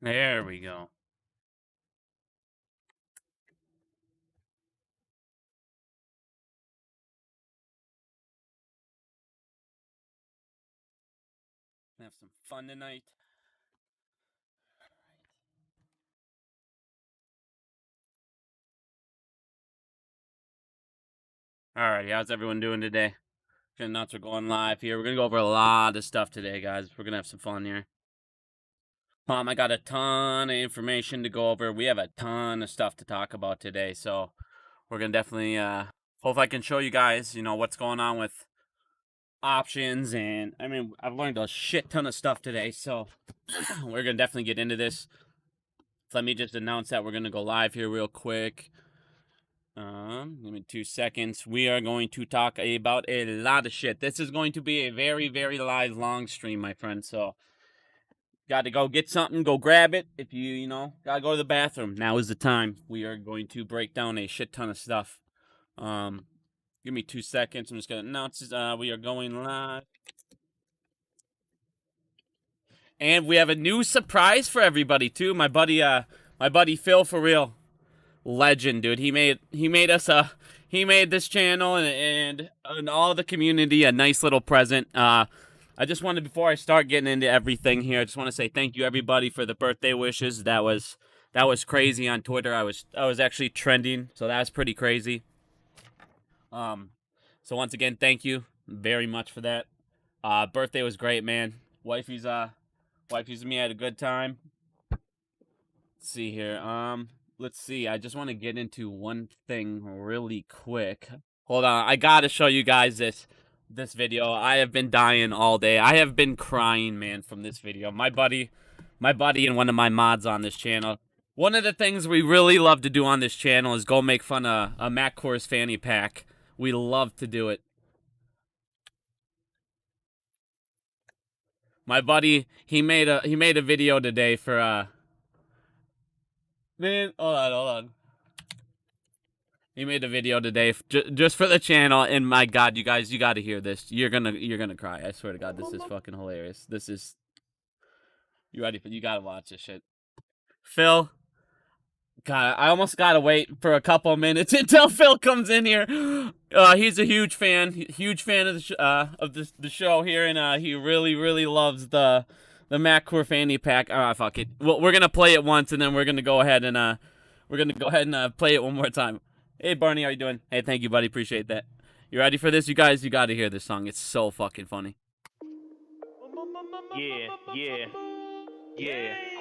There we go. Have some fun tonight. Alrighty, how's everyone doing today? Nuts are going live here. We're gonna go over a lot of stuff today, guys. We're gonna have some fun here. I got a ton of information to go over. We have a ton of stuff to talk about today, so we're gonna definitely hope I can show you guys, what's going on with options. And I mean, I've learned a shit ton of stuff today, so we're gonna definitely get into this. Let me just announce that we're gonna go live here real quick. Give me 2 seconds. We are going to talk about a lot of shit. This is going to be a very, very live, long stream, my friend. So, got to go get something, go grab it. If you gotta go to the bathroom, now is the time. We are going to break down a shit ton of stuff. Give me 2 seconds. I'm just gonna announce we are going live. And we have a new surprise for everybody too. My buddy Phil, for real. Legend, dude. He made this channel and all the community a nice little present. I just wanted, before I start getting into everything here, I just want to say thank you everybody for the birthday wishes. That was crazy on Twitter. I was actually trending, so that was pretty crazy. So once again, thank you very much for that. Birthday was great, man. Wifey's and me had a good time. Let's see here. Let's see. I just want to get into one thing really quick. Hold on. I got to show you guys this video. I have been dying all day. I have been crying, man, from this video. My buddy and one of my mods on this channel. One of the things we really love to do on this channel is go make fun of a Matt Kors fanny pack. We love to do it. My buddy, he made a video today for man, hold on. He made a video today just for the channel, and my God, you guys, you got to hear this. You're gonna cry. I swear to God, this is fucking hilarious. This is. You ready for? You gotta watch this shit. Phil. God, I almost gotta wait for a couple of minutes until Phil comes in here. He's a huge fan of the show here, and he really loves the Matt Kors fanny pack. Fuck it. Well, we're gonna play it once, and then we're gonna go ahead and play it one more time. Hey Barney, how you doing? Hey, thank you, buddy. Appreciate that. You ready for this? You guys, you gotta hear this song. It's so fucking funny. Yeah.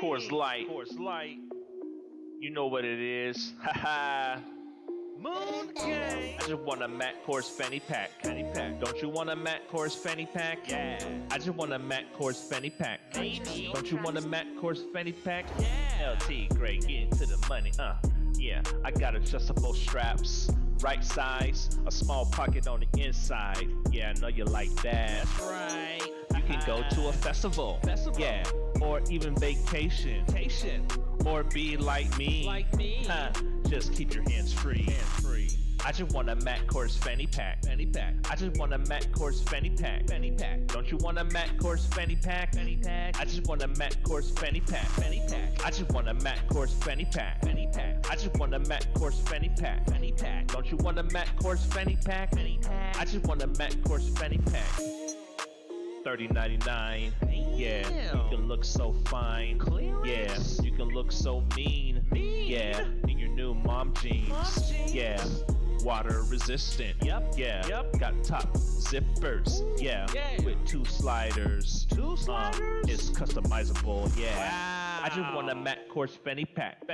Coors Light. You know what it is. Haha. Moon Gang. I just want a Matt Kors fanny pack. Don't you want a Matt Kors fanny pack? Yeah. I just want a Matt Kors fanny pack. Baby. Don't you want a Matt Kors fanny pack? Yeah. LT, great, get into the money. Yeah. I got adjustable straps, right size, a small pocket on the inside. Yeah, I know you like that. That's right. You can go to a festival. Yeah. Or even vacation. Or be like me. Just keep your hands free. I just want a Matt Kors fanny pack. I just want a Matt Kors fanny pack. Don't you want a Matt Kors fanny pack? I just want a Matt Kors fanny pack. I just want a Matt Kors fanny pack. I just want a Matt Kors fanny pack. Don't you want a Matt Kors fanny pack? I just want a Matt Kors fanny pack. $30.99. Yeah, you can look so fine. Yeah, you can look so mean. Yeah, in your new mom jeans. Yeah, water resistant. Yep. Got top zippers. Yeah, with 2 sliders. It's customizable. Yeah. Wow. I just want a Matt Kors fanny pack.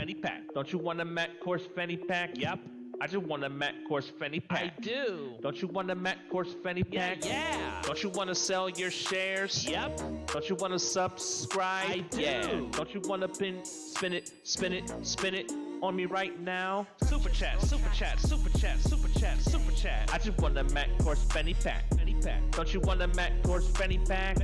Don't you want a Matt Kors fanny pack? Yep. I just want a Matt Kors fanny pack. I do. Don't you want a Matt Kors fanny pack? Yeah. Don't you want to sell your shares? Yep. Don't you want to subscribe? I do. Yeah. Don't you want to spin it on me right now? Super chat. I just want a Matt Kors fanny pack. Don't you want a Matt Kors fanny pack?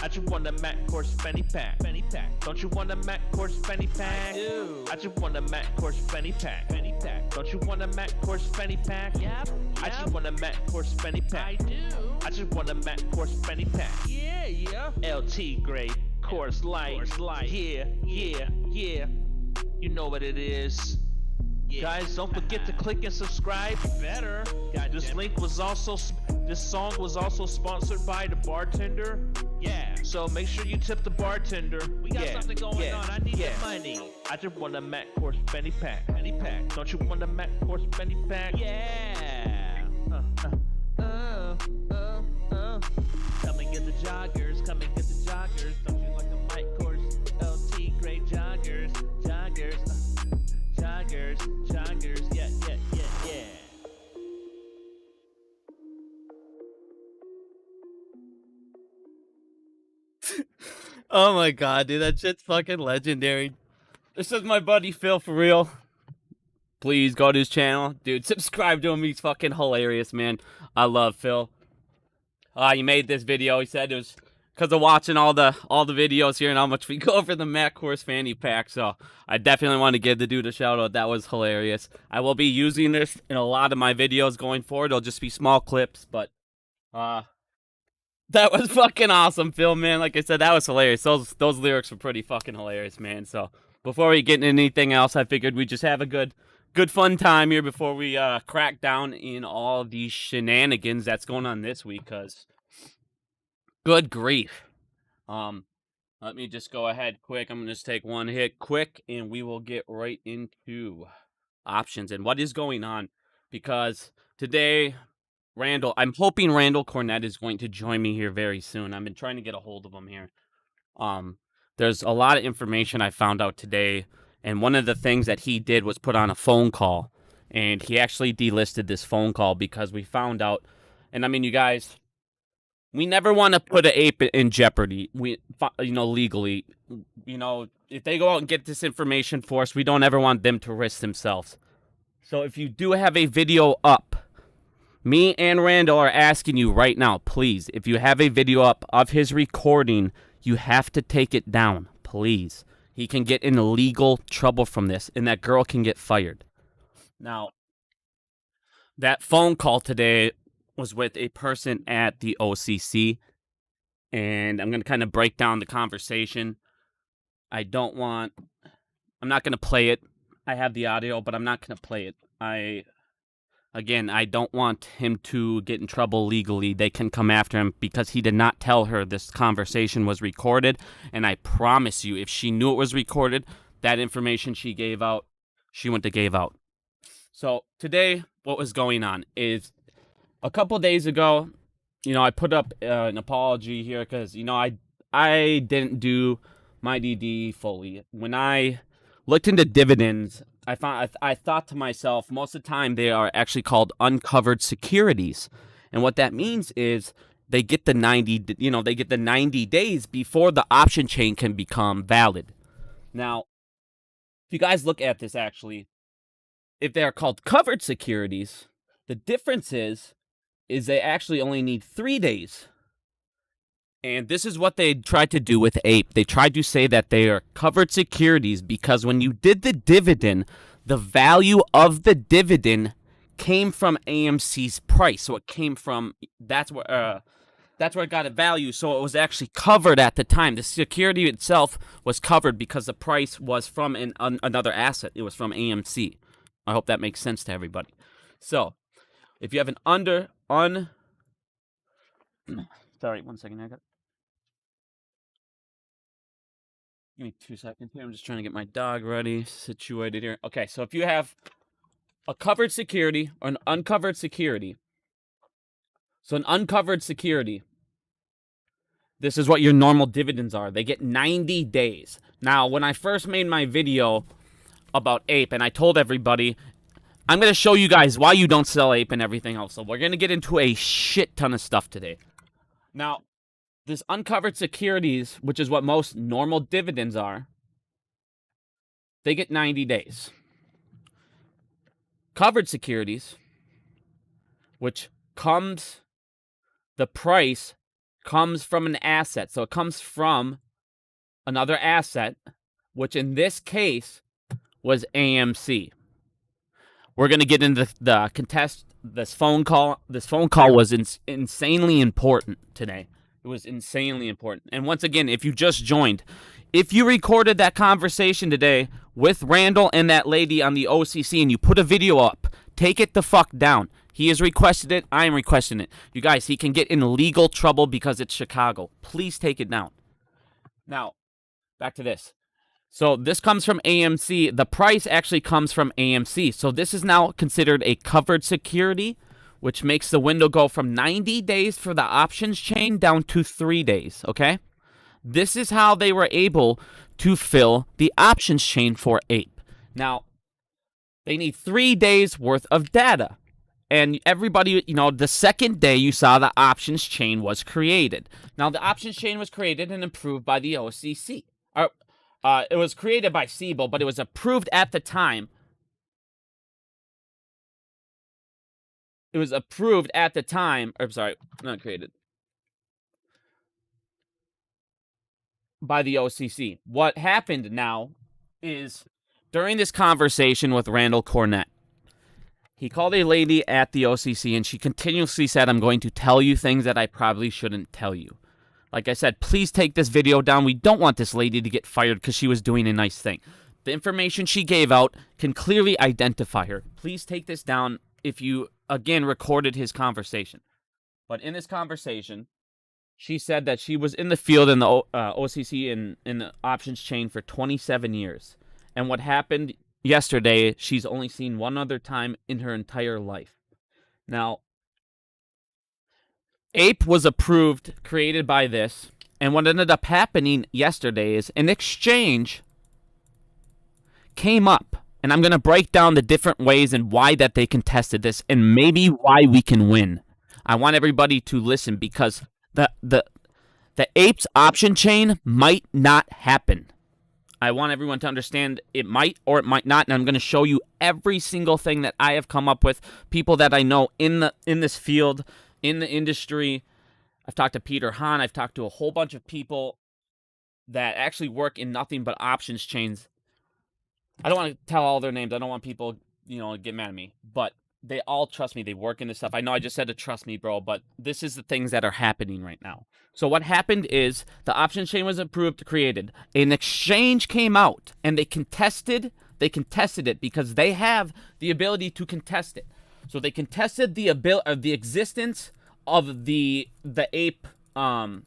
I just want a Matt Kors fanny pack. Don't you want a Matt Kors fanny pack? I do. I just want a Matt Kors fanny pack. Don't you want a Matt Kors fanny pack? Yep. I just want a Matt Kors fanny pack. I do. I just want a Matt Kors fanny pack. Yeah. LT grade Course Light. Yeah. You know what it is. Yeah. Guys, don't forget to click and subscribe. Better. This song was also sponsored by the bartender. Yeah. So make sure you tip the bartender. We got something going on. I need the money. I just want a Matt Course Fanny pack. Don't you want a Matt Course Fanny pack? Yeah. Come and get the joggers. Don't you like the Matt Course LT Great joggers? Joggers. Yeah. Oh my god, dude, that shit's fucking legendary. This is my buddy Phil, for real. Please go to his channel. Dude, subscribe to him. He's fucking hilarious, man. I love Phil. He made this video. He said it was because of watching all the videos here and how much we go over the Matt Course Fanny pack. So I definitely want to give the dude a shout out. That was hilarious. I will be using this in a lot of my videos going forward. It'll just be small clips, but that was fucking awesome, Phil, man. Like I said, that was hilarious. Those lyrics were pretty fucking hilarious, man. So before we get into anything else, I figured we'd just have a good fun time here before we crack down in all these shenanigans that's going on this week, because good grief. Let me just go ahead quick. I'm going to just take one hit quick, and we will get right into options and what is going on, because today I'm hoping Randall Cornett is going to join me here very soon. I've been trying to get a hold of him here. There's a lot of information I found out today, and one of the things that he did was put on a phone call, and he actually delisted this phone call because we found out, and I mean, you guys, we never want to put an ape in jeopardy. Legally, if they go out and get this information for us, we don't ever want them to risk themselves. So if you do have a video up, me and Randall are asking you right now, please, if you have a video up of his recording, you have to take it down, please. He can get in legal trouble from this, and that girl can get fired. Now, that phone call today was with a person at the OCC, and I'm going to kind of break down the conversation. I'm not going to play it. I have the audio, but I'm not going to play it. I don't want him to get in trouble legally. They can come after him because he did not tell her this conversation was recorded. And I promise you, if she knew it was recorded, that information she gave out, she wouldn't have gave out. So today, what was going on is a couple days ago, I put up an apology here because, I didn't do my DD fully. When I looked into dividends, I thought to myself, most of the time they are actually called uncovered securities. And what that means is they get the 90 days before the option chain can become valid. Now, if you guys look at this, actually, if they are called covered securities, the difference is they actually only need 3 days. And this is what they tried to do with APE. They tried to say that they are covered securities because when you did the dividend, the value of the dividend came from AMC's price. So it came from, that's where it got a value. So it was actually covered at the time. The security itself was covered because the price was from another asset. It was from AMC. I hope that makes sense to everybody. So if you have an sorry, 1 second. Give me 2 seconds here. I'm just trying to get my dog ready, situated here. Okay, so if you have a covered security or an uncovered security, so an uncovered security, this is what your normal dividends are. They get 90 days. Now, when I first made my video about APE, and I told everybody, I'm going to show you guys why you don't sell APE and everything else. So we're going to get into a shit ton of stuff today. Now, this uncovered securities, which is what most normal dividends are, they get 90 days. Covered securities, which the price comes from an asset. So it comes from another asset, which in this case was AMC. We're going to get into the contest. This phone call was insanely important today. It was insanely important. And once again, if you just joined, if you recorded that conversation today with Randall and that lady on the OCC and you put a video up, take it the fuck down. He has requested it. I am requesting it. You guys, he can get in legal trouble because it's Chicago. Please take it down. Now, back to this. So this comes from AMC. The price actually comes from AMC. So this is now considered a covered security, which makes the window go from 90 days for the options chain down to 3 days, okay? This is how they were able to fill the options chain for Ape. Now, they need 3 days worth of data. And everybody, the second day you saw the options chain was created. Now, the options chain was created and approved by the OCC. It was created by SIBO, but it was approved at the time. It was approved at the time. I'm sorry, not created. By the OCC. What happened now is during this conversation with Randall Cornett, he called a lady at the OCC and she continuously said, I'm going to tell you things that I probably shouldn't tell you. Like I said, please take this video down. We don't want this lady to get fired because she was doing a nice thing. The information she gave out can clearly identify her. Please take this down if you, again, recorded his conversation. But in this conversation, she said that she was in the field in the OCC in the options chain for 27 years. And what happened yesterday, she's only seen one other time in her entire life. Now, Ape was approved, created by this, and what ended up happening yesterday is an exchange came up, and I'm going to break down the different ways and why that they contested this, and maybe why we can win. I want everybody to listen because the Ape's option chain might not happen. I want everyone to understand it might or it might not, and I'm going to show you every single thing that I have come up with, people that I know in this field, in the industry. I've talked to Peter Hahn. I've talked to a whole bunch of people that actually work in nothing but options chains. I don't want to tell all their names. I don't want people, get mad at me. But they all trust me. They work in this stuff. I know I just said to trust me, bro, but this is the things that are happening right now. So what happened is the options chain was approved, created. An exchange came out, and they contested it because they have the ability to contest it. So they contested the existence of the Ape options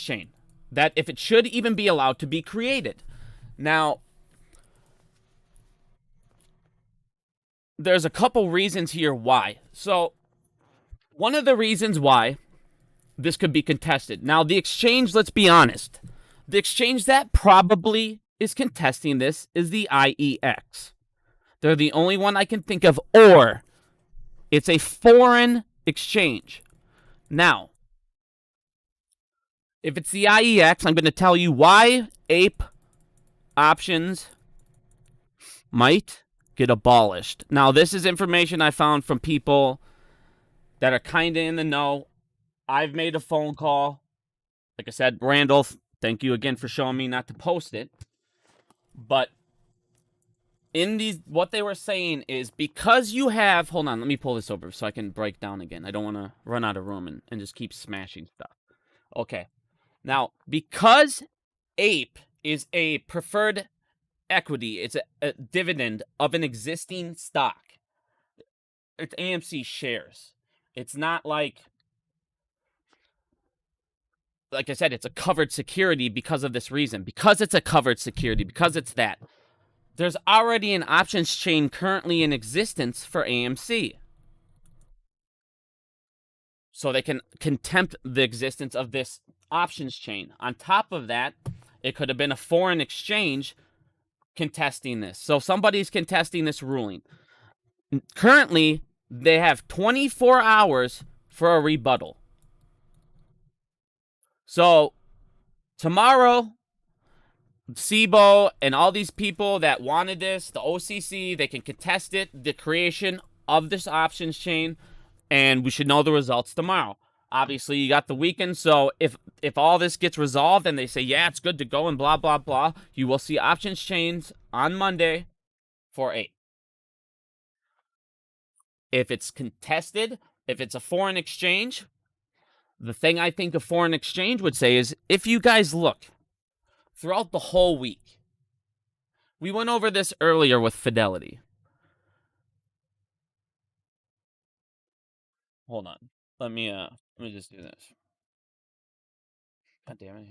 chain, that if it should even be allowed to be created. Now, there's a couple reasons here why. So one of the reasons why this could be contested. Now, the exchange, let's be honest, the exchange that probably is contesting this is the IEX. They're the only one I can think of, or it's a foreign exchange. Now, if it's the IEX, I'm going to tell you why Ape options might get abolished. Now, this is information I found from people that are kind of in the know. I've made a phone call. Like I said, Randall, thank you again for showing me not to post it. But what they were saying is because you have, hold on, let me pull this over so I can break down again. I don't want to run out of room and just keep smashing stuff. Okay. Now, because Ape is a preferred equity, it's a dividend of an existing stock. It's AMC shares. It's not like I said, it's a covered security because of this reason. Because it's a covered security, because it's that. There's already an options chain currently in existence for AMC. So they can contempt the existence of this options chain. On top of that, it could have been a foreign exchange contesting this. So somebody's contesting this ruling. Currently, they have 24 hours for a rebuttal. So tomorrow, SIBO and all these people that wanted this, the OCC, they can contest it, the creation of this options chain, and we should know the results tomorrow. Obviously, you got the weekend, so if all this gets resolved and they say, yeah, it's good to go and blah, blah, blah, you will see options chains on Monday for 8. If it's contested, if it's a foreign exchange, The thing I think a foreign exchange would say is, if you guys look throughout the whole week, we went over this earlier with Fidelity. Hold on. Let me just do this. God damn it.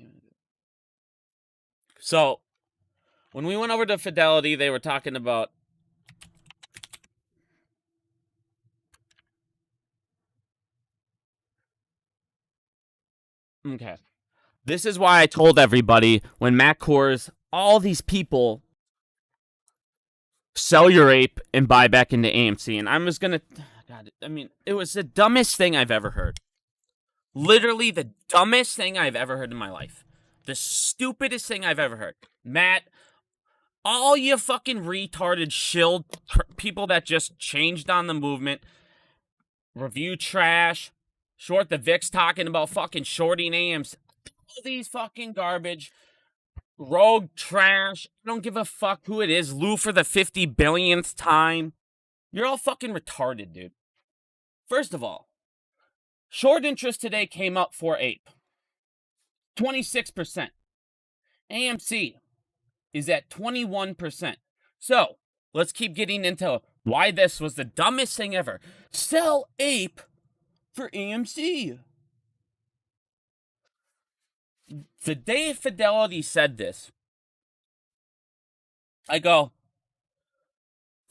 So, when we went over to Fidelity, they were talking about okay. This is why I told everybody when Matt Kors, all these people sell your ape and buy back into AMC. And I'm just going to, God, I mean, it was the dumbest thing I've ever heard. Literally the dumbest thing I've ever heard in my life. The stupidest thing I've ever heard. Matt, all you fucking retarded shill people that just changed on the movement, review trash, short the VIX talking about fucking shorting AMC. All these fucking garbage. Rogue trash. I don't give a fuck who it is. Lou for the 50 billionth time. You're all fucking retarded, dude. First of all, short interest today came up for ape. 26%. AMC is at 21%. So, let's keep getting into why this was the dumbest thing ever. Sell ape for AMC. The day Fidelity said this, I go,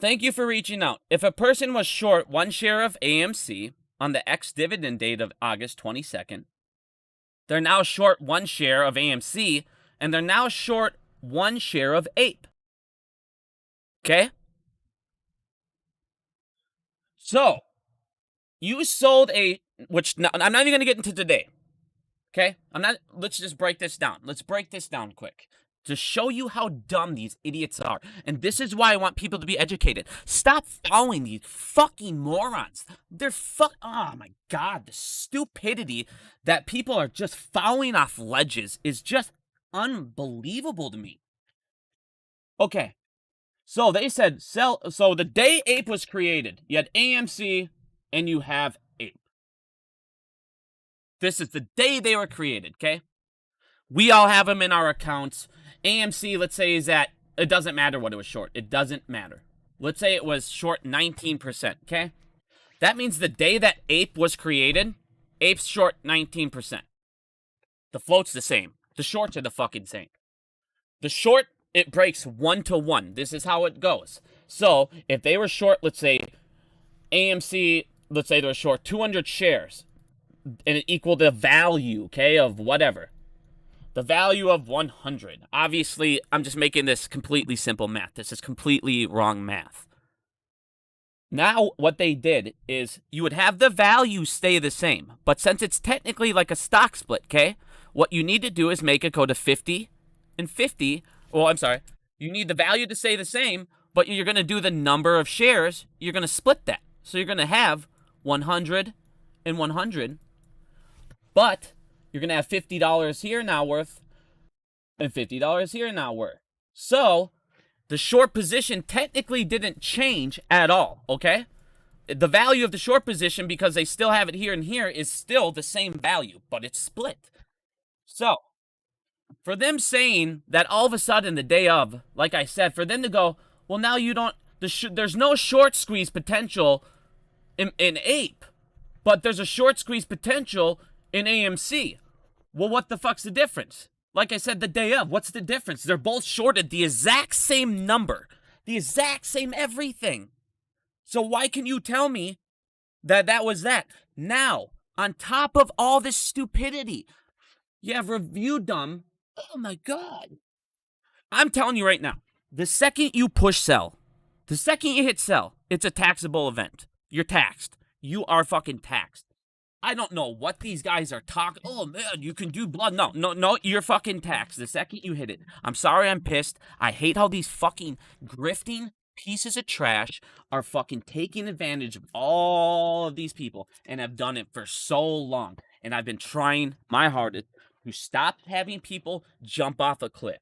thank you for reaching out. If a person was short one share of AMC on the ex-dividend date of August 22nd, they're now short one share of AMC, and they're now short one share of ape. Okay? So, you sold a, which I'm not even going to get into today. Okay? Let's just break this down. Let's break this down quick to show you how dumb these idiots are. And this is why I want people to be educated. Stop following these fucking morons. They're oh my God, the stupidity that people are just falling off ledges is just unbelievable to me. Okay. So they said so the day ape was created, you had AMC and you have ape. This is the day they were created, okay? We all have them in our accounts. AMC, let's say, is at, it doesn't matter what it was short. It doesn't matter. Let's say it was short 19%, okay? That means the day that ape was created, ape's short 19%. The float's the same. The shorts are the fucking same. The short, it breaks 1 to 1. This is how it goes. So, if they were short, let's say, AMC, let's say they were short 200 shares, and it equaled the value, okay, of whatever. The value of 100. Obviously, I'm just making this completely simple math. This is completely wrong math. Now, what they did is you would have the value stay the same. But since it's technically like a stock split, okay, what you need to do is make it go to 50 and 50. Well, I'm sorry. You need the value to stay the same, but you're going to do the number of shares. You're going to split that. So you're going to have 100 and 100. But you're going to have $50 here now worth and $50 here now worth. So the short position technically didn't change at all, okay? The value of the short position, because they still have it here and here, is still the same value, but it's split. So for them saying that all of a sudden the day of, like I said, for them to go, well, now you don't, there's no short squeeze potential in ape, but there's a short squeeze potential in AMC. Well, what the fuck's the difference? Like I said, the day of, what's the difference? They're both shorted the exact same number, the exact same everything. So why can you tell me that that was that? Now, on top of all this stupidity, you have review dumb. Oh my God. I'm telling you right now, the second you push sell, the second you hit sell, it's a taxable event. You're taxed. You are fucking taxed. I don't know what these guys are talking. Oh man, you can do blood. No, you're fucking taxed the second you hit it. I'm sorry, I'm pissed. I hate how these fucking grifting pieces of trash are fucking taking advantage of all of these people and have done it for so long. And I've been trying my hardest to stop having people jump off a cliff.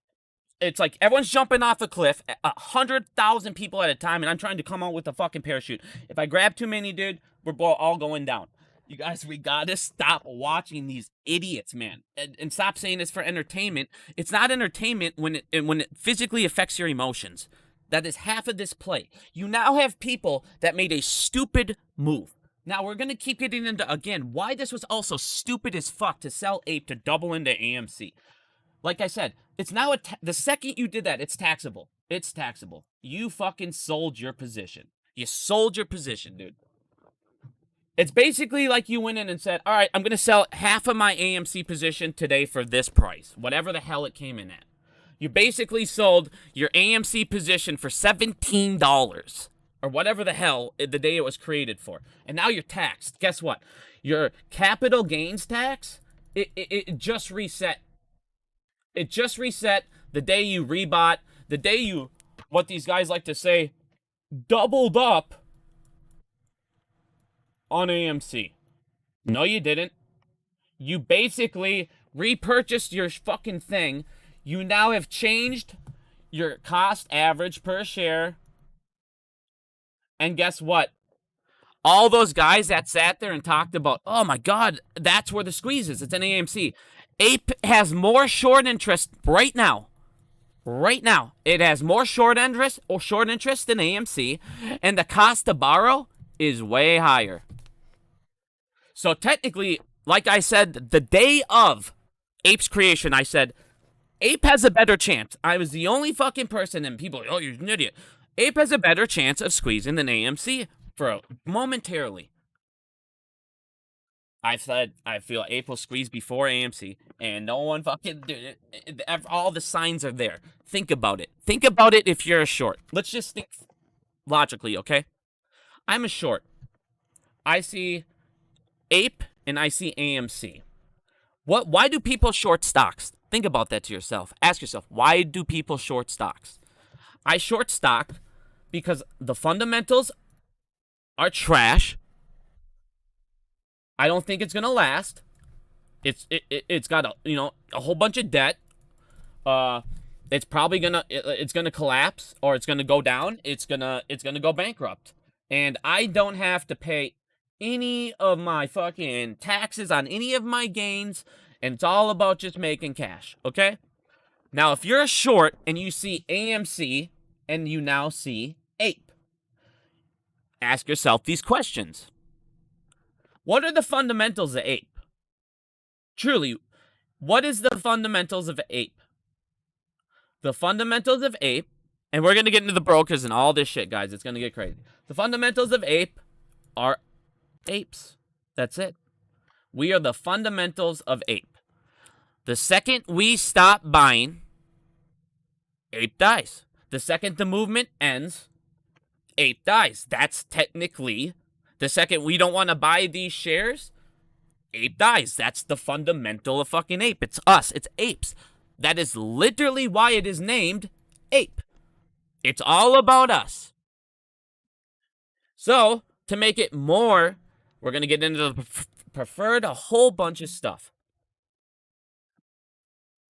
It's like everyone's jumping off a cliff, 100,000 people at a time, and I'm trying to come out with a fucking parachute. If I grab too many, dude, we're all going down. You guys, we gotta stop watching these idiots, man, and stop saying it's for entertainment. It's not entertainment when it physically affects your emotions. That is half of this play. You now have people that made a stupid move. Now we're gonna keep getting into again why this was also stupid as fuck to sell Ape to double into AMC. Like I said, it's now the second you did that, it's taxable. It's taxable. You fucking sold your position. You sold your position, dude. It's basically like you went in and said, all right, I'm going to sell half of my AMC position today for this price, whatever the hell it came in at. You basically sold your AMC position for $17 or whatever the hell the day it was created for. And now you're taxed. Guess what? Your capital gains tax, it just reset. It just reset the day you rebought, the day you, what these guys like to say, doubled up on AMC. No, you didn't. You basically repurchased your fucking thing. You now have changed your cost average per share. And guess what? All those guys that sat there and talked about, oh my God, that's where the squeeze is. It's an AMC. Ape has more short interest right now. Right now, it has more short interest than AMC, and the cost to borrow is way higher. So technically, like I said, the day of Ape's creation, I said, Ape has a better chance. I was the only fucking person, and people, oh, you're an idiot. Ape has a better chance of squeezing than AMC for momentarily. I said I feel Ape will squeeze before AMC, and no one fucking did it. All the signs are there. Think about it. Think about it if you're a short. Let's just think logically, okay? I'm a short. I see Ape and I see AMC. Why do people short stocks? Think about that to yourself. Ask yourself, why do people short stocks? I short stock because the fundamentals are trash. I don't think it's gonna last. It's got a whole bunch of debt. It's probably gonna collapse, or it's gonna go down. It's gonna go bankrupt, and I don't have to pay any of my fucking taxes on any of my gains, and it's all about just making cash. Okay. Now, if you're a short and you see AMC and you now see Ape, ask yourself these questions. What are the fundamentals of Ape? Truly, what is the fundamentals of Ape? The fundamentals of Ape, and we're going to get into the brokers and all this shit, guys. It's going to get crazy. The fundamentals of Ape are apes. That's it. We are the fundamentals of Ape. The second we stop buying, Ape dies. The second the movement ends, Ape dies. That's technically the second we don't want to buy these shares, Ape dies. That's the fundamental of fucking Ape. It's us. It's apes. That is literally why it is named Ape. It's all about us. So, to make it more, we're going to get into the preferred, a whole bunch of stuff.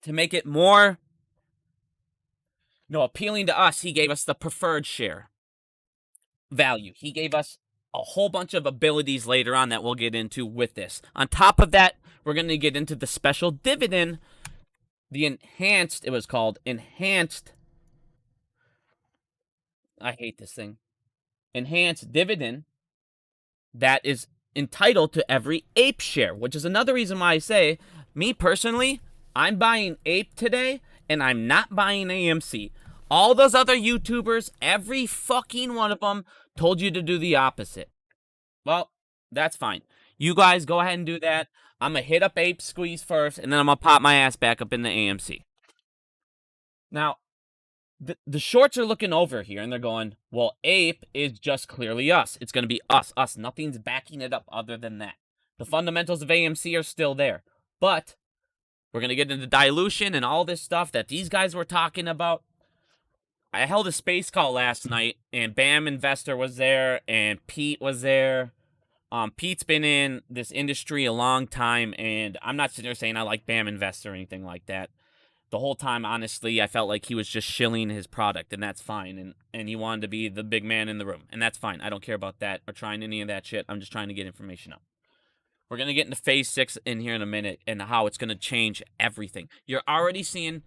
To make it more, appealing to us, he gave us the preferred share value. He gave us a whole bunch of abilities later on that we'll get into with this. On top of that, we're going to get into the special dividend, the enhanced, it was called enhanced, I hate this thing, enhanced dividend that is entitled to every Ape share, which is another reason why I say, me personally, I'm buying Ape today, and I'm not buying AMC. All those other YouTubers, every fucking one of them told you to do the opposite. Well, that's fine. You guys go ahead and do that. I'm going to hit up Ape squeeze first, and then I'm going to pop my ass back up in the AMC. Now, the shorts are looking over here, and they're going, well, Ape is just clearly us. It's going to be us. Nothing's backing it up other than that. The fundamentals of AMC are still there. But we're going to get into dilution and all this stuff that these guys were talking about. I held a space call last night, and Bam Investor was there, and Pete was there. Pete's been in this industry a long time, and I'm not sitting there saying I like Bam Investor or anything like that. The whole time, honestly, I felt like he was just shilling his product, and that's fine. And he wanted to be the big man in the room, and that's fine. I don't care about that or trying any of that shit. I'm just trying to get information out. We're going to get into phase 6 in here in a minute and how it's going to change everything. You're already seeing,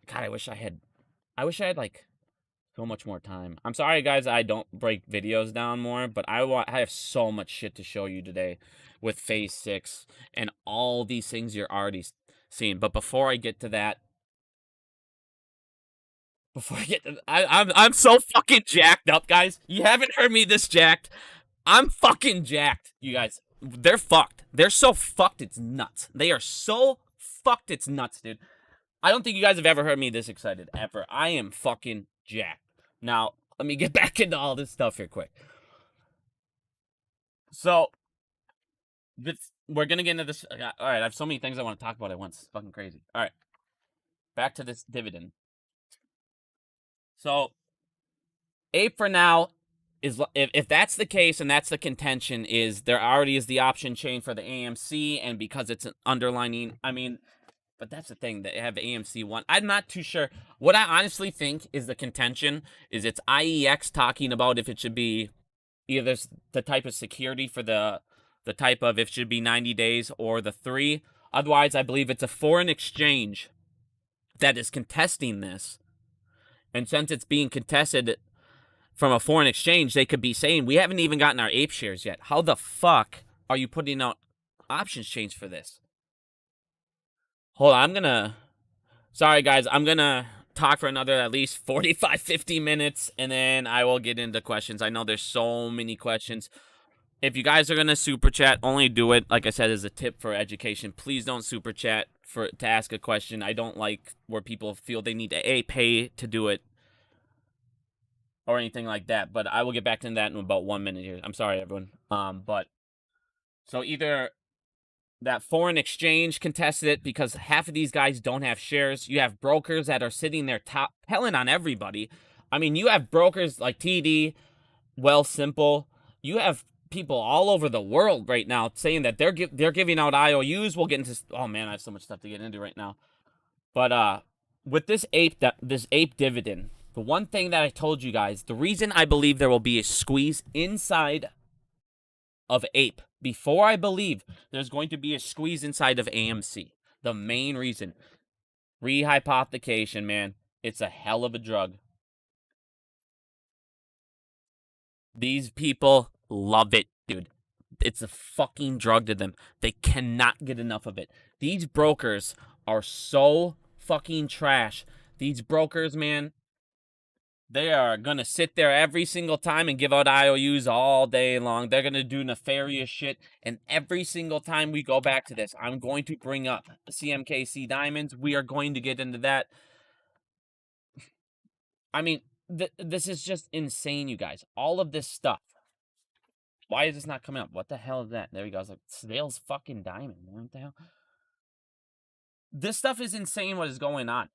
God, I wish I had like so much more time. I'm sorry, guys, I don't break videos down more, but I have so much shit to show you today with phase 6 and all these things you're already seeing. But before I get to that, I'm so fucking jacked up, guys. You haven't heard me this jacked. I'm fucking jacked, you guys. They're fucked. They're so fucked, it's nuts. They are so fucked, it's nuts, dude. I don't think you guys have ever heard me this excited, ever. I am fucking jacked. Now, let me get back into all this stuff here quick. So, we're gonna get into this. All right, I have so many things I want to talk about at once. It's fucking crazy. All right, back to this dividend. So, ape for now is, if that's the case and that's the contention, is there already is the option chain for the AMC, and because it's an underlining, I mean, but that's the thing, they have AMC one. I'm not too sure. What I honestly think is the contention is it's IEX talking about if it should be either the type of security for the type of if it should be 90 days or the 3. Otherwise, I believe it's a foreign exchange that is contesting this. And since it's being contested from a foreign exchange, they could be saying, we haven't even gotten our ape shares yet. How the fuck are you putting out options chains for this? Hold on, sorry guys, I'm gonna talk for another at least 45, 50 minutes, and then I will get into questions. I know there's so many questions. If you guys are gonna super chat, only do it, like I said, as a tip for education. Please don't super chat to ask a question. I don't like where people feel they need to pay to do it or anything like that. But I will get back to that in about 1 minute here. I'm sorry, everyone. But so either that foreign exchange contested it because half of these guys don't have shares. You have brokers that are sitting there telling on everybody. I mean, you have brokers like TD, Simple. You have people all over the world right now saying that they're giving out IOUs. We'll get into. Oh man, I have so much stuff to get into right now. But with this ape dividend, the one thing that I told you guys, the reason I believe there will be a squeeze inside of ape, before I believe there's going to be a squeeze inside of AMC. The main reason, rehypothecation, man, it's a hell of a drug. These people love it, dude. It's a fucking drug to them. They cannot get enough of it. These brokers are so fucking trash. These brokers, man, they are going to sit there every single time and give out IOUs all day long. They're going to do nefarious shit. And every single time we go back to this, I'm going to bring up CMKC Diamonds. We are going to get into that. I mean, this is just insane, you guys. All of this stuff. Why is this not coming up? What the hell is that? There we go. It's like Snail's fucking diamond, man. What the hell? This stuff is insane what is going on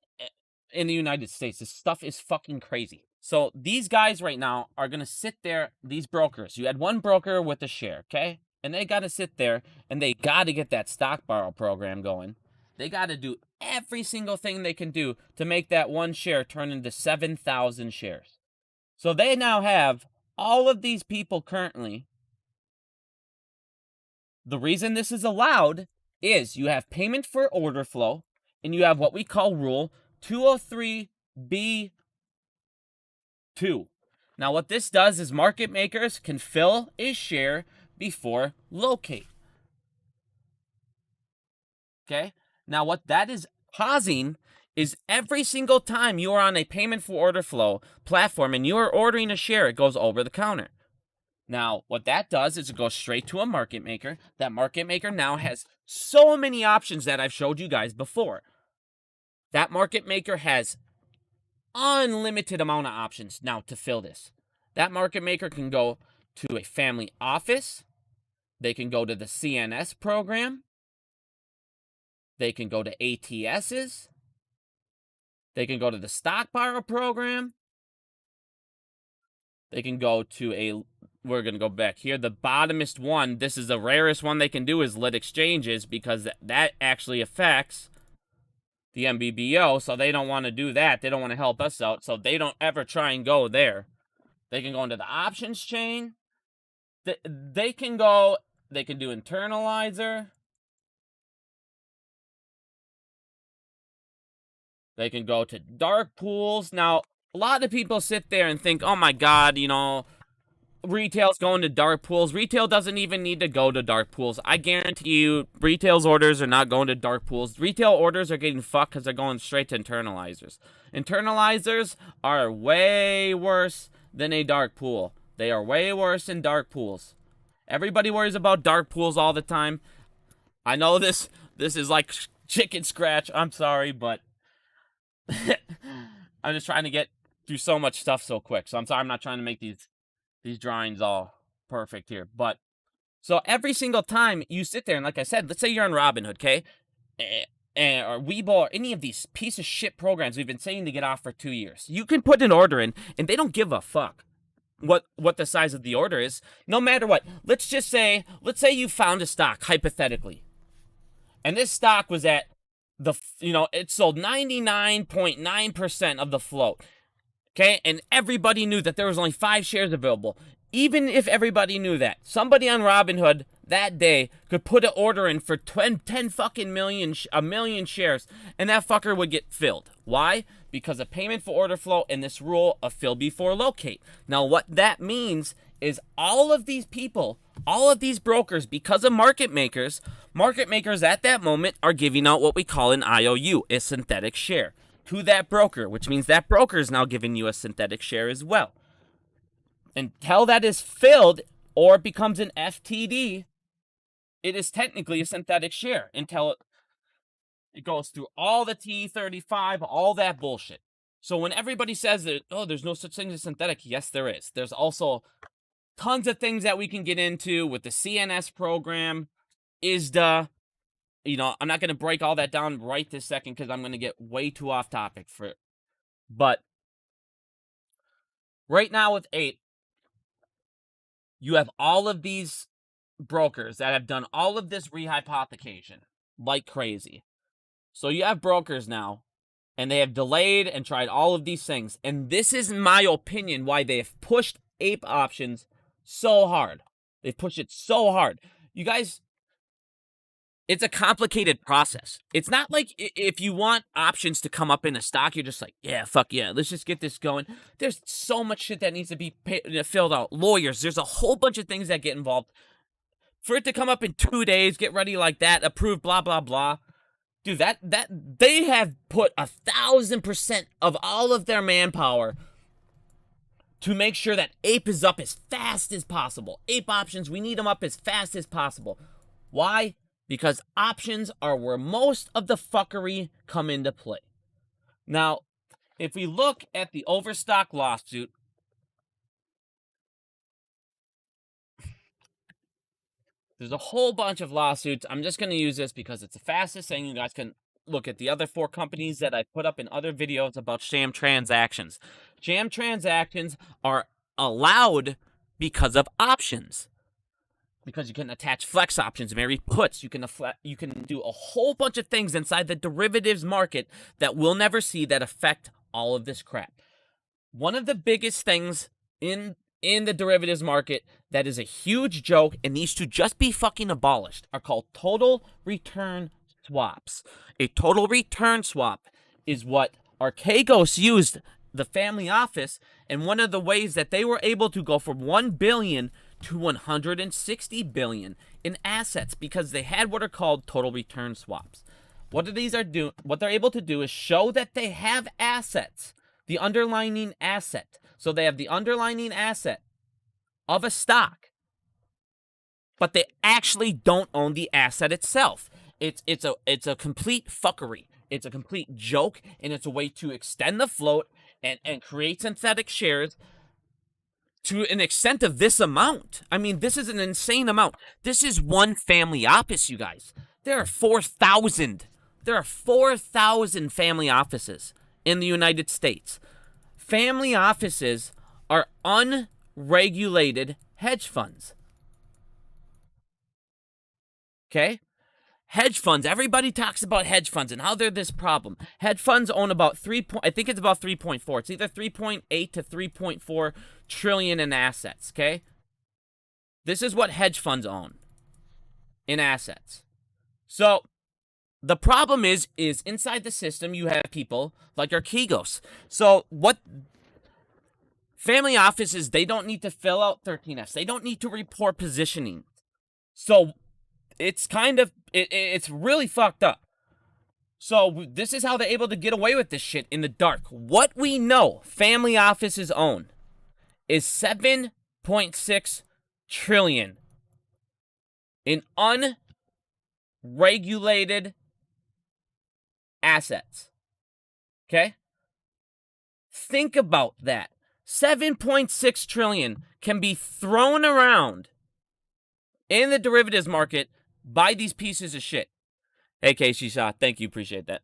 in the United States. This stuff is fucking crazy. So these guys right now are going to sit there, these brokers. You had one broker with a share, okay? And they got to sit there and they got to get that stock borrow program going. They got to do every single thing they can do to make that one share turn into 7,000 shares. So they now have all of these people currently. The reason this is allowed is you have payment for order flow and you have what we call Rule 203B2. Now, what this does is market makers can fill a share before locate. Okay? Now, what that is causing is every single time you are on a payment for order flow platform and you are ordering a share, it goes over the counter. Now, what that does is it goes straight to a market maker. That market maker now has so many options that I've showed you guys before. That market maker has unlimited amount of options now to fill this. That market maker can go to a family office. They can go to the CNS program. They can go to ATSs. They can go to the stock borrow program. They can go to we're going to go back here. The bottomest one, this is the rarest one they can do, is lit exchanges, because that actually affects the MBBO, so they don't want to do that. They don't want to help us out, so they don't ever try and go there. They can go into the options chain. They can go They can do internalizer. They can go to dark pools. Now, a lot of people sit there and think, oh my God, you know, retail's going to dark pools. Retail doesn't even need to go to dark pools. I guarantee you, retail's orders are not going to dark pools. Retail orders are getting fucked because they're going straight to internalizers. Internalizers are way worse than a dark pool. They are way worse than dark pools. Everybody worries about dark pools all the time. I know this is like chicken scratch. I'm sorry, but I'm just trying to get through so much stuff so quick. So I'm sorry I'm not trying to make these drawings all perfect here. But so every single time you sit there and, like I said, let's say you're on Robinhood, okay? Or Webull or any of these piece of shit programs we've been saying to get off for 2 years. You can put an order in and they don't give a fuck what the size of the order is. No matter what. Let's say you found a stock, hypothetically. And this stock was at it sold 99.9% of the float. Okay, and everybody knew that there was only 5 shares available. Even if everybody knew that, somebody on Robinhood that day could put an order in for 10 fucking million shares, and that fucker would get filled. Why? Because of payment for order flow and this rule of fill before locate. Now, what that means is all of these people, all of these brokers, because of market makers at that moment are giving out what we call an IOU, a synthetic share, to that broker, which means that broker is now giving you a synthetic share as well. Until that is filled or it becomes an FTD, it is technically a synthetic share until it goes through all the T35, all that bullshit. So when everybody says that, oh, there's no such thing as synthetic, yes, there is. There's also tons of things that we can get into with the CNS program, ISDA. I'm not going to break all that down right this second because I'm going to get way too off topic for it. But right now with 8, you have all of these brokers that have done all of this rehypothecation like crazy. So you have brokers now, and they have delayed and tried all of these things. And this is, in my opinion, why they have pushed ape options so hard. They've pushed it so hard. You guys, it's a complicated process. It's not like if you want options to come up in a stock, you're just like, yeah, fuck yeah, let's just get this going. There's so much shit that needs to be filled out. Lawyers, there's a whole bunch of things that get involved. For it to come up in 2 days, get ready like that, approved, blah, blah, blah. Dude, that they have put 1,000% of all of their manpower to make sure that ape is up as fast as possible. Ape options, we need them up as fast as possible. Why? Because options are where most of the fuckery come into play. Now, if we look at the Overstock lawsuit, there's a whole bunch of lawsuits. I'm just going to use this because it's the fastest thing. You guys can look at the other 4 companies that I put up in other videos about sham transactions. Sham transactions are allowed because of options. Because you can attach flex options, marry puts. You can do a whole bunch of things inside the derivatives market that we'll never see that affect all of this crap. One of the biggest things in the derivatives market that is a huge joke and needs to just be fucking abolished are called total return swaps. A total return swap is what Archegos used, the family office, and one of the ways that they were able to go from 1 billion to 160 billion in assets because they had what are called total return swaps. What they're able to do is show that they have assets, the underlying asset. So they have the underlying asset of a stock, but they actually don't own the asset itself. It's a complete fuckery. It's a complete joke, and it's a way to extend the float and create synthetic shares to an extent of this amount. I mean, this is an insane amount. This is one family office, you guys. There are 4,000. There are 4,000 family offices in the United States. Family offices are unregulated hedge funds. Okay? Hedge funds, everybody talks about hedge funds and how they're this problem. Hedge funds own about 3.4. It's either 3.8 to 3.4 trillion in assets, okay? This is what hedge funds own. in assets. So the problem is inside the system you have people like Archegos. So what family offices, they don't need to fill out 13Fs. They don't need to report positioning. So it's kind of, it's really fucked up. So this is how they're able to get away with this shit in the dark. What we know family offices own is 7.6 trillion in unregulated assets. Okay? Think about that. 7.6 trillion can be thrown around in the derivatives market by these pieces of shit. Hey, Casey Shaw, thank you. Appreciate that.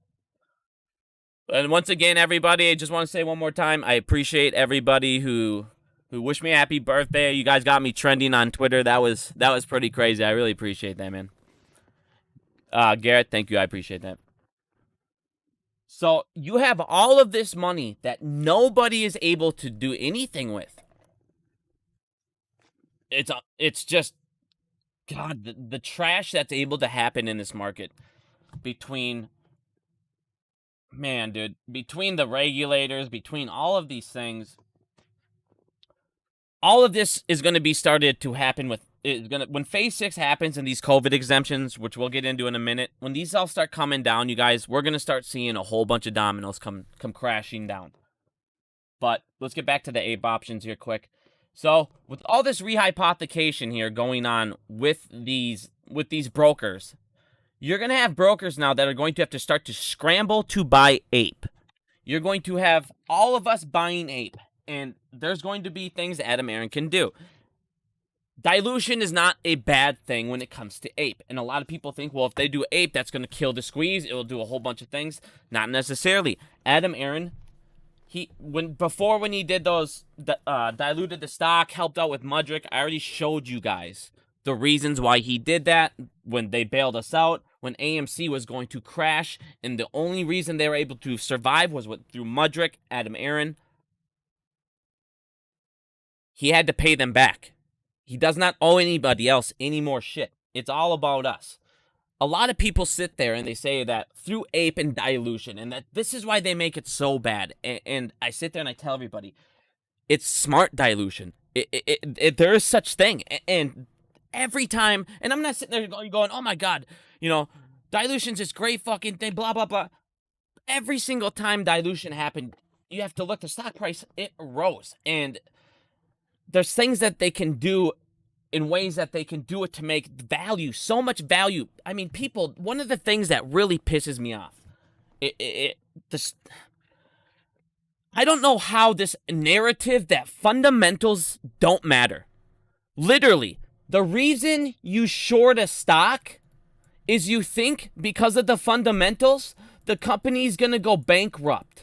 And once again, everybody, I just want to say one more time, I appreciate everybody who wished me a happy birthday. You guys got me trending on Twitter. That was pretty crazy. I really appreciate that, man. Garrett, thank you. I appreciate that. So you have all of this money that nobody is able to do anything with. It's just, God, the trash that's able to happen in this market between the regulators, between all of these things. All of this is going to be started to happen when phase 6 happens and these COVID exemptions, which we'll get into in a minute, when these all start coming down, you guys, we're going to start seeing a whole bunch of dominoes come crashing down. But let's get back to the ape options here quick. So with all this rehypothecation here going on with these brokers, you're going to have brokers now that are going to have to start to scramble to buy ape. You're going to have all of us buying ape. And there's going to be things Adam Aron can do. Dilution is not a bad thing when it comes to ape. And a lot of people think, well, if they do ape, that's going to kill the squeeze. It will do a whole bunch of things. Not necessarily. Adam Aron, when he did those, diluted the stock, helped out with Mudrick, I already showed you guys the reasons why he did that when they bailed us out, when AMC was going to crash. And the only reason they were able to survive was through Mudrick, Adam Aron. He had to pay them back. He does not owe anybody else any more shit. It's all about us. A lot of people sit there and they say that through ape and dilution, and that this is why they make it so bad. And I sit there and I tell everybody, it's smart dilution. There is such thing. And every time, and I'm not sitting there going, oh my God, dilution's this great fucking thing, blah, blah, blah. Every single time dilution happened, you have to look, the stock price, it rose. And there's things that they can do in ways that they can do it to make value, so much value. I mean, people, one of the things that really pisses me off, I don't know how this narrative that fundamentals don't matter. Literally, the reason you short a stock is you think because of the fundamentals, the company's going to go bankrupt.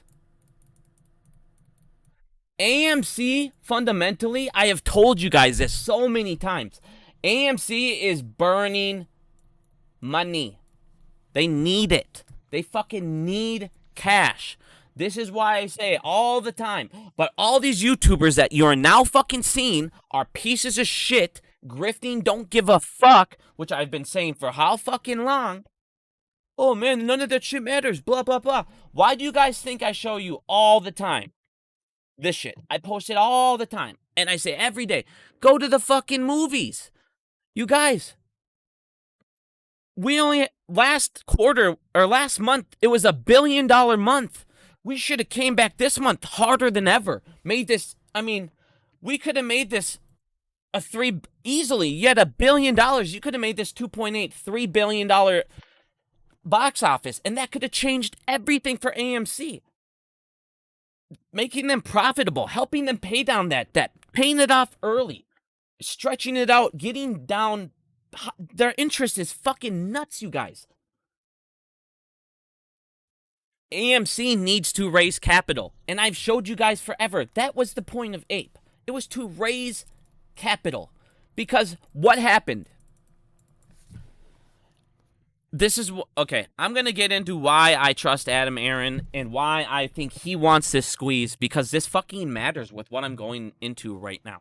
AMC, fundamentally, I have told you guys this so many times. AMC is burning money. They need it. They fucking need cash. This is why I say it all the time. But all these YouTubers that you're now fucking seeing are pieces of shit, grifting, don't give a fuck, which I've been saying for how fucking long. Oh man, none of that shit matters, blah, blah, blah. Why do you guys think I show you all the time this shit? I post it all the time. And I say every day, go to the fucking movies. You guys, we only, last quarter, or last month, it was $1 billion month. We should have came back this month harder than ever. Made this, we could have made this easily. You had $1 billion. You could have made this $2.83 billion box office. And that could have changed everything for AMC. Making them profitable, helping them pay down that debt, paying it off early, stretching it out, getting down. Their interest is fucking nuts, you guys. AMC needs to raise capital, and I've showed you guys forever. That was the point of APE. It was to raise capital. Because what happened? Okay, I'm going to get into why I trust Adam Aron and why I think he wants this squeeze, because this fucking matters with what I'm going into right now.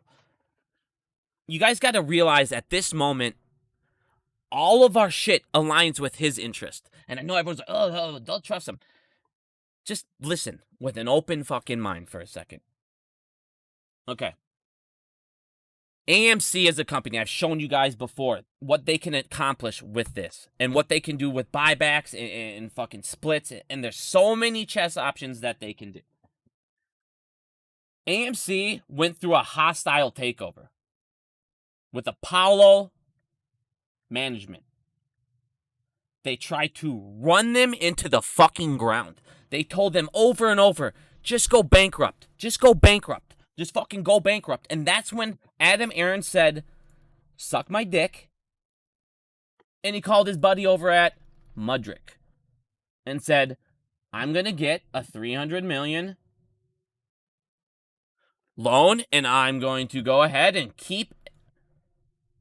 You guys got to realize at this moment, all of our shit aligns with his interest. And I know everyone's like, oh, don't trust him. Just listen with an open fucking mind for a second. Okay. AMC as a company, I've shown you guys before what they can accomplish with this and what they can do with buybacks and fucking splits. And there's so many chess options that they can do. AMC went through a hostile takeover with Apollo management. They tried to run them into the fucking ground. They told them over and over, just go bankrupt. Just go bankrupt. Just fucking go bankrupt. And that's when Aron said, suck my dick. And he called his buddy over at Mudrick and said, I'm going to get a $300 million loan and I'm going to go ahead and keep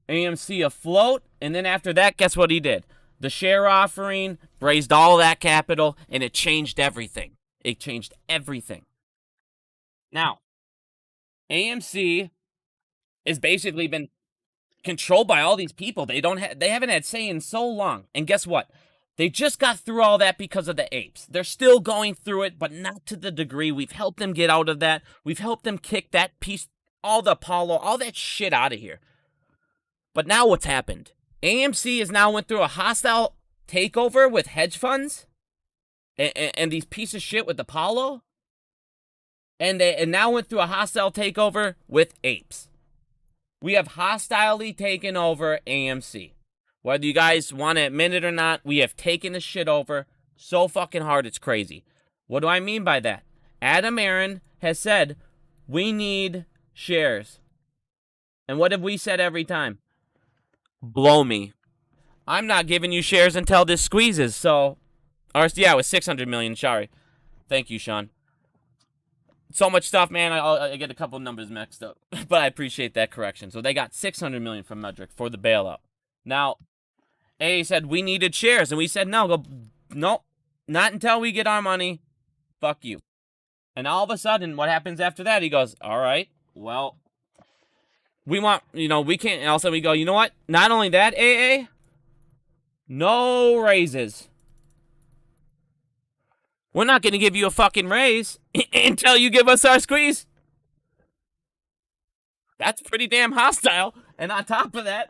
AMC afloat. And then after that, guess what he did? The share offering raised all that capital and it changed everything. It changed everything. Now, AMC has basically been controlled by all these people. They haven't had say in so long. And guess what? They just got through all that because of the apes. They're still going through it, but not to the degree. We've helped them get out of that. We've helped them kick that piece, all the Apollo, all that shit out of here. But now what's happened? AMC has now went through a hostile takeover with hedge funds and these pieces of shit with Apollo. And now went through a hostile takeover with apes. We have hostilely taken over AMC. Whether you guys want to admit it or not, we have taken this shit over so fucking hard it's crazy. What do I mean by that? Aron has said, we need shares. And what have we said every time? Blow me. I'm not giving you shares until this squeezes, so... Or, yeah, it was 600 million, sorry. Thank you, Sean. So much stuff, man. I get a couple numbers mixed up. But I appreciate that correction. So they got 600 million from Mudrick for the bailout. Now, A said we needed shares, and we said no, nope, not until we get our money. Fuck you. And all of a sudden, what happens after that? He goes, all right, well, we want, we can't. And all of a sudden we go, you know what? Not only that, AA, no raises. We're not going to give you a fucking raise until you give us our squeeze. That's pretty damn hostile. And on top of that,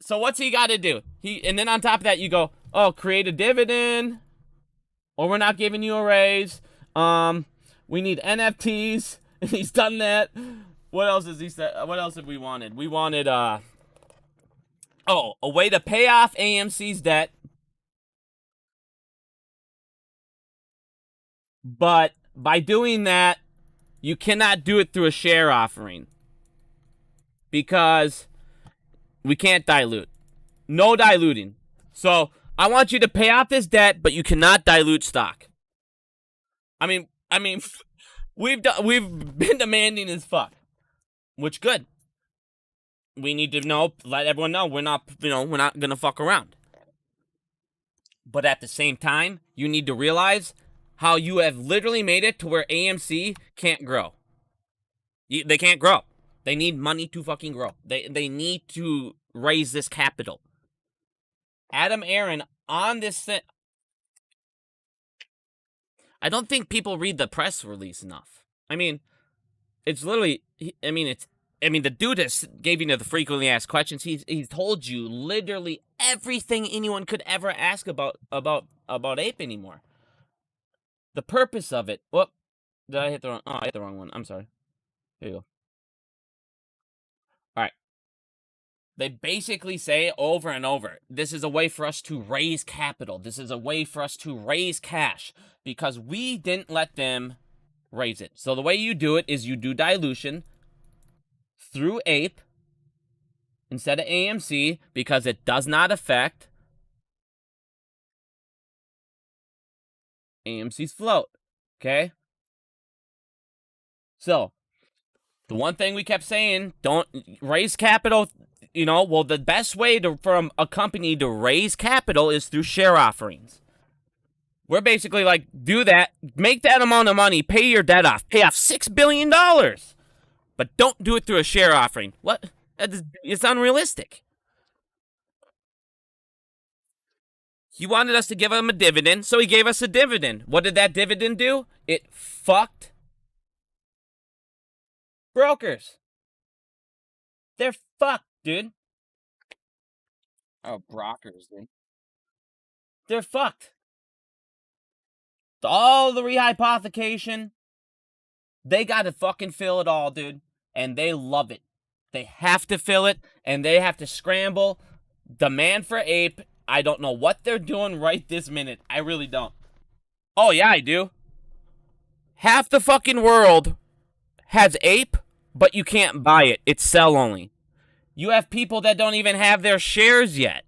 so what's he got to do? And then on top of that, you go, oh, create a dividend, or we're not giving you a raise. We need NFTs. And he's done that. What else has he said? What else have we wanted? We wanted, a way to pay off AMC's debt. But by doing that, you cannot do it through a share offering. Because we can't dilute. No diluting. So, I want you to pay off this debt, but you cannot dilute stock. I mean, we've been demanding as fuck. Which good. We need to let everyone know we're not going to fuck around. But at the same time, you need to realize how you have literally made it to where AMC can't grow. They can't grow. They need money to fucking grow. They need to raise this capital. Aron on this thing. I don't think people read the press release enough. I mean, it's literally. The dude has gave you the frequently asked questions. He's told you literally everything anyone could ever ask about Ape anymore. The purpose of it. Whoop. Did I hit the wrong? Oh, I hit the wrong one. I'm sorry. Here you go. All right. They basically say over and over, this is a way for us to raise capital. This is a way for us to raise cash because we didn't let them raise it. So the way you do it is you do dilution through Ape instead of AMC because it does not affect AMC's float. Okay? So, the one thing we kept saying, don't raise capital, the best way for a company to raise capital is through share offerings. We're basically like, do that, make that amount of money, pay your debt off, pay off $6 billion. But don't do it through a share offering. What? It's unrealistic. He wanted us to give him a dividend, so he gave us a dividend. What did that dividend do? It fucked brokers. They're fucked, dude. Oh, brokers, dude. They're fucked. All the rehypothecation, they got to fucking fill it all, dude. And they love it. They have to fill it, and they have to scramble. Demand for ape. I don't know what they're doing right this minute. I really don't. Oh, yeah, I do. Half the fucking world has ape, but you can't buy it. It's sell only. You have people that don't even have their shares yet.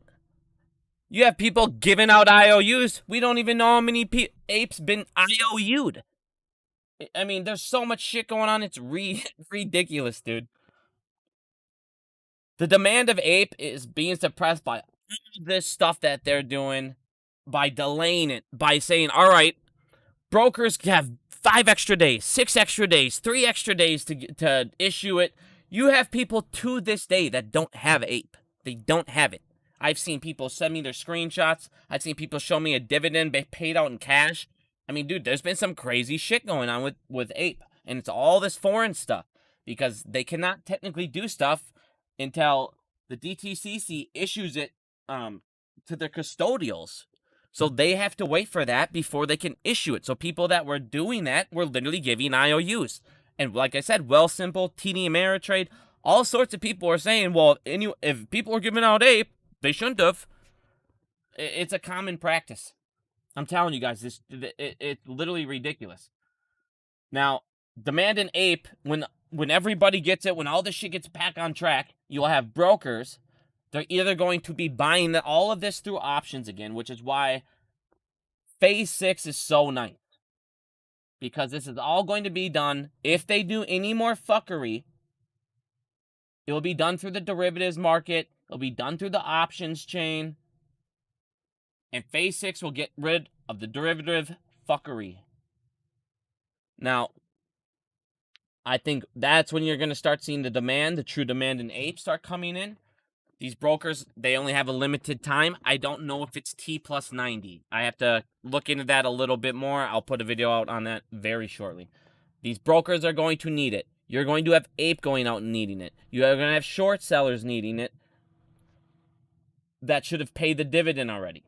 You have people giving out IOUs. We don't even know how many apes been IOU'd. I mean, there's so much shit going on. It's ridiculous, dude. The demand of ape is being suppressed by this stuff that they're doing, by delaying it, by saying, all right, brokers have 5 extra days, 6 extra days, 3 extra days to issue it. You have people to this day that don't have ape. They don't have it. I've seen people send me their screenshots. I've seen people show me a dividend paid out in cash. I mean, dude, there's been some crazy shit going on with ape. And it's all this foreign stuff. Because they cannot technically do stuff until the DTCC issues it to their custodials. So they have to wait for that before they can issue it. So people that were doing that were literally giving IOUs. And like I said, Wealthsimple, TD Ameritrade, all sorts of people are saying, well, if people are giving out ape, they shouldn't have. It's a common practice. I'm telling you guys, it's literally ridiculous. Now, demand an ape, when everybody gets it, when all this shit gets back on track, you'll have brokers. They're either going to be buying all of this through options again, which is why Phase 6 is so nice. Because this is all going to be done. If they do any more fuckery, it will be done through the derivatives market. It'll be done through the options chain. And Phase 6 will get rid of the derivative fuckery. Now, I think that's when you're going to start seeing the true demand in ape start coming in. These brokers, they only have a limited time. I don't know if it's T plus 90. I have to look into that a little bit more. I'll put a video out on that very shortly. These brokers are going to need it. You're going to have ape going out and needing it. You're going to have short sellers needing it that should have paid the dividend already.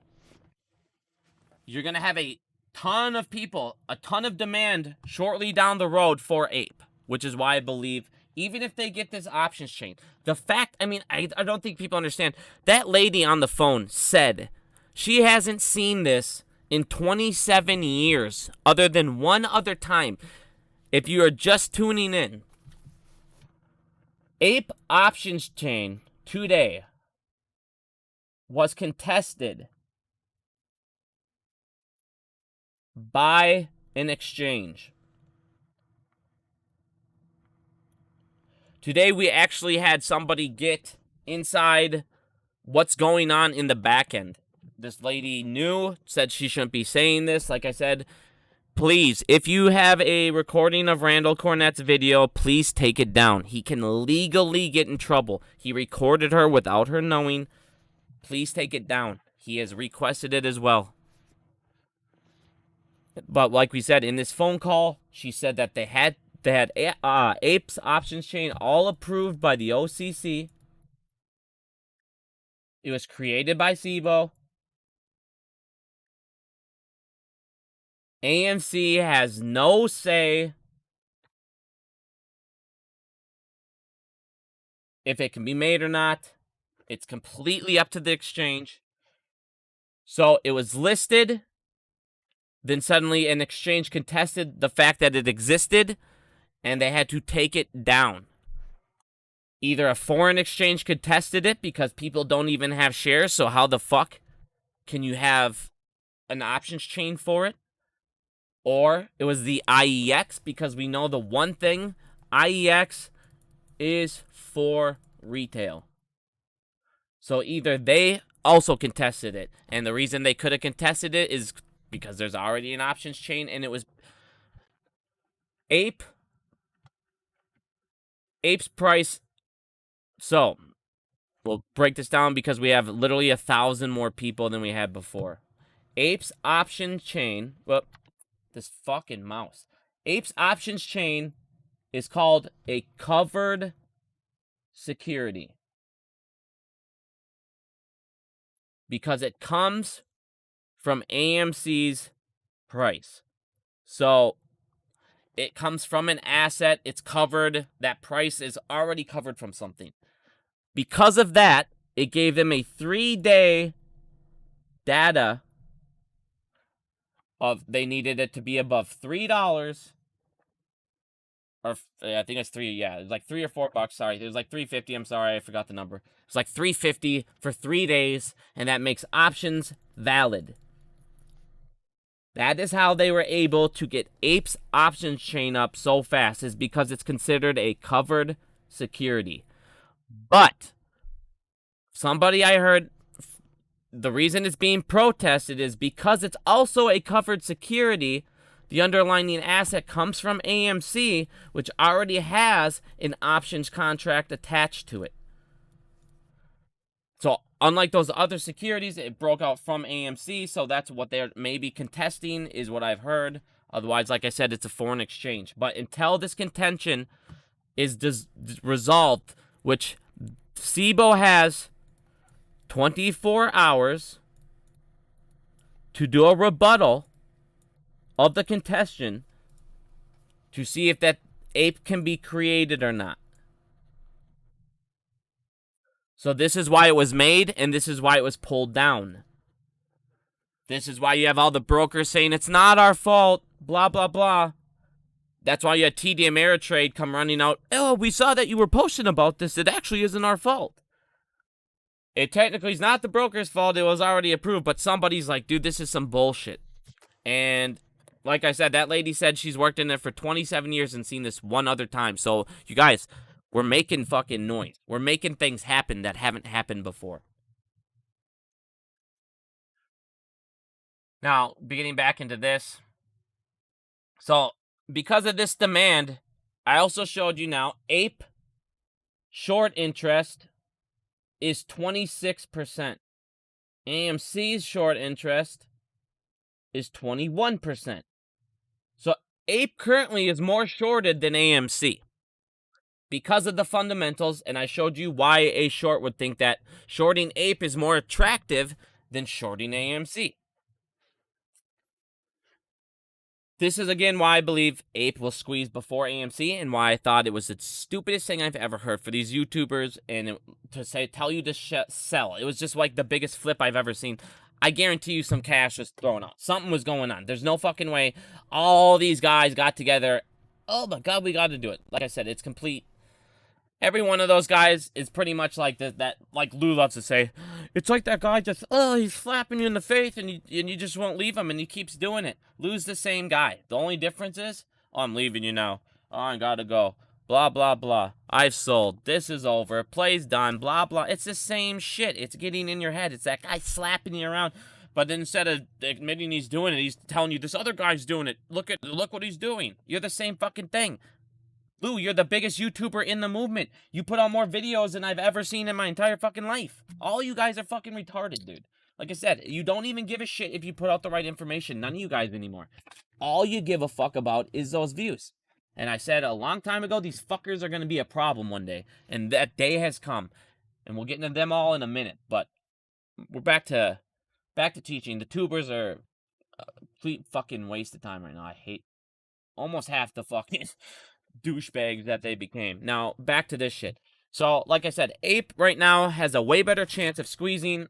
You're going to have a ton of people, a ton of demand shortly down the road for ape, which is why I believe even if they get this options chain, the fact, I mean, I don't think people understand. That lady on the phone said she hasn't seen this in 27 years, other than one other time. If you are just tuning in, ape options chain today was contested by an exchange. Today, we actually had somebody get inside what's going on in the back end. This lady knew, said she shouldn't be saying this. Like I said, please, if you have a recording of Randall Cornett's video, please take it down. He can legally get in trouble. He recorded her without her knowing. Please take it down. He has requested it as well. But like we said, in this phone call, she said that they had Ape's options chain all approved by the OCC. It was created by SIBO. AMC has no say if it can be made or not. It's completely up to the exchange. So it was listed. Then suddenly an exchange contested the fact that it existed, and they had to take it down. Either a foreign exchange contested it because people don't even have shares, so how the fuck can you have an options chain for it? Or it was the IEX, because we know the one thing, IEX is for retail. So either they also contested it, and the reason they could have contested it is because there's already an options chain, and it was Ape's price. So we'll break this down because we have literally 1,000 more people than we had before. Ape's option chain. Well, this fucking mouse. Ape's options chain is called a covered security because it comes from AMC's price. So it comes from an asset, it's covered, that price is already covered from something. Because of that, it gave them a 3-day data of they needed it to be above $3. Or I think it's it's like $3 or $4. Sorry, it was like $3.50. I'm sorry, I forgot the number. It's like $3.50 for 3 days, and that makes options valid. That is how they were able to get Ape's options chain up so fast, is because it's considered a covered security. But somebody I heard, the reason it's being protested is because it's also a covered security. The underlying asset comes from AMC, which already has an options contract attached to it. So unlike those other securities, it broke out from AMC, so that's what they're maybe contesting, is what I've heard. Otherwise, like I said, it's a foreign exchange. But until this contention is resolved, which SIBO has 24 hours to do a rebuttal of the contention to see if that ape can be created or not. So this is why it was made, and this is why it was pulled down. This is why you have all the brokers saying it's not our fault, blah, blah, blah. That's why you had TD Ameritrade come running out, oh, we saw that you were posting about this. It actually isn't our fault. It technically is not the broker's fault. It was already approved, but somebody's like, dude, this is some bullshit. And like I said, that lady said she's worked in there for 27 years and seen this one other time. So, you guys, we're making fucking noise. We're making things happen that haven't happened before. Now, getting back into this. So, because of this demand, I also showed you now, Ape short interest is 26%. AMC's short interest is 21%. So Ape currently is more shorted than AMC because of the fundamentals, and I showed you why a short would think that shorting Ape is more attractive than shorting AMC. This is again why I believe Ape will squeeze before AMC, and why I thought it was the stupidest thing I've ever heard for these YouTubers and tell you to sell. It was just like the biggest flip I've ever seen. I guarantee you some cash was thrown out. Something was going on. There's no fucking way all these guys got together. Oh my God, we got to do it. Like I said, it's complete. Every one of those guys is pretty much like that, like Lou loves to say, it's like that guy just, he's slapping you in the face and you just won't leave him and he keeps doing it. Lou's the same guy. The only difference is, oh, I'm leaving you now. Oh, I gotta go. Blah, blah, blah. I've sold. This is over. Play's done. Blah, blah. It's the same shit. It's getting in your head. It's that guy slapping you around. But instead of admitting he's doing it, he's telling you this other guy's doing it. Look what he's doing. You're the same fucking thing. Lou, you're the biggest YouTuber in the movement. You put out more videos than I've ever seen in my entire fucking life. All you guys are fucking retarded, dude. Like I said, you don't even give a shit if you put out the right information. None of you guys anymore. All you give a fuck about is those views. And I said a long time ago, these fuckers are going to be a problem one day. And that day has come. And we'll get into them all in a minute. But we're back to teaching. The tubers are a complete fucking waste of time right now. I hate almost half the fucking douchebags that they became. Now, back to this shit. So, like I said, Ape right now has a way better chance of squeezing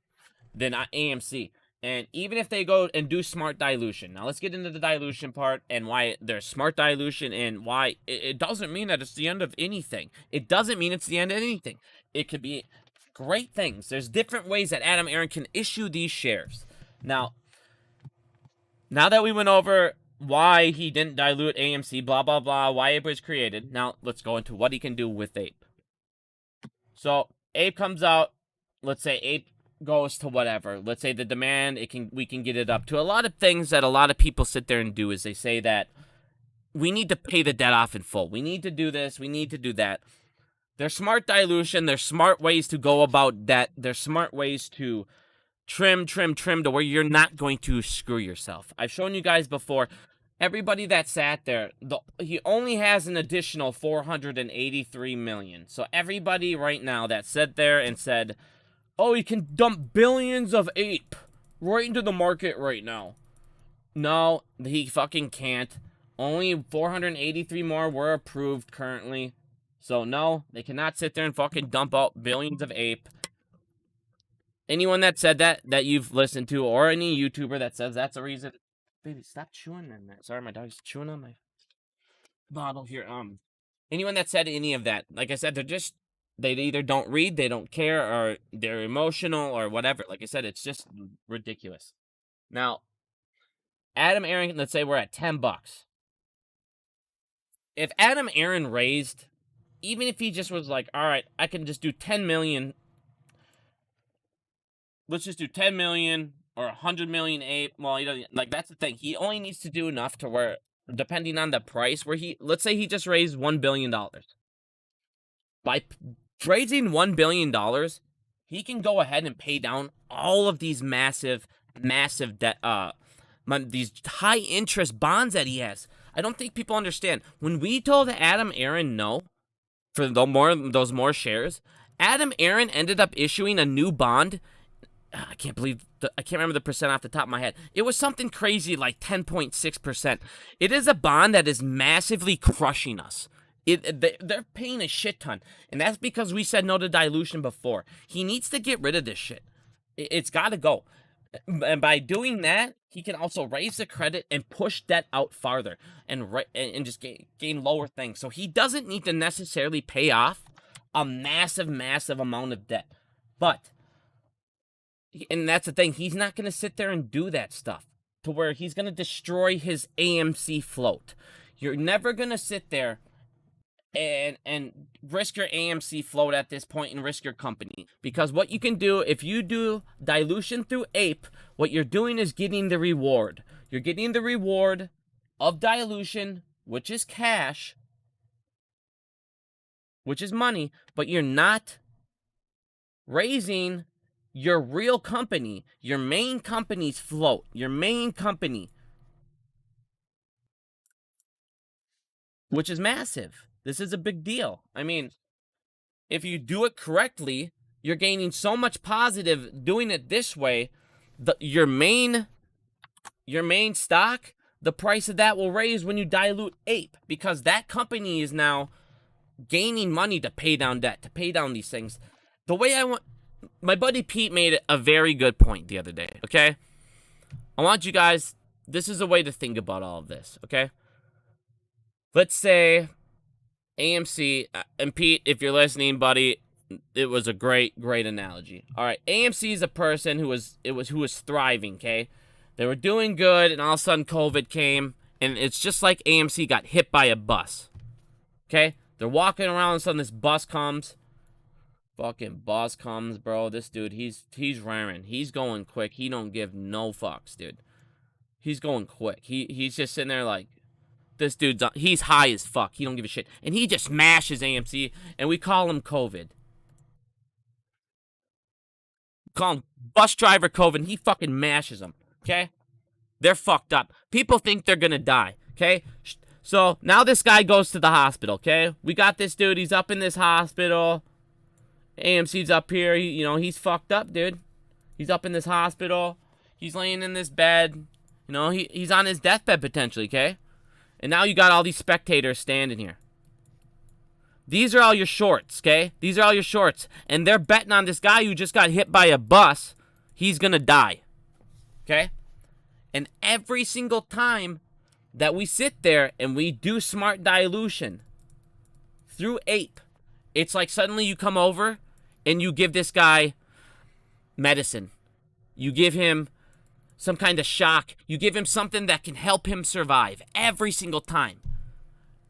than AMC. And even if they go and do smart dilution. Now, let's get into the dilution part and why there's smart dilution and why it doesn't mean that it's the end of anything. It doesn't mean it's the end of anything. It could be great things. There's different ways that Aron can issue these shares. Now that we went over why he didn't dilute AMC, blah, blah, blah, why Ape was created. Now, let's go into what he can do with Ape. So, Ape comes out. Let's say Ape goes to whatever. Let's say the demand, we can get it up to a lot of things that a lot of people sit there and do is they say that we need to pay the debt off in full. We need to do this. We need to do that. There's smart dilution. There's smart ways to go about debt. There's smart ways to trim to where you're not going to screw yourself. I've shown you guys before. Everybody that sat there, he only has an additional 483 million. So everybody right now that sat there and said, oh, he can dump billions of ape right into the market right now. No, he fucking can't. Only 483 more were approved currently. So no, they cannot sit there and fucking dump out billions of ape. Anyone that said that you've listened to, or any YouTuber that says that's a reason. Baby, stop chewing on that. Sorry, my dog's chewing on my bottle here. Anyone that said any of that, like I said, they either don't read, they don't care, or they're emotional, or whatever. Like I said, it's just ridiculous. Now, Aron, let's say we're at $10. If Aron raised, even if he just was like, all right, I can just do 10 million. Let's just do 10 million or 100 million ape. Well, he doesn't, like, that's the thing. He only needs to do enough to where, depending on the price, where let's say he just raised $1 billion. By raising $1 billion, he can go ahead and pay down all of these massive debt, these high interest bonds that he has. I don't think people understand. When we told Aron no for those more shares, Aron ended up issuing a new bond. I can't remember the percent off the top of my head. It was something crazy like 10.6%. It is a bond that is massively crushing us. They're paying a shit ton. And that's because we said no to dilution before. He needs to get rid of this shit. It's got to go. And by doing that, he can also raise the credit and push debt out farther and just gain lower things. So he doesn't need to necessarily pay off a massive amount of debt. But, and that's the thing, he's not going to sit there and do that stuff to where he's going to destroy his AMC float. You're never going to sit there and risk your AMC float at this point and risk your company. Because what you can do, if you do dilution through ape, what you're doing is getting the reward. You're getting the reward of dilution, which is cash, which is money, but you're not raising your real company, your main company's float, your main company, which is massive. This is a big deal. I mean, if you do it correctly, you're gaining so much positive doing it this way. Your main stock, the price of that will raise when you dilute ape, because that company is now gaining money to pay down debt, to pay down these things. The way I want, my buddy Pete made a very good point the other day, okay? I want you guys, this is a way to think about all of this, okay? Let's say AMC, and Pete, if you're listening, buddy, it was a great analogy. All right, AMC is a person who was thriving, okay? They were doing good, and all of a sudden COVID came, and it's just like AMC got hit by a bus, okay? They're walking around, and sudden this bus comes. Fucking bus comes, bro. This dude, he's raring. He's going quick. He don't give no fucks, dude. He's going quick. He's just sitting there like, this dude's, he's high as fuck. He don't give a shit. And he just smashes AMC, and we call him COVID. Call him bus driver COVID, and he fucking mashes them, okay? They're fucked up. People think they're gonna die, okay? So, now this guy goes to the hospital, okay? We got this dude, he's up in this hospital. AMC's up here, he's fucked up, dude. He's up in this hospital. He's laying in this bed. He's on his deathbed potentially, okay? And now you got all these spectators standing here. These are all your shorts, okay? These are all your shorts. And they're betting on this guy who just got hit by a bus. He's going to die, okay? And every single time that we sit there and we do smart dilution through ape, it's like suddenly you come over and you give this guy medicine. You give him some kind of shock. You give him something that can help him survive every single time.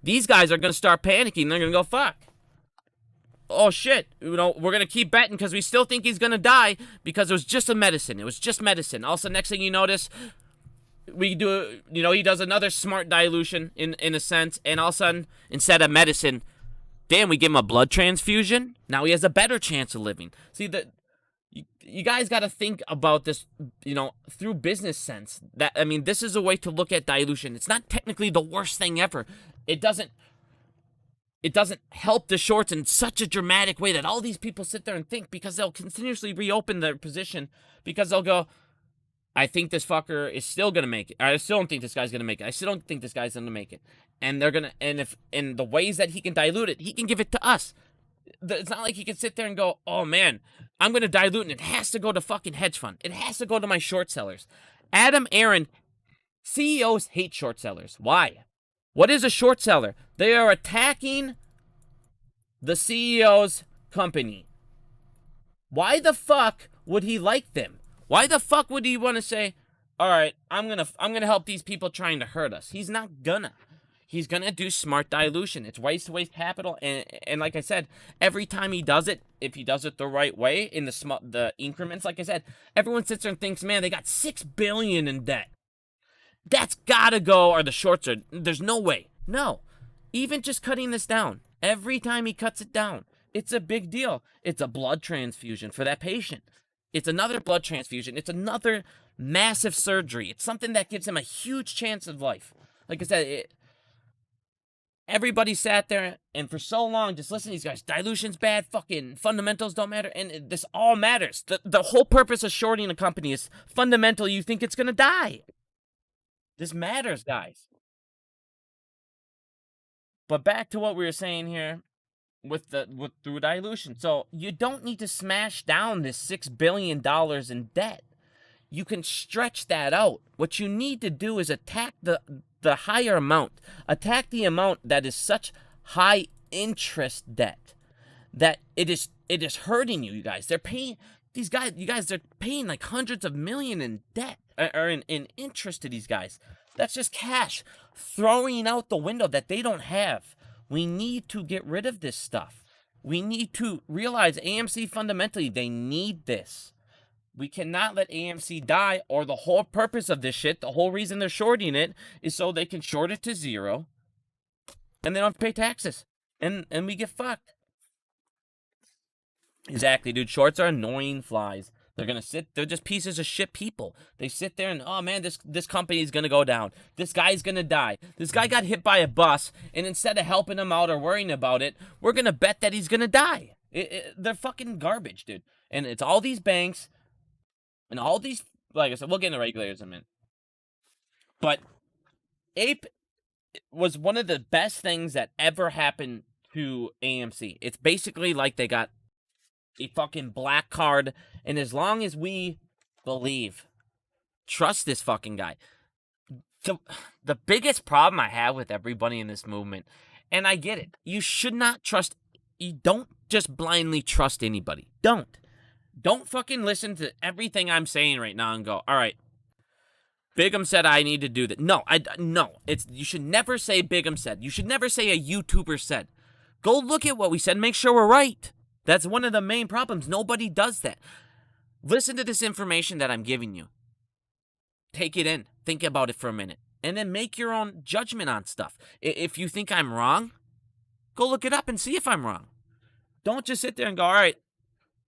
These guys are going to start panicking. They're going to go, fuck. Oh, shit. We're going to keep betting because we still think he's going to die because it was just a medicine. It was just medicine. Also, next thing you notice, we do, he does another smart dilution in a sense. And all of a sudden, instead of medicine, damn, we give him a blood transfusion. Now he has a better chance of living. See, You guys got to think about this, through business sense. This is a way to look at dilution. It's not technically the worst thing ever. It doesn't help the shorts in such a dramatic way that all these people sit there and think, because they'll continuously reopen their position, because they'll go, I think this fucker is still going to make it. I still don't think this guy's going to make it. I still don't think this guy's going to make it. And they're going to, and if in the ways that he can dilute it, he can give it to us. It's not like he can sit there and go, oh man, I'm going to dilute, and it has to go to fucking hedge fund. It has to go to my short sellers. Aron, CEOs hate short sellers. Why? What is a short seller? They are attacking the CEO's company. Why the fuck would he like them? Why the fuck would he want to say, all right, I'm gonna help these people trying to hurt us? He's not gonna. He's gonna do smart dilution. It's waste to waste capital, and like I said, every time he does it, if he does it the right way in the increments, like I said, everyone sits there and thinks, man, they got $6 billion in debt. That's gotta go, or the shorts are. There's no way. No, even just cutting this down. Every time he cuts it down, it's a big deal. It's a blood transfusion for that patient. It's another blood transfusion. It's another massive surgery. It's something that gives him a huge chance of life. Like I said, everybody sat there and for so long just listen to these guys. Dilution's bad. Fucking fundamentals don't matter. And this all matters. The whole purpose of shorting a company is fundamental. You think it's going to die. This matters, guys. But back to what we were saying here. Through dilution. So you don't need to smash down this $6 billion in debt. You can stretch that out. What you need to do is attack the higher amount. Attack the amount that is such high interest debt that it is hurting you guys. They're paying these guys. You guys, they're paying like hundreds of millions in debt or in interest to these guys. That's just cash throwing out the window that they don't have. We need to get rid of this stuff. We need to realize AMC fundamentally, they need this. We cannot let AMC die, or the whole purpose of this shit, the whole reason they're shorting it, is so they can short it to zero, and they don't have to pay taxes. And we get fucked. Exactly, dude. Shorts are annoying flies. They're just pieces of shit people. They sit there and, oh man, this company is going to go down. This guy's going to die. This guy got hit by a bus, and instead of helping him out or worrying about it, we're going to bet that he's going to die. They're fucking garbage, dude. And it's all these banks and all these, like I said, we'll get into regulators in a minute. But Ape was one of the best things that ever happened to AMC. It's basically like they got a fucking black card, and as long as we trust this fucking guy. The biggest problem I have with everybody in this movement, and I get it, you should not trust, you don't just blindly trust anybody. Don't fucking listen to everything I'm saying right now and go, all right, Bigum said I need to do that. No, you should never say Bigum said. You should never say a YouTuber said. Go look at what we said and make sure we're right. That's one of the main problems. Nobody does that. Listen to this information that I'm giving you. Take it in. Think about it for a minute. And then make your own judgment on stuff. If you think I'm wrong, go look it up and see if I'm wrong. Don't just sit there and go, all right,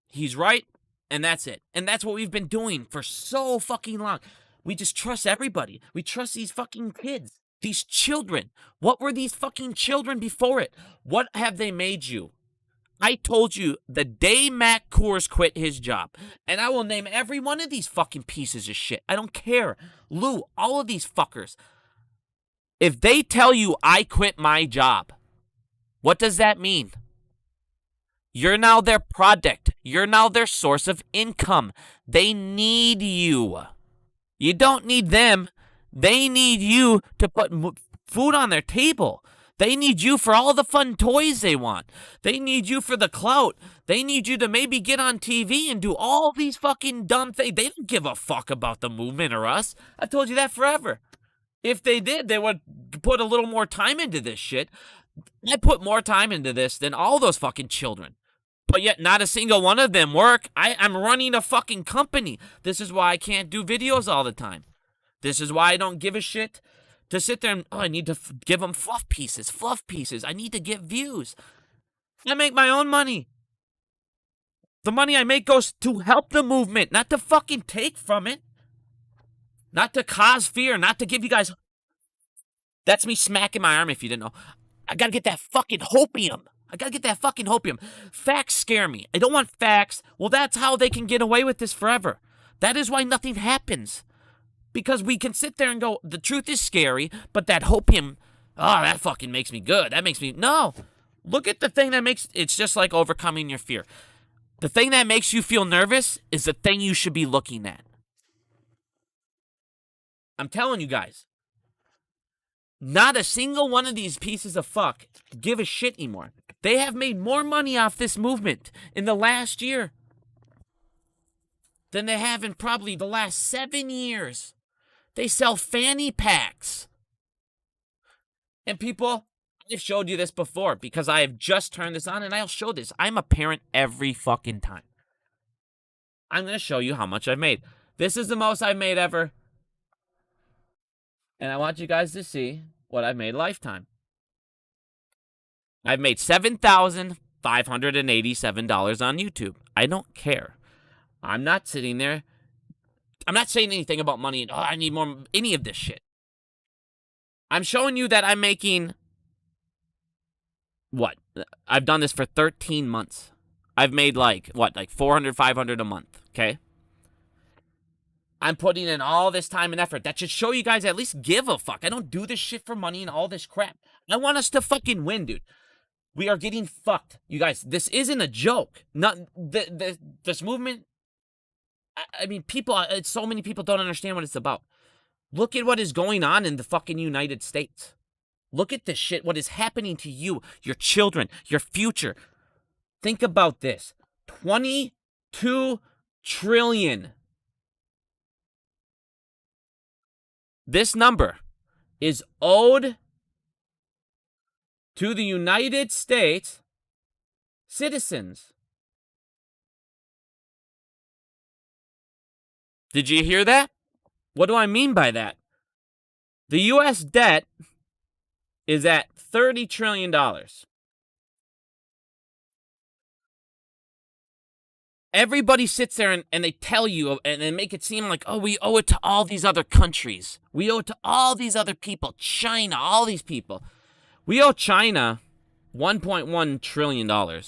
he's right, and that's it. And that's what we've been doing for so fucking long. We just trust everybody. We trust these fucking kids. These children. What were these fucking children before it? What have they made you? I told you the day Matt Coors quit his job, and I will name every one of these fucking pieces of shit. I don't care. Lou, all of these fuckers. If they tell you I quit my job, what does that mean? You're now their product. You're now their source of income. They need you. You don't need them. They need you to put food on their table. They need you for all the fun toys they want. They need you for the clout. They need you to maybe get on TV and do all these fucking dumb things. They don't give a fuck about the movement or us. I've told you that forever. If they did, they would put a little more time into this shit. I put more time into this than all those fucking children. But yet not a single one of them work. I'm running a fucking company. This is why I can't do videos all the time. This is why I don't give a shit to sit there and, I need to give them fluff pieces. I need to get views. I make my own money. The money I make goes to help the movement, not to fucking take from it. Not to cause fear, not to give you guys... That's me smacking my arm if you didn't know. I gotta get that fucking hopium. I gotta get that fucking hopium. Facts scare me. I don't want facts. Well, that's how they can get away with this forever. That is why nothing happens. Because we can sit there and go, the truth is scary, but that hopium, that fucking makes me good. That makes me... No. Look at the thing that makes... It's just like overcoming your fear. The thing that makes you feel nervous is the thing you should be looking at. I'm telling you guys. Not a single one of these pieces of fuck give a shit anymore. They have made more money off this movement in the last year than they have in probably the last 7 years. They sell fanny packs. And people, I've showed you this before because I have just turned this on and I'll show this. I'm a parent every fucking time. I'm going to show you how much I've made. This is the most I've made ever. And I want you guys to see what I've made lifetime. I've made $7,587 on YouTube. I don't care. I'm not sitting there. I'm not saying anything about money and, I need more, any of this shit. I'm showing you that I'm making, what? I've done this for 13 months. I've made like 400, 500 a month, okay? I'm putting in all this time and effort. That should show you guys at least give a fuck. I don't do this shit for money and all this crap. I want us to fucking win, dude. We are getting fucked. You guys, this isn't a joke. Not this movement. I mean, people, so many people don't understand what it's about. Look at what is going on in the fucking United States. Look at this shit, what is happening to you, your children, your future. Think about this. 22 trillion. This number is owed to the United States citizens. Did you hear that? What do I mean by that? The U.S. debt is at $30 trillion. Everybody sits there and they tell you and they make it seem like, we owe it to all these other countries. We owe it to all these other people. China, all these people. We owe China $1.1 trillion.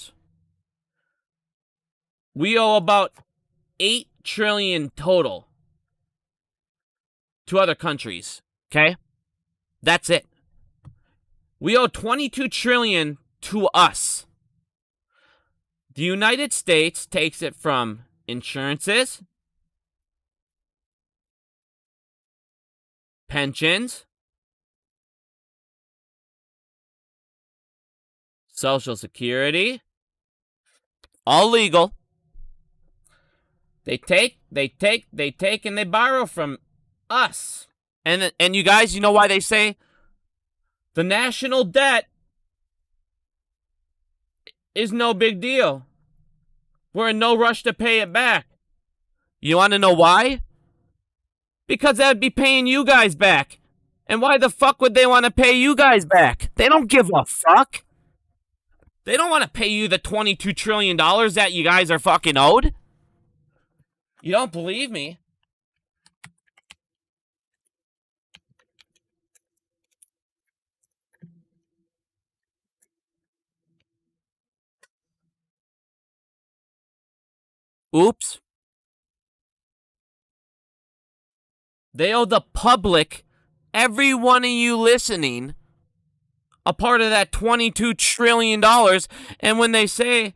We owe about $8 trillion total to other countries. Okay? That's it. We owe $22 trillion to us. The United States takes it from insurances, pensions, Social Security, all legal. They take, and they borrow from us. And you guys, you know why they say the national debt is no big deal. We're in no rush to pay it back. You want to know why? Because that would be paying you guys back. And why the fuck would they want to pay you guys back? They don't give a fuck. They don't want to pay you the $22 trillion that you guys are fucking owed. You don't believe me? Oops. They owe the public, every one of you listening, a part of that $22 trillion. And when they say,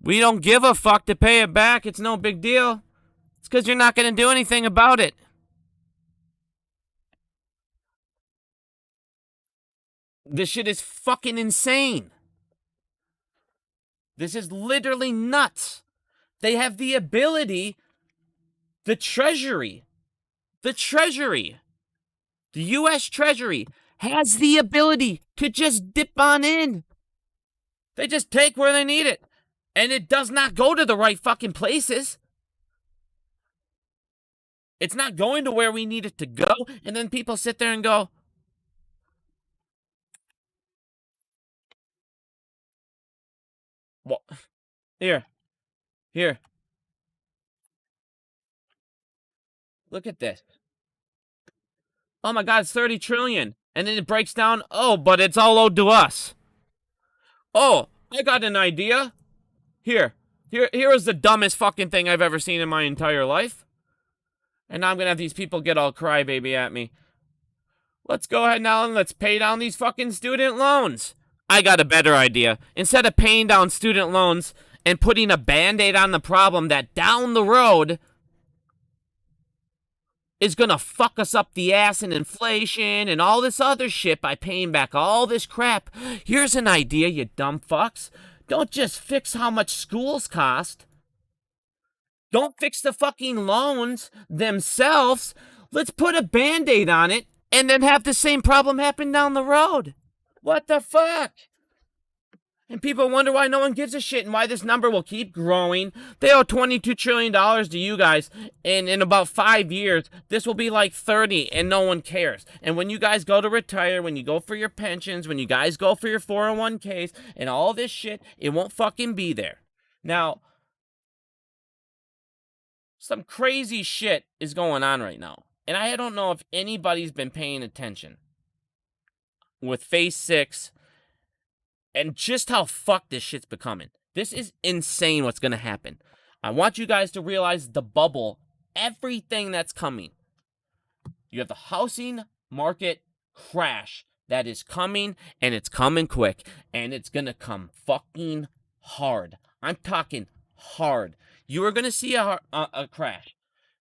we don't give a fuck to pay it back, it's no big deal, it's because you're not going to do anything about it. This shit is fucking insane. This is literally nuts. They have the ability, the Treasury, the U.S. Treasury has the ability to just dip on in. They just take where they need it. And it does not go to the right fucking places. It's not going to where we need it to go. And then people sit there and go, well, here. Here. Look at this. Oh my God, it's 30 trillion. And then it breaks down. Oh, but it's all owed to us. Oh, I got an idea. Here is the dumbest fucking thing I've ever seen in my entire life. And now I'm gonna have these people get all crybaby at me. Let's go ahead now and let's pay down these fucking student loans. I got a better idea. Instead of paying down student loans and putting a band-aid on the problem that down the road is gonna fuck us up the ass in inflation and all this other shit by paying back all this crap. Here's an idea, you dumb fucks. Don't just fix how much schools cost. Don't fix the fucking loans themselves. Let's put a band-aid on it and then have the same problem happen down the road. What the fuck? And people wonder why no one gives a shit and why this number will keep growing. They owe $22 trillion to you guys. And in about 5 years, this will be like 30 and no one cares. And when you guys go to retire, when you go for your pensions, when you guys go for your 401ks and all this shit, it won't fucking be there. Now, some crazy shit is going on right now. And I don't know if anybody's been paying attention with Phase 6 and just how fucked this shit's becoming. This is insane what's going to happen. I want you guys to realize the bubble, everything that's coming. You have the housing market crash that is coming, and it's coming quick, and it's going to come fucking hard. I'm talking hard. You are going to see a crash.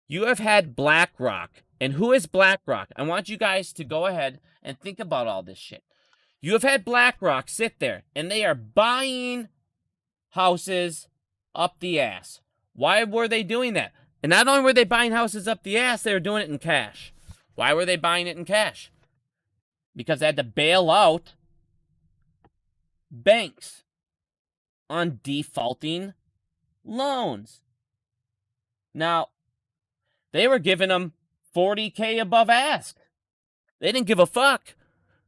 You have had BlackRock. And who is BlackRock? I want you guys to go ahead and think about all this shit. You have had BlackRock sit there, and they are buying houses up the ass. Why were they doing that? And not only were they buying houses up the ass, they were doing it in cash. Why were they buying it in cash? Because they had to bail out banks on defaulting loans. Now, they were giving them $40K above ask. They didn't give a fuck.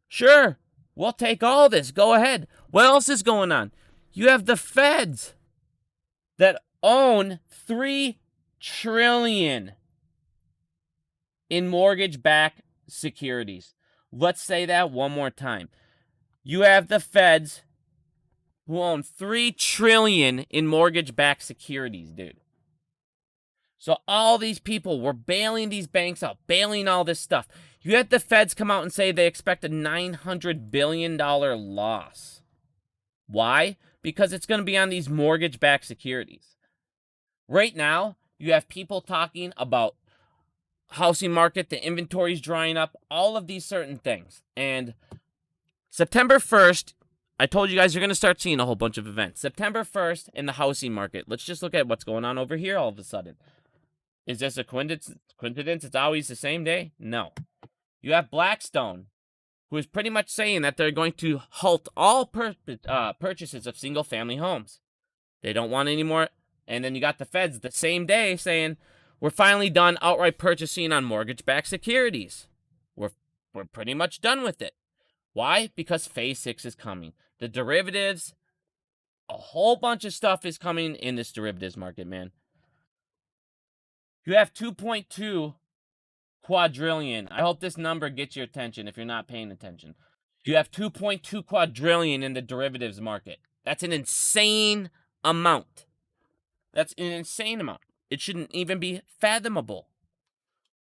Sure, we'll take all this. Go ahead. What else is going on? You have the feds that own $3 trillion in mortgage-backed securities. Let's say that one more time. You have the feds who own $3 trillion in mortgage-backed securities, dude. So all these people were bailing these banks out, bailing all this stuff. You had the feds come out and say they expect a $900 billion loss. Why? Because it's going to be on these mortgage-backed securities. Right now, you have people talking about housing market, the inventory's drying up, all of these certain things. And September 1st, I told you guys you're going to start seeing a whole bunch of events. September 1st in the housing market. Let's just look at what's going on over here all of a sudden. Is this a coincidence? It's always the same day? No. You have Blackstone, who is pretty much saying that they're going to halt all purchases of single-family homes. They don't want any more. And then you got the feds the same day saying, we're finally done outright purchasing on mortgage-backed securities. We're pretty much done with it. Why? Because Phase 6 is coming. The derivatives, a whole bunch of stuff is coming in this derivatives market, man. You have 2.2 quadrillion. I hope this number gets your attention if you're not paying attention. You have 2.2 quadrillion in the derivatives market. That's an insane amount. That's an insane amount. It shouldn't even be fathomable.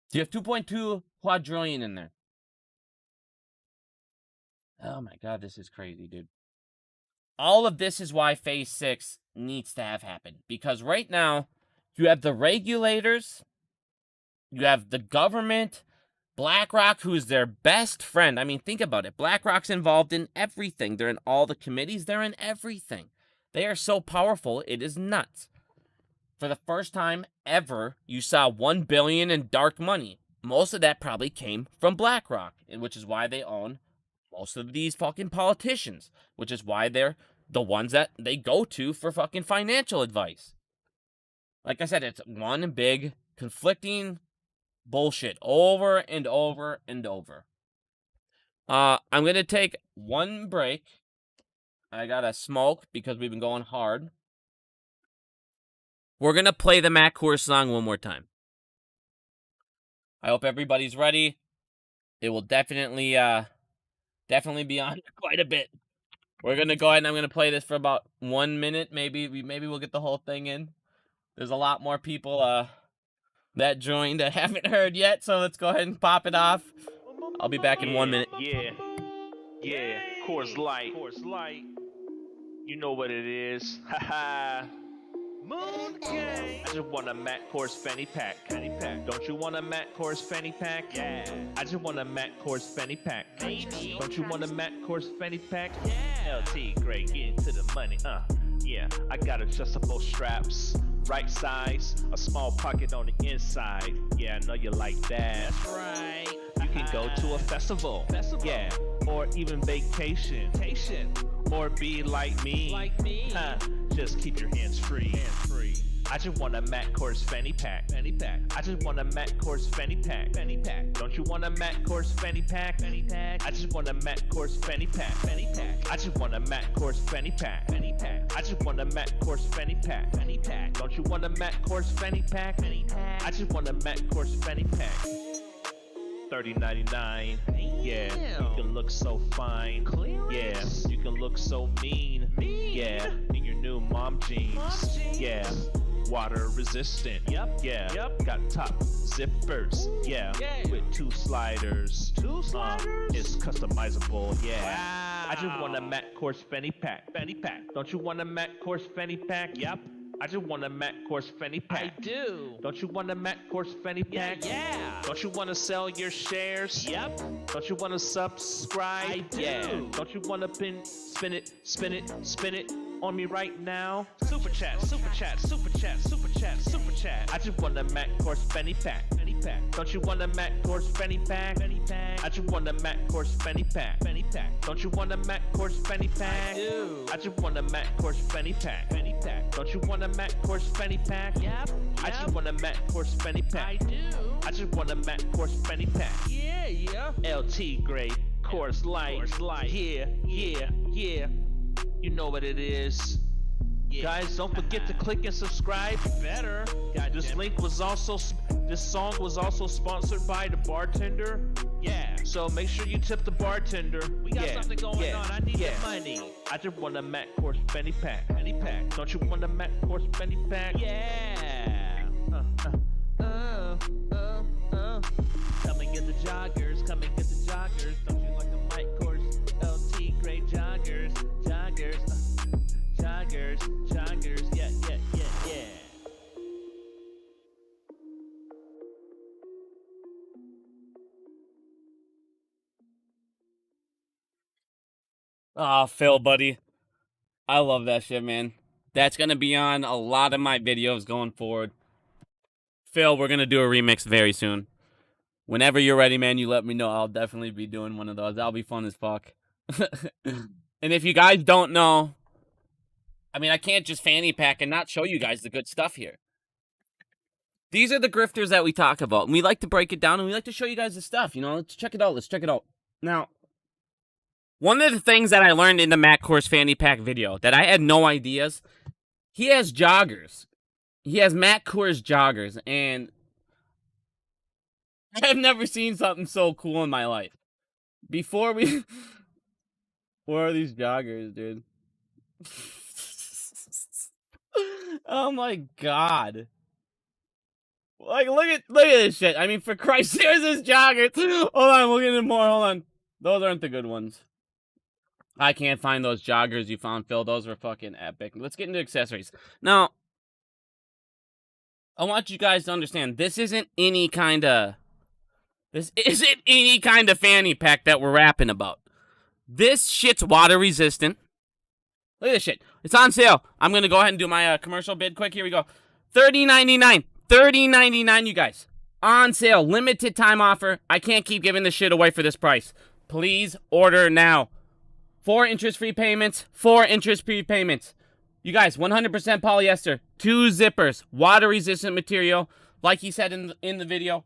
So you have 2.2 quadrillion in there. Oh my God, this is crazy, dude. All of this is why Phase 6 needs to have happened. Because right now, you have the regulators, you have the government, BlackRock, who's their best friend. I mean, think about it. BlackRock's involved in everything. They're in all the committees. They're in everything. They are so powerful, it is nuts. For the first time ever, you saw $1 billion in dark money. Most of that probably came from BlackRock, which is why they own most of these fucking politicians, which is why they're the ones that they go to for fucking financial advice. Like I said, it's one big conflicting bullshit over and over and over. I'm going to take one break. I got to smoke because we've been going hard. We're going to play the Matt Kors song one more time. I hope everybody's ready. It will definitely be on quite a bit. We're going to go ahead and I'm going to play this for about 1 minute. Maybe we'll get the whole thing in. There's a lot more people that joined that haven't heard yet, so let's go ahead and pop it off. I'll be back in 1 minute. Yeah, Coors Light. You know what it is. Haha. Moon King. I just want a Matt Kors Fanny pack. Don't you want a Matt Kors Fanny pack? Yeah. I just want a Matt Kors Fanny pack. Baby. Don't you want a Matt Kors Fanny pack? Yeah. LT Gray, get into the money. Yeah. I got adjustable straps, right size, a small pocket on the inside. Yeah, I know you like that. That's right. You can go to a festival. Yeah. Or even vacation. Or be like me. Just keep your hands free. I just want a Matt Kors Fanny pack. I just want a Matt Kors Fanny pack. Don't you want a Matt Kors Fanny pack? I just want a Matt Kors Fanny pack. I just want a Matt Kors Fanny pack. I just want a Matt Kors Fanny pack. Don't you want a Matt Kors Fanny pack? I just want a Matt Kors Fanny pack. $30.99. Yeah, you can look so fine. Yeah, you can look so mean. Yeah, in your new mom jeans. Yeah, water resistant. Yeah, got top zippers. Yeah, with 2 sliders. It's customizable. Yeah. Wow. I just want a Matt Kors Fanny pack. Don't you want a Matt Kors Fanny pack? Yep. I just want a Matt Kors Fanny pack. I do. Don't you want a Matt Kors Fanny pack? Yeah. Don't you want to sell your shares? Yep. Don't you want to subscribe? I do. Yeah. Don't you want to spin it on me right now? Super chat. I just want a Matt Kors Fanny pack. Don't you want a Matt Kors Fanny pack? I just want a Matt Kors Fanny pack. Don't you want a Matt Kors Fanny pack? I do. I just want a Matt Kors Fanny pack. Don't you want a Matt Kors Fanny pack? Yep. I just want a Matt Kors Fanny pack. I do. I just want a Matt Kors Fanny pack. Yeah. LT grade, Kors Light. Yeah. You know what it is. Yeah. Guys, don't forget to click and subscribe. Better. This song was also sponsored by the bartender. Yeah. So make sure you tip the bartender. We got something going on. I need the money. I just want a Matt Kors Fanny pack. Don't you want a Matt Kors Fanny pack? Yeah. Coming in the joggers. Don't you like the Matt Kors LT Gray joggers? Joggers. Yeah. Oh, Phil, buddy. I love that shit, man. That's going to be on a lot of my videos going forward. Phil, we're going to do a remix very soon. Whenever you're ready, man, you let me know. I'll definitely be doing one of those. That'll be fun as fuck. And if you guys don't know, I mean, I can't just fanny pack and not show you guys the good stuff here. These are the grifters that we talk about. And we like to break it down and we like to show you guys the stuff. You know, let's check it out. Now, one of the things that I learned in the Matt Kors fanny pack video that I had no ideas, he has joggers. He has Matt Kors joggers. And I've never seen something so cool in my life. Where are these joggers, dude? Oh my god. Like, look at this shit. I mean, for Christ's sake, there's this joggers. Hold on, we'll get into more. Hold on. Those aren't the good ones. I can't find those joggers you found, Phil. Those were fucking epic. Let's get into accessories. Now, I want you guys to understand, this isn't any kind of fanny pack that we're rapping about. This shit's water resistant. Look at this shit. It's on sale. I'm going to go ahead and do my commercial bid quick. Here we go. $30.99. $30.99, you guys. On sale. Limited time offer. I can't keep giving this shit away for this price. Please order now. 4 interest-free payments. 4 interest-free payments. You guys, 100% polyester. 2 zippers. Water-resistant material. Like he said in the video.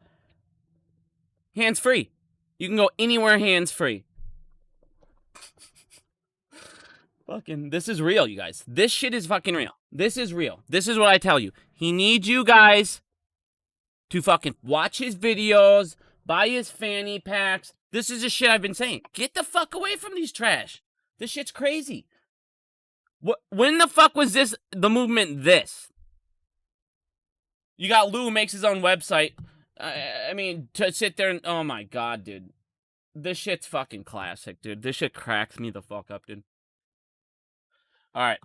Hands-free. You can go anywhere hands-free. Fucking, this is real, you guys. This shit is fucking real. This is real. This is what I tell you. He needs you guys to fucking watch his videos, buy his fanny packs. This is the shit I've been saying. Get the fuck away from these trash. This shit's crazy. When the fuck was the movement this? You got Lou makes his own website. I mean, to sit there and, oh my god, dude. This shit's fucking classic, dude. This shit cracks me the fuck up, dude. Alright.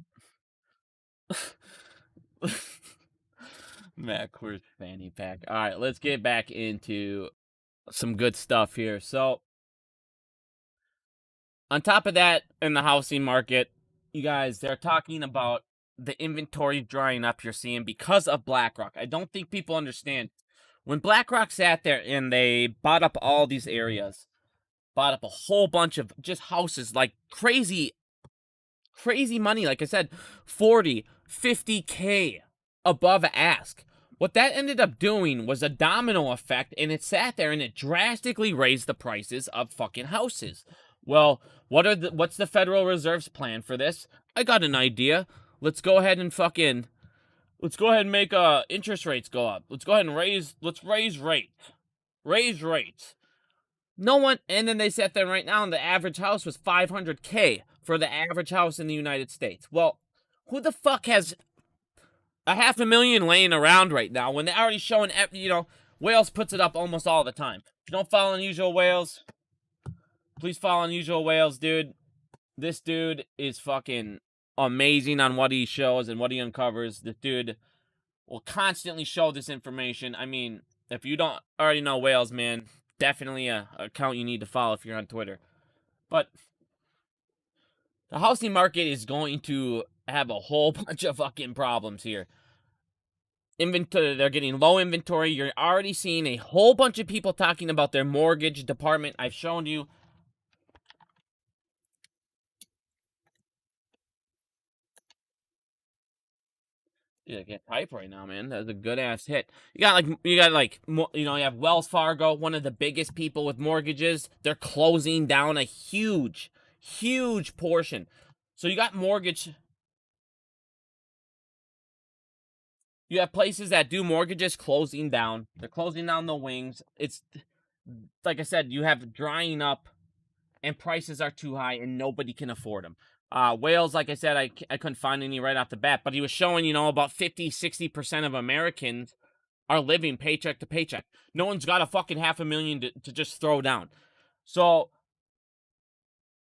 Matt Coors fanny pack. Alright, let's get back into some good stuff here. So, on top of that, in the housing market, you guys, they're talking about the inventory drying up you're seeing because of BlackRock. I don't think people understand. When BlackRock sat there and they bought up all these areas, bought up a whole bunch of just houses, like crazy money. Like I said, 40, 50K above ask. What that ended up doing was a domino effect, and it sat there and it drastically raised the prices of fucking houses. Well, what's the Federal Reserve's plan for this? I got an idea. Let's go ahead and make interest rates go up. Let's go ahead and raise rates. Raise rates. No one, and then they sat there right now, and the average house was 500K for the average house in the United States. Well, who the fuck has a $500,000 laying around right now when they're already showing, Wales puts it up almost all the time. If you don't follow Unusual Wales, please follow Unusual Wales, dude. This dude is fucking amazing on what he shows and what he uncovers. This dude will constantly show this information. I mean, if you don't already know Wales, man, definitely a account you need to follow if you're on Twitter. But the housing market is going to have a whole bunch of fucking problems here. They're getting low inventory. You're already seeing a whole bunch of people talking about their mortgage department. I've shown you. Dude, I can't type right now, man. That's a good ass hit. You have Wells Fargo, one of the biggest people with mortgages. They're closing down a huge portion. So you got mortgage. You have places that do mortgages closing down. They're closing down the wings. It's like I said, you have drying up, and prices are too high, and nobody can afford them. Wales, like I said, I couldn't find any right off the bat, but he was showing, about 50-60% of Americans are living paycheck to paycheck. No one's got a fucking $500,000 to just throw down. So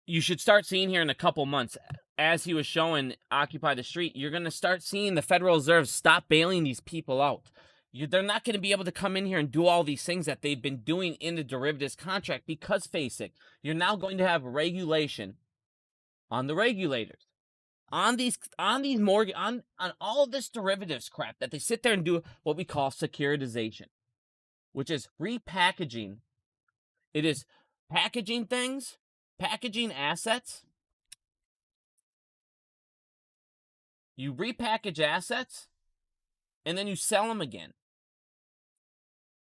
you should start seeing here in a couple months, as he was showing Occupy the Street, you're going to start seeing the Federal Reserve stop bailing these people out. They're not going to be able to come in here and do all these things that they've been doing in the derivatives contract because, face it, you're now going to have regulation on the regulators, on all of this derivatives crap that they sit there and do what we call securitization, which is repackaging. It is packaging things, packaging assets. You repackage assets, and then you sell them again.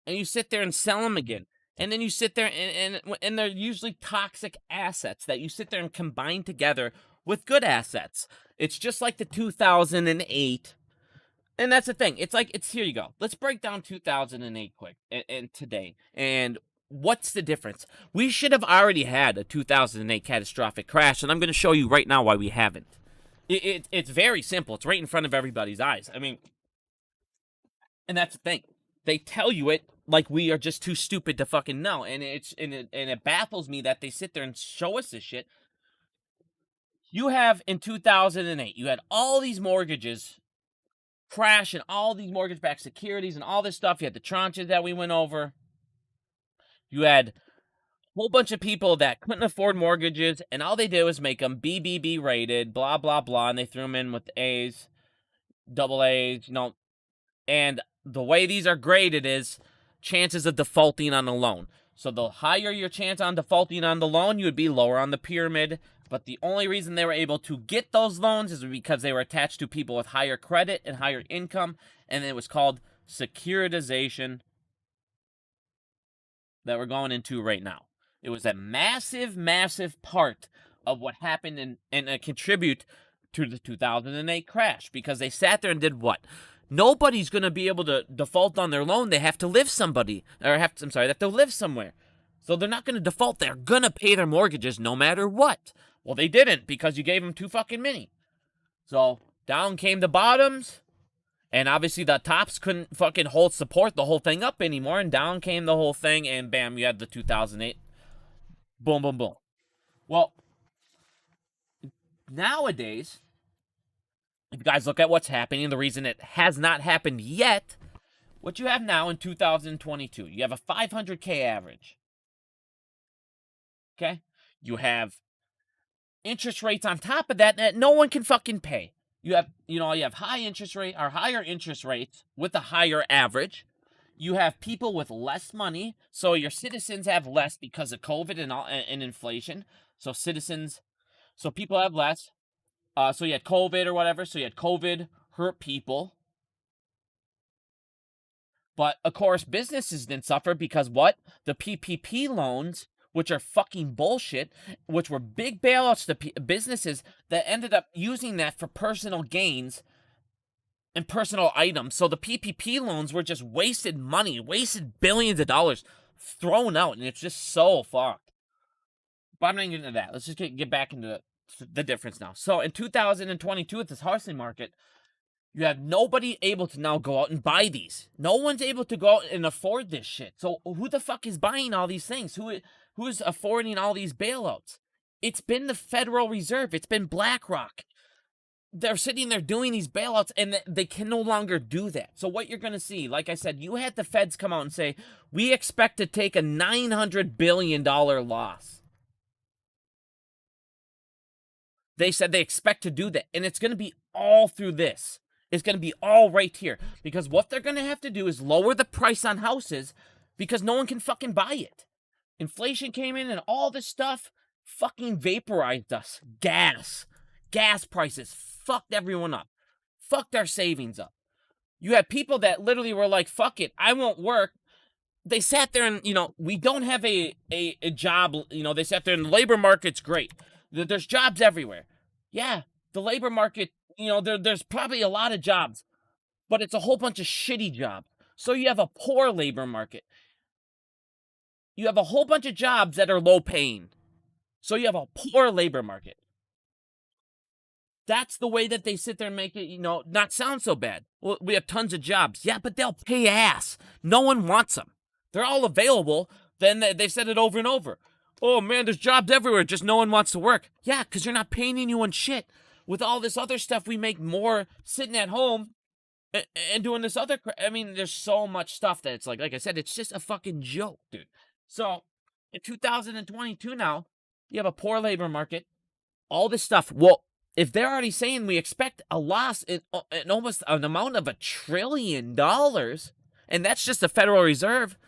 And you sit there and sell them again. And then you sit there and they're usually toxic assets that you sit there and combine together with good assets. It's just like the 2008. And that's the thing. Here you go. Let's break down 2008 quick and today. And what's the difference? We should have already had a 2008 catastrophic crash, and I'm going to show you right now why we haven't. It's very simple. It's right in front of everybody's eyes. I mean, and that's the thing. They tell you it like we are just too stupid to fucking know, and it baffles me that they sit there and show us this shit. You have in 2008, you had all these mortgages crash and all these mortgage-backed securities and all this stuff. You had the tranches that we went over. You had a whole bunch of people that couldn't afford mortgages, and all they did was make them BBB rated, blah blah blah, and they threw them in with A's, double A's, and the way these are graded is chances of defaulting on a loan. So the higher your chance on defaulting on the loan, you would be lower on the pyramid. But the only reason they were able to get those loans is because they were attached to people with higher credit and higher income. And it was called securitization that we're going into right now. It was a massive part of what happened and contribute to the 2008 crash, because they sat there and did what? Nobody's going to be able to default on their loan. They have to live they have to live somewhere. So they're not going to default. They're going to pay their mortgages no matter what. Well, they didn't, because you gave them too fucking many. So down came the bottoms, and obviously the tops couldn't fucking support the whole thing up anymore, and down came the whole thing, and bam, you had the 2008. Boom, boom, boom. Well, nowadays, if you guys look at what's happening, the reason it has not happened yet, what you have now in 2022, you have a 500K average. Okay? You have interest rates on top of that no one can fucking pay. You have high interest rate or higher interest rates with a higher average. You have people with less money, so your citizens have less because of COVID and inflation. So people have less. So you had COVID or whatever. So you had COVID hurt people. But of course, businesses didn't suffer because what? The PPP loans, which are fucking bullshit, which were big bailouts to businesses that ended up using that for personal gains and personal items. So the PPP loans were just wasted money, wasted billions of dollars thrown out, and it's just so fucked. But I'm not getting into that. Let's just get back into the difference now. So in 2022, with this housing market, you have nobody able to now go out and buy these. No one's able to go out and afford this shit. So who the fuck is buying all these things? Who's affording all these bailouts? It's been the Federal Reserve. It's been BlackRock. They're sitting there doing these bailouts, and they can no longer do that. So what you're going to see, like I said, you had the feds come out and say, we expect to take a $900 billion loss. They said they expect to do that, and it's going to be all through this. It's going to be all right here, because what they're going to have to do is lower the price on houses because no one can fucking buy it. Inflation came in and all this stuff fucking vaporized us. Gas prices fucked everyone up. Fucked our savings up. You had people that literally were like, fuck it, I won't work. They sat there and, we don't have a job. They sat there and the labor market's great. There's jobs everywhere. Yeah, the labor market, there's probably a lot of jobs, but it's a whole bunch of shitty jobs. So you have a poor labor market. You have a whole bunch of jobs that are low paying. So you have a poor labor market. That's the way that they sit there and make it, not sound so bad. Well, we have tons of jobs. Yeah, but they'll pay ass. No one wants them. They're all available. Then they've said it over and over. Oh, man, there's jobs everywhere. Just no one wants to work. Yeah, because you're not paying anyone shit. With all this other stuff, we make more sitting at home and doing this other crap. I mean, there's so much stuff that it's like I said, it's just a fucking joke, dude. So, in 2022 now, you have a poor labor market. All this stuff. Well, if they're already saying we expect a loss in almost an amount of $1 trillion, and that's just the Federal Reserve,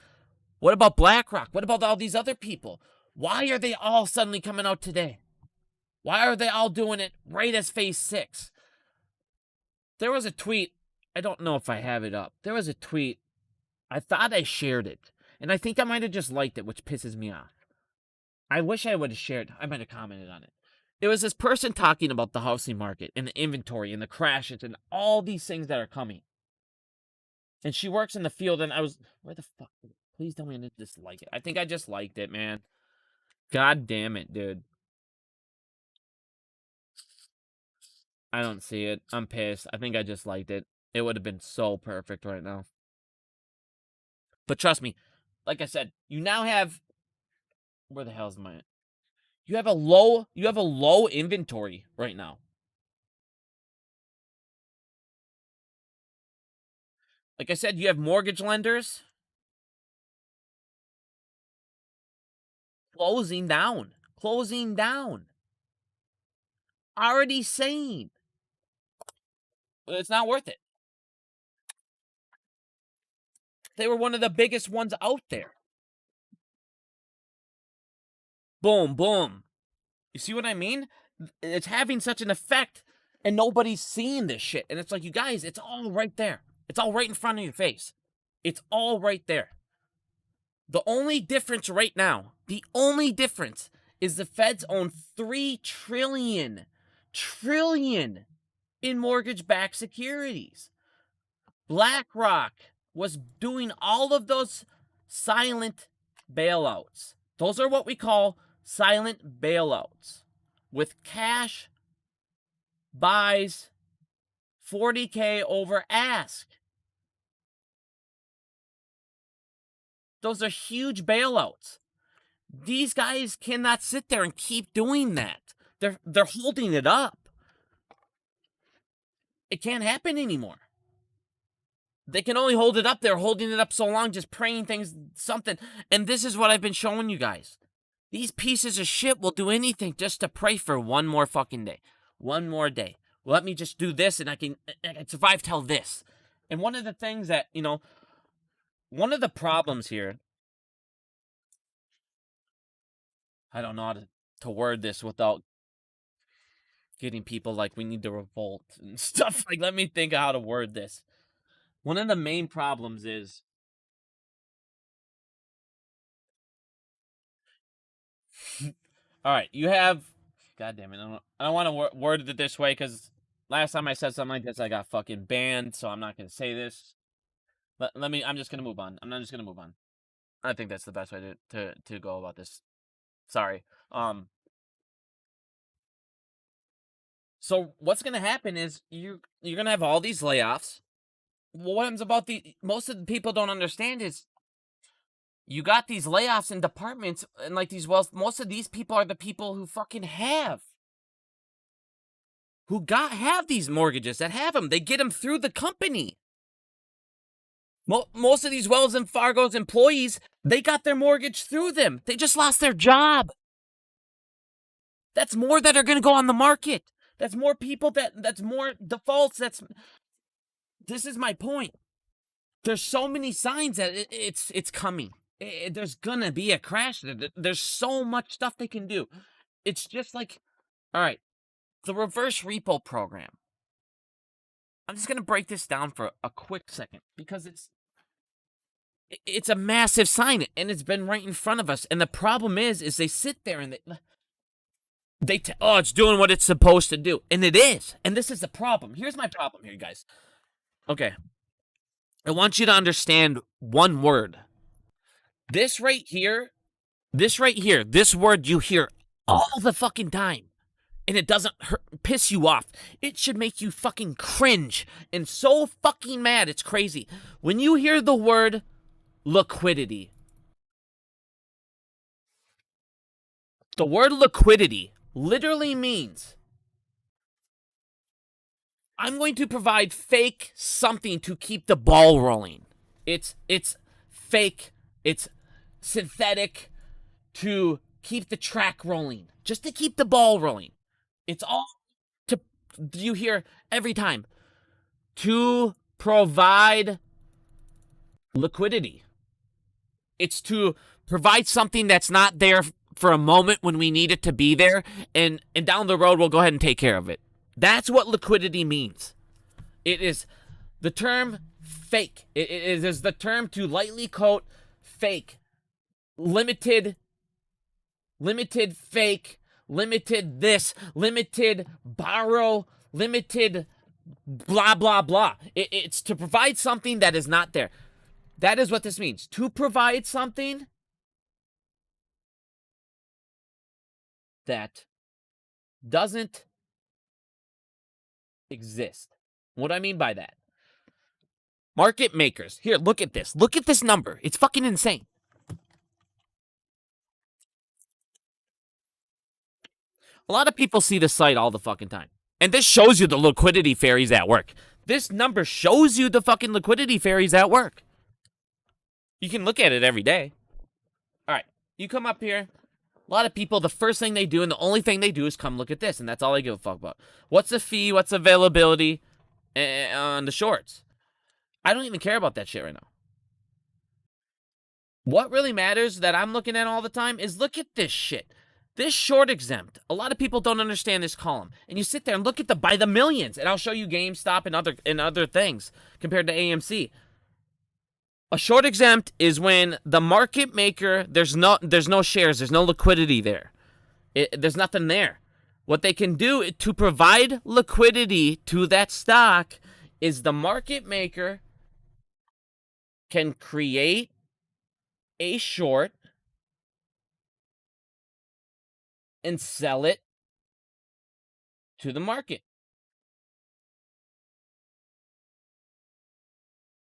what about BlackRock? What about all these other people? Why are they all suddenly coming out today? Why are they all doing it right as phase 6? There was a tweet. I don't know if I have it up. There was a tweet. I thought I shared it. And I think I might have just liked it, which pisses me off. I wish I would have shared. I might have commented on it. It was this person talking about the housing market and the inventory and the crashes and all these things that are coming. And she works in the field, and I was, where the fuck? Please tell me I didn't dislike it. I think I just liked it, man. God damn it, dude. I don't see it. I'm pissed. I think I just liked it. It would have been so perfect right now. But trust me, like I said, you now have, where the hell's my, you have a low inventory right now. Like I said, you have mortgage lenders closing down. Already saying it's not worth it. They were one of the biggest ones out there. Boom, boom. You see what I mean? It's having such an effect, and nobody's seeing this shit. And it's like, you guys, it's all right there. It's all right in front of your face. It's all right there. The only difference right now, is the Feds own $3 trillion in mortgage-backed securities. BlackRock was doing all of those silent bailouts. Those are what we call silent bailouts. With cash buys $40K over ask. Those are huge bailouts. These guys cannot sit there and keep doing that. They're holding it up. It can't happen anymore. They can only hold it up. They're holding it up so long, just praying something. And this is what I've been showing you guys. These pieces of shit will do anything just to pray for one more fucking day. One more day. Let me just do this and I can survive till this. And one of the things that, one of the problems here, I don't know how to word this without getting people like, we need to revolt and stuff. Like, let me think of how to word this. One of the main problems is all right, you have, God damn it, I don't want to word it this way because last time I said something like this, I got fucking banned, so I'm not going to say this. I'm just going to move on. I'm not just going to move on. I think that's the best way to go about this. Sorry. So what's going to happen is you're going to have all these layoffs. What happens about most of the people don't understand is you got these layoffs in departments and like these most of these people are the people who fucking have these mortgages that have them. They get them through the company. Most of these Wells and Fargo's employees, they got their mortgage through them. They just lost their job. That's more that are going to go on the market. That's more people that's more defaults. This is my point. There's so many signs that it's coming. There's gonna be a crash. There's so much stuff they can do. It's just like, all right, the reverse repo program. I'm just gonna break this down for a quick second because it's a massive sign and it's been right in front of us. And the problem is they sit there and it's doing what it's supposed to do, and it is. And this is the problem. Here's my problem here, guys. Okay. I want you to understand one word. This right here, this word you hear all the fucking time, and it doesn't piss you off. It should make you fucking cringe and so fucking mad. It's crazy. When you hear the word liquidity, the word liquidity literally means I'm going to provide fake something to keep the ball rolling. It's fake. It's synthetic to keep the track rolling. Just to keep the ball rolling. It's all you hear every time. To provide liquidity. It's to provide something that's not there for a moment when we need it to be there. And down the road, we'll go ahead and take care of it. That's what liquidity means. It is the term fake. It is the term to lightly quote fake. Limited fake. Limited this. Limited borrow. Limited blah, blah, blah. It's to provide something that is not there. That is what this means. To provide something that doesn't exist. What do I mean by that? Market makers. Here, look at this. Look at this number. It's fucking insane. A lot of people see the site all the fucking time. And this shows you the liquidity fairies at work. This number shows you the fucking liquidity fairies at work. You can look at it every day. All right. You come up here. A lot of people, the first thing they do and the only thing they do is come look at this, and that's all they give a fuck about. What's the fee? What's the availability on the shorts? I don't even care about that shit right now. What really matters that I'm looking at all the time is look at this shit. This short exempt. A lot of people don't understand this column. And you sit there and look at by the millions, and I'll show you GameStop and other things compared to AMC. A short exempt is when the market maker, there's no shares, there's no liquidity there. There's nothing there. What they can do to provide liquidity to that stock is the market maker can create a short and sell it to the market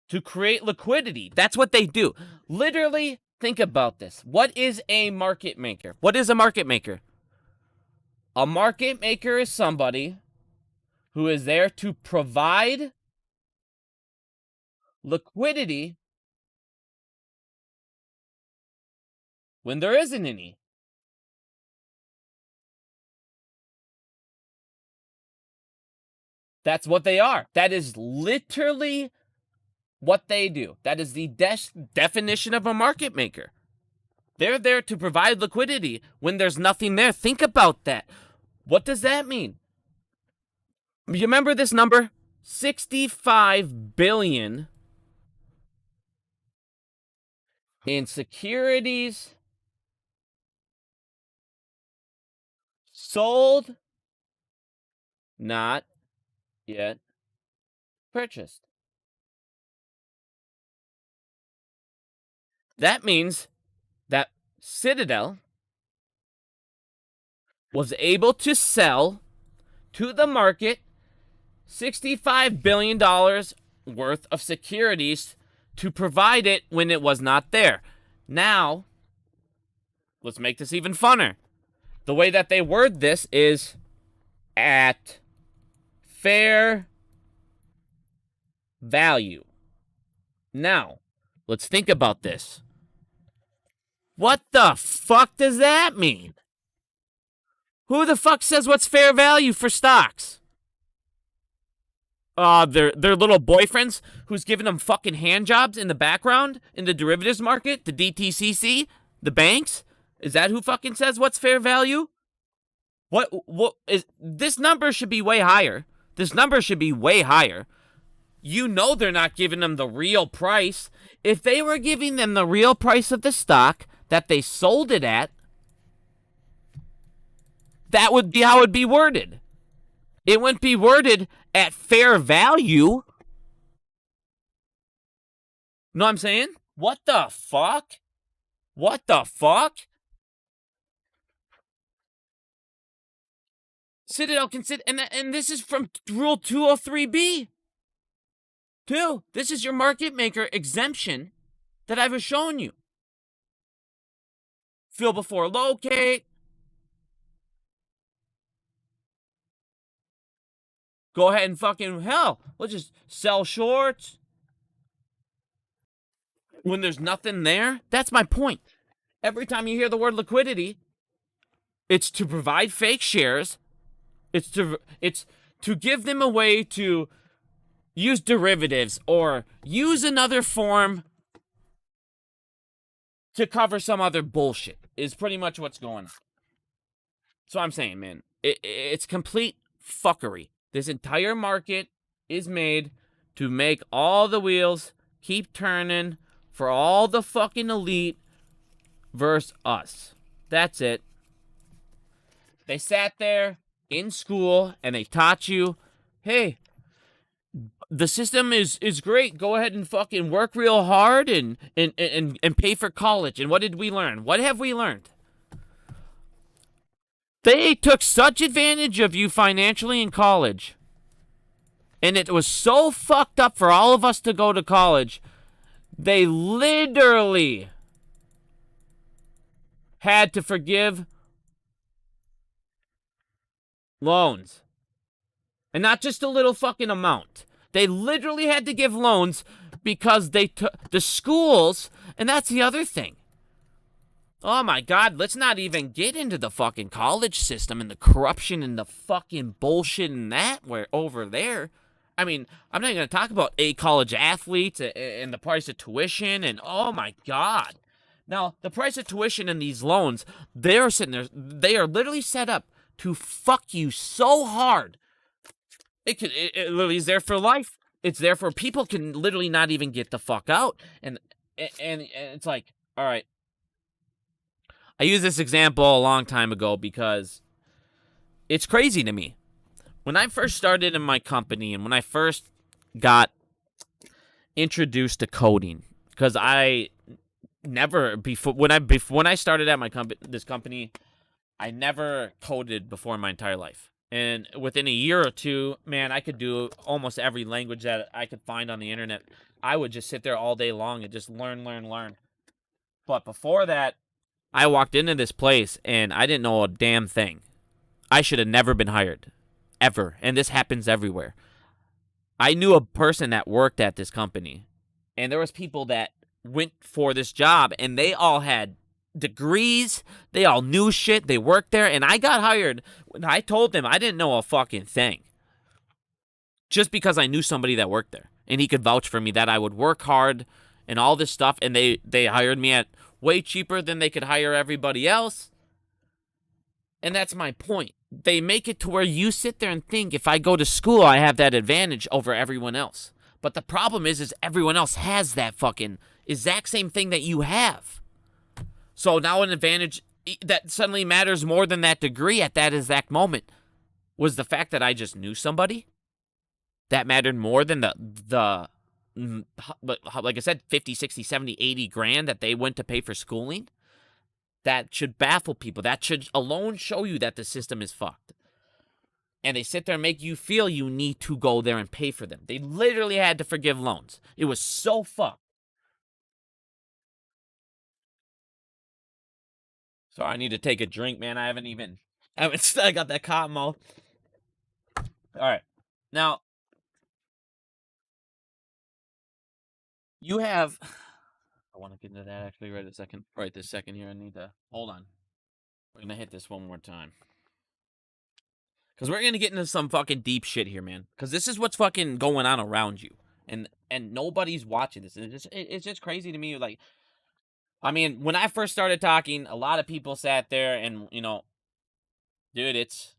to create liquidity. That's what they do. Literally, think about this. What is a market maker? What is a market maker? A market maker is somebody who is there to provide liquidity when there isn't any. That's what they are. That is literally what they do. That is the definition of a market maker. They're there to provide liquidity when there's nothing there. Think about that. What does that mean? You remember this number? 65 billion in securities sold, not yet purchased. That means that Citadel was able to sell to the market $65 billion worth of securities to provide it when it was not there. Now, let's make this even funner. The way that they word this is at fair value. Now, let's think about this. What the fuck does that mean? Who the fuck says what's fair value for stocks? Their little boyfriends who's giving them fucking hand jobs in the background in the derivatives market, the DTCC, the banks? Is that who fucking says what's fair value? What is this number should be way higher. This number should be way higher. You know they're not giving them the real price. If they were giving them the real price of the stock that they sold it at, that would be how it would be worded. It wouldn't be worded at fair value. Know what I'm saying? What the fuck? What the fuck? Citadel can sit, and this is from Rule 203B. This is your market maker exemption that I've shown you. Fill before locate. Go ahead and fucking, hell, let's just sell shorts. When there's nothing there, that's my point. Every time you hear the word liquidity, it's to provide fake shares. It's to give them a way to use derivatives or use another form to cover some other bullshit is pretty much what's going on. So I'm saying, man, it's complete fuckery. This entire market is made to make all the wheels keep turning for all the fucking elite versus us. That's it. They sat there in school and they taught you, hey, the system is great. Go ahead and fucking work real hard and pay for college. And what did we learn? What have we learned? They took such advantage of you financially in college. And it was so fucked up for all of us to go to college. They literally had to forgive loans. And not just a little fucking amount. They literally had to give loans because they took the schools, and that's the other thing. Oh my God, let's not even get into the fucking college system and the corruption and the fucking bullshit and that where over there. I mean, I'm not going to talk about college athletes and the price of tuition and oh my God. Now, the price of tuition and these loans, they're sitting there, they are literally set up to fuck you so hard. It literally is there for life. It's there for people can literally not even get the fuck out. And it's like, all right, I used this example a long time ago because it's crazy to me. When I first started in my company and when I first got introduced to coding, because I never when I started at this company, I never coded before in my entire life. And within a year or two, man, I could do almost every language that I could find on the internet. I would just sit there all day long and just learn. But before that, I walked into this place and I didn't know a damn thing. I should have never been hired. Ever. And this happens everywhere. I knew a person that worked at this company. And there was people that went for this job and they all had degrees. They all knew shit. They worked there. And I got hired when I told them I didn't know a fucking thing. Just because I knew somebody that worked there. And he could vouch for me that I would work hard and all this stuff. And they hired me at way cheaper than they could hire everybody else. And that's my point. They make it to where you sit there and think if I go to school, I have that advantage over everyone else. But the problem is everyone else has that fucking exact same thing that you have. So now an advantage that suddenly matters more than that degree at that exact moment was the fact that I just knew somebody. That mattered more than the like I said, 50, 60, 70, 80 grand that they went to pay for schooling. That should baffle people. That should alone show you that the system is fucked. And they sit there and make you feel you need to go there and pay for them. They literally had to forgive loans. It was so fucked. So I need to take a drink, man. I got that cotton mouth. All right. Now, you have... I want to get into that actually right this second here. I need to... Hold on. We're going to hit this one more time. Because we're going to get into some fucking deep shit here, man. Because this is what's fucking going on around you. And nobody's watching this. And it's just crazy to me. Like, I mean, when I first started talking, a lot of people sat there and, you know... Dude, it's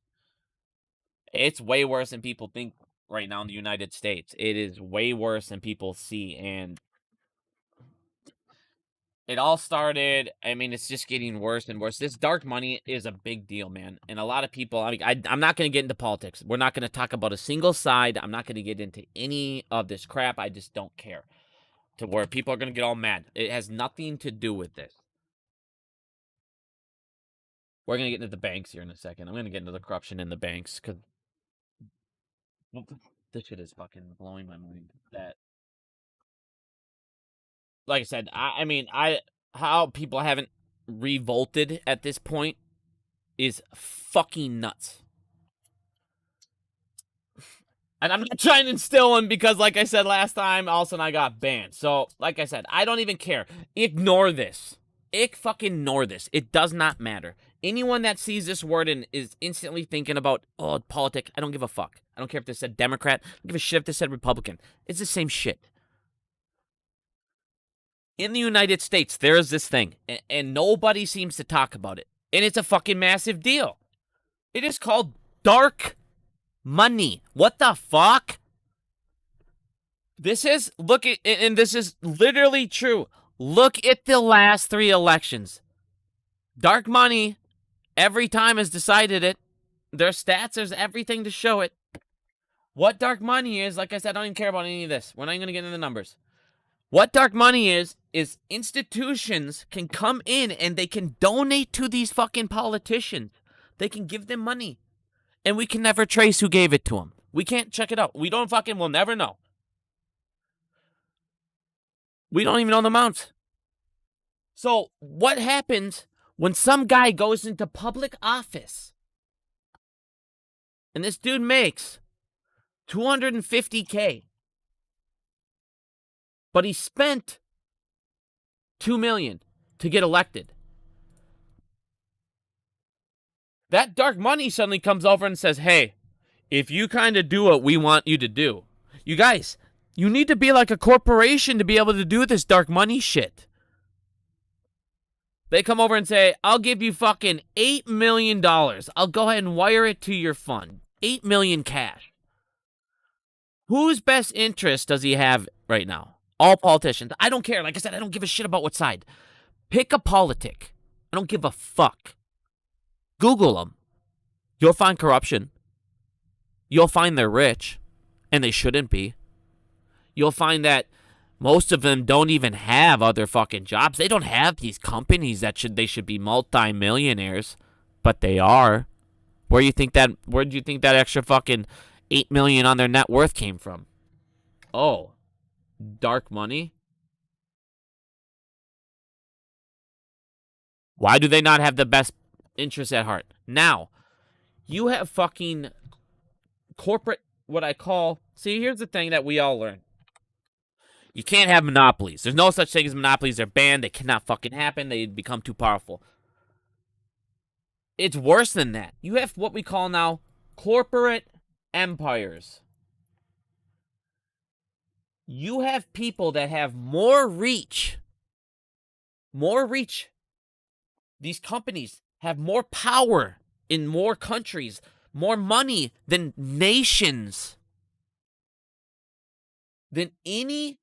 way worse than people think right now in the United States. It is way worse than people see. And... it all started, I mean, it's just getting worse and worse. This dark money is a big deal, man. And a lot of people, I mean, I'm not going to get into politics. We're not going to talk about a single side. I'm not going to get into any of this crap. I just don't care. To where people are going to get all mad. It has nothing to do with this. We're going to get into the banks here in a second. I'm going to get into the corruption in the banks. Because this shit is fucking blowing my mind. That... like I said, I mean, how people haven't revolted at this point is fucking nuts. And I'm not trying to instill them because, like I said last time, all of a sudden I got banned. So, like I said, I don't even care. Ignore this. Fucking ignore this. It does not matter. Anyone that sees this word and is instantly thinking about, oh, politics, I don't give a fuck. I don't care if this said Democrat. I don't give a shit if this said Republican. It's the same shit. In the United States, there is this thing, and nobody seems to talk about it. And it's a fucking massive deal. It is called dark money. What the fuck? This is, and this is literally true. Look at the last 3 elections. Dark money, every time has decided it. There's stats, there's everything to show it. What dark money is, like I said, I don't even care about any of this. We're not even going to get into the numbers. What dark money is institutions can come in and they can donate to these fucking politicians. They can give them money. And we can never trace who gave it to them. We can't check it out. We'll never know. We don't even know the amounts. So what happens when some guy goes into public office and this dude makes $250K, but he spent $2 million to get elected? That dark money suddenly comes over and says, hey, if you kind of do what we want you to do, you guys, you need to be like a corporation to be able to do this dark money shit. They come over and say, I'll give you fucking $8 million. I'll go ahead and wire it to your fund. $8 million cash. Whose best interest does he have right now? All politicians. I don't care. Like I said, I don't give a shit about what side. Pick a politic. I don't give a fuck. Google them. You'll find corruption. You'll find they're rich, and they shouldn't be. You'll find that most of them don't even have other fucking jobs. They don't have these companies that they should be multi-millionaires, but they are. Where do you think that extra fucking $8 million on their net worth came from? Oh, dark money? Why do they not have the best interests at heart? Now, you have fucking corporate, what I call... See, here's the thing that we all learn. You can't have monopolies. There's no such thing as monopolies. They're banned. They cannot fucking happen. They become too powerful. It's worse than that. You have what we call now corporate empires. You have people that have more reach. More reach. These companies have more power in more countries, more money than nations, than any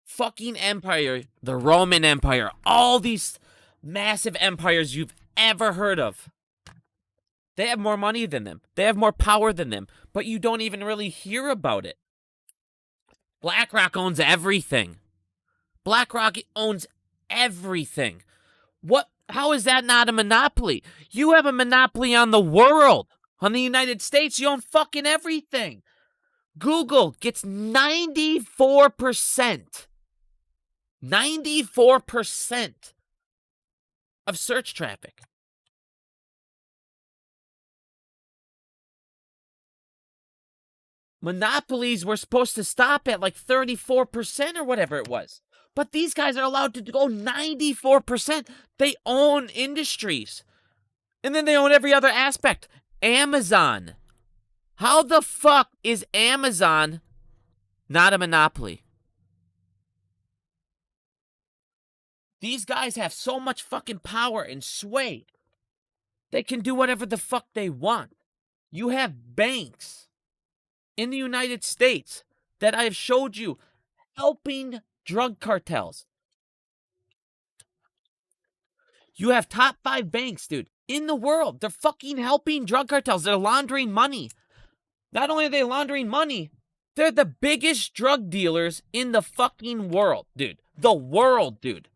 fucking empire, the Roman Empire, all these massive empires you've ever heard of. They have more money than them. They have more power than them, but you don't even really hear about it. BlackRock owns everything. BlackRock owns everything. What? How is that not a monopoly? You have a monopoly on the world. On the United States, you own fucking everything. Google gets 94%. 94% of search traffic. Monopolies were supposed to stop at like 34% or whatever it was. But these guys are allowed to go 94%. They own industries. And then they own every other aspect. Amazon. How the fuck is Amazon not a monopoly? These guys have so much fucking power and sway. They can do whatever the fuck they want. You have banks in the United States that I have showed you helping drug cartels. You have top 5 banks, dude, in the world. They're fucking helping drug cartels. They're laundering money. Not only are they laundering money, they're the biggest drug dealers in the fucking world, dude. The world, dude.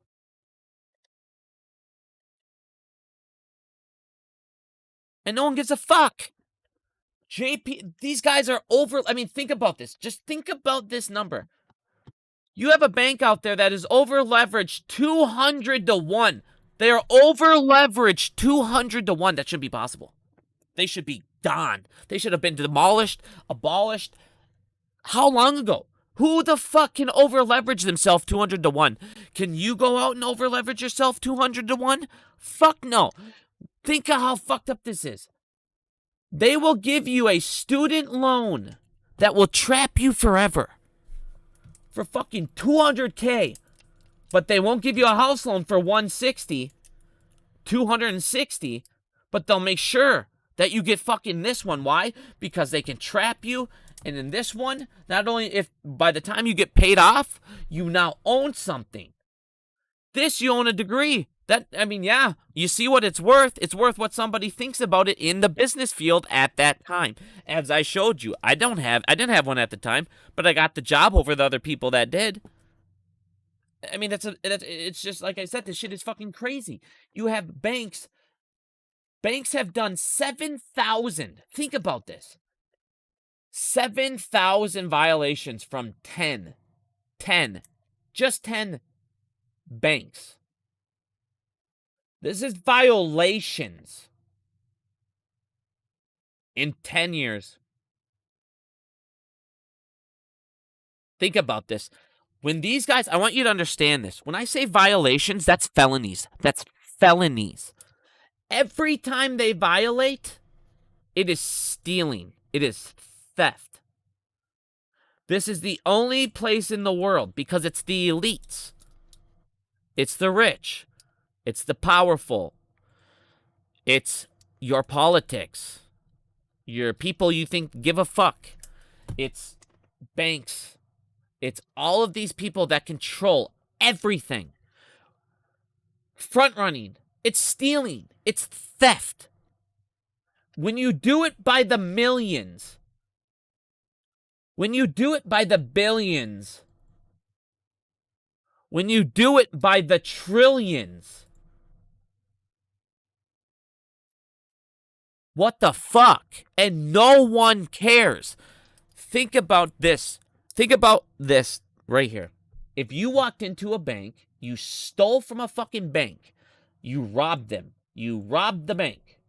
And no one gives a fuck. These guys are over... I mean, think about this. Just think about this number. You have a bank out there that is over-leveraged 200 to 1. They are over-leveraged 200 to 1. That shouldn't be possible. They should be gone. They should have been demolished, abolished. How long ago? Who the fuck can over-leverage themselves 200 to 1? Can you go out and over-leverage yourself 200 to 1? Fuck no. Think of how fucked up this is. They will give you a student loan that will trap you forever for fucking $200K, but they won't give you a house loan for $160, $260, but they'll make sure that you get fucking this one. Why? Because they can trap you, and in this one, not only if by the time you get paid off, you now own something. This, you own a degree. That, I mean, yeah, you see what it's worth. It's worth what somebody thinks about it in the business field at that time. As I showed you, I didn't have one at the time, but I got the job over the other people that did. I mean, it's just like I said, this shit is fucking crazy. You have banks. Banks have done 7,000. Think about this. 7,000 violations from 10. Just 10 banks. This is violations in 10 years. Think about this. When these guys, I want you to understand this. When I say violations, that's felonies. That's felonies. Every time they violate, it is stealing. It is theft. This is the only place in the world because it's the elites. It's the rich. It's the powerful. It's your politics. Your people you think give a fuck. It's banks. It's all of these people that control everything. Front running. It's stealing. It's theft. When you do it by the millions, when you do it by the billions, when you do it by the trillions, what the fuck? And no one cares. Think about this. Think about this right here. If you walked into a bank, you stole from a fucking bank, you robbed them, you robbed the bank.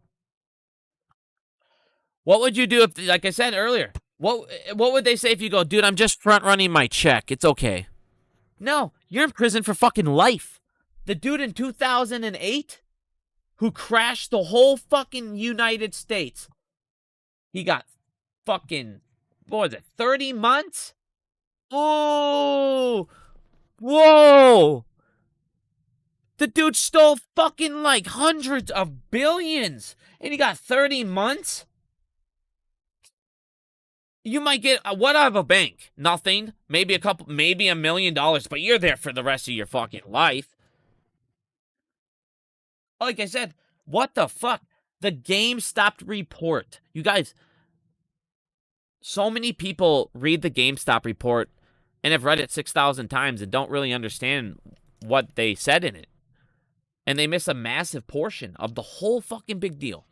What would you do if, like I said earlier, what would they say if you go, dude, I'm just front running my check. It's okay. No, you're in prison for fucking life. The dude in 2008 who crashed the whole fucking United States, he got fucking, what was it, 30 months? Oh, whoa. The dude stole fucking like hundreds of billions and he got 30 months? You might get, what out of a bank? Nothing. Maybe $1 million, but you're there for the rest of your fucking life. Like I said, what the fuck? The GameStop report. You guys, so many people read the GameStop report and have read it 6,000 times and don't really understand what they said in it. And they miss a massive portion of the whole fucking big deal.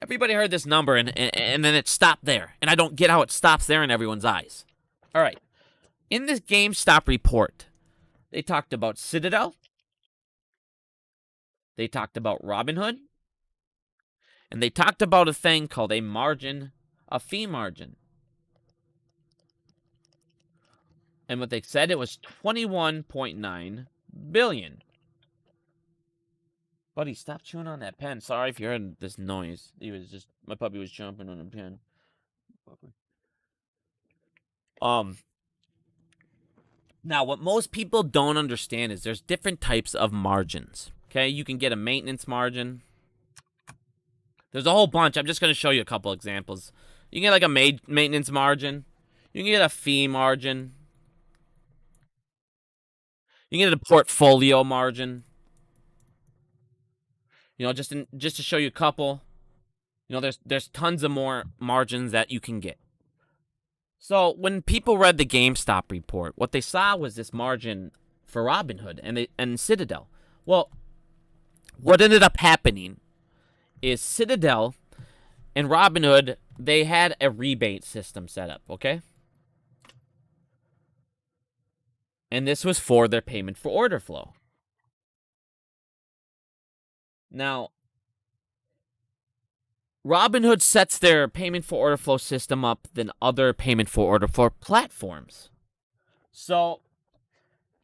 Everybody heard this number, and then it stopped there. And I don't get how it stops there in everyone's eyes. All right. In this GameStop report, they talked about Citadel. They talked about Robinhood. And they talked about a thing called a fee margin. And what they said, it was 21.9 billion. Buddy, stop chewing on that pen. Sorry if you heard this noise. My puppy was jumping on a pen. Now, what most people don't understand is there's different types of margins. Okay, you can get a maintenance margin. There's a whole bunch. I'm just going to show you a couple examples. You can get like a maintenance margin. You can get a fee margin. You can get a portfolio margin. You know, just to show you a couple. You know, there's tons of more margins that you can get. So when people read the GameStop report, what they saw was this margin for Robinhood and Citadel. Well, what ended up happening is Citadel and Robinhood, they had a rebate system set up, okay? And this was for their payment for order flow. Now, Robinhood sets their payment for order flow system up than other payment for order flow platforms. So,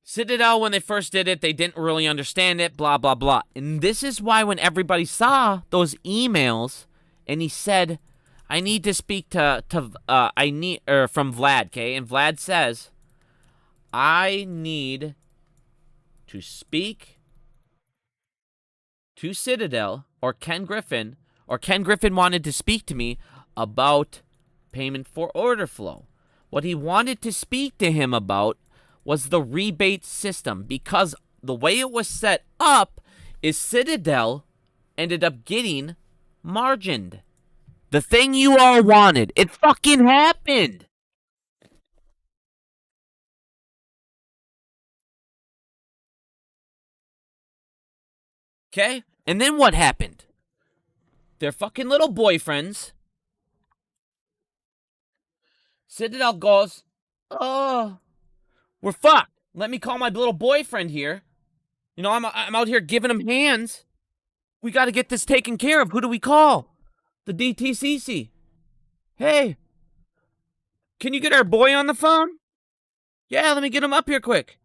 Citadel, when they first did it, they didn't really understand it, blah, blah, blah. And this is why when everybody saw those emails and he said, I need to speak from Vlad, okay? And Vlad says, I need to speak to Citadel or Ken Griffin wanted to speak to me about payment for order flow. What he wanted to speak to him about was the rebate system, because the way it was set up is Citadel ended up getting margined. The thing you all wanted. It fucking happened. Okay? And then what happened? Their fucking little boyfriends. Citadel goes, oh, we're fucked. Let me call my little boyfriend here. You know, I'm out here giving him hands. We got to get this taken care of. Who do we call? The DTCC. Hey, can you get our boy on the phone? Yeah, let me get him up here quick.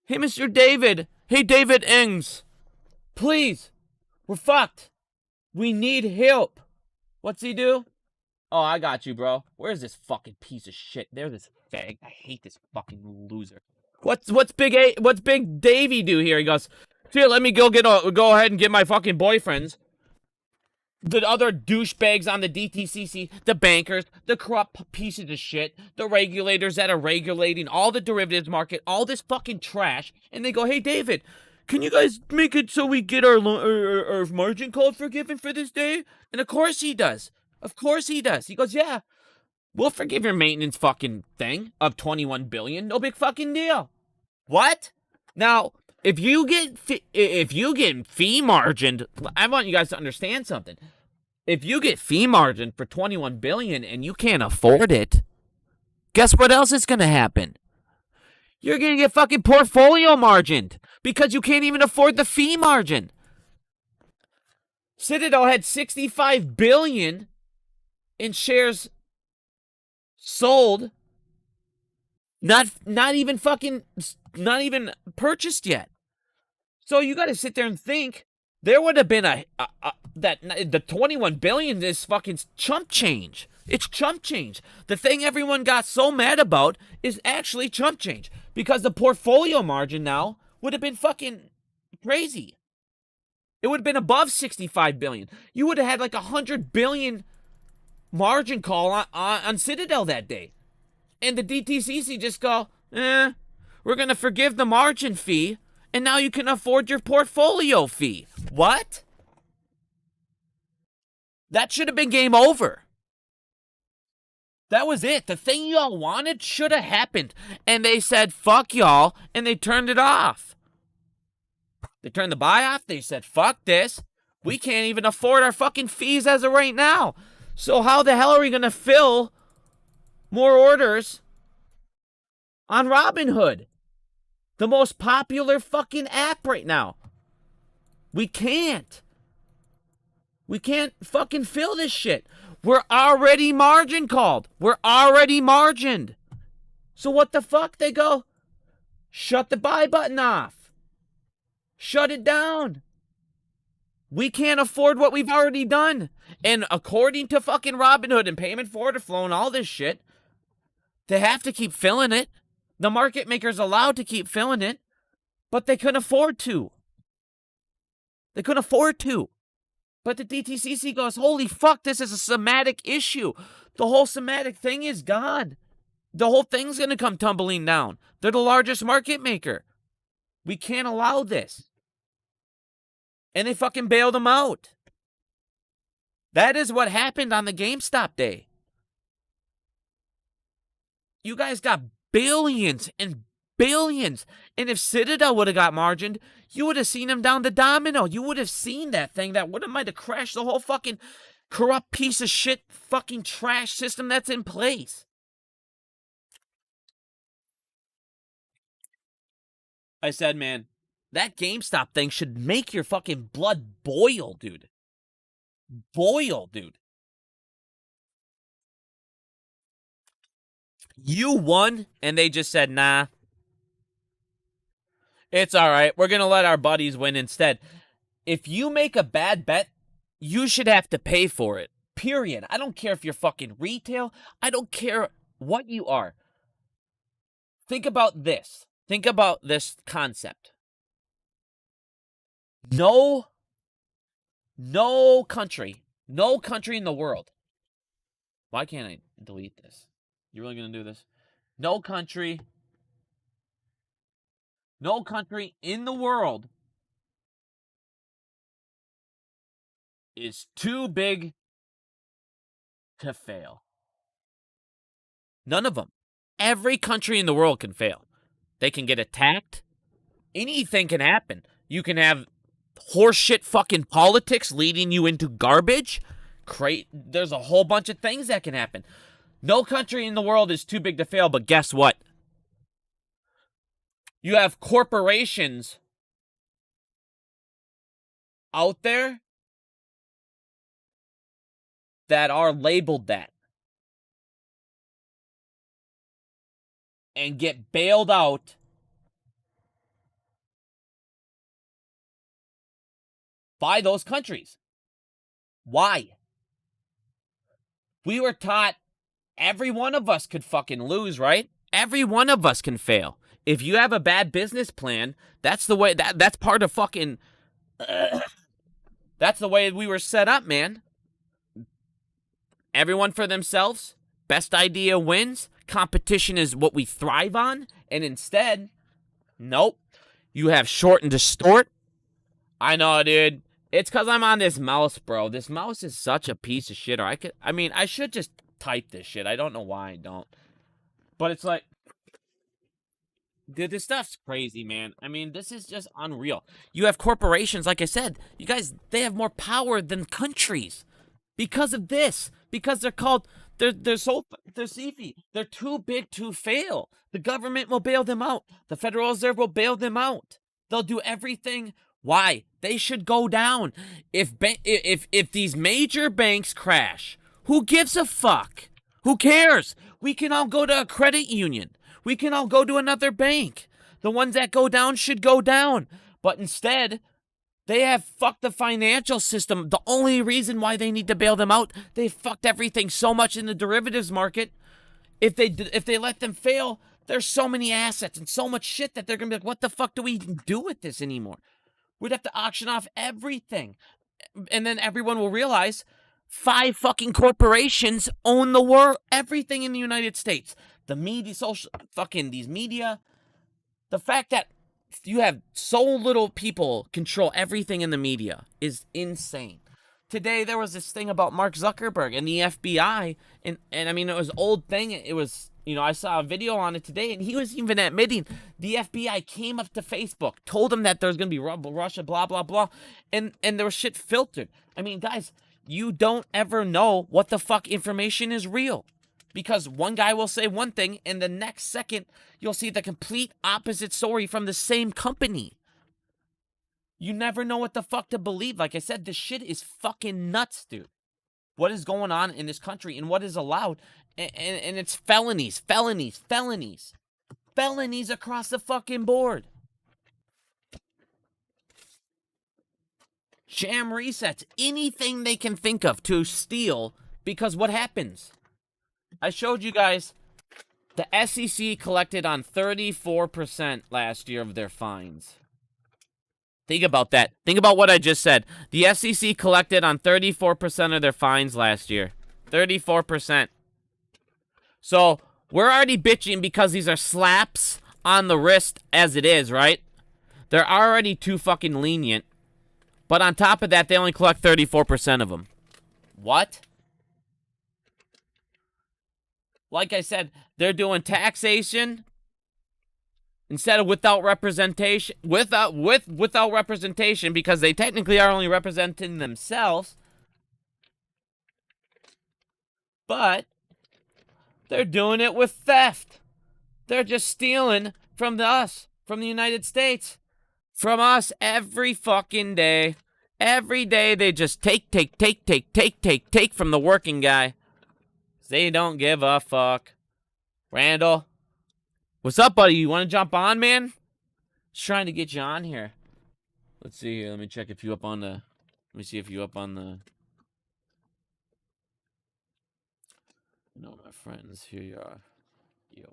Hey, Mr. David. Hey, David Ings. Please. We're fucked. We need help. What's he do? Oh, I got you, bro. Where's this fucking piece of shit? There's this fag. I hate this fucking loser. What's Big Davey do here? He goes, here, let me go ahead and get my fucking boyfriends. the other douchebags on the DTCC, the bankers, the corrupt pieces of shit, the regulators that are regulating all the derivatives market, all this fucking trash, and they go, hey, David, can you guys make it so we get our margin call forgiven for this day? And of course he does. Of course he does. He goes, yeah, we'll forgive your maintenance fucking thing of $21 billion. No big fucking deal. What? Now, if you get fee margined, I want you guys to understand something. If you get fee margined for $21 billion and you can't afford it, guess what else is going to happen? You're going to get fucking portfolio margined because you can't even afford the fee margin. Citadel had $65 billion in shares sold, not even purchased yet. So you got to sit there and think there would have been that the $21 billion is fucking chump change. It's chump change. The thing everyone got so mad about is actually chump change because the portfolio margin now would have been fucking crazy. It would have been above $65 billion. You would have had like $100 billion margin call on Citadel that day. And the DTCC just go, we're going to forgive the margin fee, and now you can afford your portfolio fee. What? That should have been game over. That was it. The thing y'all wanted should have happened. And they said, fuck y'all, and they turned it off. They turned the buy off. They said, fuck this. We can't even afford our fucking fees as of right now. So how the hell are we going to fill more orders on Robinhood? The most popular fucking app right now. We can't. We can't fucking fill this shit. We're already margin called. We're already margined. So what the fuck? They go, shut the buy button off. Shut it down. We can't afford what we've already done. And according to fucking Robinhood and payment for order flow and all this shit, they have to keep filling it. The market maker's allowed to keep filling it, but they couldn't afford to. They couldn't afford to. But the DTCC goes, holy fuck, this is a somatic issue. The whole somatic thing is gone. The whole thing's going to come tumbling down. They're the largest market maker. We can't allow this. And they fucking bailed them out. That is what happened on the GameStop day. You guys got billions and billions. And if Citadel would have got margined, you would have seen him down to domino. You would have seen that thing that would have might have crashed the whole fucking corrupt piece of shit fucking trash system that's in place. I said, man, that GameStop thing should make your fucking blood boil, dude. Boil, dude. You won, and they just said, nah. It's all right. We're going to let our buddies win instead. If you make a bad bet, you should have to pay for it. Period. I don't care if you're fucking retail. I don't care what you are. Think about this. Think about this concept. No country in the world. Why can't I delete this? You really going to do this? No country in the world is too big to fail. None of them. Every country in the world can fail. They can get attacked. Anything can happen. You can have horseshit fucking politics leading you into garbage. There's a whole bunch of things that can happen. No country in the world is too big to fail, but guess what? You have corporations out there that are labeled that and get bailed out by those countries. Why? We were taught every one of us could fucking lose, right? Every one of us can fail. If you have a bad business plan, that's the way that's part of fucking that's the way we were set up, man. everyone for themselves. Best idea wins. Competition is what we thrive on. And instead, nope. You have short and distort. I know, dude. It's because I'm on this mouse, bro. This mouse is such a piece of shit. Or I should just type this shit. I don't know why I don't. But it's like, dude, this stuff's crazy, man. I mean, this is just unreal. You have corporations, like I said. You guys, they have more power than countries because of this. Because they're called, they're CFI. They're too big to fail. The government will bail them out. The Federal Reserve will bail them out. They'll do everything. Why? They should go down. If these major banks crash, who gives a fuck? Who cares? We can all go to a credit union. We can all go to another bank. The ones that go down should go down. But instead, they have fucked the financial system. The only reason why they need to bail them out, they fucked everything so much in the derivatives market. If they let them fail, there's so many assets and so much shit that they're going to be like, what the fuck do we even do with this anymore? We'd have to auction off everything. And then everyone will realize 5 fucking corporations own the world, everything in the United States. The media, these media. The fact that you have so little people control everything in the media is insane. Today, there was this thing about Mark Zuckerberg and the FBI. And I mean, it was an old thing. It was, I saw a video on it today, and he was even admitting the FBI came up to Facebook, told him that there's going to be Russia, blah, blah, blah. And there was shit filtered. I mean, guys, you don't ever know what the fuck information is real. Because one guy will say one thing, and the next second, you'll see the complete opposite story from the same company. You never know what the fuck to believe. Like I said, this shit is fucking nuts, dude. What is going on in this country and what is allowed. And it's felonies across the fucking board. Sham resets. Anything they can think of to steal. Because what happens? I showed you guys the SEC collected on 34% last year of their fines. Think about that. Think about what I just said. The SEC collected on 34% of their fines last year. 34%. So, we're already bitching because these are slaps on the wrist as it is, right? They're already too fucking lenient. But on top of that, they only collect 34% of them. What? Like I said, they're doing taxation instead of without representation, without representation, because they technically are only representing themselves. But they're doing it with theft. They're just stealing from us, from the United States, from us every fucking day. Every day they just take from the working guy. They don't give a fuck. Randall, what's up, buddy? You want to jump on, man? Just trying to get you on here. Let's see here. Let me check if you up on the. Let me see if you up on the. No, my friends. Here you are. Yo.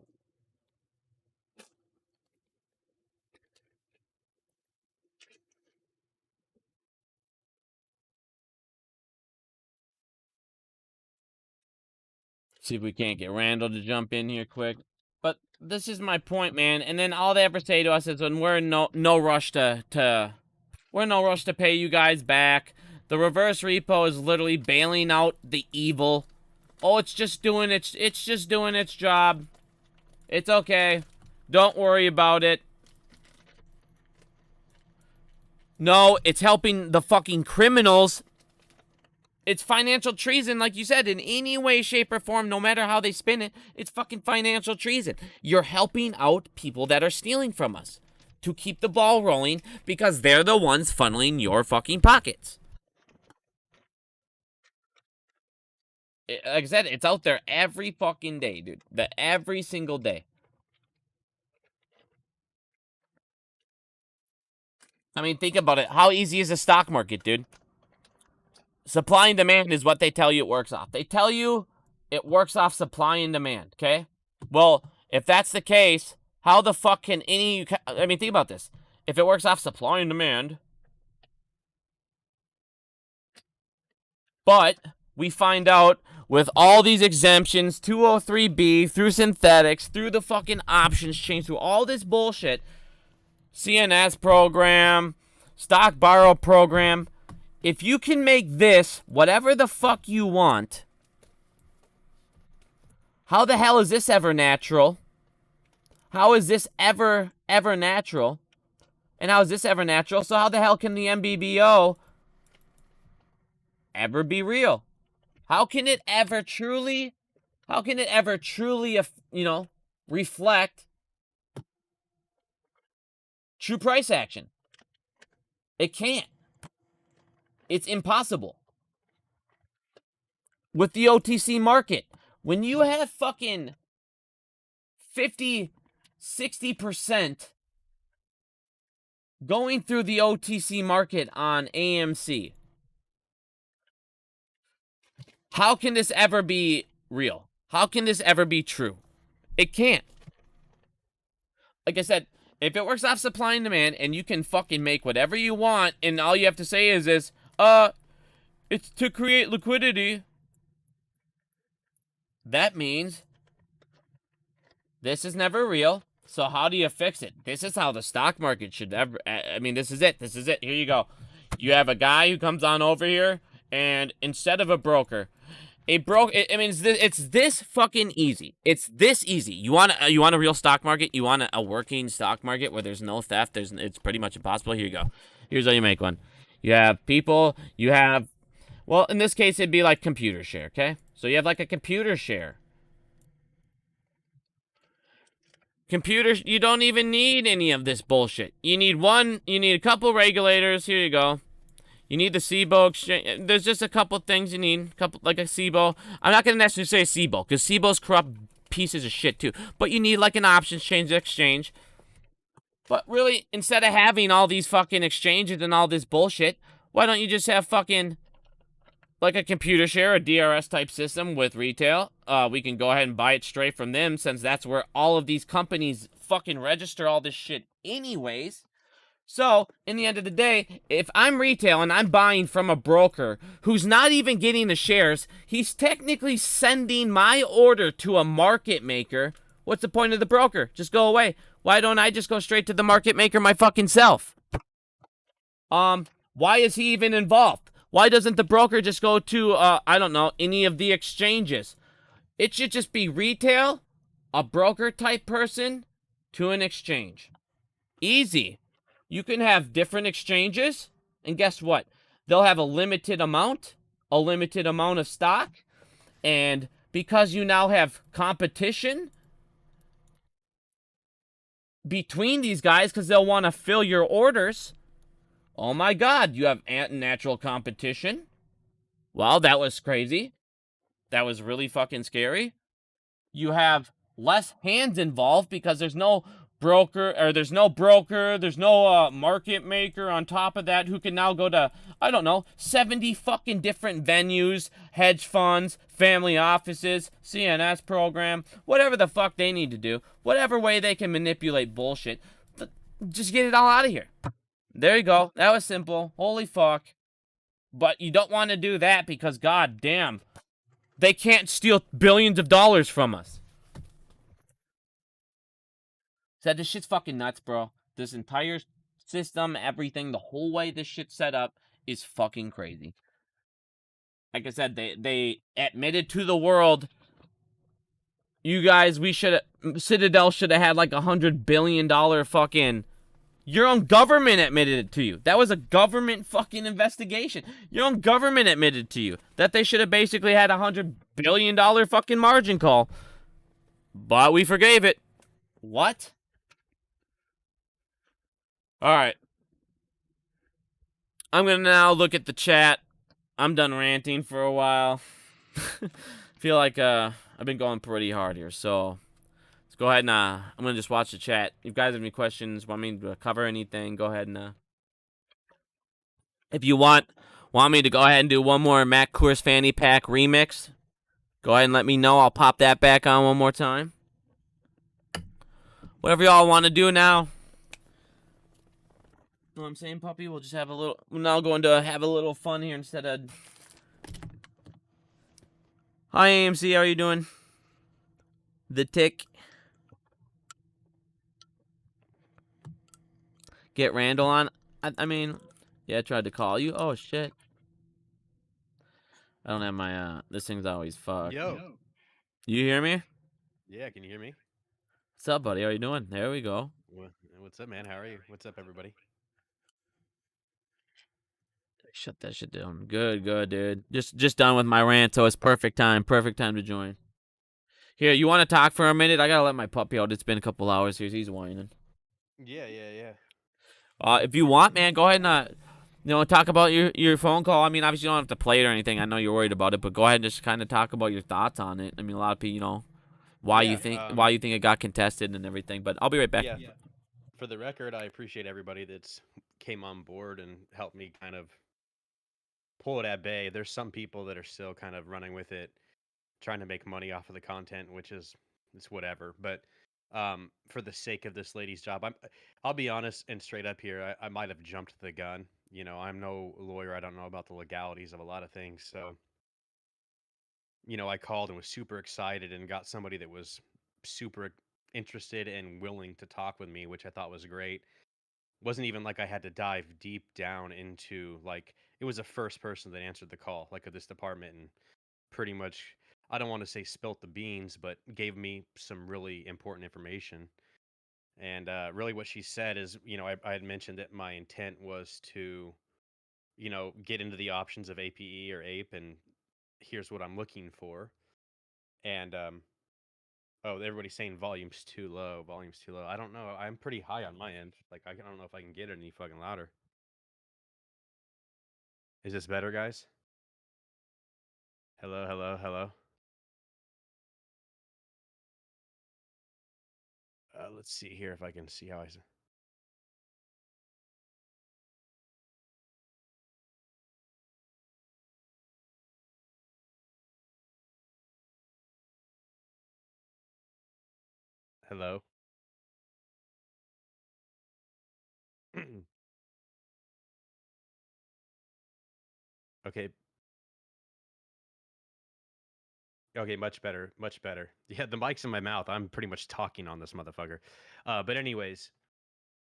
See if we can't get Randall to jump in here quick. But this is my point, man. And then all they ever say to us is when we're in no rush to pay you guys back. The reverse repo is literally bailing out the evil. Oh, it's just doing its job. It's okay. Don't worry about it. No, it's helping the fucking criminals. It's financial treason, like you said, in any way, shape, or form, no matter how they spin it, it's fucking financial treason. You're helping out people that are stealing from us to keep the ball rolling because they're the ones funneling your fucking pockets. Like I said, it's out there every fucking day, dude. Every single day. I mean, think about it. How easy is the stock market, dude? Supply and demand is what they tell you it works off. They tell you it works off supply and demand, okay? Well, if that's the case, how the fuck can think about this. If it works off supply and demand, but we find out with all these exemptions, 203B, through synthetics, through the fucking options change, through all this bullshit, CNS program, stock borrow program, if you can make this whatever the fuck you want, how the hell is this ever natural? How is this ever natural? And how is this ever natural? So how the hell can the MBBO ever be real? How can it ever truly, reflect true price action? It can't. It's impossible. With the OTC market, when you have fucking 50, 60% going through the OTC market on AMC, how can this ever be real? How can this ever be true? It can't. Like I said, if it works off supply and demand and you can fucking make whatever you want and all you have to say is this, it's to create liquidity, that means this is never real. So how do you fix it? This is how the stock market should ever, I mean, this is it. This is it. Here you go. You have a guy who comes on over here, and instead of a broker, it's this fucking easy. It's this easy. You want a real stock market? You want a working stock market where there's no theft? It's pretty much impossible. Here you go. Here's how you make one. You have people, well, in this case, it'd be like computer share, okay? So you have like a computer share. Computers, you don't even need any of this bullshit. You need a couple regulators. Here you go. You need the SIBO exchange. There's just a couple things you need. Like a SIBO. I'm not going to necessarily say SIBO, because SIBO's corrupt pieces of shit too. But you need like an options exchange. But really, instead of having all these fucking exchanges and all this bullshit, why don't you just have fucking like a computer share, a DRS type system with retail? We can go ahead and buy it straight from them, since that's where all of these companies fucking register all this shit anyways. So, in the end of the day, if I'm retail and I'm buying from a broker who's not even getting the shares, he's technically sending my order to a market maker. What's the point of the broker? Just go away. Why don't I just go straight to the market maker my fucking self? Why is he even involved? Why doesn't the broker just go to, I don't know, any of the exchanges? It should just be retail, a broker type person, to an exchange. Easy. You can have different exchanges, and guess what? They'll have a limited amount of stock, and because you now have competition between these guys, because they'll want to fill your orders, oh my god, you have natural competition. Well, that was crazy. That was really fucking scary. You have less hands involved because there's no there's no market maker on top of that who can now go to, I don't know, 70 fucking different venues, hedge funds, family offices, CNS program, whatever the fuck they need to do, whatever way they can manipulate bullshit, just get it all out of here. There you go. That was simple. Holy fuck. But you don't want to do that because, god damn, they can't steal billions of dollars from us. Said this shit's fucking nuts, bro. This entire system, everything, the whole way this shit's set up is fucking crazy. Like I said, they admitted to the world, you guys, Citadel should have had like $100 billion fucking, your own government admitted it to you. That was a government fucking investigation. Your own government admitted to you that they should have basically had $100 billion fucking margin call. But we forgave it. What? Alright. I'm gonna now look at the chat. I'm done ranting for a while. Feel like I've been going pretty hard here, so let's go ahead and I'm gonna just watch the chat. If you guys have any questions, want me to cover anything, go ahead and if you want me to go ahead and do one more Mac Course Fanny Pack remix, go ahead and let me know. I'll pop that back on one more time. Whatever y'all want to do now. Know what I'm saying, puppy? We'll just have a little... We're now going to have a little fun here instead of... Hi, AMC. How are you doing? The Tick. Get Randall on. I mean, yeah, I tried to call you. Oh, shit. I don't have my, this thing's always fucked. Yo. You hear me? Yeah, can you hear me? What's up, buddy? How you doing? There we go. What's up, man? How are you? What's up, everybody? Shut that shit down. Good, dude. Just done with my rant, so it's perfect time. Perfect time to join. Here, you want to talk for a minute? I gotta let my puppy out. It's been a couple hours here. He's whining. Yeah. If you want, man, go ahead and talk about your phone call. I mean, obviously you don't have to play it or anything. I know you're worried about it, but go ahead and just kind of talk about your thoughts on it. I mean, a lot of people, why you think it got contested and everything. But I'll be right back. Yeah. For the record, I appreciate everybody that's came on board and helped me kind of pull it at bay. There's some people that are still kind of running with it, trying to make money off of the content, which is it's whatever. But for the sake of this lady's job, I'll be honest and straight up here. I might have jumped the gun. I'm no lawyer. I don't know about the legalities of a lot of things. So, I called and was super excited and got somebody that was super interested and willing to talk with me, which I thought was great. Wasn't even like I had to dive deep down into like it was the first person that answered the call, like of this department, and pretty much I don't want to say spilt the beans, but gave me some really important information. And really, what she said is, I had mentioned that my intent was to, get into the options of APE or APE, and here's what I'm looking for. And oh, everybody's saying volume's too low. Volume's too low. I don't know. I'm pretty high on my end. Like I don't know if I can get it any fucking louder. Is this better, guys? Hello, hello, hello. Let's see here if I can see how I. Hello. Okay. Okay, much better, much better. Yeah, the mic's in my mouth. I'm pretty much talking on this motherfucker. But anyways,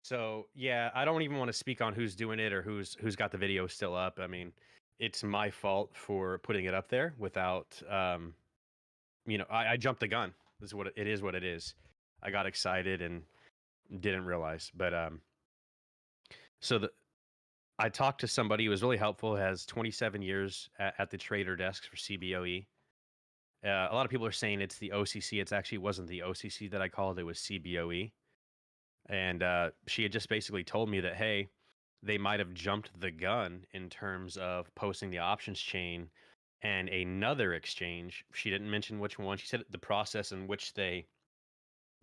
so yeah, I don't even want to speak on who's doing it or who's got the video still up. I mean, it's my fault for putting it up there without I jumped the gun. This is what it is. What it is. I got excited and didn't realize. But so I talked to somebody who was really helpful. Has 27 years at the trader desks for CBOE. A lot of people are saying it's the OCC. It's actually wasn't the OCC that I called. It was CBOE. And she had just basically told me that, hey, they might have jumped the gun in terms of posting the options chain and another exchange. She didn't mention which one. She said the process in which they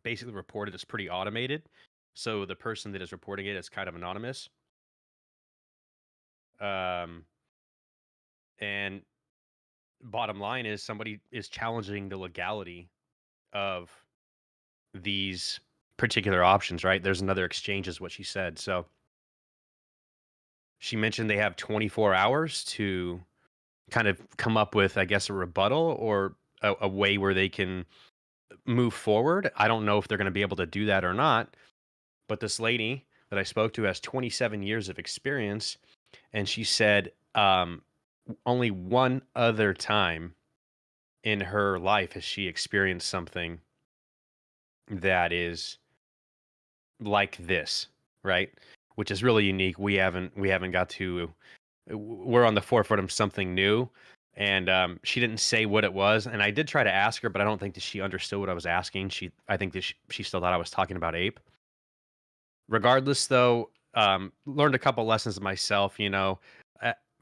basically reported is pretty automated. So the person that is reporting it is kind of anonymous. And bottom line is somebody is challenging the legality of these particular options, right? There's another exchange, is what she said. So she mentioned they have 24 hours to kind of come up with, I guess, a rebuttal or a way where they can move forward. I don't know if they're going to be able to do that or not. But this lady that I spoke to has 27 years of experience. And she said only one other time in her life has she experienced something that is like this, right? Which is really unique. We haven't got to. We're on the forefront of something new, and she didn't say what it was. And I did try to ask her, but I don't think that she understood what I was asking. I think that she still thought I was talking about ape. Regardless, though, learned a couple lessons myself.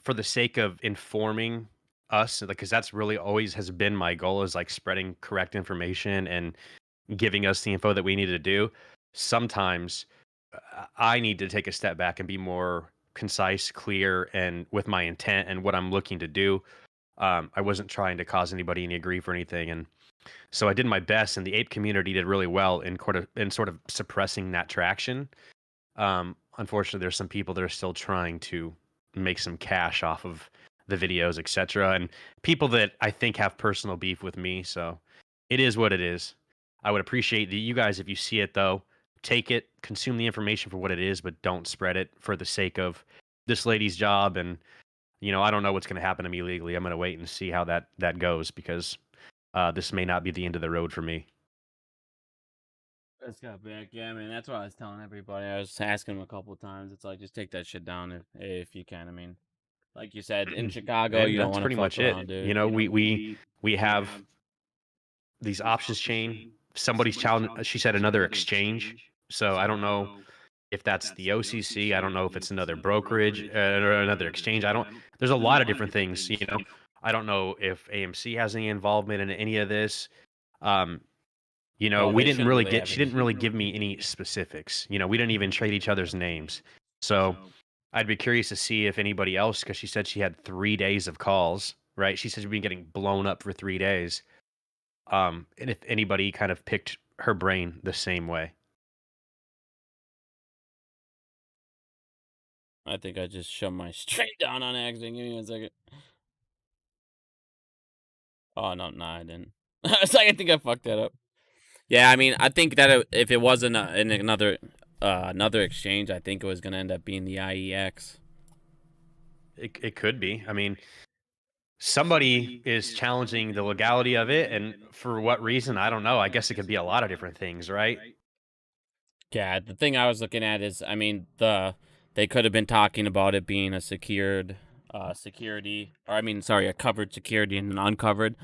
For the sake of informing us, because that's really always has been my goal, is like spreading correct information and giving us the info that we need to do. Sometimes I need to take a step back and be more concise, clear, and with my intent and what I'm looking to do. I wasn't trying to cause anybody any grief or anything, and so I did my best. And the ape community did really well in sort of suppressing that traction. Unfortunately, there's some people that are still trying to make some cash off of the videos, etc. And people that I think have personal beef with me. So it is what it is. I would appreciate that you guys, if you see it though, take it, consume the information for what it is, but don't spread it for the sake of this lady's job. And I don't know what's going to happen to me legally. I'm going to wait and see how that goes because this may not be the end of the road for me. That's got back. Yeah, I mean, that's what I was telling everybody. I was asking them a couple times. It's like, just take that shit down if you can. I mean, like you said, in Chicago, And you don't that's want to pretty fuck much it. around, dude. We have these options chain. Somebody's challenge. She said another exchange. So I don't know if that's the OCC. I don't know if it's another brokerage or another exchange. I don't. There's a lot of different things. I don't know if AMC has any involvement in any of this. Um, Oh, we they didn't shouldn't really really get. have She any. didn't really give me any specifics. We didn't even trade each other's names. So I'd be curious to see if anybody else, because she said she had 3 days of calls. Right? She said she'd been getting blown up for 3 days. And if anybody kind of picked her brain the same way. I think I just shoved my string down on accident. Give me 1 second. Oh, no, I didn't. It's like, I think I fucked that up. Yeah, I mean, I think that if it wasn't in another exchange, I think it was going to end up being the IEX. It could be. I mean, somebody is challenging the legality of it, and for what reason, I don't know. I guess it could be a lot of different things, right? Yeah, the thing I was looking at is, I mean, they could have been talking about it being a secured security, or I mean, sorry, a covered security and an uncovered.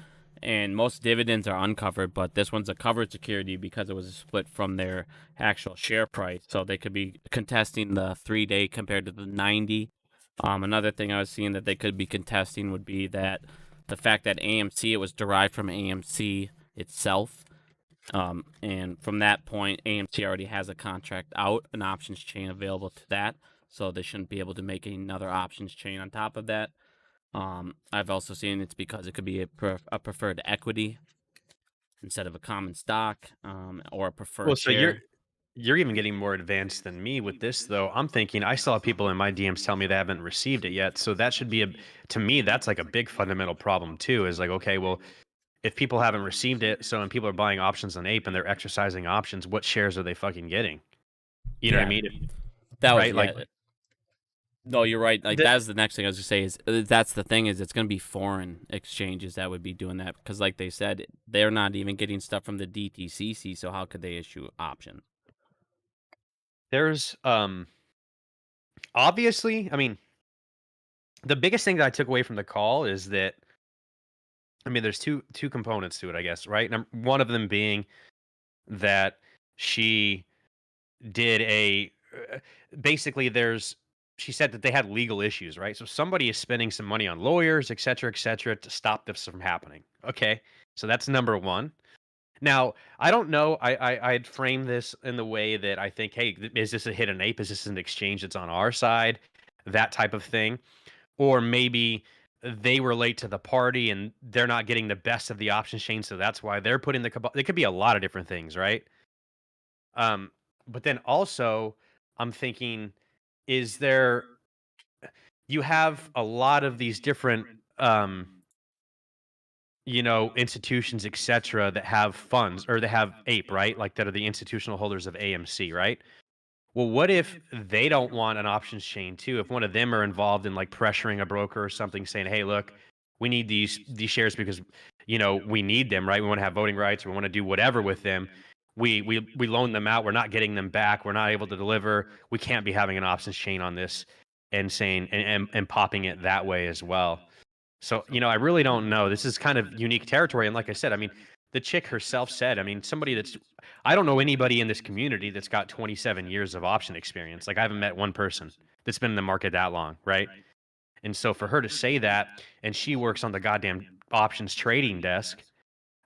And most dividends are uncovered, but this one's a covered security because it was a split from their actual share price. So they could be contesting the 3-day compared to the 90. Another thing I was seeing that they could be contesting would be that the fact that AMC, it was derived from AMC itself. And from that point, AMC already has a contract out, an options chain available to that. So they shouldn't be able to make another options chain on top of that. I've also seen it's because it could be a preferred equity instead of a common stock, or a preferred Well, so share. you're even getting more advanced than me with this, though. I'm thinking I saw people in my DMs tell me they haven't received it yet. So that should be to me, that's like a big fundamental problem too. Is like, okay, well, if people haven't received it, so when people are buying options on Ape and they're exercising options, what shares are they fucking getting? You know what I Yeah, mean? that was Right? Like yeah. No, you're right. Like, the, that's the next thing I was gonna say is, that's the thing, is it's gonna be foreign exchanges that would be doing that, because like they said, they're not even getting stuff from the DTCC. So how could they issue options? there's obviously, I mean, the biggest thing that I took away from the call is that I mean, there's two components to it, I guess, right? One of them being that she did basically she said that they had legal issues, right? So somebody is spending some money on lawyers, et cetera, to stop this from happening. Okay, so that's number one. Now, I don't know. I'd frame this in the way that I think, hey, is this a hidden ape? Is this an exchange that's on our side? That type of thing. Or maybe they were late to the party and they're not getting the best of the options chain, so that's why they're putting the cabal. It could be a lot of different things, right? Um, but then also, I'm thinking, is there? You have a lot of these different, institutions, etc., that have funds or they have Ape, right? Like that are the institutional holders of AMC, right? Well, what if they don't want an options chain too? If one of them are involved in like pressuring a broker or something, saying, "Hey, look, we need these shares because we need them, right? We want to have voting rights. We want to do whatever with them. We loan them out. We're not getting them back. We're not able to deliver. We can't be having an options chain on this." And saying and popping it that way as well. So, I really don't know. This is kind of unique territory. And like I said, I mean, the chick herself said, I mean, I don't know anybody in this community that's got 27 years of option experience. Like, I haven't met one person that's been in the market that long, right? And so for her to say that, and she works on the goddamn options trading desk,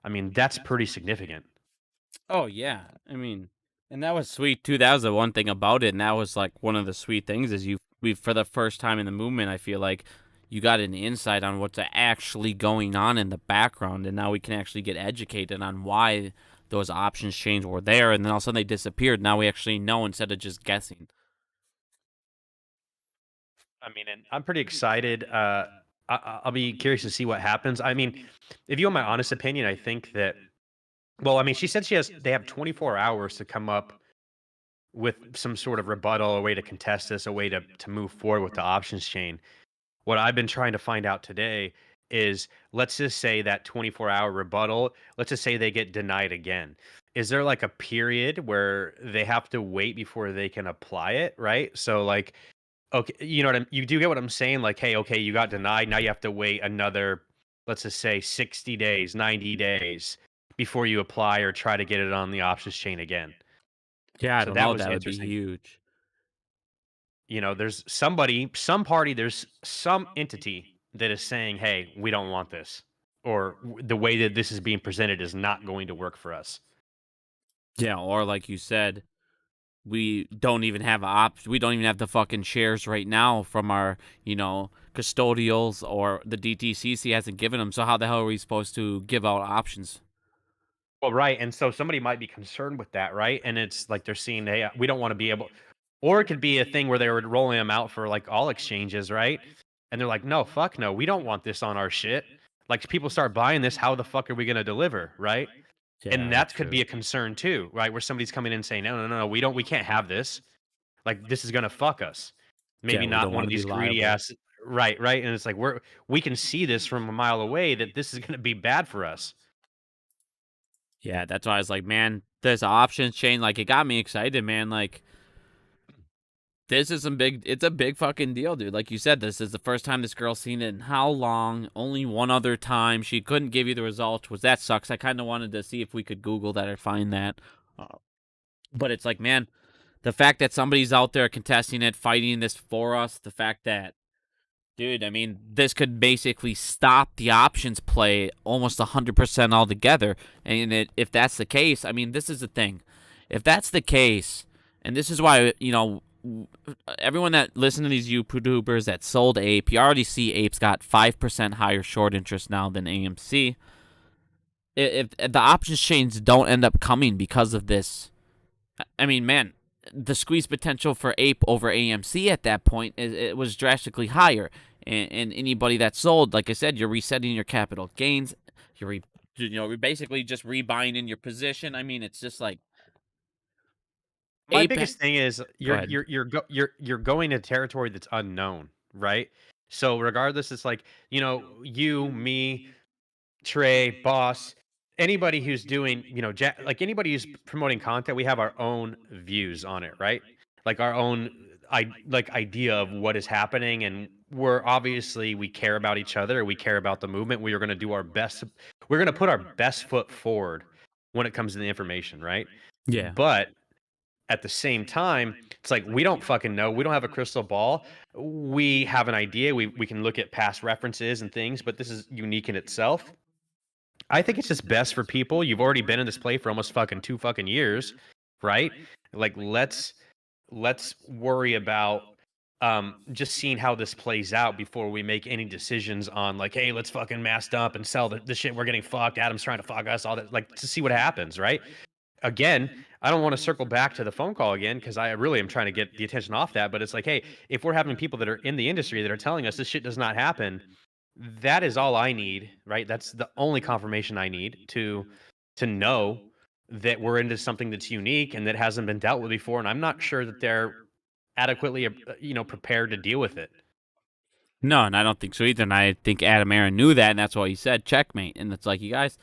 I mean, that's pretty significant. Oh yeah, I mean, and that was sweet too. That was the one thing about it, and that was like one of the sweet things is we for the first time in the movement, I feel like you got an insight on what's actually going on in the background, and now we can actually get educated on why those options change were there, and then all of a sudden they disappeared. Now we actually know instead of just guessing. I mean, and I'm pretty excited. I'll be curious to see what happens. I mean, if you want my honest opinion, I think that. Well, I mean, she said they have 24 hours to come up with some sort of rebuttal, a way to contest this, a way to move forward with the options chain. What I've been trying to find out today is, let's just say that 24-hour rebuttal, let's just say they get denied again. Is there like a period where they have to wait before they can apply it, right? So like, okay, you do get what I'm saying? Like, hey, okay, you got denied. Now you have to wait another, let's just say 60 days, 90 days before you apply or try to get it on the options chain again. Yeah, I So don't that know. was That would be interesting. huge. There's somebody, some party, there's some entity that is saying, "Hey, we don't want this," or the way that this is being presented is not going to work for us. Yeah, or like you said, we don't even have we don't even have the fucking shares right now from our, custodials, or the DTCC hasn't given them. So how the hell are we supposed to give out options? Well, right, and so somebody might be concerned with that, right? And it's like they're seeing, "Hey, we don't want to be able," or it could be a thing where they were rolling them out for like all exchanges, right? And they're like, "No, fuck no, we don't want this on our shit." Like people start buying this, how the fuck are we going to deliver, right? Yeah, And that's that could true. be a concern too, right? Where somebody's coming in saying, "No, no, no, no, we can't have this. Like this is gonna fuck us." Yeah, Maybe we not don't one want of to be these greedy liable. ass. Right, right. And it's like we can see this from a mile away that this is gonna be bad for us. Yeah, that's why I was like, man, this options chain, like, it got me excited, man. Like, this is it's a big fucking deal, dude. Like you said, this is the first time this girl's seen it in how long? Only one other time. She couldn't give you the results, which that sucks. I kind of wanted to see if we could Google that or find that. Uh, but it's like, man, the fact that somebody's out there contesting it, fighting this for us, the fact that, dude, I mean, this could basically stop the options play almost 100% altogether. And if that's the case, I mean, this is the thing. If that's the case, and this is why, everyone that listened to these YouTubers that sold Ape, you already see Ape's got 5% higher short interest now than AMC. If the options chains don't end up coming because of this, I mean, man, the squeeze potential for Ape over AMC at that point, it was drastically higher. And anybody that sold, like I said, you're resetting your capital gains. You're basically just rebuying in your position. I mean, it's just like My Ape. biggest thing is Go ahead. you're going to territory that's unknown, right? So regardless, it's like, you, me, Trey, boss, anybody who's doing, like anybody who's promoting content, we have our own views on it, right? Like our own idea of what is happening, and we care about each other, we care about the movement. We are going to do our best. We're going to put our best foot forward when it comes to the information, right? Yeah. But at the same time, it's like we don't fucking know. We don't have a crystal ball. We have an idea. We can look at past references and things, but this is unique in itself. I think it's just best for people. You've already been in this play for almost fucking 2 fucking years, right? Like let's worry about just seeing how this plays out before we make any decisions on like, hey, let's fucking masked up and sell the shit. We're getting fucked. Adam's trying to fuck us. All that, like, to see what happens, right? Again, I don't want to circle back to the phone call again because I really am trying to get the attention off that. But it's like, hey, if we're having people that are in the industry that are telling us this shit does not happen, that is all I need, right? That's the only confirmation I need to know that we're into something that's unique and that hasn't been dealt with before. And I'm not sure that they're adequately, prepared to deal with it. No, and I don't think so either. And I think Aron knew that, and that's why he said checkmate. And it's like, you guys,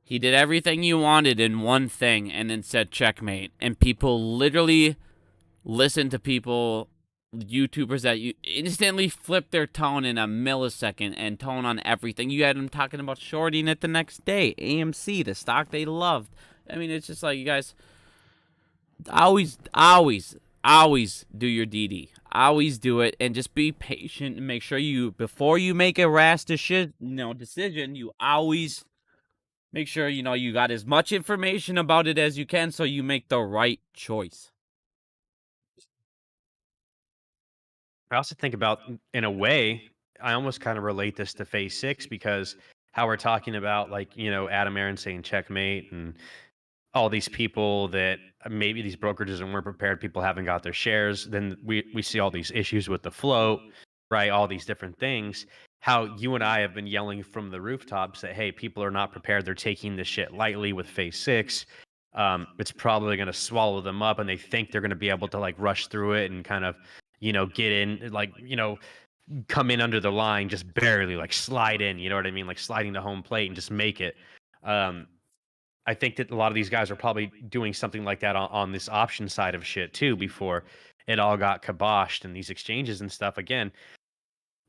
he did everything you wanted in one thing and then said checkmate. And people literally listened to YouTubers that you instantly flip their tone in a millisecond and tone on everything. You had them talking about shorting it the next day. AMC, the stock they loved. I mean, it's just like, you guys, always do your DD. Always do it, and just be patient and make sure before you make a rash decision, you always make sure you got as much information about it as you can, so you make the right choice. I also think about, in a way, I almost kind of relate this to phase six because how we're talking about, like, Adam Aaron saying checkmate and all these people that maybe these brokerages weren't prepared, people haven't got their shares. Then we see all these issues with the float, right? All these different things. how you and I have been yelling from the rooftops that, hey, people are not prepared. They're taking this shit lightly with phase six. It's probably going to swallow them up, and they think they're going to be able to like rush through it and kind of, get in, like, come in under the line, just barely like slide in. You know what I mean? Like sliding the home plate and just make it. Um, I think that a lot of these guys are probably doing something like that on this option side of shit too before it all got kiboshed and these exchanges and stuff. Again,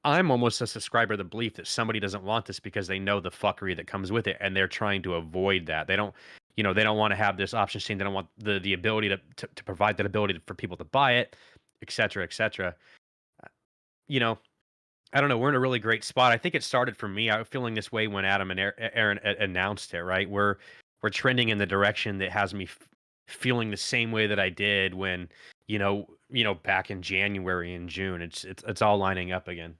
I'm almost a subscriber to the belief that somebody doesn't want this because they know the fuckery that comes with it, and they're trying to avoid that. They don't, they don't want to have this option chain. They don't want the ability to provide that ability for people to buy it, et cetera, et cetera. You know, I don't know. We're in a really great spot. I think it started for me. I was feeling this way when Adam and Aaron announced it. Right, we're trending in the direction that has me feeling the same way that I did when back in January and June. It's all lining up again.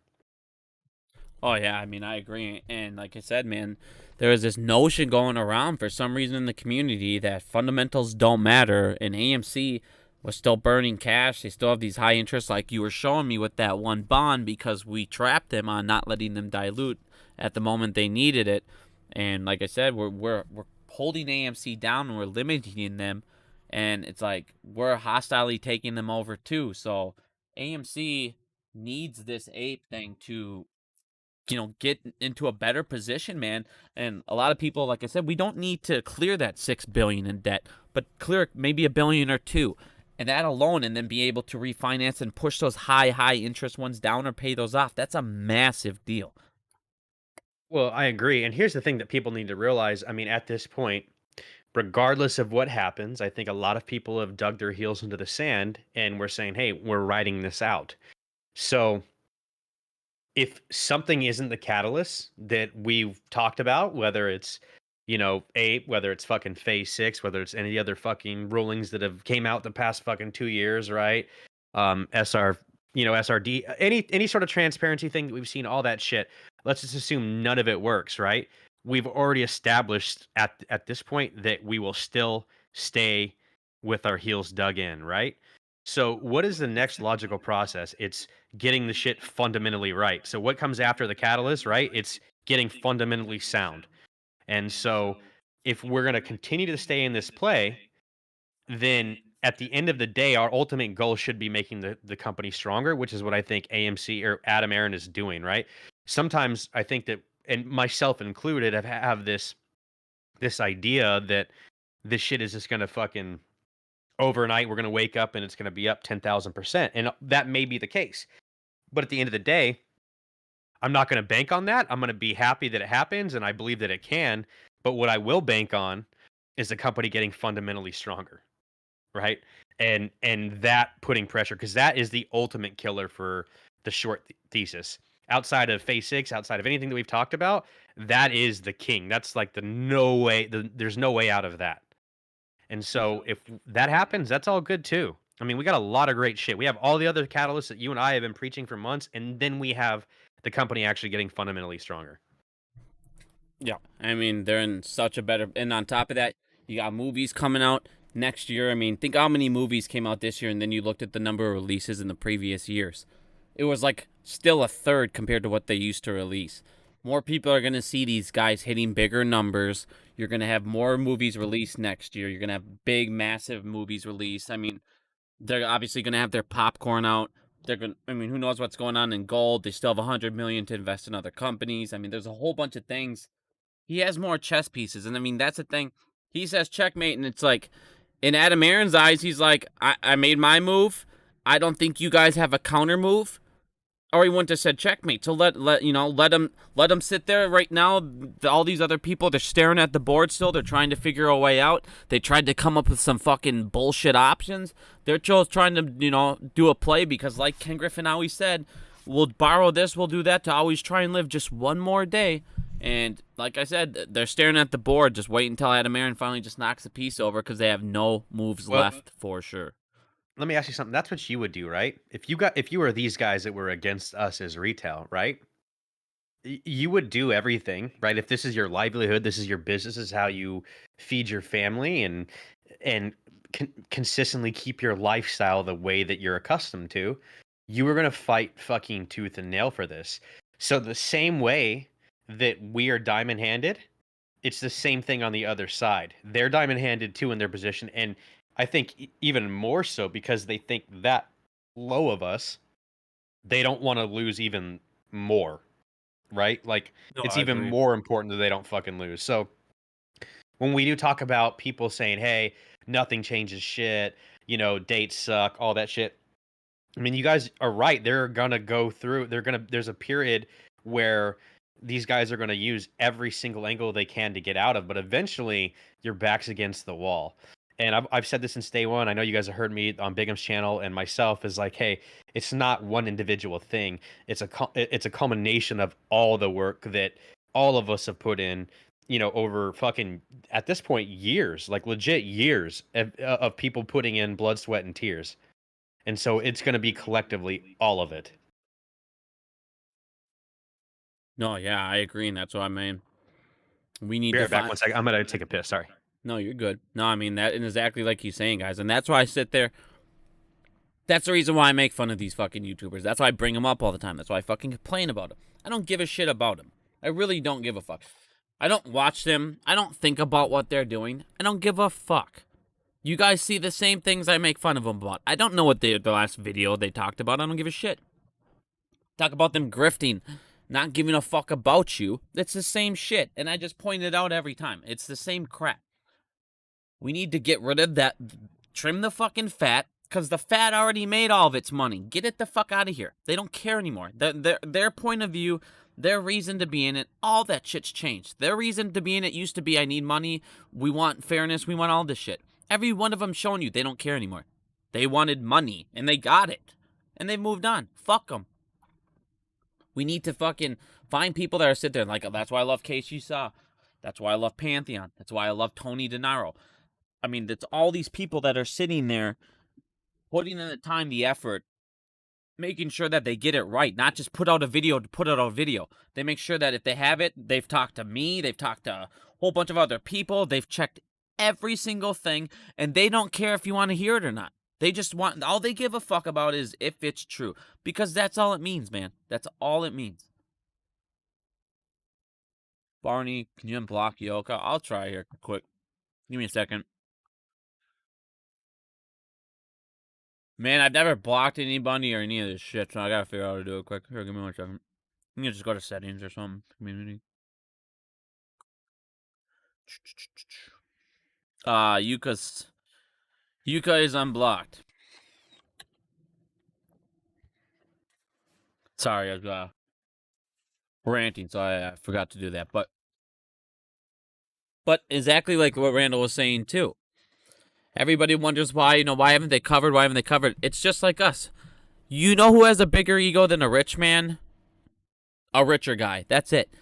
Oh yeah, I mean I agree, and like I said, man, there is this notion going around for some reason in the community that fundamentals don't matter, and AMC was still burning cash. They still have these high interests, like you were showing me with that one bond, because we trapped them on not letting them dilute at the moment they needed it, and like I said, we're holding AMC down and we're limiting them, and it's like we're hostilely taking them over too. So AMC needs this ape thing to get into a better position, man. And a lot of people, like I said, we don't need to clear that $6 billion in debt, but clear maybe $1 billion or $2 billion, and that alone, and then be able to refinance and push those high interest ones down or pay those off. That's a massive deal. Well, I agree. And here's the thing that people need to realize. I mean, at this point, regardless of what happens, I think a lot of people have dug their heels into the sand and we're saying, hey, we're riding this out. So if something isn't the catalyst that we've talked about, whether it's, whether it's fucking phase six, whether it's any other fucking rulings that have came out the past fucking 2 years, right? SR, SRD, any sort of transparency thing that we've seen, all that shit. Let's just assume none of it works, right? We've already established at this point that we will still stay with our heels dug in, right? So what is the next logical process? It's getting the shit fundamentally right. So what comes after the catalyst, right? It's getting fundamentally sound. And so if we're going to continue to stay in this play, then at the end of the day, our ultimate goal should be making the company stronger, which is what I think AMC or Adam Aron is doing, right? Sometimes I think that, and myself included, have this idea that this shit is just going to fucking overnight, we're going to wake up and it's going to be up 10,000%. And that may be the case. But at the end of the day, I'm not going to bank on that. I'm going to be happy that it happens and I believe that it can. But what I will bank on is the company getting fundamentally stronger, right? And that putting pressure, because that is the ultimate killer for the short thesis. Outside of phase six, outside of anything that we've talked about, that is the king. That's like there's no way out of that. And so if that happens, that's all good too. I mean, we got a lot of great shit. We have all the other catalysts that you and I have been preaching for months, and then we have the company actually getting fundamentally stronger. Yeah, I mean, they're in such a better, and on top of that, you got movies coming out next year. I mean, think how many movies came out this year, and then you looked at the number of releases in the previous years. It was like still a third compared to what they used to release. More people are going to see these guys hitting bigger numbers. You're going to have more movies released next year. You're going to have big, massive movies released. I mean, they're obviously going to have their popcorn out. I mean, who knows what's going on in gold? They still have 100 million to invest in other companies. I mean, there's a whole bunch of things. He has more chess pieces, and I mean, that's the thing. He says checkmate, and it's like, in Adam Aron's eyes, he's like, I made my move. I don't think you guys have a counter move. Or he wouldn't have said checkmate. So let him sit there right now. All these other people, they're staring at the board still. They're trying to figure a way out. They tried to come up with some fucking bullshit options. They're just trying to do a play, because like Ken Griffin always said, we'll borrow this, we'll do that, to always try and live just one more day. And like I said, they're staring at the board, just waiting until Adam Aron finally just knocks the piece over, because they have no moves left for sure. Let me ask you something. That's what you would do, right? If you were these guys that were against us as retail, right? You would do everything, right? If this is your livelihood, this is your business, this is how you feed your family and consistently keep your lifestyle the way that you're accustomed to. You were going to fight fucking tooth and nail for this. So the same way that we are diamond-handed, it's the same thing on the other side. They're diamond-handed too in their position, and I think even more so because they think that low of us, they don't want to lose even more, right? Like No, it's I even agree. more important that they don't fucking lose. So when we do talk about people saying, "Hey, nothing changes shit," dates suck, all that shit. I mean, you guys are right. They're gonna go through. There's a period where these guys are gonna use every single angle they can to get out of, but eventually your back's against the wall. And I've said this since day one. I know you guys have heard me on Bigham's channel and myself is like, hey, it's not one individual thing. It's a culmination of all the work that all of us have put in. Over fucking at this point years, like legit years of people putting in blood, sweat, and tears. And so it's going to be collectively all of it. No, yeah, I agree, and that's what I mean. We need Be to right back find. one second. I'm going to take a piss. Sorry. No, you're good. No, I mean that, and exactly like he's saying, guys, and that's why I sit there. That's the reason why I make fun of these fucking YouTubers. That's why I bring them up all the time. That's why I fucking complain about them. I don't give a shit about them. I really don't give a fuck. I don't watch them. I don't think about what they're doing. I don't give a fuck. You guys see the same things I make fun of them about. I don't know what the last video they talked about. I don't give a shit. Talk about them grifting, not giving a fuck about you. It's the same shit. And I just point it out every time. It's the same crap. We need to get rid of that. Trim the fucking fat. Because the fat already made all of its money. Get it the fuck out of here. They don't care anymore. Their point of view, their reason to be in it, all that shit's changed. Their reason to be in it used to be, I need money, we want fairness, we want all this shit. Every one of them showing you they don't care anymore. They wanted money, and they got it. And they moved on. Fuck them. We need to fucking find people that are sitting there like, that's why I love Casey Saw. That's why I love Pantheon. That's why I love Tony DeNaro. I mean, that's all these people that are sitting there putting in the time, the effort, making sure that they get it right, not just put out a video to put out a video. They make sure that if they have it, they've talked to me, they've talked to a whole bunch of other people, they've checked every single thing, and they don't care if you want to hear it or not. They just want, all they give a fuck about is if it's true, because that's all it means, man. That's all it means. Barney, can you unblock Yoka? I'll try here quick. Give me a second. Man, I've never blocked anybody or any of this shit, so I gotta figure out how to do it quick. Here, give me 1 second. You can just go to settings or something. Community. Yuka is unblocked. Sorry, I was ranting, so I forgot to do that. But exactly like what Randall was saying too. Everybody wonders why, why haven't they covered? Why haven't they covered? It's just like us. You know who has a bigger ego than a rich man? A richer guy. That's it.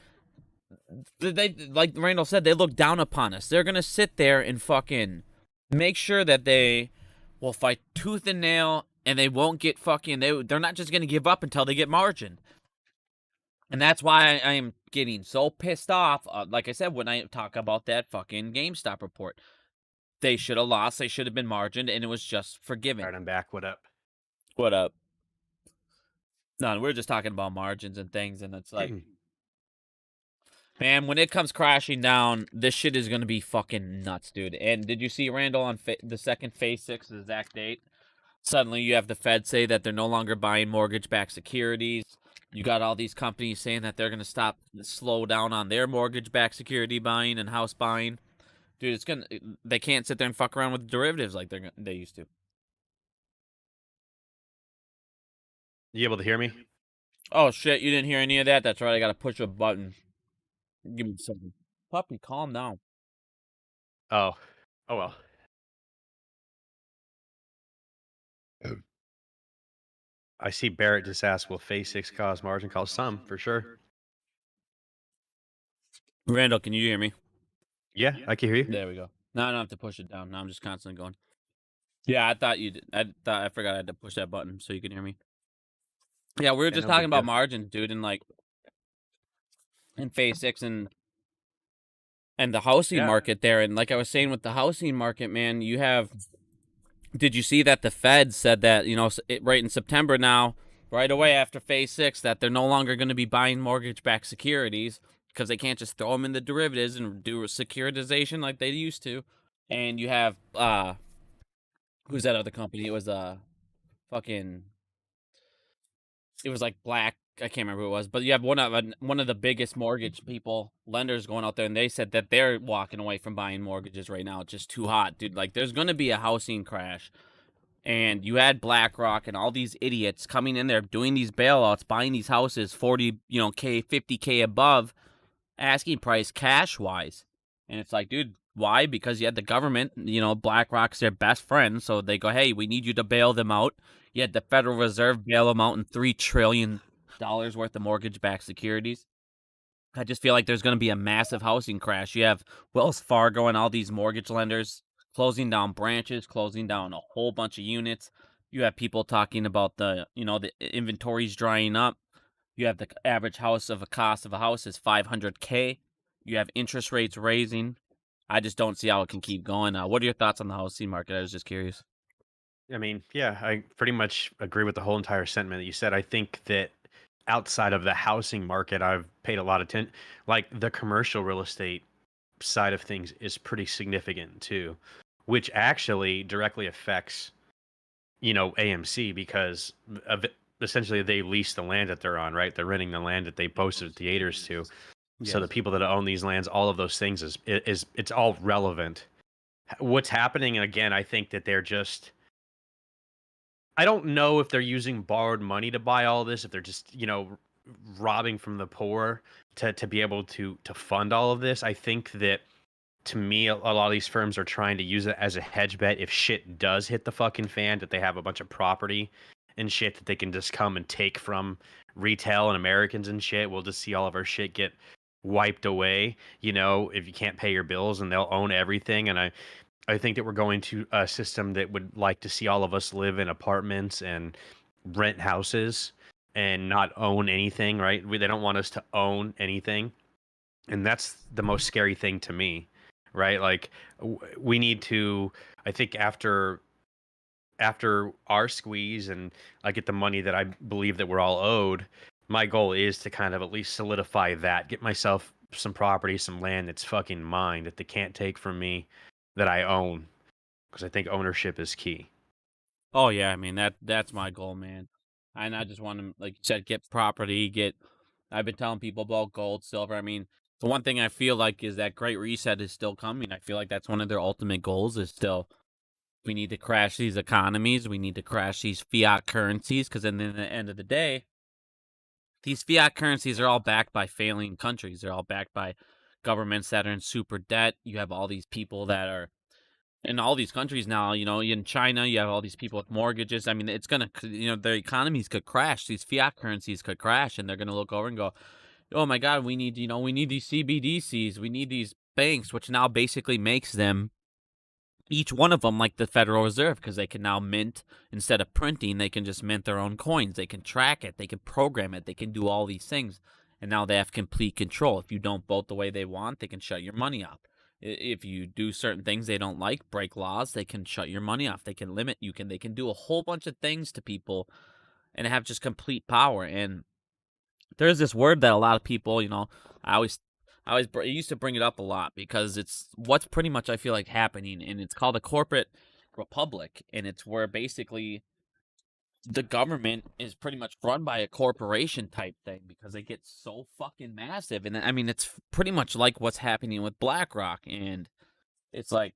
They, like Randall said, they look down upon us. They're gonna sit there and fucking make sure that they will fight tooth and nail, and they won't get fucking. They're not just gonna give up until they get margin. And that's why I am getting so pissed off. Like I said, when I talk about that fucking GameStop report. They should have lost. They should have been margined, and it was just forgiven. All right, I'm back. What up? What up? No, we're just talking about margins and things, and it's like, man, when it comes crashing down, this shit is going to be fucking nuts, dude. And did you see Randall on the second phase 6, the exact date? Suddenly you have the Fed say that they're no longer buying mortgage-backed securities. You got all these companies saying that they're going to slow down on their mortgage-backed security buying and house buying. Dude, they can't sit there and fuck around with derivatives like they used to. You able to hear me? Oh shit, you didn't hear any of that? That's right, I gotta push a button. Give me something. Puppy, calm down. Oh well. I see Barrett just asked, will phase 6 cause margin calls? Some, for sure. Randall, can you hear me? Yeah, I can hear you. There we go. Now I don't have to push it down. Now I'm just constantly going. Yeah, I thought you did. I forgot I had to push that button so you could hear me. Yeah, we were just talking about margins, dude, and like in phase 6 and the housing market there. And like I was saying with the housing market, man, you have. Did you see that the Fed said that right in September now right away after phase 6 that they're no longer going to be buying mortgage-backed securities because they can't just throw them in the derivatives and do a securitization like they used to. And you have who's that other company? It was fucking it was like Black. I can't remember who it was, but you have one of the biggest mortgage people, lenders, going out there, and they said that they're walking away from buying mortgages right now. It's just too hot, dude. Like, there's gonna be a housing crash, and you had BlackRock and all these idiots coming in there doing these bailouts, buying these houses 40, K, 50K above asking price cash wise, and it's like, dude, why? Because you had the government, BlackRock's their best friend, so they go, hey, we need you to bail them out. You had the Federal Reserve bail them out in $3 trillion worth of mortgage-backed securities. I just feel like there's going to be a massive housing crash. You have Wells Fargo and all these mortgage lenders closing down branches, closing down a whole bunch of units. You have people talking about the inventories drying up. You have the average cost of a house is $500K. You have interest rates raising. I just don't see how it can keep going. What are your thoughts on the housing market? I was just curious. I mean, yeah, I pretty much agree with the whole entire sentiment that you said. I think that outside of the housing market, I've paid a lot of attention. Like the commercial real estate side of things is pretty significant too, which actually directly affects, AMC because of essentially they lease the land that they're on, right? They're renting the land that they posted theaters to. Yes. So the people that own these lands, all of those things is it's all relevant. What's happening, and again, I think that they're just. I don't know if they're using borrowed money to buy all this, if they're just, robbing from the poor to be able to fund all of this. I think that to me, a lot of these firms are trying to use it as a hedge bet if shit does hit the fucking fan, that they have a bunch of property and shit that they can just come and take from retail and Americans and shit. We'll just see all of our shit get wiped away, if you can't pay your bills, and they'll own everything. And I think that we're going to a system that would like to see all of us live in apartments and rent houses and not own anything, right? They don't want us to own anything. And that's the most scary thing to me, right? Like we need to, I think after our squeeze and I get the money that I believe that we're all owed, my goal is to kind of at least solidify that, get myself some property, some land that's fucking mine that they can't take from me, that I own, because I think ownership is key. Oh yeah, I mean that's my goal, man. And I just want to, like you said, get property. I've been telling people about gold, silver. I mean, the one thing I feel like is that Great Reset is still coming. I feel like that's one of their ultimate goals. Is still, we need to crash these economies. We need to crash these fiat currencies, because then at the end of the day, these fiat currencies are all backed by failing countries. They're all backed by governments that are in super debt. You have all these people that are in all these countries now, in China, you have all these people with mortgages. I mean, it's going to, their economies could crash. These fiat currencies could crash, and they're going to look over and go, oh my God, we need these CBDCs. We need these banks, which now basically makes them, each one of them, like the Federal Reserve, because they can now mint, instead of printing, they can just mint their own coins. They can track it. They can program it. They can do all these things. And now they have complete control. If you don't vote the way they want, they can shut your money off. If you do certain things they don't like, break laws, they can shut your money off. They can limit you. They can do a whole bunch of things to people and have just complete power. And there's this word that a lot of people, I used to bring it up a lot because it's what's pretty much I feel like happening, and it's called a corporate republic, and it's where basically the government is pretty much run by a corporation type thing because they get so fucking massive. And I mean, it's pretty much like what's happening with BlackRock, and it's like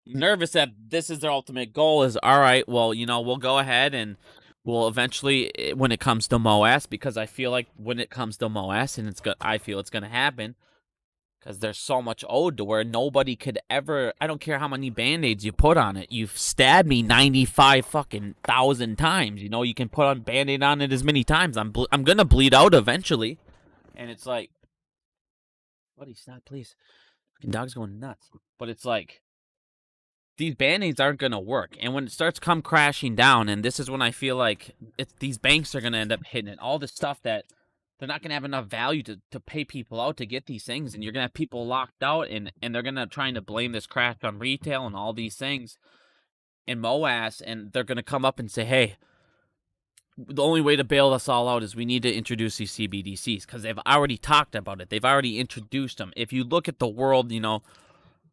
nervous that this is their ultimate goal is, all right, well, we'll go ahead and we'll eventually, when it comes to MOAS, because I feel like when it comes to MOAS, and I feel it's going to happen, because there's so much owed to where nobody could ever, I don't care how many Band-Aids you put on it. You've stabbed me 95 fucking thousand times. You can put on Band-Aid on it as many times. I'm going to bleed out eventually. And it's like, buddy, stop, please. Fucking dog's going nuts. But it's like, these Band-Aids aren't going to work. And when it starts come crashing down, and this is when I feel like these banks are going to end up hitting it. All this stuff that they're not going to have enough value to pay people out to get these things, and you're going to have people locked out, and they're going to trying to blame this crash on retail and all these things and MOAS, and they're going to come up and say, hey, the only way to bail us all out is we need to introduce these CBDCs because they've already talked about it. They've already introduced them. If you look at the world,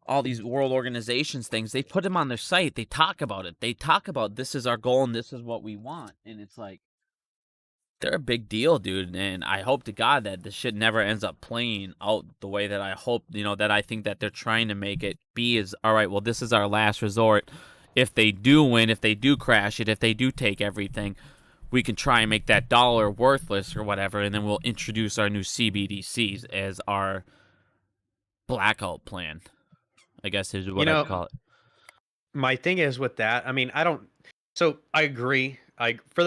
all these world organizations things, they put them on their site. They talk about it. They talk about this is our goal and this is what we want. And it's like, they're a big deal, dude. And I hope to God that this shit never ends up playing out the way that I hope, that I think that they're trying to make it be is, all right, well, this is our last resort. If they do win, if they do crash it, if they do take everything, we can try and make that dollar worthless or whatever, and then we'll introduce our new CBDCs as our blackout plan, I guess is what I'd call it. My thing is with that, I mean, I agree. For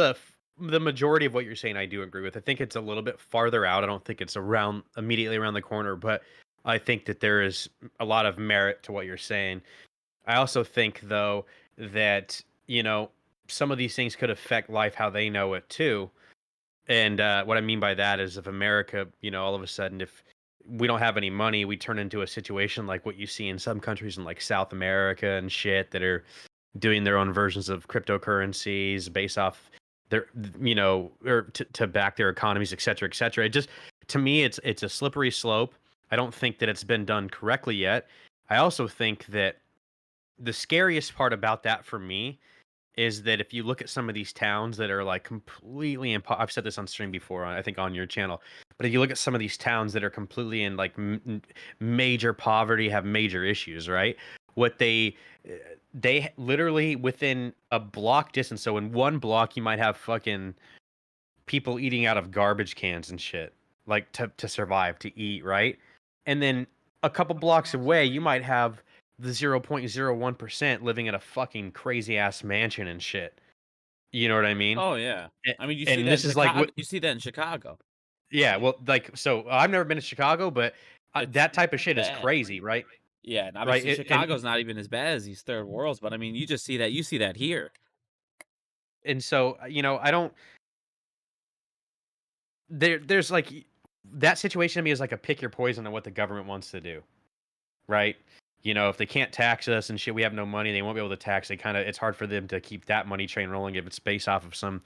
the majority of what you're saying, I do agree with. I think it's a little bit farther out. I don't think it's immediately around the corner, but I think that there is a lot of merit to what you're saying. I also think, though, that, some of these things could affect life how they know it, too. And what I mean by that is if America, all of a sudden, if we don't have any money, we turn into a situation like what you see in some countries in like South America and shit that are doing their own versions of cryptocurrencies based off their, or to back their economies, et cetera, et cetera. It just, to me, it's a slippery slope. I don't think that it's been done correctly yet. I also think that the scariest part about that for me is that if you look at some of these towns that are like completely I've said this on stream before, I think on your channel, but if you look at some of these towns that are completely in like major poverty, have major issues, right? What they literally within a block distance, so in one block you might have fucking people eating out of garbage cans and shit, like to survive, to eat, right? And then a couple blocks away you might have the 0.01% living in a fucking crazy ass mansion and shit. You know what I mean? Oh yeah, I mean, you see And that in this is like Chicago. what, You see that in Chicago. yeah, well, like, so I've never been to Chicago, but It's that type of shit is bad. crazy, right? Yeah, and Right. obviously Chicago's not even as bad as these third worlds, but I mean, you just see that. You see that here. And so, I don't, there's like, that situation to me is like a pick your poison on what the government wants to do, right? If they can't tax us and shit, we have no money, they won't be able to tax. It's hard for them to keep that money train rolling if it's based off of some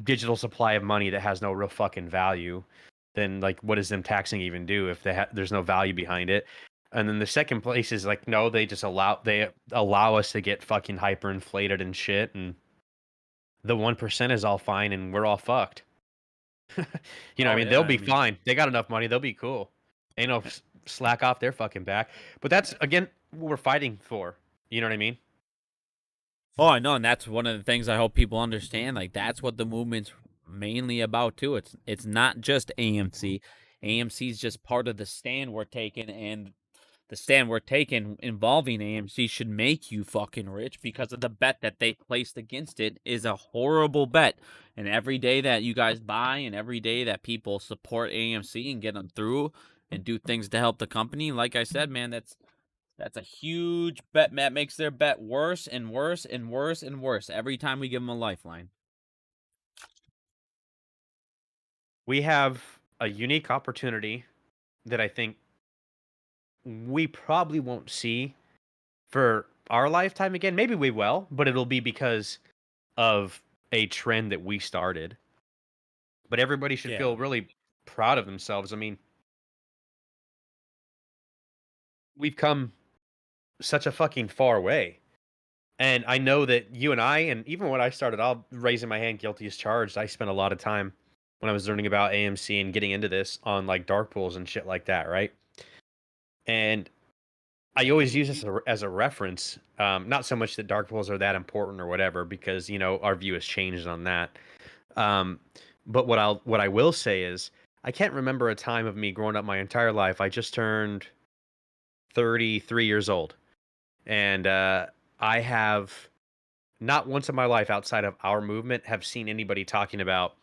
digital supply of money that has no real fucking value. Then, like, what does them taxing even do if there's no value behind it? And then the second place is like, no, they allow us to get fucking hyperinflated and shit, and the 1% is all fine and we're all fucked. I mean, they'll be fine. They got enough money. They'll be cool. Ain't no slack off their fucking back. But that's, again, what we're fighting for. You know what I mean? Oh, I know, and that's one of the things I hope people understand. Like, that's what the movement's mainly about too. It's not just AMC. AMC is just part of the stand we're taking, and the stand we're taking involving AMC should make you fucking rich because of the bet that they placed against it is a horrible bet. And every day that you guys buy and every day that people support AMC and get them through and do things to help the company, like I said, man, that's a huge bet. That makes their bet worse and worse and worse and worse every time we give them a lifeline. We have a unique opportunity that I think we probably won't see for our lifetime again. Maybe we will, but it'll be because of a trend that we started. But everybody should feel really proud of themselves. I mean, we've come such a fucking far way. And I know that you and I, and even when I started, I'll raising my hand, guilty as charged. I spent a lot of time when I was learning about AMC and getting into this on like dark pools and shit like that, right? And I always use this as a reference. Not so much that dark pools are that important or whatever, because our view has changed on that. But what I will say is I can't remember a time of me growing up my entire life. I just turned 33 years old, and I have not once in my life outside of our movement have seen anybody talking about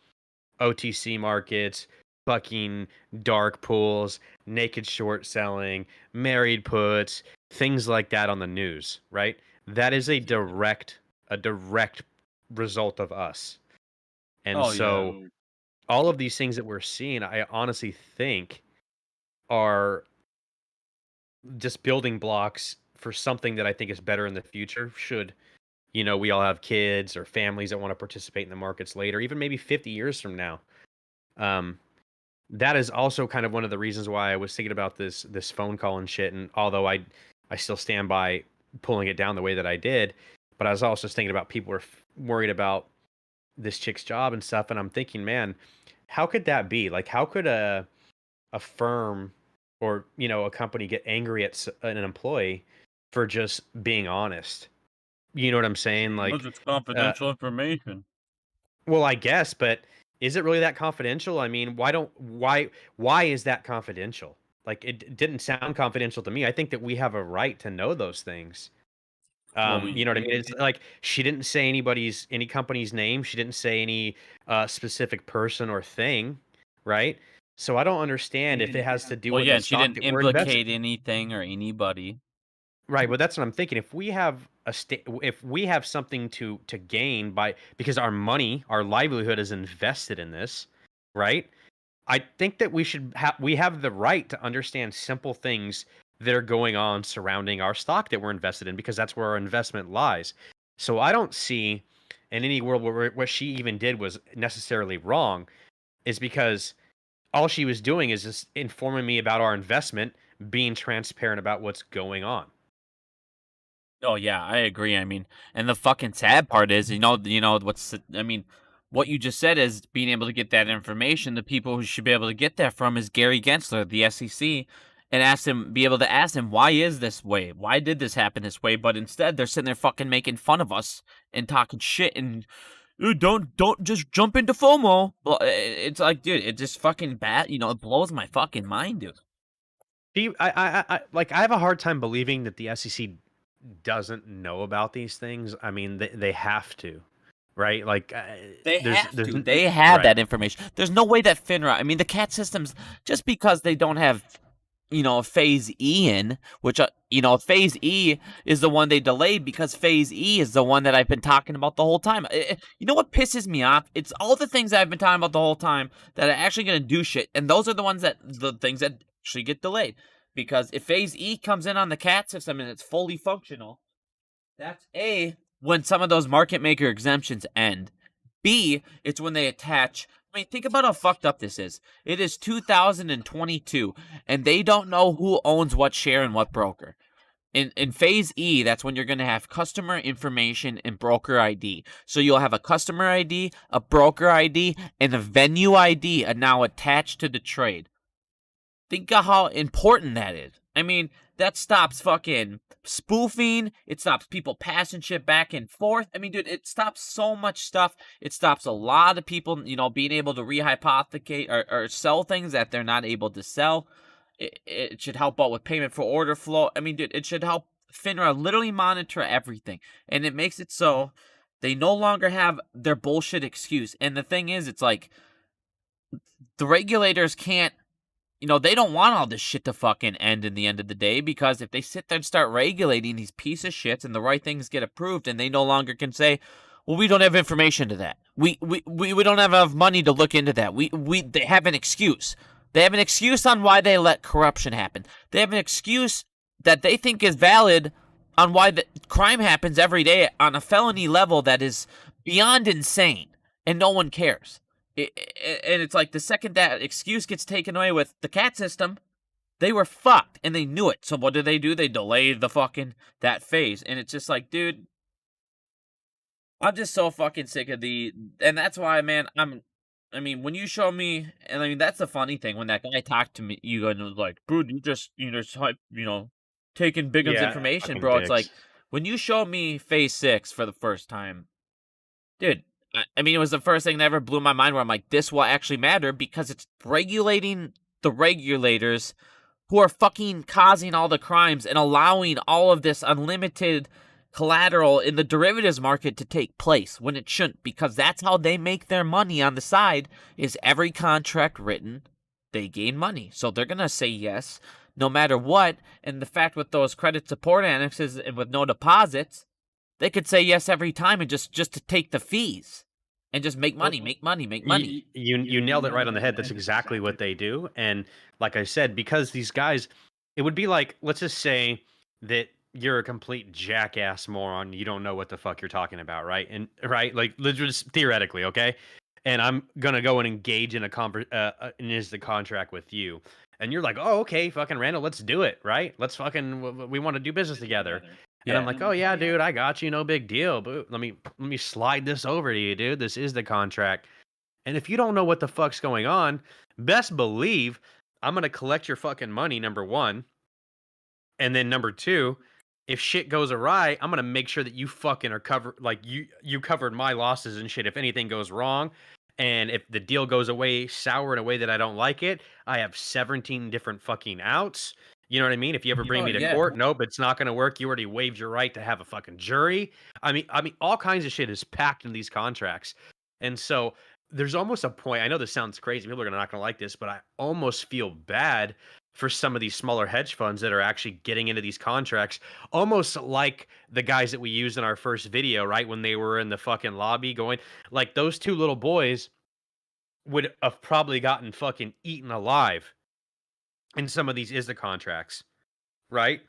OTC markets, fucking dark pools, naked short selling, married puts, things like that on the news, right? That is a direct result of us. And so all of these things that we're seeing, I honestly think are just building blocks for something that I think is better in the future should we all have kids or families that want to participate in the markets later, even maybe 50 years from now. That is also kind of one of the reasons why I was thinking about this phone call and shit. And although I still stand by pulling it down the way that I did, but I was also thinking about people were worried about this chick's job and stuff. And I'm thinking, man, how could that be? Like, how could a firm or a company get angry at an employee for just being honest? You know what I'm saying? Like, Because it's confidential information. well, I guess, but is it really that confidential? I mean, why is that confidential? Like, it didn't sound confidential to me. I think that we have a right to know those things. Well, You know what I mean? It's like she didn't say any company's name. She didn't say any specific person or thing, right? So I don't understand if it has to do Well, with yeah, the and she stock didn't that we're invested. implicate anything or anybody. Right, but that's what I'm thinking. If we have if we have something to gain because our money, our livelihood is invested in this, right? I think that we have the right to understand simple things that are going on surrounding our stock that we're invested in, because that's where our investment lies. So I don't see in any world where what she even did was necessarily wrong, is because all she was doing is just informing me about our investment, being transparent about what's going on. Oh yeah, I agree. I mean, and the fucking sad part is, what you just said is being able to get that information. The people who should be able to get that from is Gary Gensler, the SEC, and be able to ask him, why is this way? Why did this happen this way? But instead, they're sitting there fucking making fun of us and talking shit and don't just jump into FOMO. Well, it's like, dude, it just fucking bad. It blows my fucking mind, dude. I have a hard time believing that the SEC doesn't know about these things. I mean, they have to, right? Like, They there's, have there's to. n- They have right. that information. There's no way that FINRA. I mean, the CAT systems, just because they don't have, Phase E in, which Phase E is the one they delayed because Phase E is the one that I've been talking about the whole time. You know what pisses me off? It's all the things that I've been talking about the whole time that are actually going to do shit, and those are the things that actually get delayed. Because if Phase E comes in on the CAT system and it's fully functional, that's A, when some of those market maker exemptions end. B, it's when they attach. I mean, think about how fucked up this is. It is 2022, and they don't know who owns what share and what broker. In Phase E, that's when you're going to have customer information and broker ID. So you'll have a customer ID, a broker ID, and a venue ID now attached to the trade. Think of how important that is. I mean, that stops fucking spoofing. It stops people passing shit back and forth. I mean, dude, it stops so much stuff. It stops a lot of people, being able to rehypothecate or sell things that they're not able to sell. It should help out with payment for order flow. I mean, dude, it should help FINRA literally monitor everything. And it makes it so they no longer have their bullshit excuse. And the thing is, it's like the regulators can't, they don't want all this shit to fucking end in the end of the day, because if they sit there and start regulating these piece of shits and the right things get approved and they no longer can say, well, we don't have information to that. We don't have enough money to look into that. They have an excuse. They have an excuse on why they let corruption happen. They have an excuse that they think is valid on why the crime happens every day on a felony level that is beyond insane, and no one cares. And it's like the second that excuse gets taken away with the CAT system, they were fucked, and they knew it. So what did they do? They delayed that phase, and it's just like, dude, I'm just so fucking sick of and that's why, man, when you show me, and I mean, that's the funny thing, when that guy talked to me, you and was like, dude, you just, taking Bigum's information, Fucking bro. It's like, dicks. when you show me Phase 6 for the first time, dude, I mean, it was the first thing that ever blew my mind where I'm like, this will actually matter, because it's regulating the regulators who are fucking causing all the crimes and allowing all of this unlimited collateral in the derivatives market to take place when it shouldn't, because that's how they make their money on the side. Is every contract written, they gain money. So they're going to say yes no matter what. And the fact with those credit support annexes and with no deposits, they could say yes every time and just to take the fees and just make money, make money, make money. You nailed it right on the head. That's exactly what they do. And like I said, because these guys, it would be like, let's just say that you're a complete jackass moron. You don't know what the fuck you're talking about, right? And right, like just theoretically, okay. And I'm gonna go and engage in a the contract with you, and you're like, oh, okay, fucking Randall, let's do it, right? Let's fucking we want to do business together. And I'm like, oh yeah, dude, I got you, no big deal. But let me slide this over to you, dude. This is the contract. And if you don't know what the fuck's going on, best believe I'm gonna collect your fucking money, number one. And then number two, if shit goes awry, I'm gonna make sure that you fucking are covered. Like you covered my losses and shit. If anything goes wrong, and if the deal goes away sour in a way that I don't like it, I have 17 different fucking outs. You know what I mean? If you ever bring me to court, nope, it's not gonna work. You already waived your right to have a fucking jury. I mean, all kinds of shit is packed in these contracts, and so there's almost a point. I know this sounds crazy. People are not gonna like this, but I almost feel bad for some of these smaller hedge funds that are actually getting into these contracts, almost like the guys that we used in our first video, right? When they were in the fucking lobby going, like those two little boys would have probably gotten fucking eaten alive in some of these ISDA contracts, right?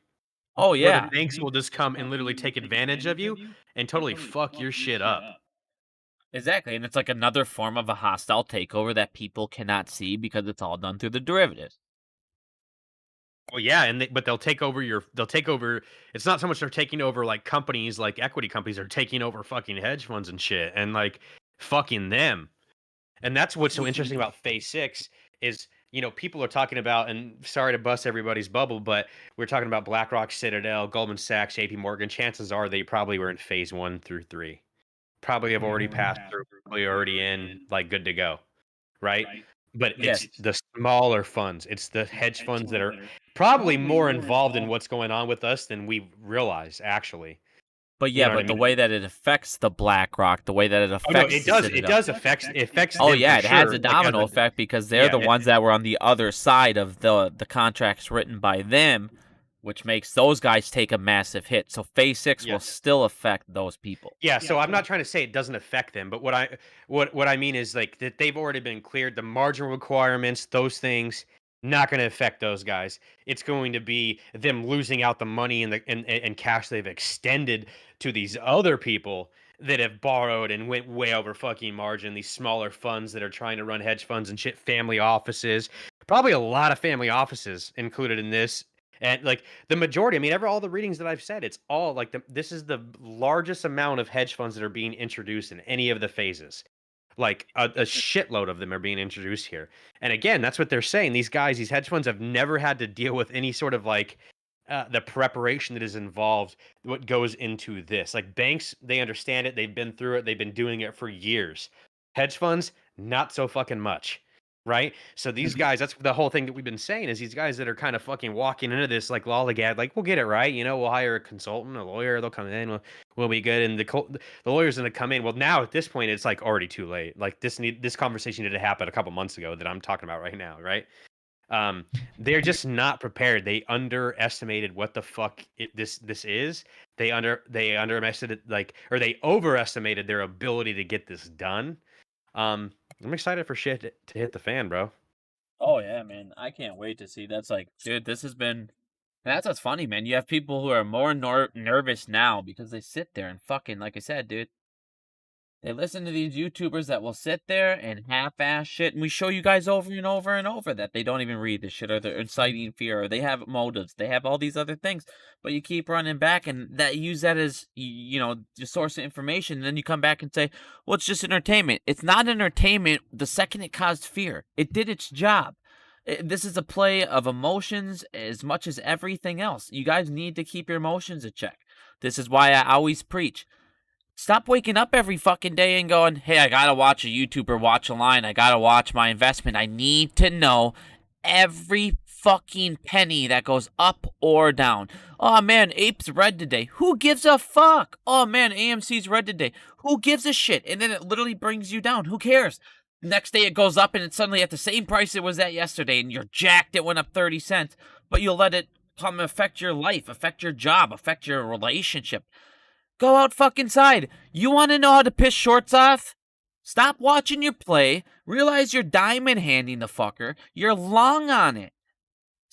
Oh Where yeah. the banks will just come and literally take advantage of you and totally fuck your shit up. Exactly, and it's like another form of a hostile takeover that people cannot see because it's all done through the derivatives. Well, yeah, but they'll take over it's not so much they're taking over like companies like equity companies, they're taking over fucking hedge funds and shit and like fucking them. And that's what's so interesting about phase 6 is, people are talking about, and sorry to bust everybody's bubble, but we're talking about BlackRock, Citadel, Goldman Sachs, JP Morgan. Chances are they probably were in phase 1 through 3. Probably have already passed through, probably already in, like, good to go, right? But it's the smaller funds. It's the hedge funds that are probably more involved in what's going on with us than we realize, actually. But yeah, but the way that it affects the BlackRock, the way that it affects it does affect Oh them yeah, for it has sure. a domino effect because they're the ones that were on the other side of the contracts written by them, which makes those guys take a massive hit. So phase 6 will still affect those people. Yeah, so I'm not trying to say it doesn't affect them, but what I mean is like that they've already been cleared, the margin requirements, those things not going to affect those guys. It's going to be them losing out the money and cash they've extended to these other people that have borrowed and went way over fucking margin. These smaller funds that are trying to run hedge funds and shit, family offices, probably a lot of family offices included in this. And like the majority, I mean, all the readings that I've said, it's all like this is the largest amount of hedge funds that are being introduced in any of the phases. Like a shitload of them are being introduced here. And again, that's what they're saying. These guys, these hedge funds have never had to deal with any sort of like the preparation that is involved, what goes into this. Like banks, they understand it. They've been through it. They've been doing it for years. Hedge funds, not so fucking much. Right? So these guys, that's the whole thing that we've been saying is these guys that are kind of fucking walking into this like lollygag, like we'll get it right, we'll hire a consultant, a lawyer, they'll come in, we'll be good, and the lawyer's gonna come in. Well, now at this point, it's like already too late. Like this conversation needed to happen a couple months ago that I'm talking about right now, right? They're just not prepared. They underestimated what the fuck this is. They underestimated or they overestimated their ability to get this done. I'm excited for shit to hit the fan, bro. Oh yeah, man. I can't wait to see. That's like, dude, this has been that's what's funny, man. You have people who are more nervous now because they sit there and fucking, like I said, dude, they listen to these YouTubers that will sit there and half-ass shit, and we show you guys over and over and over that they don't even read this shit, or they're inciting fear, or they have motives, they have all these other things, but you keep running back, and that use that as, your source of information, and then you come back and say, well, it's just entertainment. It's not entertainment the second it caused fear. It did its job. This is a play of emotions as much as everything else. You guys need to keep your emotions in check. This is why I always preach. Stop waking up every fucking day and going, hey, I gotta watch a YouTuber watch a line. I gotta watch my investment. I need to know every fucking penny that goes up or down. Oh man, Ape's red today. Who gives a fuck? Oh man, AMC's red today. Who gives a shit? And then it literally brings you down. Who cares? Next day it goes up and it's suddenly at the same price it was at yesterday and you're jacked. It went up 30 cents. But you'll let it come affect your life, affect your job, affect your relationship. Go out fucking side. You want to know how to piss shorts off? Stop watching your play. Realize you're diamond handing the fucker. You're long on it.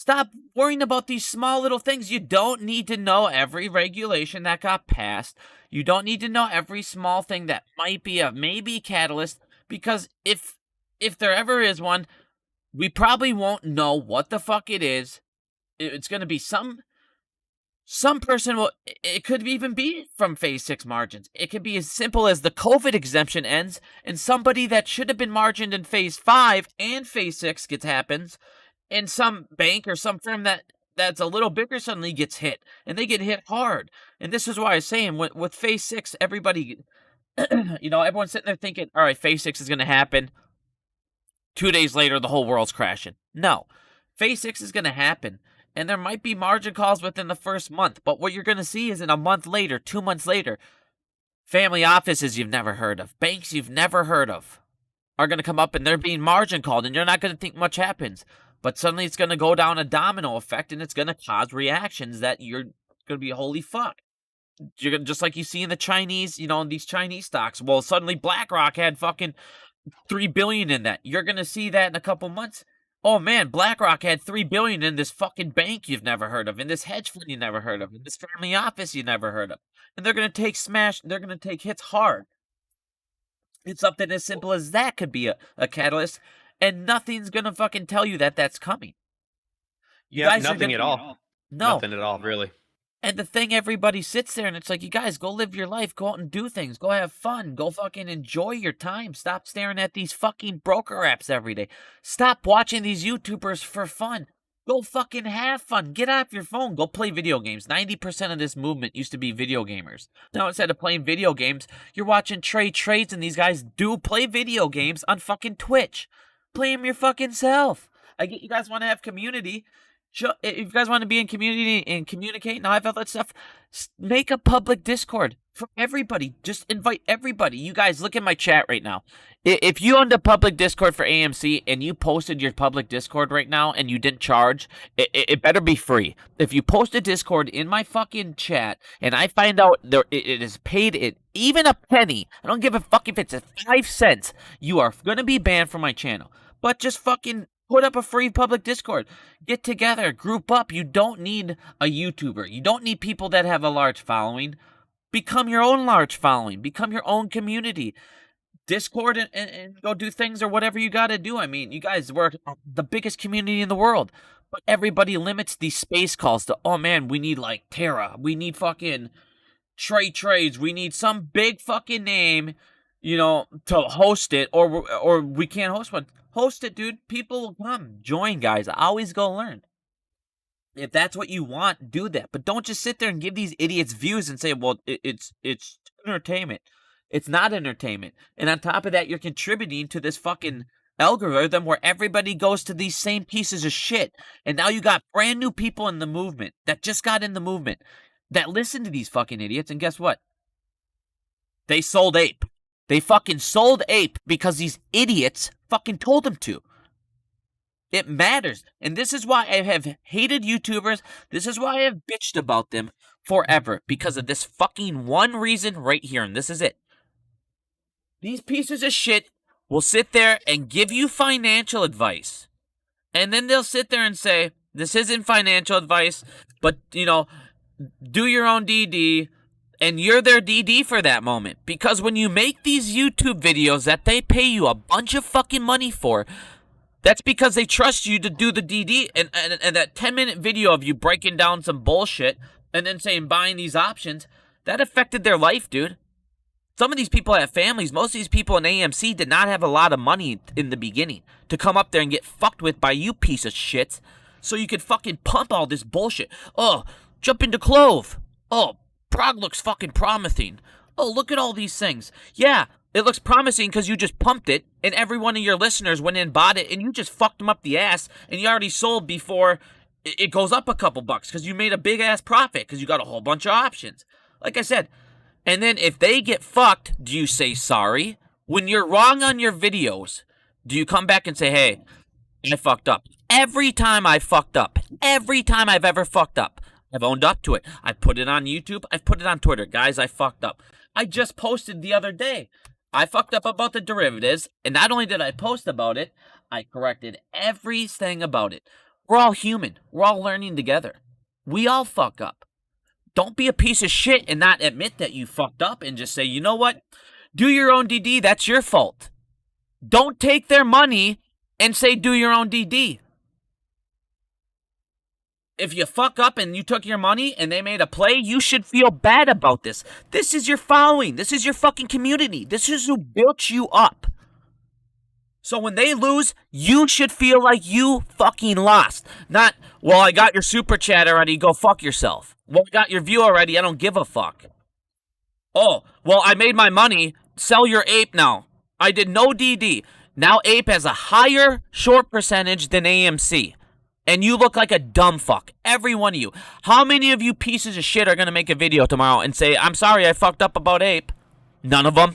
Stop worrying about these small little things. You don't need to know every regulation that got passed. You don't need to know every small thing that might be a maybe catalyst, because if there ever is one, we probably won't know what the fuck it is. It's going to be some person will, it could even be from phase 6 margins. It could be as simple as the COVID exemption ends and somebody that should have been margined in phase 5 and phase 6 happens, and some bank or some firm that's a little bigger suddenly gets hit, and they get hit hard. And this is why I was saying with phase 6, everybody, everyone's sitting there thinking, all right, phase 6 is going to happen. 2 days later, the whole world's crashing. No, phase 6 is going to happen. And there might be margin calls within the first month, but what you're going to see is in a month later, 2 months later, family offices you've never heard of, banks you've never heard of, are going to come up and they're being margin called, and you're not going to think much happens. But suddenly it's going to go down a domino effect, and it's going to cause reactions that you're going to be, holy fuck. You're gonna, just like you see in the Chinese, these Chinese stocks. Well, suddenly BlackRock had fucking $3 billion in that. You're going to see that in a couple months. Oh man, BlackRock had $3 billion in this fucking bank you've never heard of, in this hedge fund you never heard of, in this family office you never heard of. And they're going to take hits hard. It's something as simple as that could be a catalyst, and nothing's going to fucking tell you that that's coming. You guys nothing at all. No. Nothing at all, really. And the thing, everybody sits there and it's like, you guys, go live your life. Go out and do things. Go have fun. Go fucking enjoy your time. Stop staring at these fucking broker apps every day. Stop watching these YouTubers for fun. Go fucking have fun. Get off your phone. Go play video games. 90% of this movement used to be video gamers. Now, instead of playing video games, you're watching trades, and these guys do play video games on fucking Twitch. Play them your fucking self. I get you guys want to have community. If you guys want to be in community and communicate and all that stuff, make a public Discord for everybody. Just invite everybody. You guys, look at my chat right now. If you owned a public Discord for AMC and you posted your public Discord right now and you didn't charge, it better be free. If you post a Discord in my fucking chat and I find out it is paid it even a penny, I don't give a fuck if it's 5 cents, you are going to be banned from my channel. But just fucking put up a free public Discord. Get together. Group up. You don't need a YouTuber. You don't need people that have a large following. Become your own large following. Become your own community. Discord and go do things or whatever you got to do. I mean, you guys were the biggest community in the world. But everybody limits these space calls to, oh man, we need like Terra. We need fucking trades. We need some big fucking name, to host it. Or we can't host one. Host it, dude. People will come. Join, guys. Always go learn. If that's what you want, do that. But don't just sit there and give these idiots views and say, well, it's entertainment. It's not entertainment. And on top of that, you're contributing to this fucking algorithm where everybody goes to these same pieces of shit. And now you got brand new people in the movement that just got in the movement that listen to these fucking idiots. And guess what? They sold ape. They fucking sold ape because these idiots fucking told them to. It matters. And this is why I have hated YouTubers. This is why I have bitched about them forever. Because of this fucking one reason right here. And this is it. These pieces of shit will sit there and give you financial advice. And then they'll sit there and say, this isn't financial advice, but, do your own DD. And you're their DD for that moment. Because when you make these YouTube videos that they pay you a bunch of fucking money for, that's because they trust you to do the DD. And that 10-minute video of you breaking down some bullshit and then saying buying these options, that affected their life, dude. Some of these people have families. Most of these people in AMC did not have a lot of money in the beginning to come up there and get fucked with by you piece of shit. So you could fucking pump all this bullshit. Oh, jump into Clove. Oh, Prog looks fucking promising. Oh, look at all these things. Yeah, it looks promising because you just pumped it, and every one of your listeners went in and bought it, and you just fucked them up the ass, and you already sold before it goes up a couple bucks because you made a big-ass profit because you got a whole bunch of options. Like I said, and then if they get fucked, do you say sorry? When you're wrong on your videos, do you come back and say, hey, I fucked up? Every time I fucked up, every time I've ever fucked up, I've owned up to it. I put it on YouTube. I've put it on Twitter. Guys, I fucked up. I just posted the other day. I fucked up about the derivatives, and not only did I post about it, I corrected everything about it. We're all human. We're all learning together. We all fuck up. Don't be a piece of shit and not admit that you fucked up and just say, you know what? Do your own DD. That's your fault. Don't take their money and say, do your own DD. If you fuck up and you took your money and they made a play, you should feel bad about this. This is your following. This is your fucking community. This is who built you up. So when they lose, you should feel like you fucking lost. Not, well, I got your super chat already, go fuck yourself. Well, I got your view already, I don't give a fuck. Oh, well, I made my money, sell your ape now. I did no DD. Now ape has a higher short percentage than AMC. And you look like a dumb fuck. Every one of you. How many of you pieces of shit are going to make a video tomorrow and say, I'm sorry I fucked up about ape? None of them.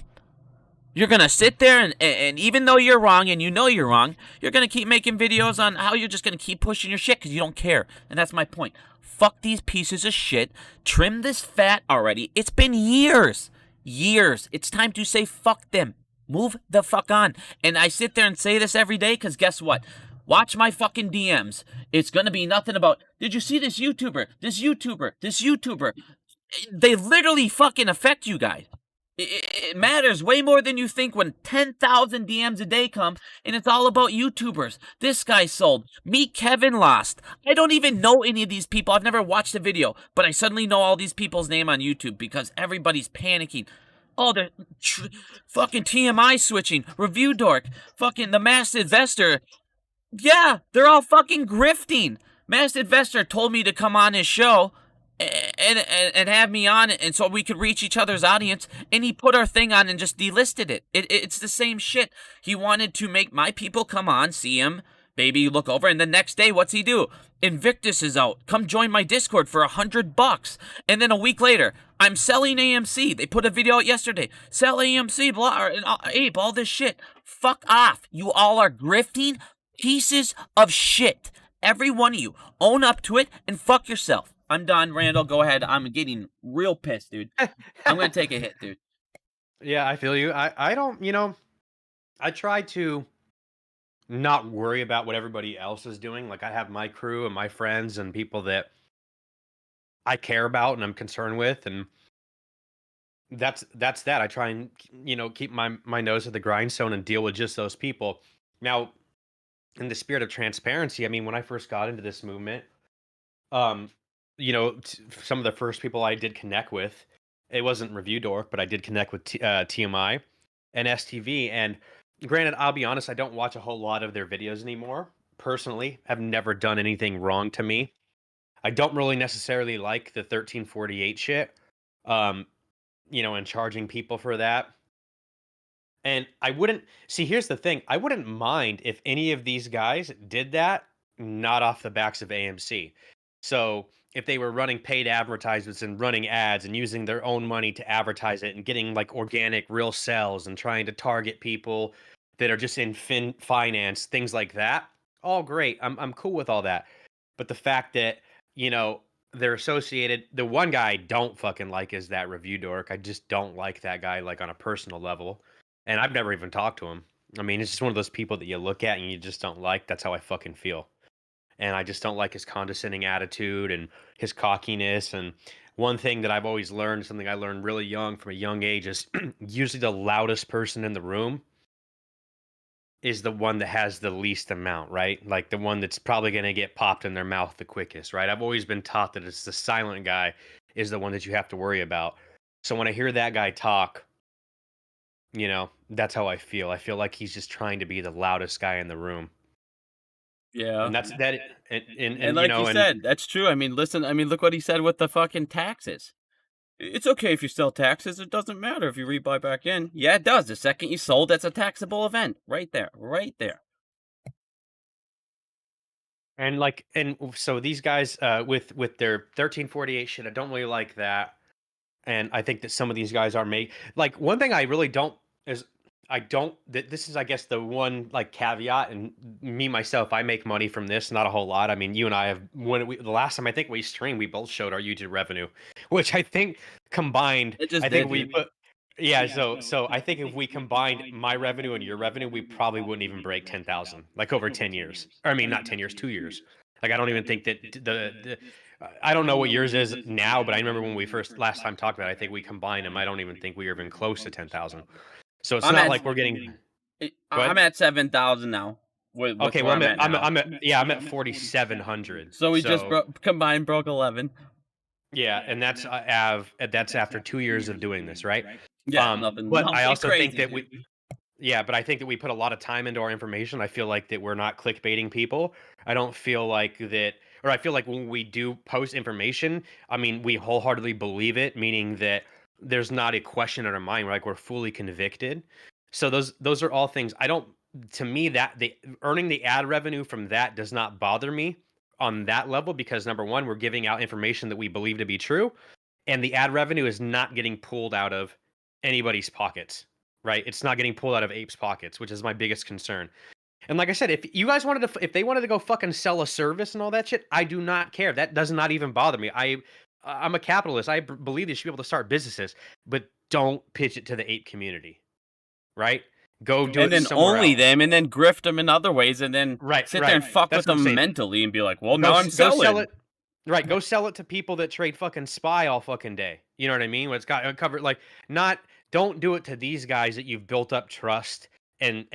You're going to sit there and even though you're wrong and you know you're wrong, you're going to keep making videos on how you're just going to keep pushing your shit because you don't care. And that's my point. Fuck these pieces of shit. Trim this fat already. It's been years. Years. It's time to say fuck them. Move the fuck on. And I sit there and say this every day because guess what? Watch my fucking DMs. It's going to be nothing about, did you see this YouTuber? This YouTuber? This YouTuber? They literally fucking affect you guys. It matters way more than you think when 10,000 DMs a day come and it's all about YouTubers. This guy sold. Meet Kevin lost. I don't even know any of these people. I've never watched a video, but I suddenly know all these people's name on YouTube because everybody's panicking. Oh, they're fucking TMI switching. Review Dork. Fucking the Masked Investor. Yeah, they're all fucking grifting. Masked Investor told me to come on his show and have me on it, and so we could reach each other's audience, and he put our thing on and just delisted it. It's the same shit. He wanted to make my people come on, see him, baby, look over, and the next day, what's he do? Invictus is out. Come join my Discord for $100. And then a week later, I'm selling AMC. They put a video out yesterday. Sell AMC, blah, and ape, all this shit. Fuck off. You all are grifting pieces of shit. Every one of you. Own up to it and fuck yourself. I'm done, Randall. Go ahead. I'm getting real pissed, dude. I'm going to take a hit, dude. Yeah, I feel you. I don't, I try to not worry about what everybody else is doing. Like I have my crew and my friends and people that I care about and I'm concerned with, and that's that. I try and keep my nose at the grindstone and deal with just those people. Now, in the spirit of transparency, I mean, when I first got into this movement, some of the first people I did connect with, it wasn't Review Dork, but I did connect with TMI and STV. And granted, I'll be honest, I don't watch a whole lot of their videos anymore. Personally, have never done anything wrong to me. I don't really necessarily like the 1348 shit, and charging people for that. And I wouldn't see. Here's the thing: I wouldn't mind if any of these guys did that, not off the backs of AMC. So if they were running paid advertisements and running ads and using their own money to advertise it and getting like organic real sales and trying to target people that are just in finance, things like that, all great. I'm cool with all that. But the fact that they're associated. The one guy I don't fucking like is that Review Dork. I just don't like that guy like on a personal level. And I've never even talked to him. I mean, it's just one of those people that you look at and you just don't like. That's how I fucking feel. And I just don't like his condescending attitude and his cockiness. And one thing that I've always learned, something I learned really young from a young age, is usually the loudest person in the room is the one that has the least amount, right? Like the one that's probably going to get popped in their mouth the quickest, right? I've always been taught that it's the silent guy is the one that you have to worry about. So when I hear that guy talk, that's how I feel. I feel like he's just trying to be the loudest guy in the room. Yeah. And that's that. And like you said, that's true. I mean, listen, look what he said with the fucking taxes. It's okay if you sell taxes. It doesn't matter if you rebuy back in. Yeah, it does. The second you sold, that's a taxable event. Right there. Right there. And so these guys with their 1348 shit, I don't really like that. And I think that some of these guys are like one thing I really don't is this is, I guess, the one like caveat, and me myself, I make money from this, not a whole lot. I mean, you and I have, the last time I think we streamed, we both showed our YouTube revenue, which I think combined, so I think if we combined my revenue and your revenue, we probably wouldn't even break 10,000, like over 10 years. Or I mean, not 10 years, 2 years. Like, I don't even think that I don't know what yours is now, but I remember when we last time talked about it, I think we combined them. I don't even think we were even close to 10,000. So it's I'm not at- like we're getting. I'm at 7,000 now. With Okay, where well, I'm I'm at 4,700. So we just combined broke 11. Yeah, and that's after 2 years of doing this, right? Yeah, But I nothing also think crazy, that but I think that we put a lot of time into our information. I feel like that we're not clickbaiting people. I don't feel like that, or I feel like when we do post information, I mean, we wholeheartedly believe it, meaning that there's not a question in our mind. Like, we're fully convicted. So those are all things I don't. To me, that the earning the ad revenue from that does not bother me on that level, because number one, we're giving out information that we believe to be true, and the ad revenue is not getting pulled out of anybody's pockets. Right? It's not getting pulled out of Ape's pockets, which is my biggest concern. And like I said, if you guys if they wanted to go fucking sell a service and all that shit, I do not care. That does not even bother me. I'm a capitalist. I believe they should be able to start businesses, but don't pitch it to the Ape community, right? Go do and it then somewhere only else. them, and then grift them in other ways, and then sit there and fuck That's with what I'm them saying. mentally and be like, well, Go now I'm Go sell selling. it. Right, go sell it to people that trade fucking SPY all fucking day. You know what I mean? When it's got covered, like, not. Don't do it to these guys that you've built up trust and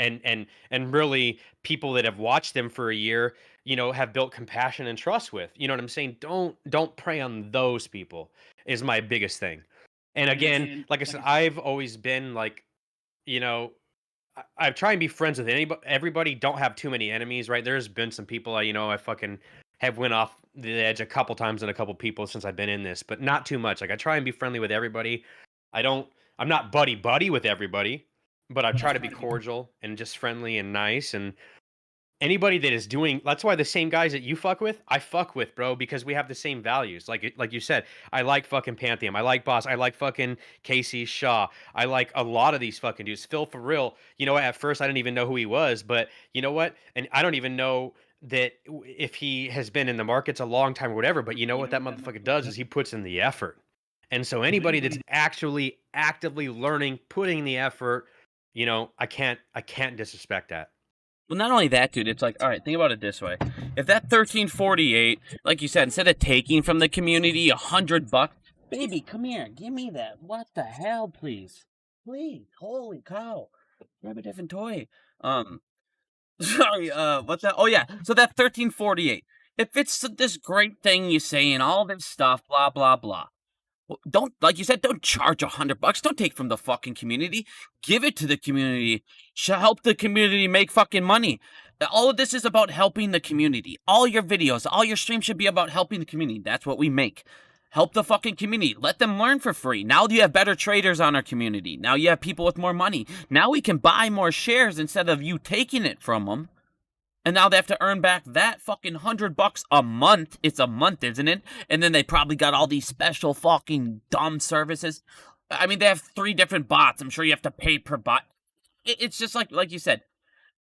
really people that have watched them for a year, you know, have built compassion and trust with. You know what I'm saying? Don't prey on those people is my biggest thing. And again, like I said, I've always been like, you know, I try and be friends with everybody. Don't have too many enemies, right? There's been some people I fucking have went off the edge a couple times on a couple people since I've been in this, but not too much. Like, I try and be friendly with everybody. I'm not buddy with everybody, but I try to be cordial and just friendly and nice. And anybody that is doing, that's why the same guys that you fuck with, I fuck with, bro, because we have the same values. Like you said, I like fucking Pantheon. I like Boss. I like fucking Casey Shaw. I like a lot of these fucking dudes. Phil, for real, you know, at first I didn't even know who he was, but you know what? And I don't even know that if he has been in the markets a long time or whatever, but you know what that motherfucker does is he puts in the effort. And so anybody that's actually actively learning, putting in the effort, you know, I can't disrespect that. Well, not only that, dude, it's like, all right, think about it this way. If that 1348, like you said, instead of taking from the community $100, baby, come here, give me that. What the hell, please? Please, holy cow. Grab a different toy. Sorry, what's that? Oh, yeah, so that 1348. If it's this great thing you say and all this stuff, blah, blah, blah. Don't, like you said, don't charge $100. Don't take from the fucking community. Give it to the community. Help the community make fucking money. All of this is about helping the community. All your videos, all your streams should be about helping the community. That's what we make. Help the fucking community. Let them learn for free. Now you have better traders on our community. Now you have people with more money. Now we can buy more shares instead of you taking it from them. And now they have to earn back that fucking $100 a month. It's a month, isn't it? And then they probably got all these special fucking dumb services. I mean, they have 3 different bots. I'm sure you have to pay per bot. It's just like you said.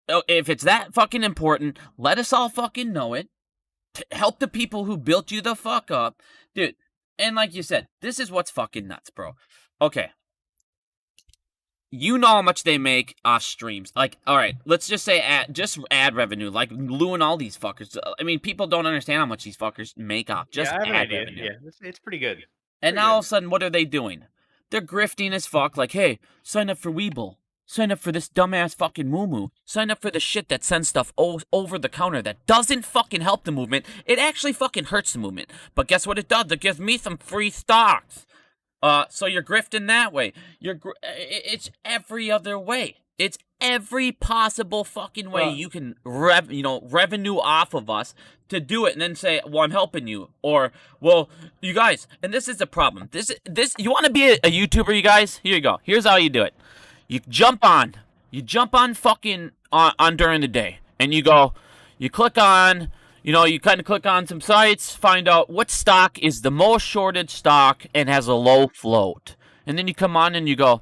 If it's that fucking important, let us all fucking know it. Help the people who built you the fuck up. Dude, and like you said, this is what's fucking nuts, bro. Okay. You know how much they make off streams. Like, all right, let's just say ad revenue, like Lou and all these fuckers. I mean, people don't understand how much these fuckers make off just I have an ad idea. revenue. Yeah, it's pretty good. And now all of a sudden, what are they doing? They're grifting as fuck. Like, hey, sign up for Weeble. Sign up for this dumbass fucking moo. Sign up for the shit that sends stuff over the counter that doesn't fucking help the movement. It actually fucking hurts the movement. But guess what it does? It gives me some free stocks. So you're grifting that way. It's every other way. It's every possible fucking way you can revenue off of us to do it, and then say, well, I'm helping you, or, well, you guys, and this is the problem. This you want to be a YouTuber, you guys? Here you go. Here's how you do it. You jump on fucking on during the day, and you click on. You kind of click on some sites, find out what stock is the most shorted stock and has a low float. And then you come on and you go,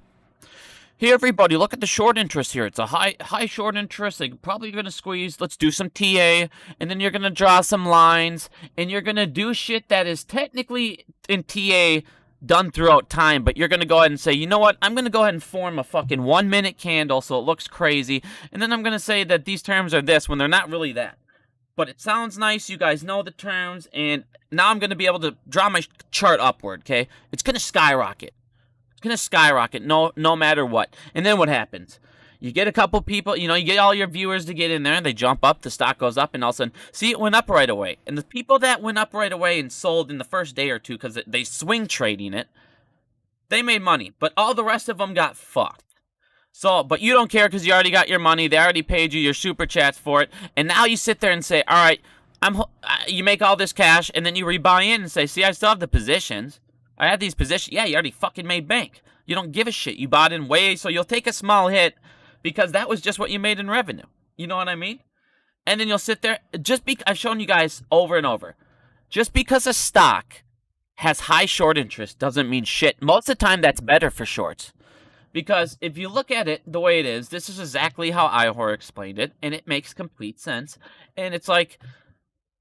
hey, everybody, look at the short interest here. It's a high short interest. They're probably going to squeeze. Let's do some TA. And then you're going to draw some lines. And you're going to do shit that is technically in TA done throughout time. But you're going to go ahead and say, you know what? I'm going to go ahead and form a fucking 1-minute candle so it looks crazy. And then I'm going to say that these terms are this when they're not really that. but it sounds nice. You guys know the terms, and now I'm going to be able to draw my chart upward, okay? It's going to skyrocket. It's going to skyrocket no matter what. And then what happens? You get a couple people, you get all your viewers to get in there, and they jump up, the stock goes up, and all of a sudden, see, it went up right away. And the people that went up right away and sold in the first day or two because they swing trading it, they made money. But all the rest of them got fucked. So, but you don't care because you already got your money. They already paid you your super chats for it. And now you sit there and say, all right, you make all this cash, and then you rebuy in and say, see, I still have the positions. I have these positions. Yeah, you already fucking made bank. You don't give a shit. You bought in way, so you'll take a small hit because that was just what you made in revenue. You know what I mean? And then you'll sit there. I've shown you guys over and over. Just because a stock has high short interest doesn't mean shit. Most of the time, that's better for shorts. Because if you look at it the way it is, this is exactly how Ihor explained it, and it makes complete sense. And it's like,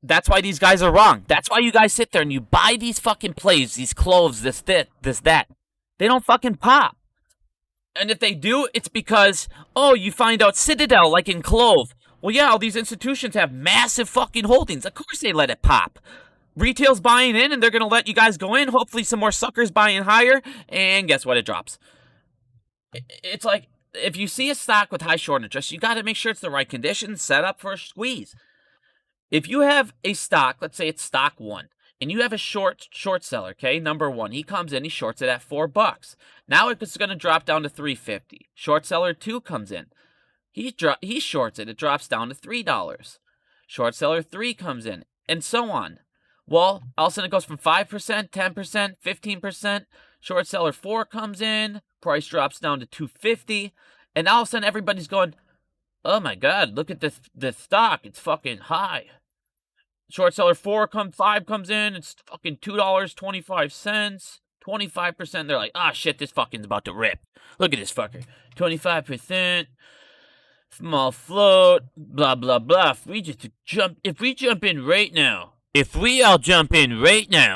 that's why these guys are wrong. That's why you guys sit there and you buy these fucking plays, these cloves, this, that. They don't fucking pop. And if they do, it's because, you find out Citadel, like in Clove. Well, yeah, all these institutions have massive fucking holdings. Of course they let it pop. Retail's buying in, and they're going to let you guys go in. Hopefully some more suckers buying higher, and guess what? It drops. It's like, if you see a stock with high short interest, you got to make sure it's the right conditions, set up for a squeeze. If you have a stock, let's say it's stock 1, and you have a short seller, okay, number 1, he comes in, he shorts it at $4. Now it's going to drop down to $3.50. Short seller 2 comes in, he shorts it, it drops down to $3. Short seller 3 comes in, and so on. Well, all of a sudden it goes from 5%, 10%, 15%. Short seller 4 comes in, price drops down to $2.50, and all of a sudden everybody's going, oh my god, look at this stock, it's fucking high. Short seller 5 comes in, it's fucking $2.25, 25%. They're like, shit, this fucking's about to rip. Look at this fucker, 25%, small float, blah blah blah. If we jump in right now,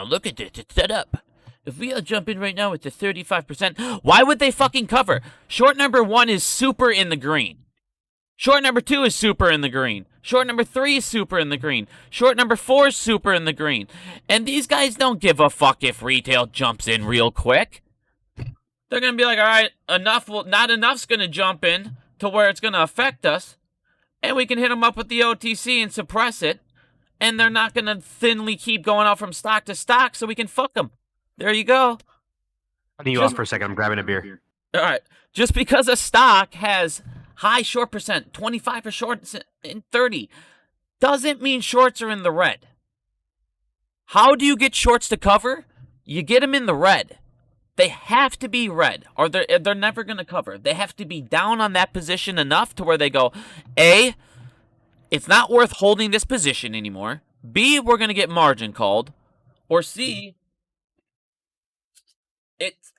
look at this, it's set up. If we all jump in right now with the 35%, why would they fucking cover? Short number 1 is super in the green. Short number 2 is super in the green. Short number 3 is super in the green. Short number 4 is super in the green. And these guys don't give a fuck if retail jumps in real quick. They're going to be like, all right, not enough's going to jump in to where it's going to affect us. And we can hit them up with the OTC and suppress it. And they're not going to thinly keep going out from stock to stock so we can fuck them. There you go. Cutting you off for a second. I'm grabbing a beer. All right. Just because a stock has high short percent, 25 for short and 30, doesn't mean shorts are in the red. How do you get shorts to cover? You get them in the red. They have to be red, or they're never going to cover. They have to be down on that position enough to where they go, A, it's not worth holding this position anymore. B, we're going to get margin called. Or C,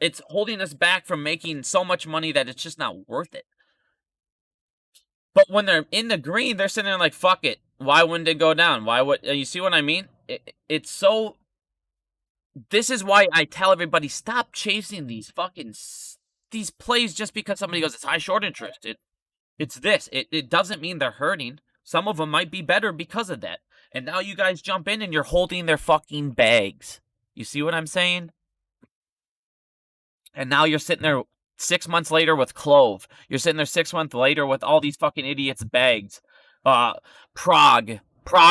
it's holding us back from making so much money that it's just not worth it. But when they're in the green, they're sitting there like, fuck it. Why wouldn't it go down? You see what I mean? It's so... This is why I tell everybody, stop chasing these plays just because somebody goes, it's high short interest. It's this. It doesn't mean they're hurting. Some of them might be better because of that. And now you guys jump in and you're holding their fucking bags. You see what I'm saying? And now you're sitting there 6 months later with Clove. You're sitting there 6 months later with all these fucking idiots' bags. Prague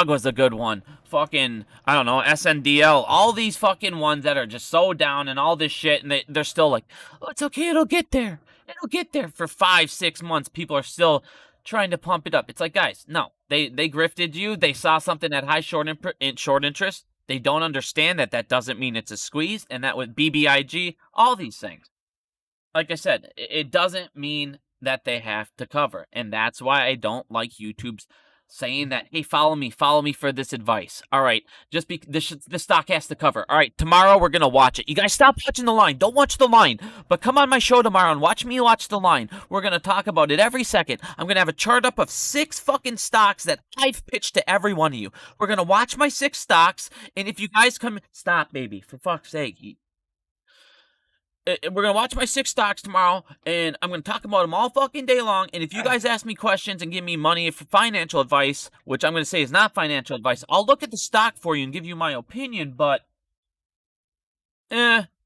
was a good one. Fucking, I don't know, SNDL. All these fucking ones that are just so down and all this shit. And they're still like, oh, it's okay, it'll get there. It'll get there. For 5-6 months, people are still trying to pump it up. It's like, guys, no. They grifted you. They saw something at high short interest. They don't understand that doesn't mean it's a squeeze, and that with BBIG, all these things. Like I said, it doesn't mean that they have to cover, and that's why I don't like YouTube's saying that, hey, follow me for this advice. All right, just this stock has to cover. All right, tomorrow we're going to watch it. You guys stop watching the line. Don't watch the line, but come on my show tomorrow and watch me watch the line. We're going to talk about it every second. I'm going to have a chart up of 6 fucking stocks that I've pitched to every one of you. We're going to watch my 6 stocks, and if you guys come... Stop, baby, for fuck's sake. we're gonna watch my 6 stocks tomorrow, and I'm gonna talk about them all fucking day long. And if you guys ask me questions and give me money for financial advice, which I'm gonna say is not financial advice, I'll look at the stock for you and give you my opinion. But,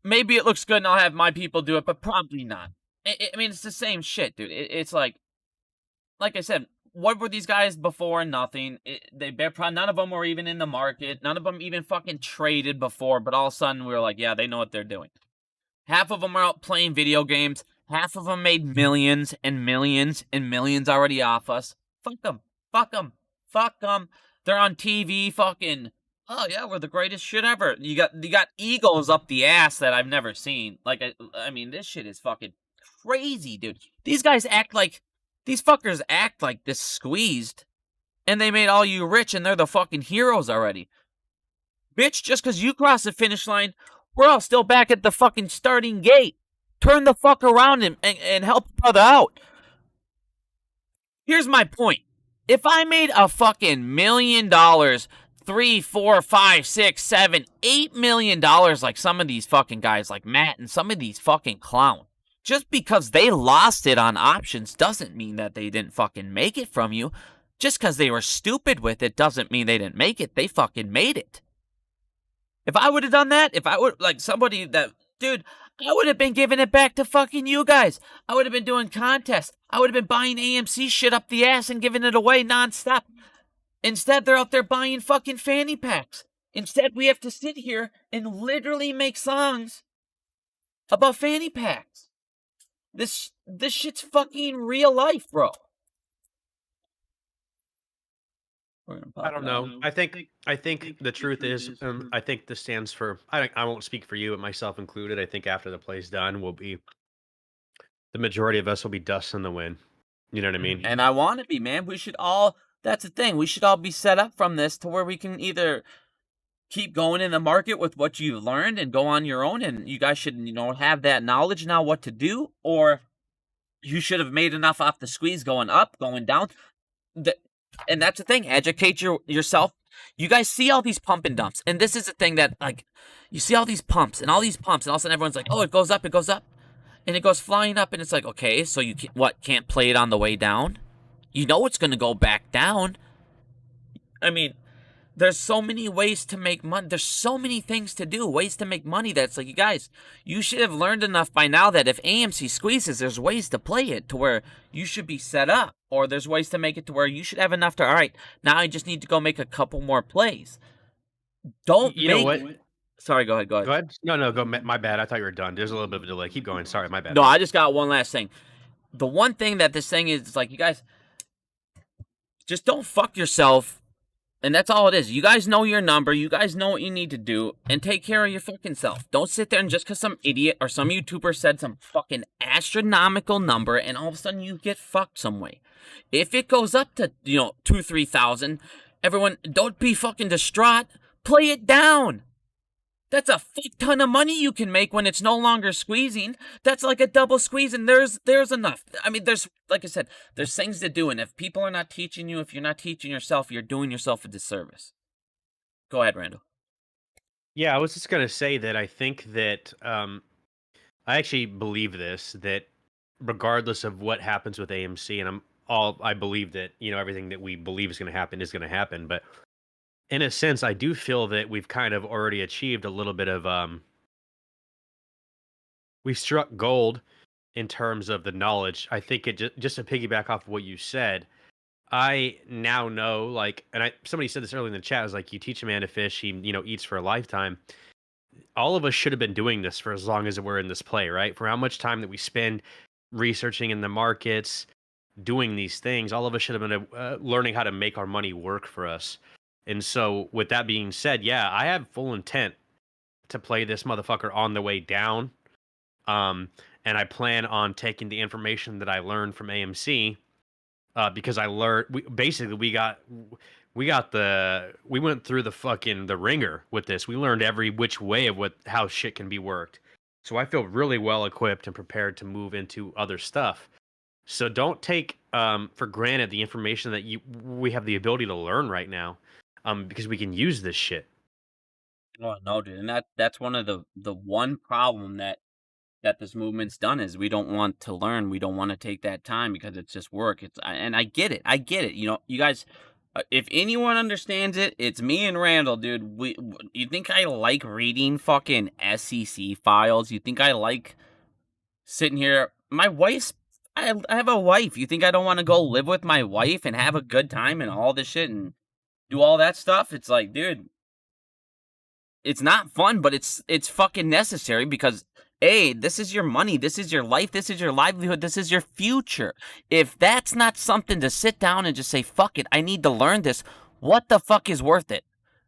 maybe it looks good and I'll have my people do it, but probably not. I mean, it's the same shit, dude. It's like I said, what were these guys before? Nothing. None of them were even in the market. None of them even fucking traded before. But all of a sudden, we were like, yeah, they know what they're doing. Half of them are out playing video games. Half of them made millions and millions and millions already off us. Fuck them. Fuck them. Fuck them. They're on TV fucking, oh yeah, we're the greatest shit ever. You got egos up the ass that I've never seen. Like, I mean, this shit is fucking crazy, dude. These fuckers act like this squeezed, and they made all you rich, and they're the fucking heroes already. Bitch, just because you cross the finish line, we're all still back at the fucking starting gate. Turn the fuck around and help a brother out. Here's my point. If I made a fucking $1 million, $3, $4, $5, $6, $7, $8 million like some of these fucking guys like Matt and some of these fucking clowns, just because they lost it on options doesn't mean that they didn't fucking make it from you. Just because they were stupid with it doesn't mean they didn't make it. They fucking made it. If I would have done that, if I would, like somebody that, dude, I would have been giving it back to fucking you guys. I would have been doing contests. I would have been buying AMC shit up the ass and giving it away nonstop. Instead, they're out there buying fucking fanny packs. Instead, we have to sit here and literally make songs about fanny packs. This shit's fucking real life, bro. I don't know. I think the truth is, I think this stands for. I won't speak for you, and myself included. I think after the play's done, the majority of us will be dust in the wind. You know what I mean? And I want to be, man. We should all. That's the thing. We should all be set up from this to where we can either keep going in the market with what you've learned and go on your own, and you guys should, have that knowledge now what to do, or you should have made enough off the squeeze going up, going down. And that's the thing. Educate yourself. You guys see all these pump and dumps, and this is the thing that, like, you see all these pumps, and all of a sudden everyone's like, oh, it goes up, and it goes flying up, and it's like, okay, so you can't play it on the way down? You know it's going to go back down. I mean, there's so many ways to make money. There's so many things to do, ways to make money that's like, you guys, you should have learned enough by now that if AMC squeezes, there's ways to play it to where you should be set up. Or there's ways to make it to where you should have enough to, all right, now I just need to go make a couple more plays. Don't you know what? Sorry, go ahead. Go ahead. No, go. My bad. I thought you were done. There's a little bit of a delay. Keep going. Sorry, my bad. No, I just got one last thing. The one thing that this thing is like, you guys, just don't fuck yourself. And that's all it is. You guys know your number. You guys know what you need to do. And take care of your fucking self. Don't sit there and just because some idiot or some YouTuber said some fucking astronomical number and all of a sudden you get fucked some way. If it goes up to, 2,000-3,000, everyone, don't be fucking distraught. Play it down. That's a fuck ton of money you can make when it's no longer squeezing. That's like a double squeeze, and there's enough. I mean, there's, like I said, there's things to do, and if people are not teaching you, if you're not teaching yourself, you're doing yourself a disservice. Go ahead, Randall. Yeah, I was just gonna say that I think that I actually believe this, that regardless of what happens with AMC, and I believe that everything that we believe is going to happen, but in a sense, I do feel that we've kind of already achieved a little bit of we've struck gold in terms of the knowledge. I think it just to piggyback off of what you said, I now know, like, and somebody said this earlier in the chat, is like, you teach a man to fish, he eats for a lifetime. All of us should have been doing this for as long as we're in this play, right? For how much time that we spend researching in the markets, doing these things, all of us should have been learning how to make our money work for us. And so, with that being said, yeah, I have full intent to play this motherfucker on the way down. And I plan on taking the information that I learned from AMC, because I learned, we went through the ringer with this. We learned every which way of how shit can be worked. So I feel really well equipped and prepared to move into other stuff. So don't take for granted the information that we have the ability to learn right now. Because we can use this shit. Oh no, dude, and that's one of the one problem that that this movement's done is we don't want to learn. We don't want to take that time because it's just work. And I get it. I get it. You know, you guys, if anyone understands it, it's me and Randall, dude. You think I like reading fucking SEC files? You think I like sitting here? My wife's. I have a wife. You think I don't want to go live with my wife and have a good time and all this shit and do all that stuff? It's like, dude, it's not fun, but it's fucking necessary because A, this is your money, this is your life, this is your livelihood, this is your future. If that's not something to sit down and just say, fuck it, I need to learn this, what the fuck is worth it?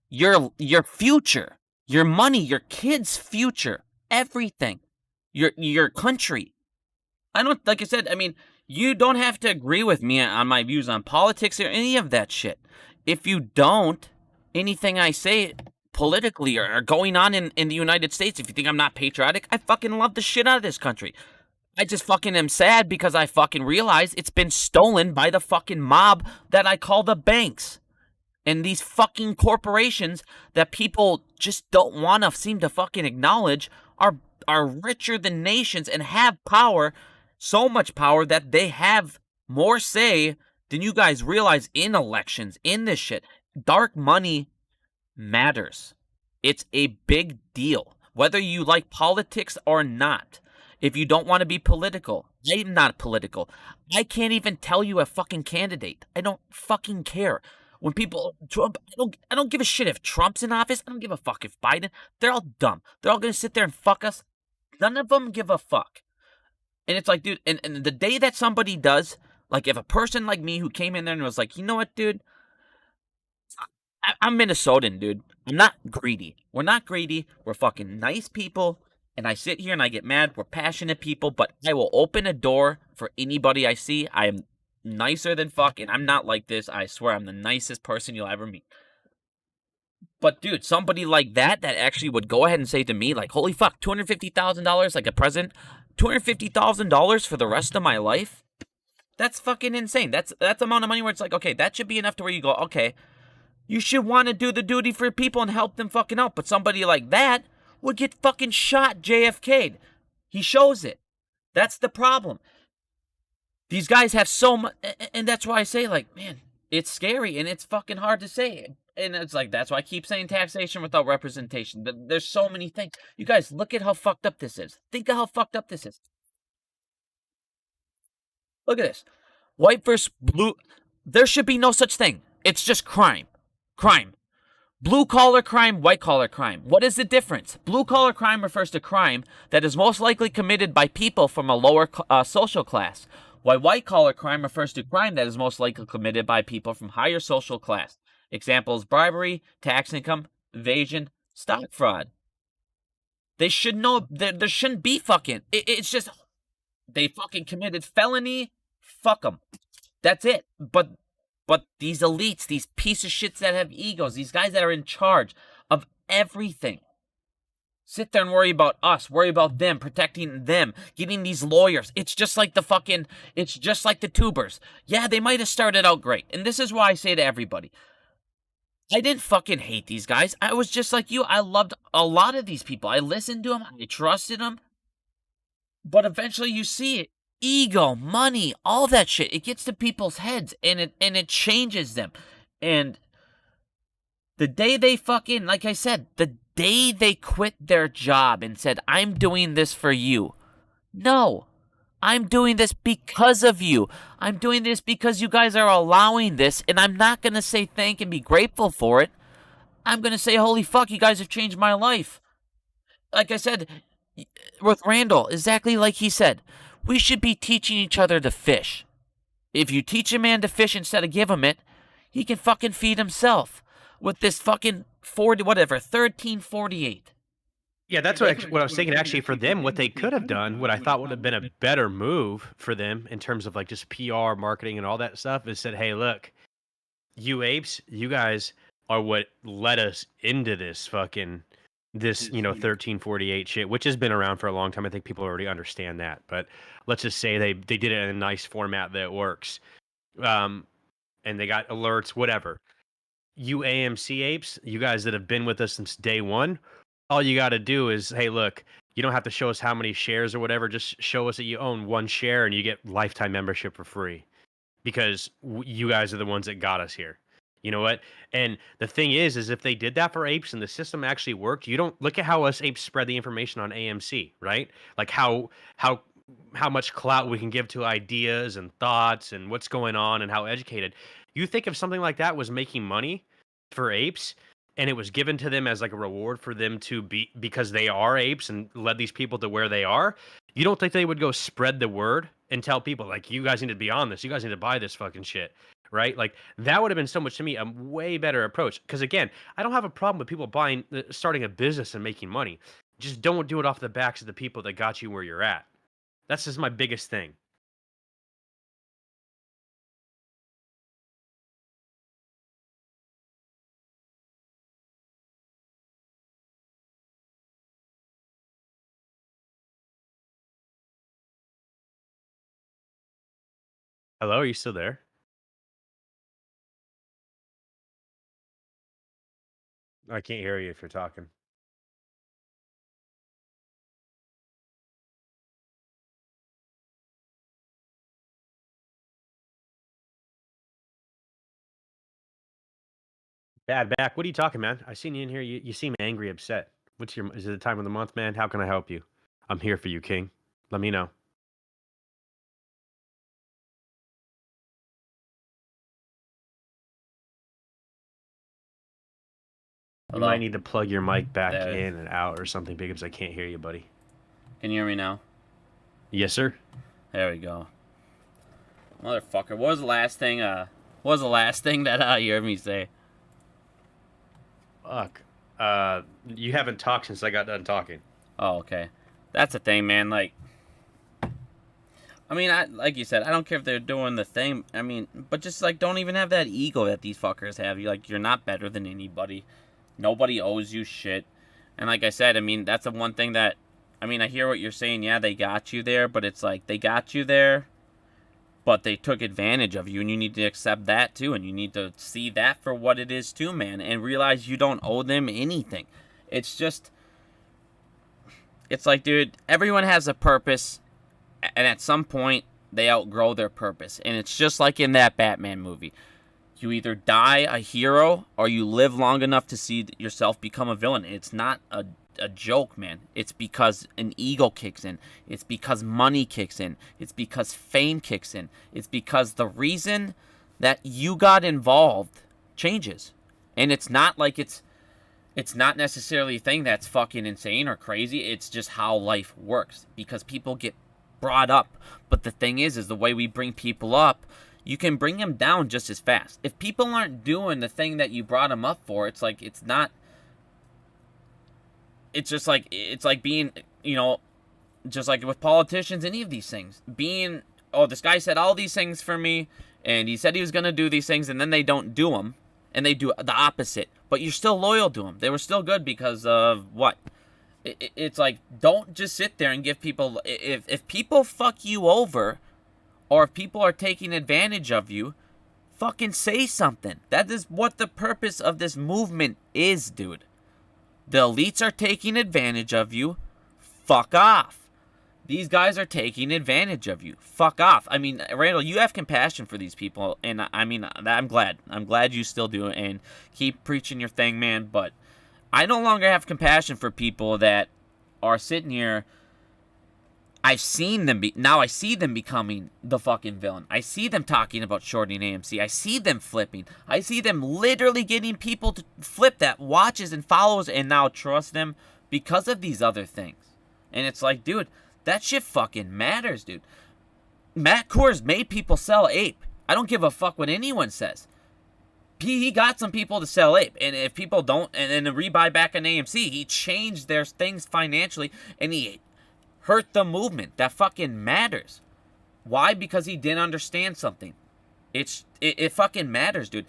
Your future, your money, your kids' future, everything, your country. I don't, like I said, I mean, you don't have to agree with me on my views on politics or any of that shit. If you don't, anything I say politically or going on in the United States, if you think I'm not patriotic, I fucking love the shit out of this country. I just fucking am sad because I fucking realize it's been stolen by the fucking mob that I call the banks. And these fucking corporations that people just don't want to seem to fucking acknowledge are richer than nations and have power, so much power that they have more say than you guys realize in elections, in this shit. Dark money matters. It's a big deal. Whether you like politics or not. If you don't want to be political, I'm not political. I can't even tell you a fucking candidate. I don't fucking care. When people, Trump, I don't give a shit if Trump's in office. I don't give a fuck if Biden. They're all dumb. They're all going to sit there and fuck us. None of them give a fuck. And it's like, dude, and the day that somebody does, like if a person like me who came in there and was like, you know what, dude? I'm Minnesotan, dude. I'm not greedy. We're not greedy. We're fucking nice people. And I sit here and I get mad. We're passionate people, but I will open a door for anybody I see. I am nicer than fuck, and I'm not like this. I swear I'm the nicest person you'll ever meet. But dude, somebody like that actually would go ahead and say to me, like, holy fuck, $250,000 like a present? $250,000 for the rest of my life? That's fucking insane. That's the amount of money where it's like, okay, that should be enough to where you go, okay, you should want to do the duty for people and help them fucking out. But somebody like that would get fucking shot JFK'd. He shows it. That's the problem. These guys have so much, and that's why I say, like, man, it's scary and it's fucking hard to say. And it's like, that's why I keep saying taxation without representation. There's so many things. You guys, look at how fucked up this is. Think of how fucked up this is. Look at this. White versus blue. There should be no such thing. It's just crime. Crime. Blue collar crime, white collar crime. What is the difference? Blue collar crime refers to crime that is most likely committed by people from a lower social class, while white collar crime refers to crime that is most likely committed by people from higher social class. Examples: bribery, tax income, evasion, stock fraud. They should know there shouldn't be fucking. It's just they fucking committed felony. Fuck them. That's it. But these elites, these piece of shits that have egos, these guys that are in charge of everything, sit there and worry about us, worry about them, protecting them, getting these lawyers. It's just like it's just like the tubers. Yeah, they might have started out great. And this is why I say to everybody, I didn't fucking hate these guys. I was just like you. I loved a lot of these people. I listened to them. I trusted them. But eventually you see it. Ego, money, all that shit. It gets to people's heads and it changes them. And the day they fucking, like I said, the day they quit their job and said, I'm doing this for you. No, I'm doing this because of you. I'm doing this because you guys are allowing this, and I'm not going to say thank and be grateful for it. I'm going to say, holy fuck, you guys have changed my life. Like I said, with Randall, exactly like he said, we should be teaching each other to fish. If you teach a man to fish instead of give him it, he can fucking feed himself. With this fucking 1348. Yeah, that's what I was thinking. Actually, for them, what they could have done, what I thought would have been a better move for them in terms of like just PR, marketing, and all that stuff, is said, "Hey, look, you apes, you guys are what led us into this fucking 1348 shit, which has been around for a long time. I think people already understand that, but let's just say they did it in a nice format that works, and they got alerts, whatever. You AMC apes, you guys that have been with us since day one." All you got to do is, hey, look, You don't have to show us how many shares or whatever. Just show us that you own 1 share and you get lifetime membership for free because you guys are the ones that got us here. You know what? And the thing is if they did that for apes and the system actually worked, you don't look at how us apes spread the information on AMC, right? Like how much clout we can give to ideas and thoughts and what's going on and how educated. You think if something like that was making money for apes and it was given to them as like a reward for them to be because they are apes and led these people to where they are, you don't think they would go spread the word and tell people like, you guys need to be on this, you guys need to buy this fucking shit, right? Like that would have been so much to me a way better approach. Because again, I don't have a problem with people starting a business and making money. Just don't do it off the backs of the people that got you where you're at. That's just my biggest thing. Hello, are you still there? I can't hear you if you're talking. Bad back. What are you talking, man? I seen you in here. You seem angry, upset. Is it the time of the month, man? How can I help you? I'm here for you, King. Let me know. You Hello? might need to plug your mic back There. in and out or something because I can't hear you, buddy. Can you hear me now? Yes, sir. There we go. Motherfucker, what was the last thing that you heard me say? Fuck. You haven't talked since I got done talking. Oh, okay. That's the thing, man. Like, I mean, like you said, I don't care if they're doing the thing. I mean, but just like, don't even have that ego that these fuckers have. You're not better than anybody. Nobody owes you shit. And like I said, I mean, that's the one thing that, I mean, I hear what you're saying. Yeah, they got you there, but it's like they got you there, but they took advantage of you, and you need to accept that too, and you need to see that for what it is too, man, and realize you don't owe them anything. It's just, it's like, dude, everyone has a purpose, and at some point, they outgrow their purpose, and it's just like in that Batman movie. You either die a hero, or you live long enough to see yourself become a villain. It's not a joke, man. It's because an ego kicks in. It's because money kicks in. It's because fame kicks in. It's because the reason that you got involved changes. And it's not like it's not necessarily a thing that's fucking insane or crazy. It's just how life works, because people get brought up. But the thing is the way we bring people up, you can bring them down just as fast. If people aren't doing the thing that you brought them up for, it's like, it's not, it's just like, it's like being, you know, just like with politicians, any of these things. Being, oh, this guy said all these things for me, and he said he was going to do these things, and then they don't do them, and they do the opposite. But you're still loyal to them. They were still good because of what? It's like, don't just sit there and give people, if people fuck you over, or if people are taking advantage of you, fucking say something. That is what the purpose of this movement is, dude. The elites are taking advantage of you. Fuck off. These guys are taking advantage of you. Fuck off. I mean, Randall, you have compassion for these people, and I mean, I'm glad. I'm glad you still do it, and keep preaching your thing, man, but I no longer have compassion for people that are sitting here. I've seen them now I see them becoming the fucking villain. I see them talking about shorting AMC. I see them flipping. I see them literally getting people to flip that watches and follows and now trust them because of these other things. And it's like, dude, that shit fucking matters, dude. Matt Kors made people sell ape. I don't give a fuck what anyone says. He got some people to sell ape, and if people don't, and then to rebuy back an AMC, he changed their things financially, and he hurt the movement. That fucking matters. Why? Because he didn't understand something. It fucking matters, dude.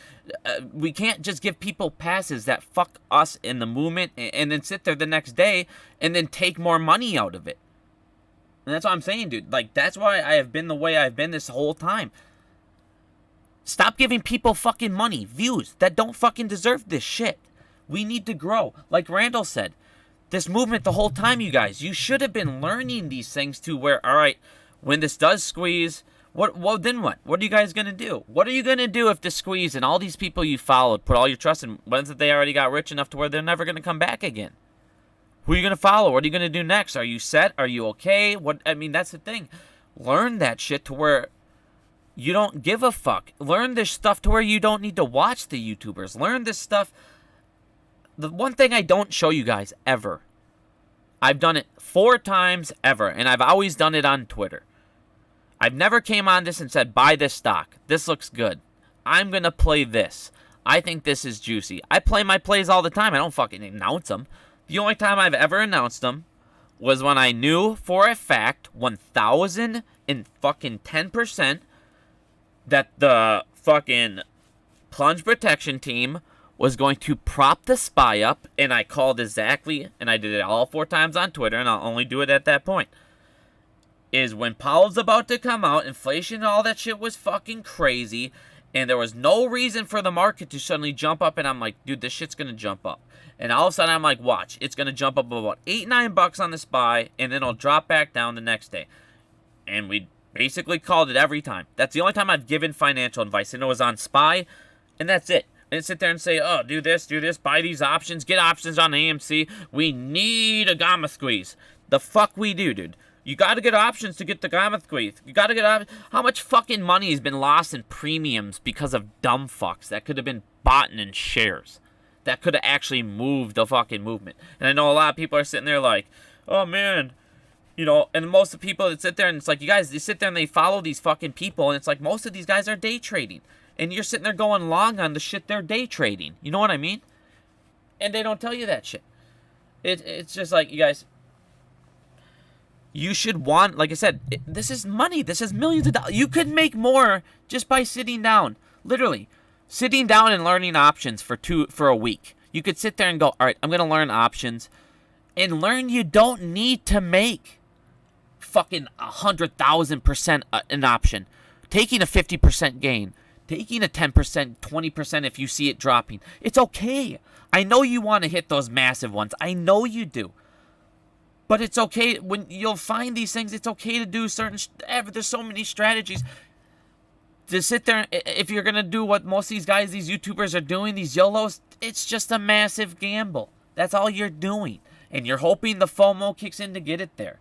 We can't just give people passes that fuck us in the movement and then sit there the next day and then take more money out of it. And that's what I'm saying, dude. Like, that's why I have been the way I've been this whole time. Stop giving people fucking money, views, that don't fucking deserve this shit. We need to grow. Like Randall said, this movement the whole time, you guys. You should have been learning these things to where, all right, when this does squeeze, then what? What are you guys going to do? What are you going to do if the squeeze and all these people you followed, put all your trust in, ones that they already got rich enough to where they're never going to come back again? Who are you going to follow? What are you going to do next? Are you set? Are you okay? That's the thing. Learn that shit to where you don't give a fuck. Learn this stuff to where you don't need to watch the YouTubers. Learn this stuff. The one thing I don't show you guys ever, I've done it 4 times ever, and I've always done it on Twitter. I've never came on this and said, buy this stock. This looks good. I'm going to play this. I think this is juicy. I play my plays all the time. I don't fucking announce them. The only time I've ever announced them was when I knew for a fact 1,010% that the fucking plunge protection team was going to prop the SPY up, and I called exactly, and I did it all 4 times on Twitter, and I'll only do it at that point, is when Powell's about to come out, inflation and all that shit was fucking crazy, and there was no reason for the market to suddenly jump up, and I'm like, dude, this shit's going to jump up. And all of a sudden, I'm like, watch, it's going to jump up about $8-9 on the SPY, and then it'll drop back down the next day. And we basically called it every time. That's the only time I've given financial advice, and it was on SPY, and that's it. And sit there and say, oh, do this, buy these options, get options on AMC. We need a gamma squeeze. The fuck we do, dude. You got to get options to get the gamma squeeze. You got to get options. How much fucking money has been lost in premiums because of dumb fucks that could have been bought in shares? That could have actually moved the fucking movement. And I know a lot of people are sitting there like, oh, man. You know, and most of the people that sit there and it's like, you guys, they sit there and they follow these fucking people. And it's like most of these guys are day trading. And you're sitting there going long on the shit they're day trading. You know what I mean? And they don't tell you that shit. It's just like, you guys, you should want, like I said, this is money. This is millions of dollars. You could make more just by sitting down. Literally. Sitting down and learning options for a week. You could sit there and go, all right, I'm going to learn options. And learn you don't need to make fucking 100,000% an option. Taking a 50% gain. Taking a 10%, 20% if you see it dropping. It's okay. I know you want to hit those massive ones. I know you do. But it's okay. When you'll find these things, it's okay to do certain... There's so many strategies. To sit there, if you're going to do what most of these guys, these YouTubers are doing, these YOLOs, it's just a massive gamble. That's all you're doing. And you're hoping the FOMO kicks in to get it there.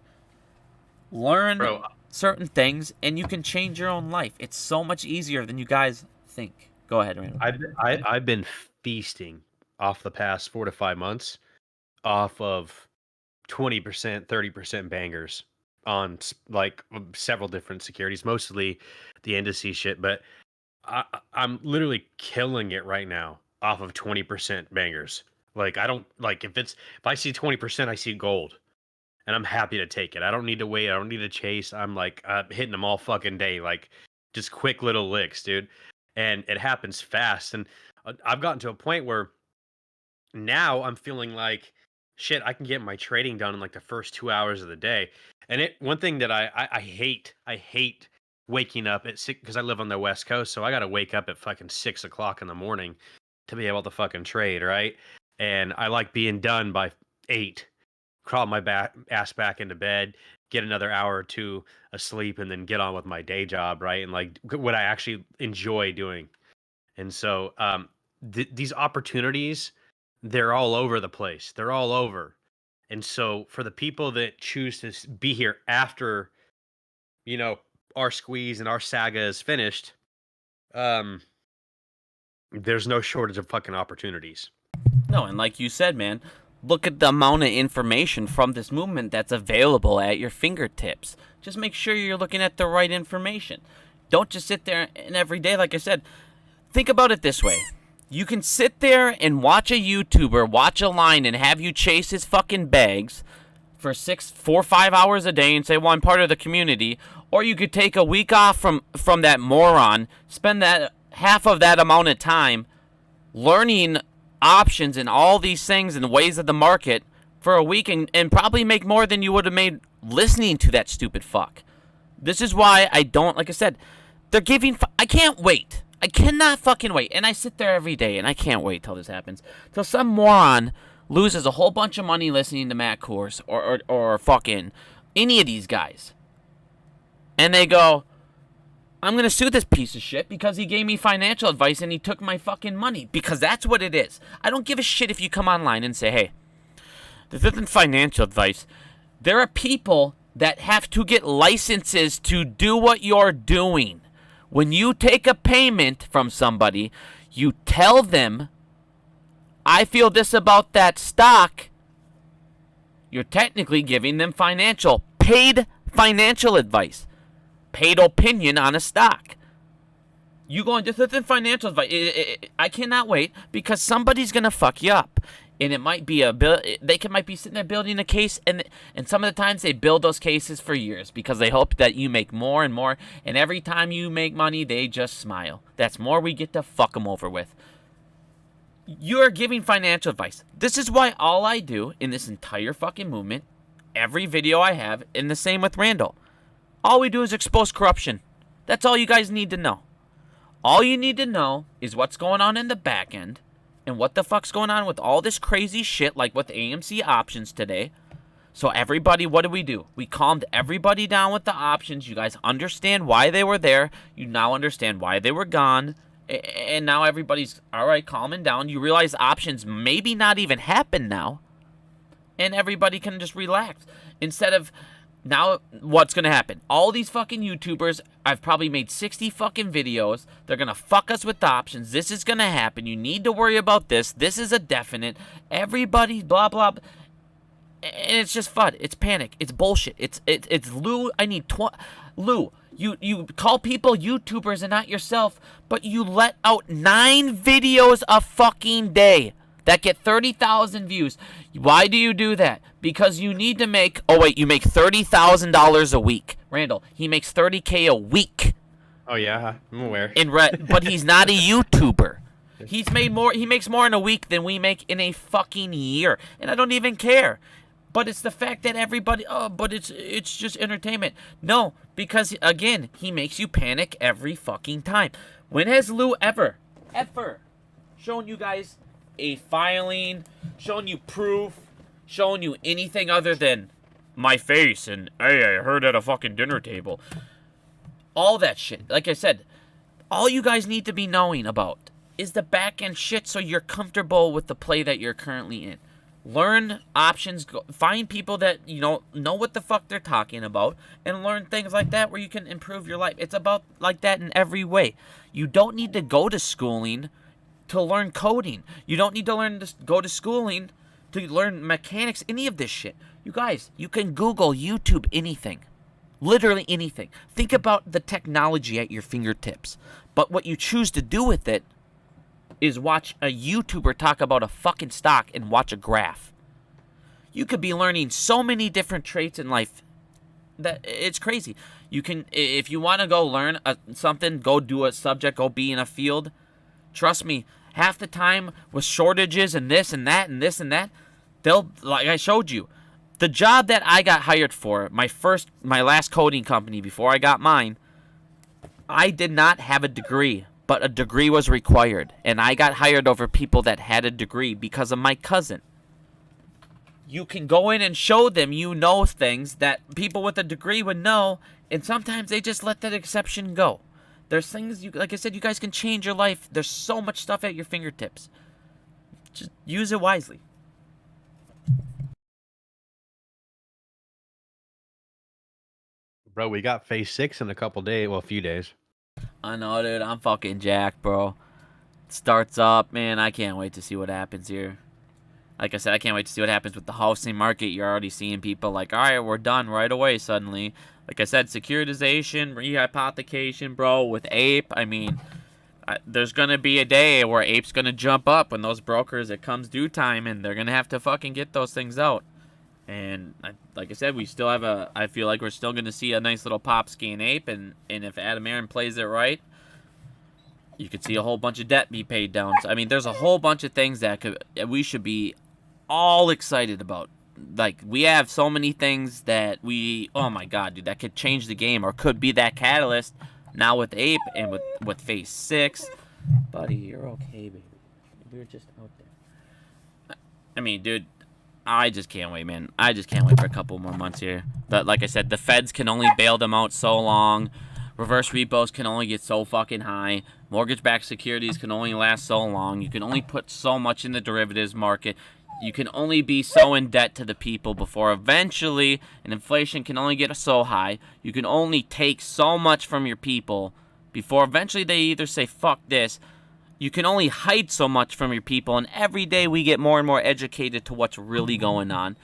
Learn... certain things, and you can change your own life. It's so much easier than you guys think. Go ahead, Randall. I've been feasting off the past 4 to 5 months off of 20%, 30% bangers on like several different securities, mostly the indices shit. But I'm literally killing it right now off of 20% bangers. Like I don't like if I see 20%, I see gold. And I'm happy to take it. I don't need to wait. I don't need to chase. I'm like hitting them all fucking day. Like just quick little licks, dude. And it happens fast. And I've gotten to a point where now I'm feeling like, shit, I can get my trading done in like the first 2 hours of the day. And one thing that I hate waking up at 6, because I live on the West Coast. So I got to wake up at fucking 6 o'clock in the morning to be able to fucking trade, right? And I like being done by 8. Crawl my ass back into bed, get another hour or 2 of sleep, and then get on with my day job, right? And like what I actually enjoy doing. And so these opportunities, they're all over the place. They're all over. And so for the people that choose to be here after, you know, our squeeze and our saga is finished, there's no shortage of fucking opportunities. No, and like you said, man, look at the amount of information from this movement that's available at your fingertips. Just make sure you're looking at the right information. Don't just sit there and every day, like I said, think about it this way. You can sit there and watch a YouTuber, watch a line, and have you chase his fucking bags for 4 or 5 hours a day and say, well, I'm part of the community. Or you could take a week off from that moron, spend that half of that amount of time learning options and all these things and the ways of the market for a week and probably make more than you would have made listening to that stupid fuck. This is why I don't, like I said, they're giving, I can't wait. I cannot fucking wait. And I sit there every day and I can't wait till this happens. Till some moron loses a whole bunch of money listening to Matt Kors or fucking any of these guys. And they go, I'm going to sue this piece of shit because he gave me financial advice and he took my fucking money. Because that's what it is. I don't give a shit if you come online and say, hey, this isn't financial advice. There are people that have to get licenses to do what you're doing. When you take a payment from somebody, you tell them, I feel this about that stock. You're technically giving them paid financial advice. Paid opinion on a stock. You going, this isn't financial advice. I cannot wait because somebody's going to fuck you up. And it might be might be sitting there building a case, and some of the times they build those cases for years because they hope that you make more and more, and every time you make money, they just smile. That's more we get to fuck them over with. You're giving financial advice. This is why all I do in this entire fucking movement, every video I have, and the same with Randall, all we do is expose corruption. That's all you guys need to know. All you need to know is what's going on in the back end, and what the fuck's going on with all this crazy shit like with AMC options today. So everybody, what do? We calmed everybody down with the options. You guys understand why they were there. You now understand why they were gone. And now everybody's, all right, calming down. You realize options maybe not even happen now. And everybody can just relax. Instead of, now what's going to happen? All these fucking YouTubers, I've probably made 60 fucking videos. They're going to fuck us with the options. This is going to happen. You need to worry about this. This is a definite. Everybody, blah, blah, blah. And it's just FUD. It's panic. It's bullshit. It's Lou. I need Lou. You call people YouTubers and not yourself, but you let out 9 videos a fucking day that get 30,000 views. Why do you do that? Because you need to make, you make $30,000 a week. Randall, he makes $30K a week. Oh yeah, I'm aware. But he's not a YouTuber. He makes more in a week than we make in a fucking year. And I don't even care. But it's the fact that everybody, but it's just entertainment. No, because again, he makes you panic every fucking time. When has Lou ever shown you guys a filing, shown you proof, shown you anything other than my face and, hey, I heard at a fucking dinner table? All that shit. Like I said, all you guys need to be knowing about is the back end shit so you're comfortable with the play that you're currently in. Learn options, find people that, know what the fuck they're talking about, and learn things like that where you can improve your life. It's about like that in every way. You don't need to go to schooling to learn coding. You don't need to go to schooling to learn mechanics, any of this shit. You guys, you can Google, YouTube, anything. Literally anything. Think about the technology at your fingertips. But what you choose to do with it is watch a YouTuber talk about a fucking stock and watch a graph. You could be learning so many different traits in life that it's crazy. You can, if you want to go learn something, go do a subject, go be in a field. Trust me, half the time with shortages and this and that and this and that, like I showed you, the job that I got hired for, my last coding company before I got mine, I did not have a degree. But a degree was required, and I got hired over people that had a degree because of my cousin. You can go in and show them you know things that people with a degree would know, and sometimes they just let that exception go. There's things, like I said, you guys can change your life. There's so much stuff at your fingertips. Just use it wisely. Bro, we got phase 6 in a few days. I know, dude. I'm fucking jacked, bro. It starts up, man. I can't wait to see what happens here. Like I said, I can't wait to see what happens with the housing market. You're already seeing people like, all right, we're done right away suddenly. Like I said, securitization, rehypothecation, bro, with Ape. I mean, there's going to be a day where Ape's going to jump up when those brokers, it comes due time, and they're going to have to fucking get those things out. And like I said, we still have I feel like we're still going to see a nice little pop ski in Ape, and if Aron plays it right, you could see a whole bunch of debt be paid down. So, I mean, there's a whole bunch of things that we should be all excited about. Like, we have so many things that oh my god, dude, that could change the game or could be that catalyst now with Ape and with phase 6. Buddy, you're okay, baby. We were just out there. I mean, dude, I just can't wait, man. I just can't wait for a couple more months here. But like I said, the feds can only bail them out so long. Reverse repos can only get so fucking high. Mortgage-backed securities can only last so long. You can only put so much in the derivatives market. You can only be so in debt to the people before eventually, and inflation can only get so high. You can only take so much from your people before eventually they either say, fuck this. You can only hide so much from your people, and every day we get more and more educated to what's really going on.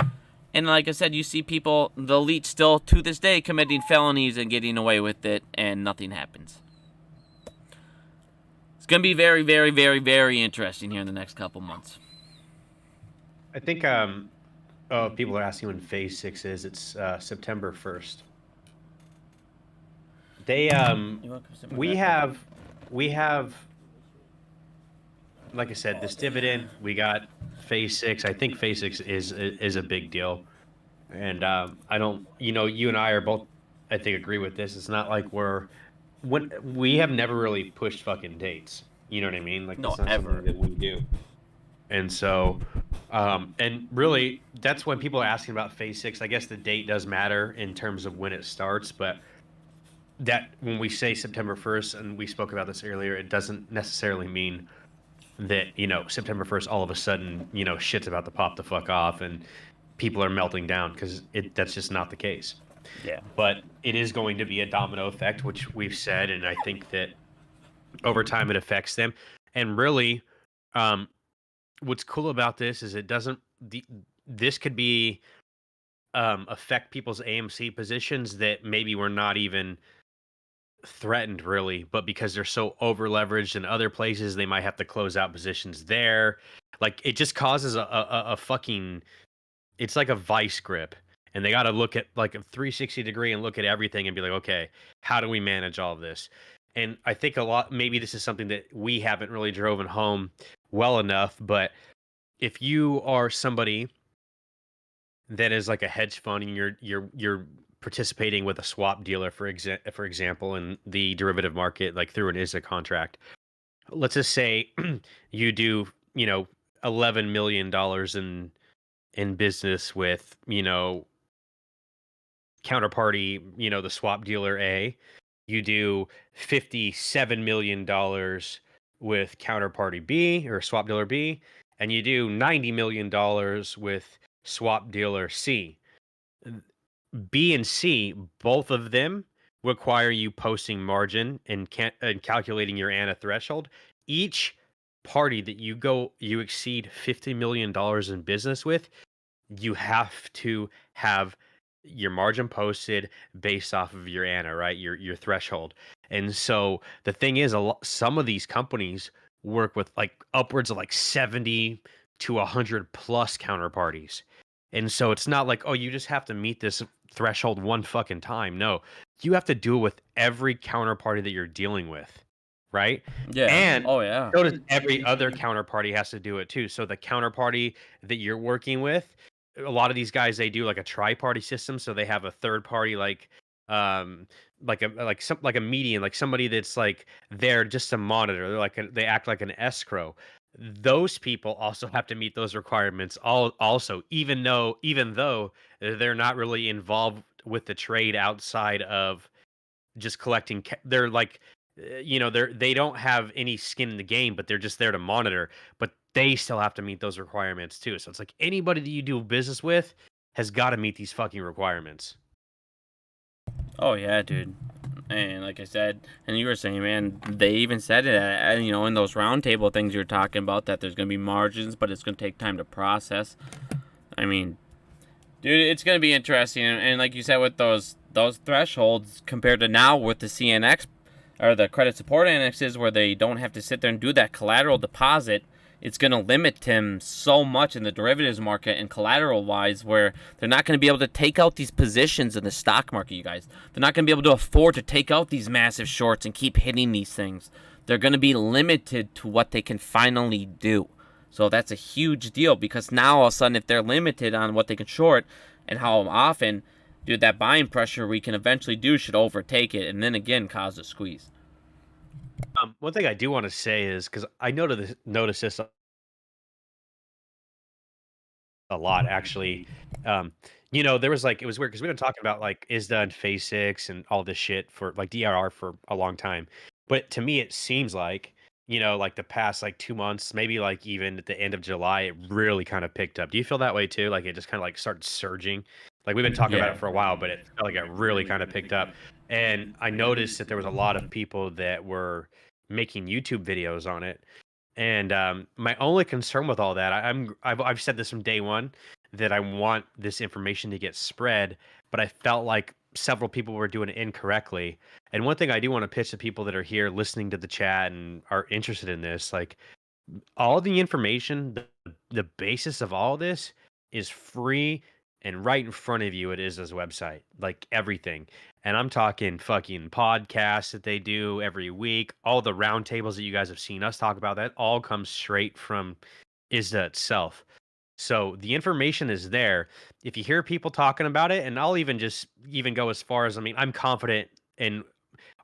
And like I said, you see people, the elite still to this day committing felonies and getting away with it, and nothing happens. It's going to be very, very, very, very interesting here in the next couple months. I think people are asking when Phase 6 is. It's September 1st. They we have like I said, this dividend. We got Phase 6. I think Phase 6 is a big deal, and I don't. You and I are both, I think, agree with this. It's not like we have never really pushed fucking dates. You know what I mean? Like, No, that's not ever. something that we do. And so, and really, that's when people are asking about Phase 6. I guess the date does matter in terms of when it starts, but that when we say September 1st, and we spoke about this earlier, it doesn't necessarily mean that, September 1st, all of a sudden, shit's about to pop the fuck off and people are melting down, because that's just not the case. Yeah. But it is going to be a domino effect, which we've said, and I think that over time it affects them. And really, what's cool about this is this could be affect people's AMC positions that maybe were not even threatened, really, but because they're so over leveraged in other places, they might have to close out positions there. Like, it just causes a fucking, it's like a vice grip, and they got to look at like a 360 degree and look at everything and be like, okay, how do we manage all of this? And I think maybe this is something that we haven't really driven home well enough, but if you are somebody that is like a hedge fund and you're participating with a swap dealer, for example, in the derivative market, like through an ISA contract, let's just say you do, $11 million in business with, counterparty, the swap dealer A. You do $57 million with counterparty B, or swap dealer B, and you do $90 million with swap dealer C. B and C, both of them require you posting margin and calculating your ANA threshold. Each party that you exceed $50 million in business with, you have to have your margin posted based off of your ANA, right? Your threshold. And so the thing is, some of these companies work with like upwards of like 70 to 100 plus counterparties. And so it's not like, oh, you just have to meet this threshold one fucking time. No, you have to do it with every counterparty that you're dealing with, right? Yeah. And oh yeah. so does every other counterparty has to do it too. So the counterparty that you're working with, a lot of these guys, they do like a tri-party system. So they have a third party, like a median, like somebody that's like there just to monitor. They act like an escrow. Those people also have to meet those requirements. Also, even though they're not really involved with the trade outside of just collecting. They're like, they don't have any skin in the game, but they're just there to monitor. But they still have to meet those requirements too. So it's like anybody that you do business with has got to meet these fucking requirements. Oh yeah, dude. And like I said, and you were saying, man, they even said it, in those roundtable things you're talking about, that there's going to be margins, but it's going to take time to process. I mean, dude, it's going to be interesting. And like you said, with those thresholds compared to now with the CNX or the credit support annexes, where they don't have to sit there and do that collateral deposit, it's going to limit him so much in the derivatives market and collateral wise, where they're not going to be able to take out these positions in the stock market, you guys. They're not going to be able to afford to take out these massive shorts and keep hitting these things. They're going to be limited to what they can finally do. So that's a huge deal, because now all of a sudden, if they're limited on what they can short and how often, dude, that buying pressure we can eventually do should overtake it, and then again cause a squeeze. One thing I do want to say is, because I noticed this a lot actually. You know, there was like it was weird because we've been talking about like ISDA and Phase 6 and all this shit for like DRR for a long time. But to me, it seems like, you know, like the past like 2 months, maybe like even at the end of July, it really kind of picked up. Do you feel that way too? Like it just kind of like started surging. Like we've been talking about Yeah. it for a while, but it felt like it really kind of picked up. And I noticed that there was a lot of people that were making YouTube videos on it. And my only concern with all that, I've said this from day one that I want this information to get spread, but I felt like several people were doing it incorrectly. And one thing I do want to pitch to people that are here listening to the chat and are interested in this, like all the information, the basis of all this is free and right in front of you. It is this website, like everything. And I'm talking fucking podcasts that they do every week, all the roundtables that you guys have seen us talk about, that all comes straight from ISDA itself. So the information is there. If you hear people talking about it, and I'll even go as far as, I mean, I'm confident in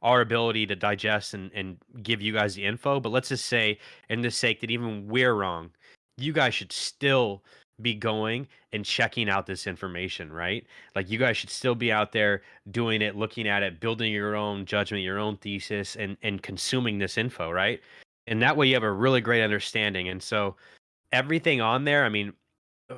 our ability to digest and give you guys the info. But let's just say, in the sake that even we're wrong, you guys should still be going and checking out this information, right? Like you guys should still be out there doing it, looking at it, building your own judgment, your own thesis, and consuming this info, right? And that way you have a really great understanding. And so everything on there, I mean,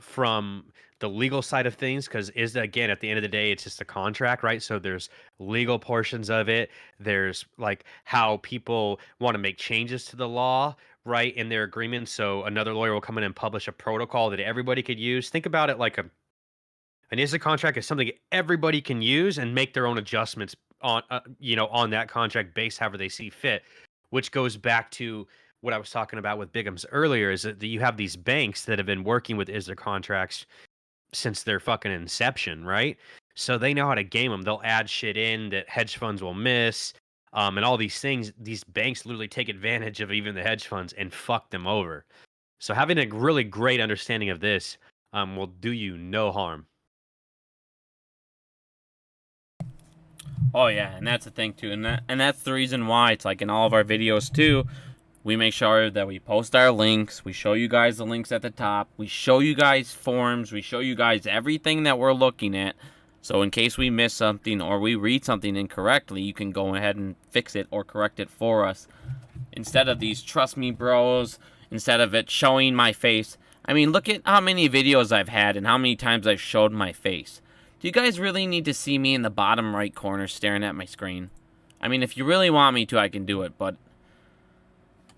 from the legal side of things, because is again at the end of the day it's just a contract, right? So there's legal portions of it, there's like how people want to make changes to the law, right, in their agreement. So another lawyer will come in and publish a protocol that everybody could use. Think about it like an ISDA contract is something everybody can use and make their own adjustments on on that contract base however they see fit, which goes back to what I was talking about with Bigham's earlier, is that you have these banks that have been working with ISDA contracts since their fucking inception, right? So they know how to game them. They'll add shit in that hedge funds will miss, and all these things. These banks literally take advantage of even the hedge funds and fuck them over. So having a really great understanding of this will do you no harm. Oh yeah, and that's the thing too, and that's the reason why it's like in all of our videos too, we make sure that we post our links, we show you guys the links at the top, we show you guys forms, we show you guys everything that we're looking at, so in case we miss something or we read something incorrectly, you can go ahead and fix it or correct it for us. Instead of these trust me bros, instead of it showing my face. I mean, look at how many videos I've had and how many times I've showed my face. Do you guys really need to see me in the bottom right corner staring at my screen? I mean, if you really want me to, I can do it, but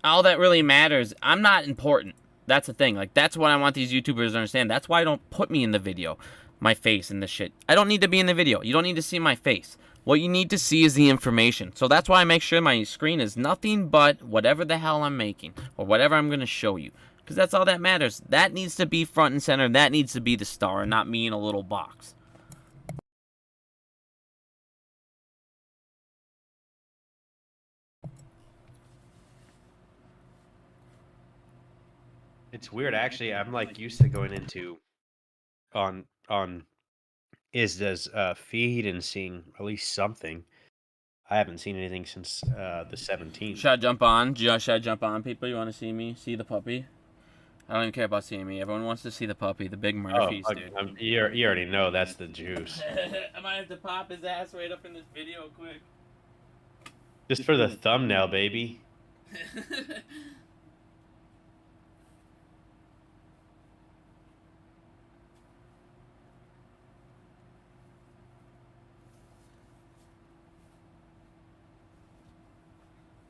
all that really matters, I'm not important. That's the thing. Like, that's what I want these YouTubers to understand. That's why I don't put me in the video, my face and the shit. I don't need to be in the video. You don't need to see my face. What you need to see is the information. So that's why I make sure my screen is nothing but whatever the hell I'm making or whatever I'm going to show you. Because that's all that matters. That needs to be front and center. That needs to be the star, not me in a little box. It's weird, actually. I'm like used to going into on ISDA's feed and seeing at least something. I haven't seen anything since the 17th. Should I jump on? Should I jump on, people? You want to see me? See the puppy? I don't even care about seeing me. Everyone wants to see the puppy, the big Murphys, dude. You already know that's the juice. I might have to pop his ass right up in this video quick. Just for the thumbnail, baby.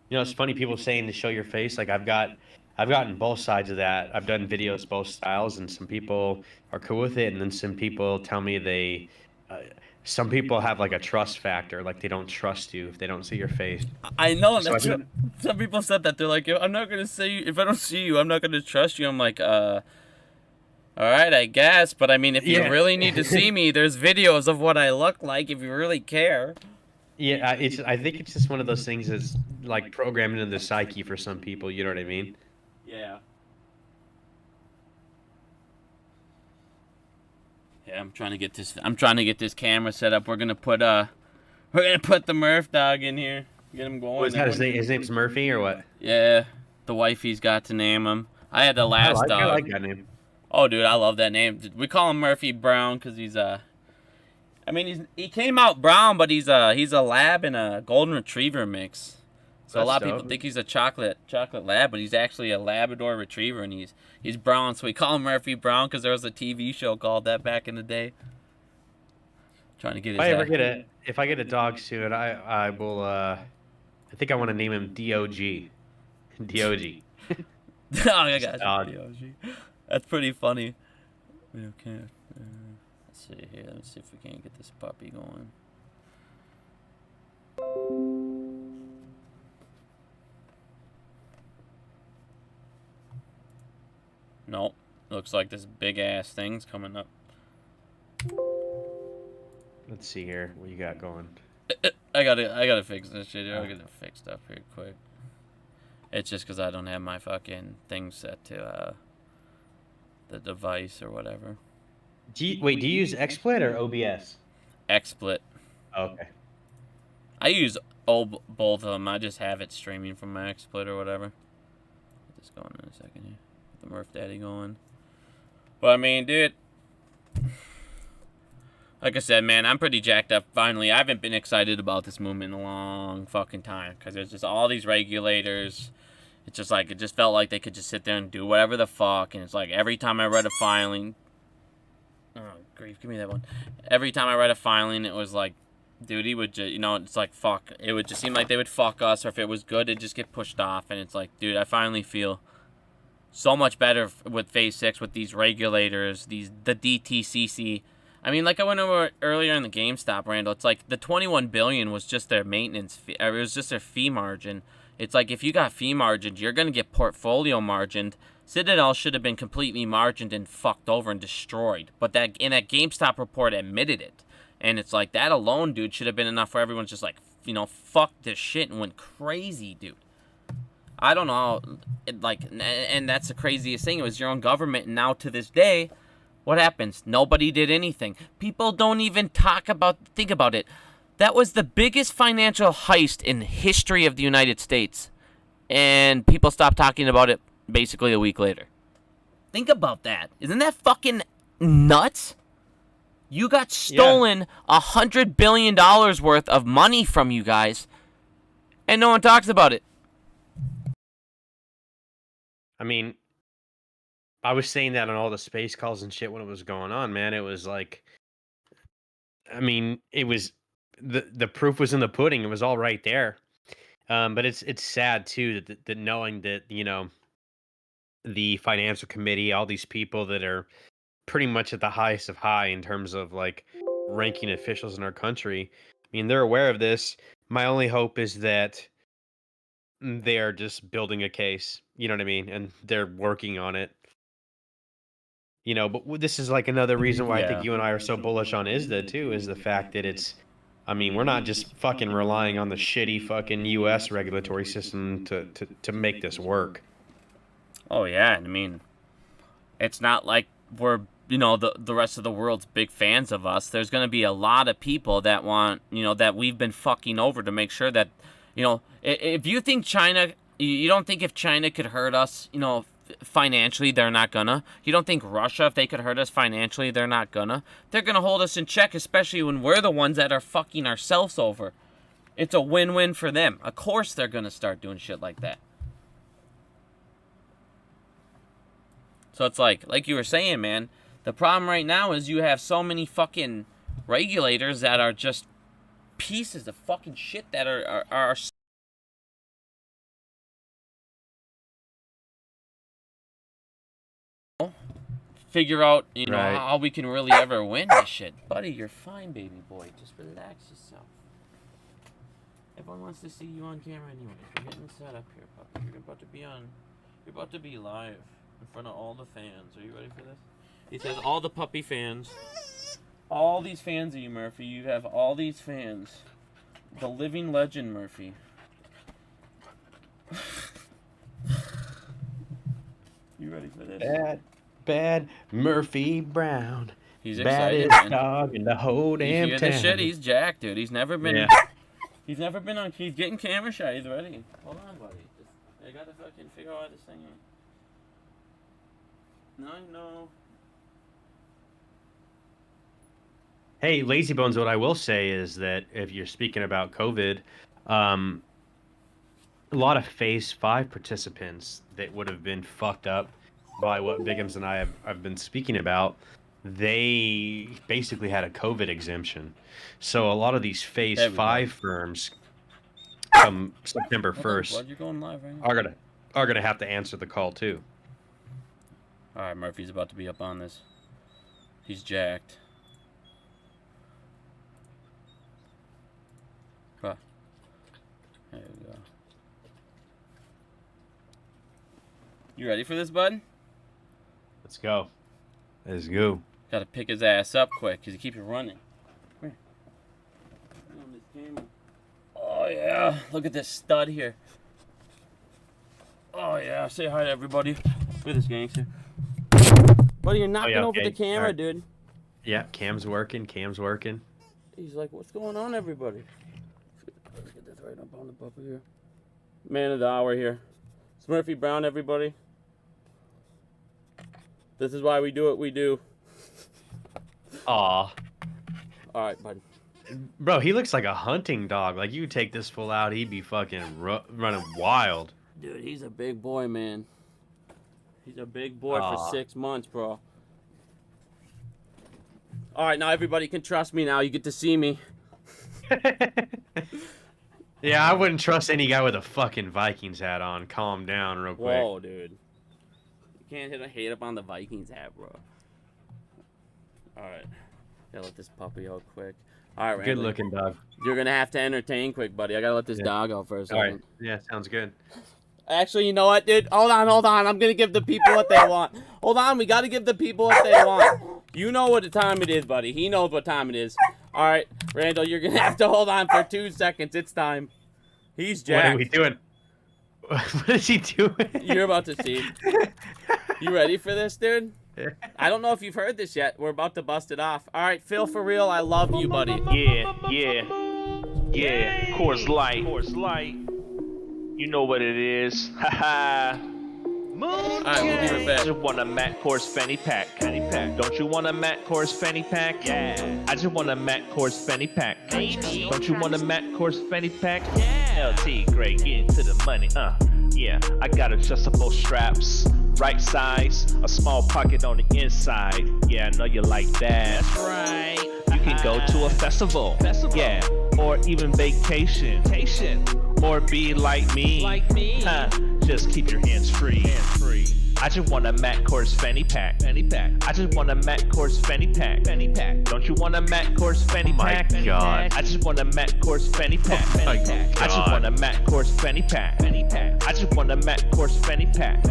You know, it's funny people saying to show your face. Like I've gotten both sides of that. I've done videos both styles, and some people are cool with it, and then some people tell me some people have like a trust factor, like they don't trust you if they don't see your face. I know. So some people said that. They're like, I'm not gonna say you if I don't see you. I'm not gonna trust you. I'm like, all right, I guess. But I mean, if you really need to see me, there's videos of what I look like. If you really care. Yeah, I think it's just one of those things that's like programmed into the psyche for some people. You know what I mean? Yeah. Yeah, I'm trying to get this camera set up. We're gonna put the Murph dog in here. Get him going. What's that? His name's Murphy or what? Yeah, the wifey's got to name him. I had the last dog. I like that name. Oh, dude, I love that name. We call him Murphy Brown because he's I mean, he came out brown, but he's a lab and a golden retriever mix. So That's a lot of dope. people think he's a chocolate lab, but he's actually a Labrador retriever, and he's brown. So we call him Murphy Brown because there was a TV show called that back in the day. Trying to get his. If I get a dog soon, I will. I think I want to name him DOG. DOG. Oh, I got Dog. you. That's pretty funny. Okay. Let's see here. Let's see if we can get this puppy going. Nope. Looks like this big ass thing's coming up. Let's see here. What you got going? I gotta fix this shit here. I'll get it fixed up here quick. It's just because I don't have my fucking thing set to the device or whatever. Do you use XSplit or OBS? XSplit. Oh, okay. I use both of them. I just have it streaming from my XSplit or whatever. Get this going in a second here. Get the Murph Daddy going. But I mean, dude. Like I said, man, I'm pretty jacked up. Finally, I haven't been excited about this movement in a long fucking time because there's just all these regulators. It's just like, it just felt like they could just sit there and do whatever the fuck. And it's like every time I read a filing, oh grief, give me that one. Every time I read a filing, it was like, dude, he would just, it's like fuck. It would just seem like they would fuck us, or if it was good, it'd just get pushed off. And it's like, dude, I finally feel so much better with Phase 6 with these regulators, the DTCC. I mean, like I went over earlier in the GameStop, Randall, it's like the $21 billion was just their maintenance fee. It was just their fee margin. It's like if you got fee margined, you're going to get portfolio margined. Citadel should have been completely margined and fucked over and destroyed. But that GameStop report admitted it. And it's like that alone, dude, should have been enough for everyone just like, fuck this shit and went crazy, dude. I don't know. And that's the craziest thing. It was your own government. And now to this day, what happens? Nobody did anything. People don't even think about it. That was the biggest financial heist in the history of the United States. And people stopped talking about it basically a week later. Think about that. Isn't that fucking nuts? You got stolen $100 billion worth of money from you guys, and no one talks about it. I mean, I was saying that on all the space calls and shit when it was going on, man. It was like, I mean, it was the proof was in the pudding. It was all right there. But it's sad too that knowing that the financial committee, all these people that are pretty much at the highest of high in terms of like ranking officials in our country. I mean, they're aware of this. My only hope is that they are just building a case. You know what I mean? And they're working on it. But this is like another reason why I think you and I are so bullish on ISDA too, is the fact that we're not just fucking relying on the shitty fucking US regulatory system to make this work. Oh yeah, I mean, it's not like we're, the rest of the world's big fans of us. There's going to be a lot of people that want, that we've been fucking over to make sure that, if you think China, you don't think if China could hurt us, financially, they're not gonna. You don't think Russia, if they could hurt us financially, they're not gonna. They're gonna hold us in check, especially when we're the ones that are fucking ourselves over. It's a win-win for them. Of course they're gonna start doing shit like that. So it's like you were saying, man, the problem right now is you have so many fucking regulators that are just pieces of fucking shit that are figure out, Right. how we can really ever win this shit. Buddy, you're fine, baby boy. Just relax yourself. Everyone wants to see you on camera anyways. You're getting set up here, puppy. You're about to be live in front of all the fans. Are you ready for this? He says all the puppy fans. All these fans of you, Murphy. You have all these fans. The living legend, Murphy. You ready for this? Bad Murphy Brown. He's excited, Baddest man. dog in the whole You damn hear town. this shit? He's jacked, dude. He's never been. Yeah. He's never been on. He's getting camera shy. He's ready. Hold on, buddy. I gotta fucking figure out this thing. No. Hey, Lazy Bones, what I will say is that if you're speaking about COVID, um, a lot of Phase 5 participants that would have been fucked up by what Biggums and I have been speaking about, they basically had a COVID exemption. So a lot of these Phase There we go. 5 firms come September Hold on, 1st bud, you're going live right now. are gonna have to answer the call too. All right, Murphy's about to be up on this. He's jacked. Huh. There we go. You ready for this, bud? Let's go. Let's go. Gotta pick his ass up quick, because he keeps running. Come here. On this camera. Oh, yeah. Look at this stud here. Oh, yeah. Say hi to everybody. Look at this gangster. Buddy, you're knocking over the camera, Alright. dude. Yeah, cam's working. He's like, what's going on, everybody? Let's get this right up on the bumper here. Man of the hour here. It's Murphy Brown, everybody. This is why we do what we do. Aw. All right, bud. Bro, he looks like a hunting dog. Like, you take this fool out, he'd be fucking running wild. Dude, he's a big boy, man. He's a big boy Aw. for 6 months, bro. All right, now everybody can trust me now. You get to see me. Yeah, I wouldn't trust any guy with a fucking Vikings hat on. Calm down real quick. Whoa, dude. You can't hate up on the Vikings hat, bro. All right. Gotta let this puppy out quick. All right, Randall. Good looking dog. You're gonna have to entertain quick, buddy. I gotta let this dog out for a second. All right. Yeah, sounds good. Actually, you know what, dude? Hold on. I'm gonna give the people what they want. Hold on, we gotta give the people what they want. You know what time it is, buddy. He knows what time it is. All right, Randall, you're gonna have to hold on for 2 seconds. It's time. He's jacked. What are we doing? What is he doing? You're about to see. You ready for this, dude? I don't know if you've heard this yet. We're about to bust it off. All right, Phil, for real, I love you, buddy. Yeah. Coors Light. You know what it is. Haha. Moon. All right, we'll be right back. I just want a Matt Kors Fanny pack. Don't you want a Matt Kors Fanny pack? Yeah. I just want a Matt Kors Fanny pack. Baby. Don't you want a Matt Kors Fanny pack? Yeah. LT, great, get into the money. Yeah. I got adjustable straps, right size, a small pocket on the inside. Yeah, I know you like that. That's right. You can go to a festival. Yeah. Or even vacation. Or be like me. Just keep your hands free. I just want a Matt Kors Fanny pack. I just want a Matt Kors Fanny pack. Don't you want a Matt Kors Fanny pack? Oh my God. I just want a Matt Kors Fanny pack. Oh my I just God. want a Matt Kors Fanny pack. I just want a Matt Kors Fanny pack.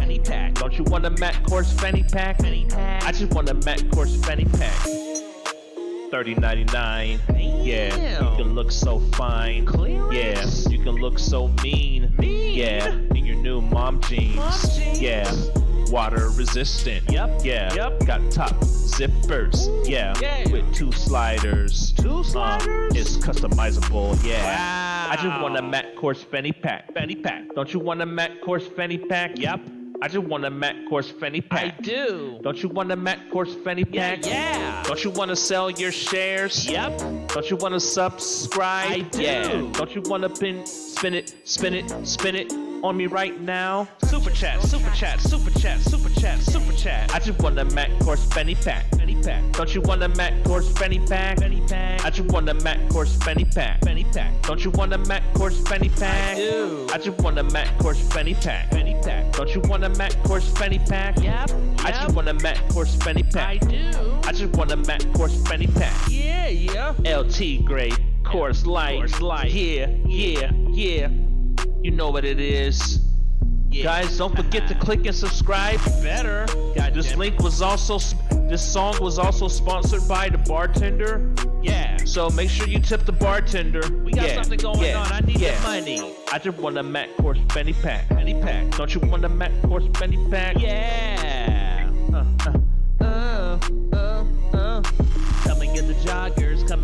Don't you want a Matt Kors Fanny pack? I just want a Matt Kors Fanny pack. $30.99. Yeah, you can look so fine. Yeah, you can look so mean. Yeah, in your new mom jeans. Yeah, water resistant. Yeah, got top zippers. Yeah, with 2 sliders. It's customizable. Yeah, I just want a Matt Kors Fanny pack. Don't you want a Matt Kors Fanny pack? Yep. I just want a Matt Kors Fanny pack. I do. Don't you want a Matt Kors Fanny pack? Yeah. Don't you want to sell your shares? Yep. Don't you want to subscribe? I do. Yeah. Don't you want to spin it on me right now? Super chat. I just want a Matt Kors Fanny pack. Don't you want a Matt Kors Fanny pack? I just want a Matt Kors Fanny pack. Don't you want a Matt Kors Fanny pack? I do. I just want a Matt Kors Fanny pack. Don't you want a Matt Kors Fanny pack? Yep. I just want a Matt Kors Fanny pack. I do. I just want a Matt Kors Fanny pack. Yeah. LT grade, Kors Light. Yeah. You know what it is. Yeah. Guys, don't forget to click and subscribe. Better. This song was also sponsored by the bartender. Yeah. So make sure you tip the bartender. We got something going on. I need that money. I just want a Matt Kors Fanny pack. Don't you want a Matt Kors Fanny pack? Yeah. Come and get the joggers. Don't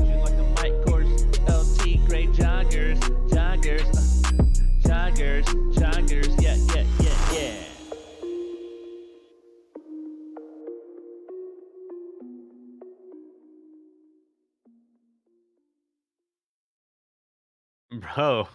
you like the Matt Kors LT grade joggers? Joggers. Yeah. Bro.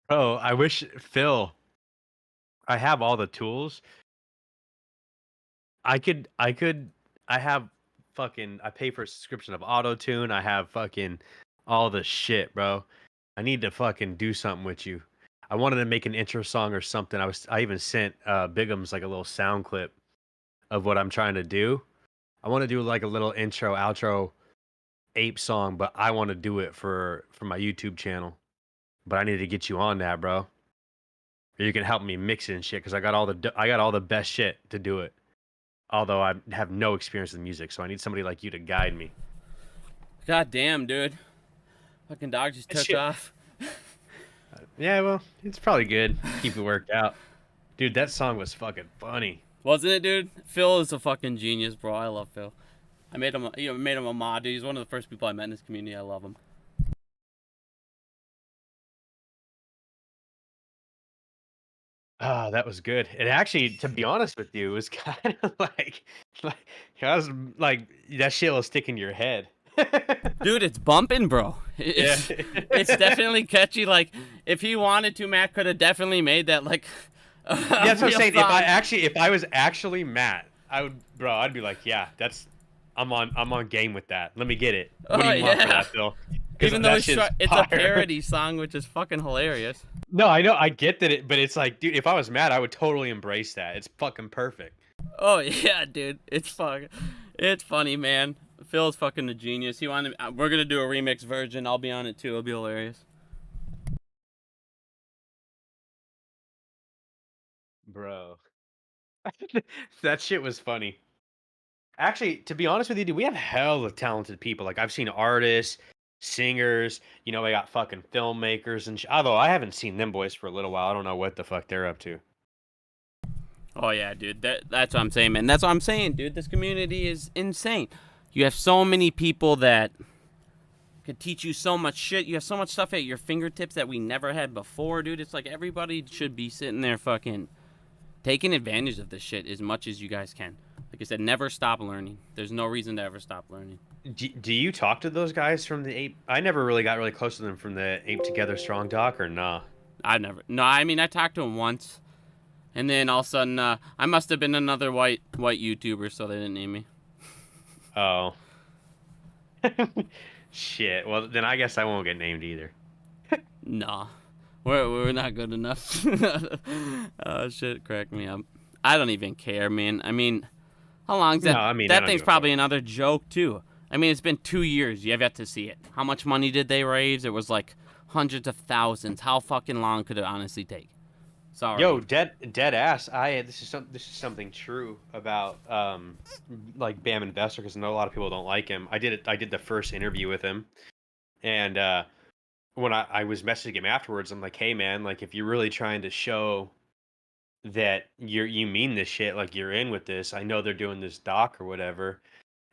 Bro, I wish Phil. I have all the tools. I have fucking I pay for a subscription of auto tune. I have fucking all the shit, bro. I need to fucking do something with you. I wanted to make an intro song or something. I even sent Bigums like a little sound clip of what I'm trying to do. I want to do like a little intro, outro ape song, but I want to do it for my YouTube channel. But I need to get you on that, bro. Or you can help me mix it and shit because I got all the best shit to do it. Although I have no experience with music, so I need somebody like you to guide me. God damn, dude. Fucking dog just took off. Yeah, well, it's probably good. Keep it worked out. Dude, that song was fucking funny. Wasn't it, dude? Phil is a fucking genius, bro. I love Phil. I made him a mod, dude. He's one of the first people I met in this community. I love him. Ah, that was good. And actually, to be honest with you, it was kind of like I was like that shit will stick in your head. Dude, it's bumping, bro. It's definitely catchy. Like, if he wanted to, Matt could have definitely made that, like... That's what I'm saying. If I was actually Matt, I'd be like, yeah, I'm on game with that. Let me get it. What do you want for that, Phil? Even though it's a parody song, which is fucking hilarious. No, I know, I get that, but it's like, dude, if I was Matt, I would totally embrace that. It's fucking perfect. Oh yeah, dude, it's funny, man. Phil's fucking a genius. We're gonna do a remix version. I'll be on it too. It'll be hilarious. Bro. That shit was funny. Actually, to be honest with you, dude, we have hell of talented people. Like, I've seen artists, singers, we got fucking filmmakers and although I haven't seen them boys for a little while. I don't know what the fuck they're up to. Oh yeah, dude. That's what I'm saying, man. That's what I'm saying, dude. This community is insane. You have so many people that could teach you so much shit. You have so much stuff at your fingertips that we never had before, dude. It's like everybody should be sitting there fucking taking advantage of this shit as much as you guys can. Like I said, never stop learning. There's no reason to ever stop learning. Do you talk to those guys from the Ape? I never really got really close to them from the Ape Together Strong doc, or nah? No, I mean, I talked to them once. And then all of a sudden, I must have been another white YouTuber, so they didn't name me. Oh. Shit. Well, then I guess I won't get named either. Nah. We're not good enough. Oh, shit, crack me up. I don't even care, man. I mean, how long's that? No, I mean, that thing's probably another joke, too. I mean, it's been 2 years. You have yet to see it. How much money did they raise? It was like hundreds of thousands. How fucking long could it honestly take? Sorry. Yo, dead ass. This is something true about like Bam Investor, because I know a lot of people don't like him. I did the first interview with him, and when I was messaging him afterwards, I'm like, hey man, like if you're really trying to show that you mean this shit, like you're in with this. I know they're doing this doc or whatever,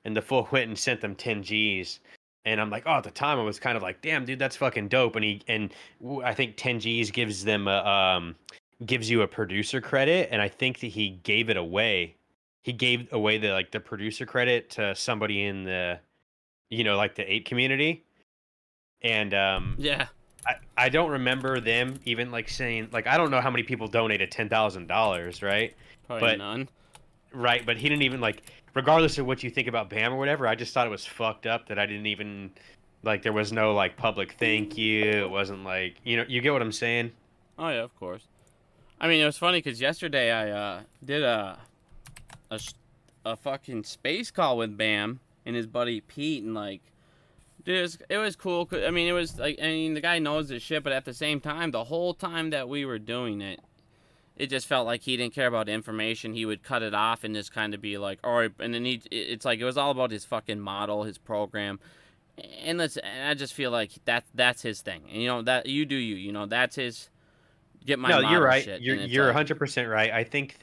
and the fool went and sent them 10 G's. And I'm like, oh, at the time I was kind of like, damn, dude, that's fucking dope. And I think 10 G's gives them gives you a producer credit, and I think that he gave it away. He gave away the producer credit to somebody in the, like the Ape community. And yeah, I don't remember them even like saying, like, I don't know how many people donated $10,000, right? Probably none. Right, but he didn't even regardless of what you think about Bam or whatever, I just thought it was fucked up that I didn't even there was no public thank you. It wasn't like, you get what I'm saying? Oh yeah, of course. I mean, it was funny because yesterday I did a fucking space call with Bam and his buddy Pete, and dude, it was cool. I mean, it was the guy knows his shit, but at the same time, the whole time that we were doing it, it just felt like he didn't care about information. He would cut it off and just kind of be like, all right, and then it's like it was all about his fucking model, his program, and I just feel like that's his thing, and that you do that's his. Get my no, you're right. Shit, you're 100% right. I think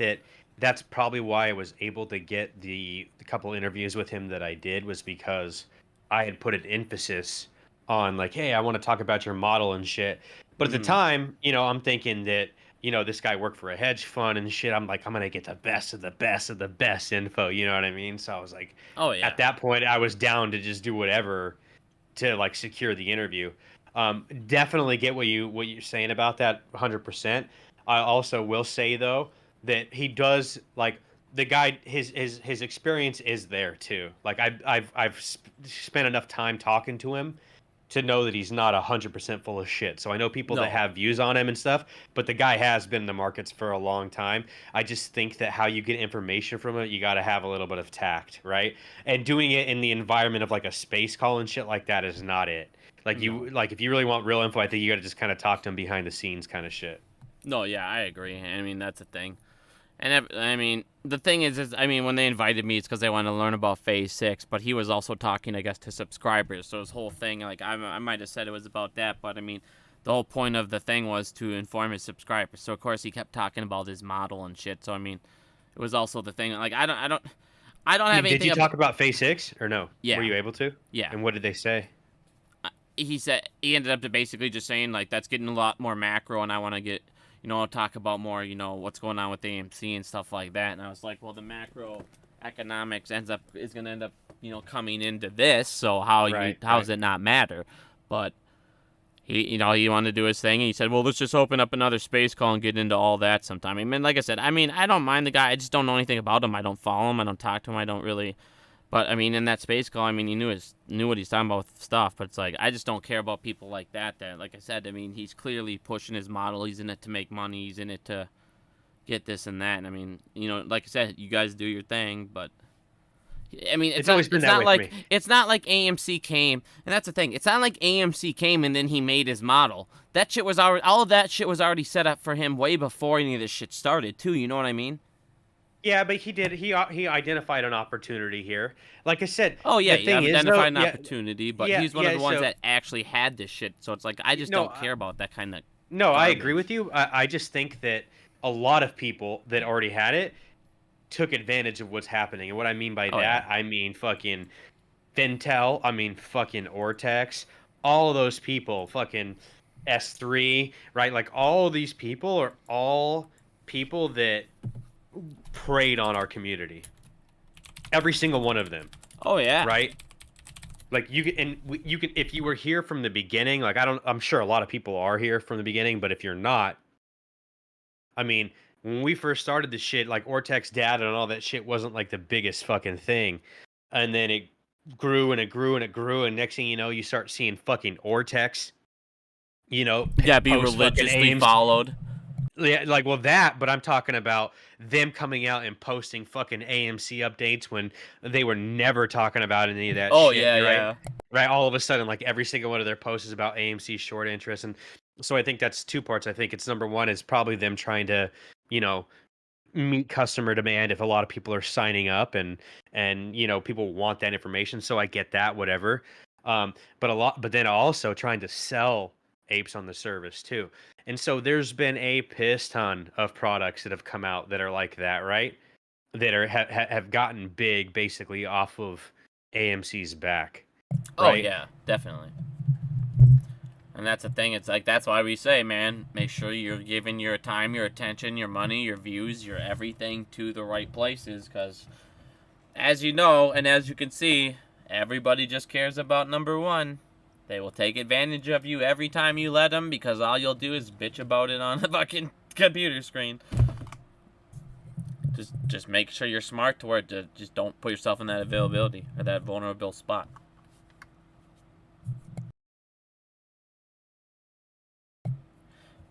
that's probably why I was able to get the couple interviews with him that I did, was because I had put an emphasis on like, hey, I want to talk about your model and shit. But at the time, I'm thinking that, this guy worked for a hedge fund and shit. I'm like, I'm gonna get the best of the best of the best info. You know what I mean? So I was like, Oh yeah. at that point, I was down to just do whatever to like secure the interview. Definitely get what you're saying about that 100%. I also will say though that he does like the guy his experience is there too. Like I've spent enough time talking to him to know that he's not 100% full of shit. So I know people that have views on him and stuff, but the guy has been in the markets for a long time. I just think that how you get information from it, you got to have a little bit of tact, right? And doing it in the environment of like a space call and shit like that is not it. Like if you really want real info, I think you got to just kind of talk to him behind the scenes kind of shit. No, yeah, I agree. I mean, that's a thing. And I mean, the thing is I mean, when they invited me, it's because they wanted to learn about Phase 6, but he was also talking, I guess, to subscribers. So his whole thing, like, I might have said it was about that, but I mean, the whole point of the thing was to inform his subscribers. So, of course, he kept talking about his model and shit. So, I mean, it was also the thing, like, I don't have anything. Did you talk about Phase 6 or no? Yeah. Were you able to? Yeah. And what did they say? He said, he ended up to basically just saying, like, that's getting a lot more macro, and I want to get, talk about more, what's going on with AMC and stuff like that. And I was like, well, the macroeconomics is going to end up, coming into this. So how does it not matter? But he wanted to do his thing. And he said, well, let's just open up another space call and get into all that sometime. I mean, like I said, I don't mind the guy. I just don't know anything about him. I don't follow him. I don't talk to him. I don't really. But, I mean, in that space call, I mean, he knew what he's talking about with stuff. But it's like, I just don't care about people like that. That, like I said, I mean, he's clearly pushing his model. He's in it to make money. He's in it to get this and that. And, I mean, like I said, you guys do your thing. But, I mean, it's always been that way for me. It's not like AMC came. And that's the thing. It's not like AMC came and then he made his model. That shit was already, all of that shit was already set up for him way before any of this shit started, too. You know what I mean? Yeah, but he did. He identified an opportunity here. Like I said. Oh yeah, he identified an opportunity, but he's one of the ones that actually had this shit. So it's like I just don't care about that kind of. No, garbage. I agree with you. I just think that a lot of people that already had it took advantage of what's happening, and what I mean by that, I mean fucking Fintel. I mean fucking Ortex. All of those people, fucking S3, right? Like all of these people are all people that preyed on our community. Every single one of them. Oh yeah. Right? Like you can if you were here from the beginning, like I'm sure a lot of people are here from the beginning, but if you're not, I mean, when we first started the shit, like Ortex data and all that shit wasn't like the biggest fucking thing. And then it grew and it grew and it grew, and next thing you know, you start seeing fucking Ortex, be religiously followed. Yeah, like, well, that, but I'm talking about them coming out and posting fucking AMC updates when they were never talking about any of that shit. Oh, yeah, right? yeah. Right, all of a sudden, like, every single one of their posts is about AMC short interest, and so I think that's two parts. I think it's number one is probably them trying to, meet customer demand if a lot of people are signing up and people want that information, so I get that, whatever. But then also trying to sell apes on the service, too. And so there's been a piss ton of products that have come out that are like that, right? That are have gotten big basically off of AMC's back. Oh right? yeah, definitely. And that's the thing. It's like that's why we say, man, make sure you're giving your time, your attention, your money, your views, your everything to the right places. Because, as you know, and as you can see, everybody just cares about number one. They will take advantage of you every time you let them, because all you'll do is bitch about it on the fucking computer screen. Just make sure you're smart to where just don't put yourself in that availability or that vulnerable spot.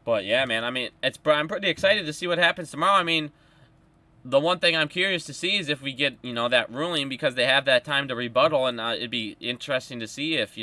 But yeah, man, I mean, I'm pretty excited to see what happens tomorrow. I mean, the one thing I'm curious to see is if we get, that ruling, because they have that time to rebuttal, and it'd be interesting to see if,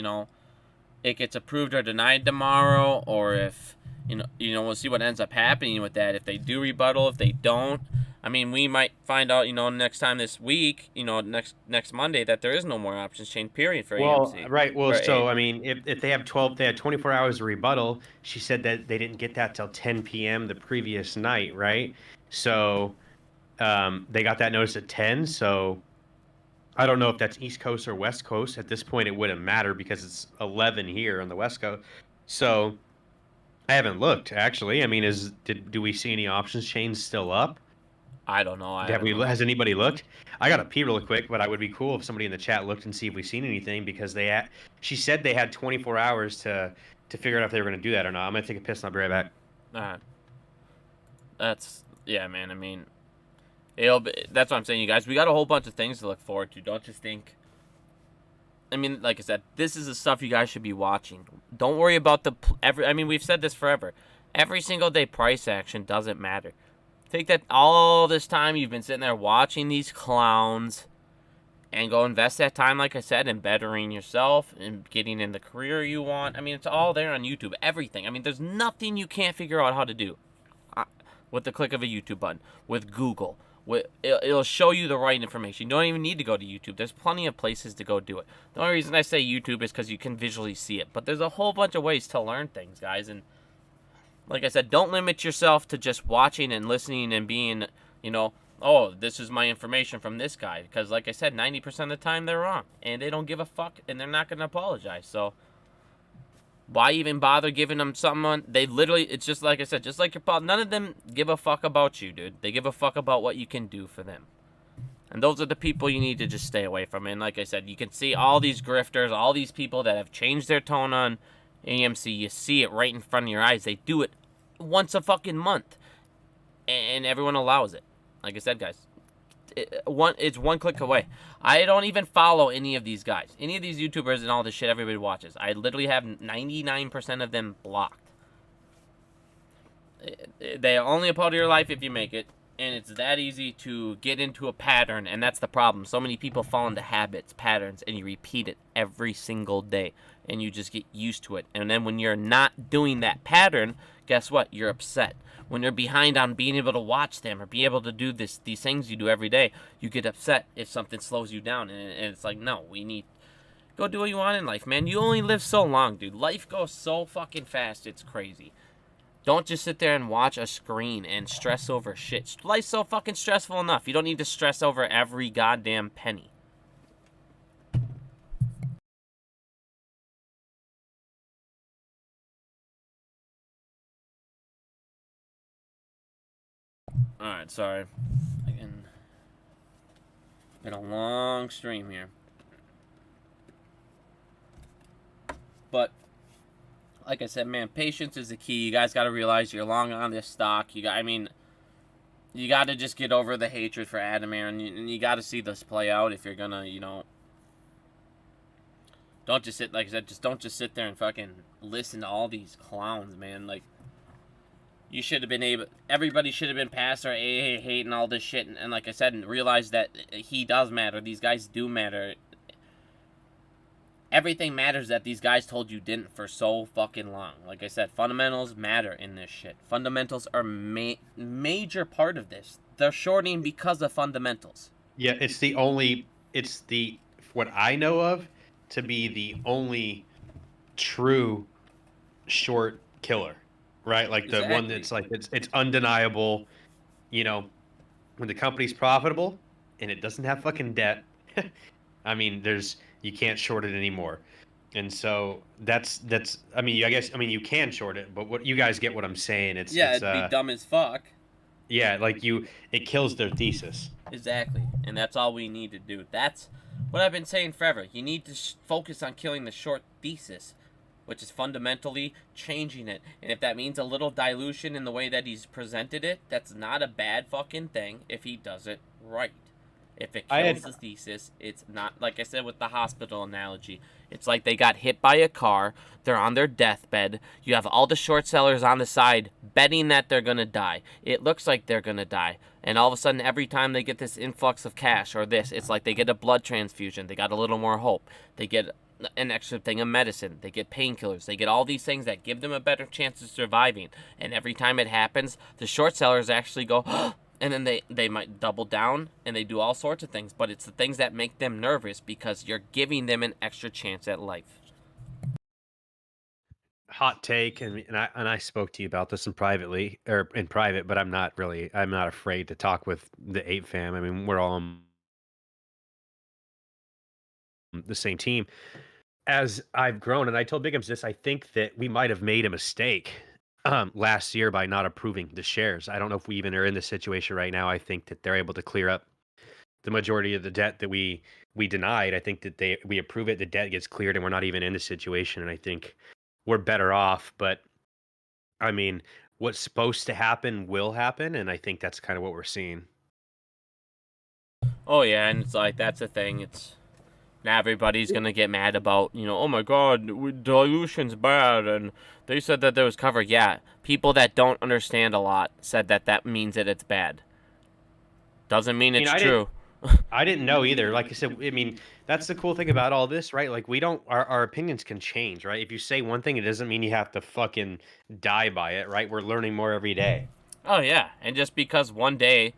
it gets approved or denied tomorrow, or if, we'll see what ends up happening with that. If they do rebuttal, if they don't, I mean, we might find out, next time this week, next Monday, that there is no more options change period for AMC. Right. Well, so, I mean, if they have 24 hours of rebuttal, she said that they didn't get that till 10 p.m. the previous night, right? So, they got that notice at 10, so I don't know if that's East Coast or West Coast. At this point, it wouldn't matter because it's 11 here on the West Coast. So I haven't looked actually. I mean, do we see any options chains still up? I don't know. Has anybody looked? I gotta pee real quick, but I would be cool if somebody in the chat looked and see if we've seen anything because she said they had 24 hours to figure out if they were gonna do that or not. I'm gonna take a piss and I'll be right back. Yeah, man. I mean, that's what I'm saying, you guys. We got a whole bunch of things to look forward to. Don't just think. I mean, like I said, this is the stuff you guys should be watching. Don't worry about I mean, we've said this forever. Every single day price action doesn't matter. Take that all this time you've been sitting there watching these clowns and go invest that time, like I said, in bettering yourself and getting in the career you want. I mean, it's all there on YouTube. Everything. I mean, there's nothing you can't figure out how to do with the click of a YouTube button, with Google. It'll show you the right information. You don't even need to go to YouTube. There's plenty of places to go do it. The only reason I say YouTube is because you can visually see it. But there's a whole bunch of ways to learn things, guys. And like I said, don't limit yourself to just watching and listening and being, oh, this is my information from this guy. Because like I said, 90% of the time they're wrong. And they don't give a fuck. And they're not going to apologize. So why even bother giving them something they literally, it's just like I said, just like your none of them give a fuck about you, dude. They give a fuck about what you can do for them. And those are the people you need to just stay away from. And like I said, you can see all these grifters, all these people that have changed their tone on AMC. You see it right in front of your eyes. They do it once a fucking month. And everyone allows it. Like I said, guys, it's one click away. I don't even follow any of these guys, any of these YouTubers and all this shit everybody watches. I literally have 99% of them blocked. They only upload your life if you make it, and it's that easy to get into a pattern, and that's the problem. So many people fall into habits, patterns, and you repeat it every single day, and you just get used to it. And then when you're not doing that pattern, guess what? You're upset. When you're behind on being able to watch them or be able to do these things you do every day, you get upset if something slows you down. And it's like, no, go do what you want in life, man. You only live so long, dude. Life goes so fucking fast, it's crazy. Don't just sit there and watch a screen and stress over shit. Life's so fucking stressful enough. You don't need to stress over every goddamn penny. Alright, sorry. Again, been a long stream here. But, like I said, man, patience is the key. You guys got to realize you're long on this stock. You got to just get over the hatred for Adam, Aron. And you got to see this play out if you're going to, don't just sit, like I said, don't just sit there and fucking listen to all these clowns, man. Like, you should have been everybody should have been past our hate and all this shit. And like I said, and realize that he does matter. These guys do matter. Everything matters that these guys told you didn't for so fucking long. Like I said, fundamentals matter in this shit. Fundamentals are major part of this. They're shorting because of fundamentals. Yeah, it's what I know of to be the only true short killer. Right, like the one that's like it's undeniable, when the company's profitable and it doesn't have fucking debt. I mean, you can't short it anymore, and so that's. I mean, you can short it, but what you guys get what I'm saying? It'd be dumb as fuck. Yeah, like it kills their thesis. Exactly, and that's all we need to do. That's what I've been saying forever. You need to focus on killing the short thesis, which is fundamentally changing it. And if that means a little dilution in the way that he's presented it, that's not a bad fucking thing if he does it right. If it kills the thesis, it's not, like I said with the hospital analogy, it's like they got hit by a car, they're on their deathbed, you have all the short sellers on the side betting that they're going to die. It looks like they're going to die. And all of a sudden, every time they get this influx of cash or this, it's like they get a blood transfusion, they got a little more hope. They get an extra thing of medicine, they get painkillers, they get all these things that give them a better chance of surviving. And every time it happens, the short sellers actually go, and then they might double down and they do all sorts of things, but it's the things that make them nervous because you're giving them an extra chance at life. Hot take, and I spoke to you about this in private, but I'm not afraid to talk with the Ape fam. I mean, we're all the same team. As I've grown, and I told Bigums this, I think that we might have made a mistake last year by not approving the shares. I don't know if we even are in this situation right now. I think that they're able to clear up the majority of the debt that we denied. I think that we approve it, the debt gets cleared, and we're not even in the situation. And I think we're better off. But I mean, what's supposed to happen will happen, and I think that's kind of what we're seeing. Oh yeah, and it's like that's the thing. It's now everybody's gonna get mad about, you know, oh my god, dilution's bad, and they said that there was cover. Yeah, people that don't understand a lot said that that means that it's bad. Doesn't mean it's true. I didn't know either. Like I said, I mean, that's the cool thing about all this, right? Like we don't, our opinions can change, right? If you say one thing, it doesn't mean you have to fucking die by it, right? We're learning more every day. Oh yeah, and just because one day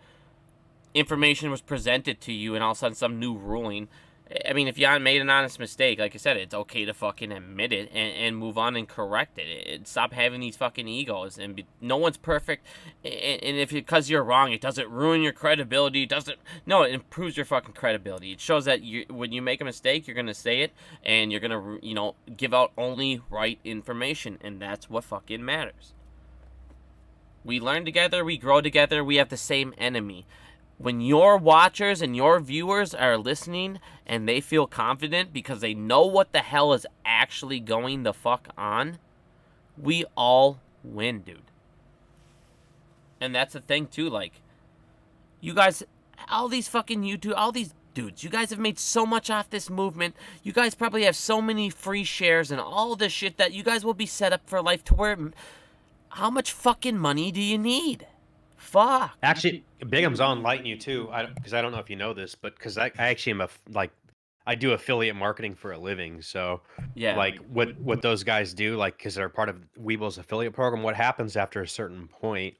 information was presented to you and all of a sudden some new ruling, I mean, if you made an honest mistake, like I said, it's okay to fucking admit it and move on and correct it. Stop having these fucking egos. And no one's perfect. And if because you're wrong, it doesn't ruin your credibility. No, it improves your fucking credibility. It shows that when you make a mistake, you're gonna say it and you're gonna, you know, give out only right information, and that's what fucking matters. We learn together. We grow together. We have the same enemy. When your watchers and your viewers are listening and they feel confident because they know what the hell is actually going the fuck on, we all win, dude. And that's the thing too, like, you guys, all these fucking YouTube, all these dudes, you guys have made so much off this movement. You guys probably have so many free shares and all this shit that you guys will be set up for life to where, how much fucking money do you need? Fuck. Actually, Bigum's on lighting you too, because I don't know if you know this, but because I actually am I do affiliate marketing for a living, so Yeah. like what those guys do, like because they're part of Weeble's affiliate program. What happens after a certain point,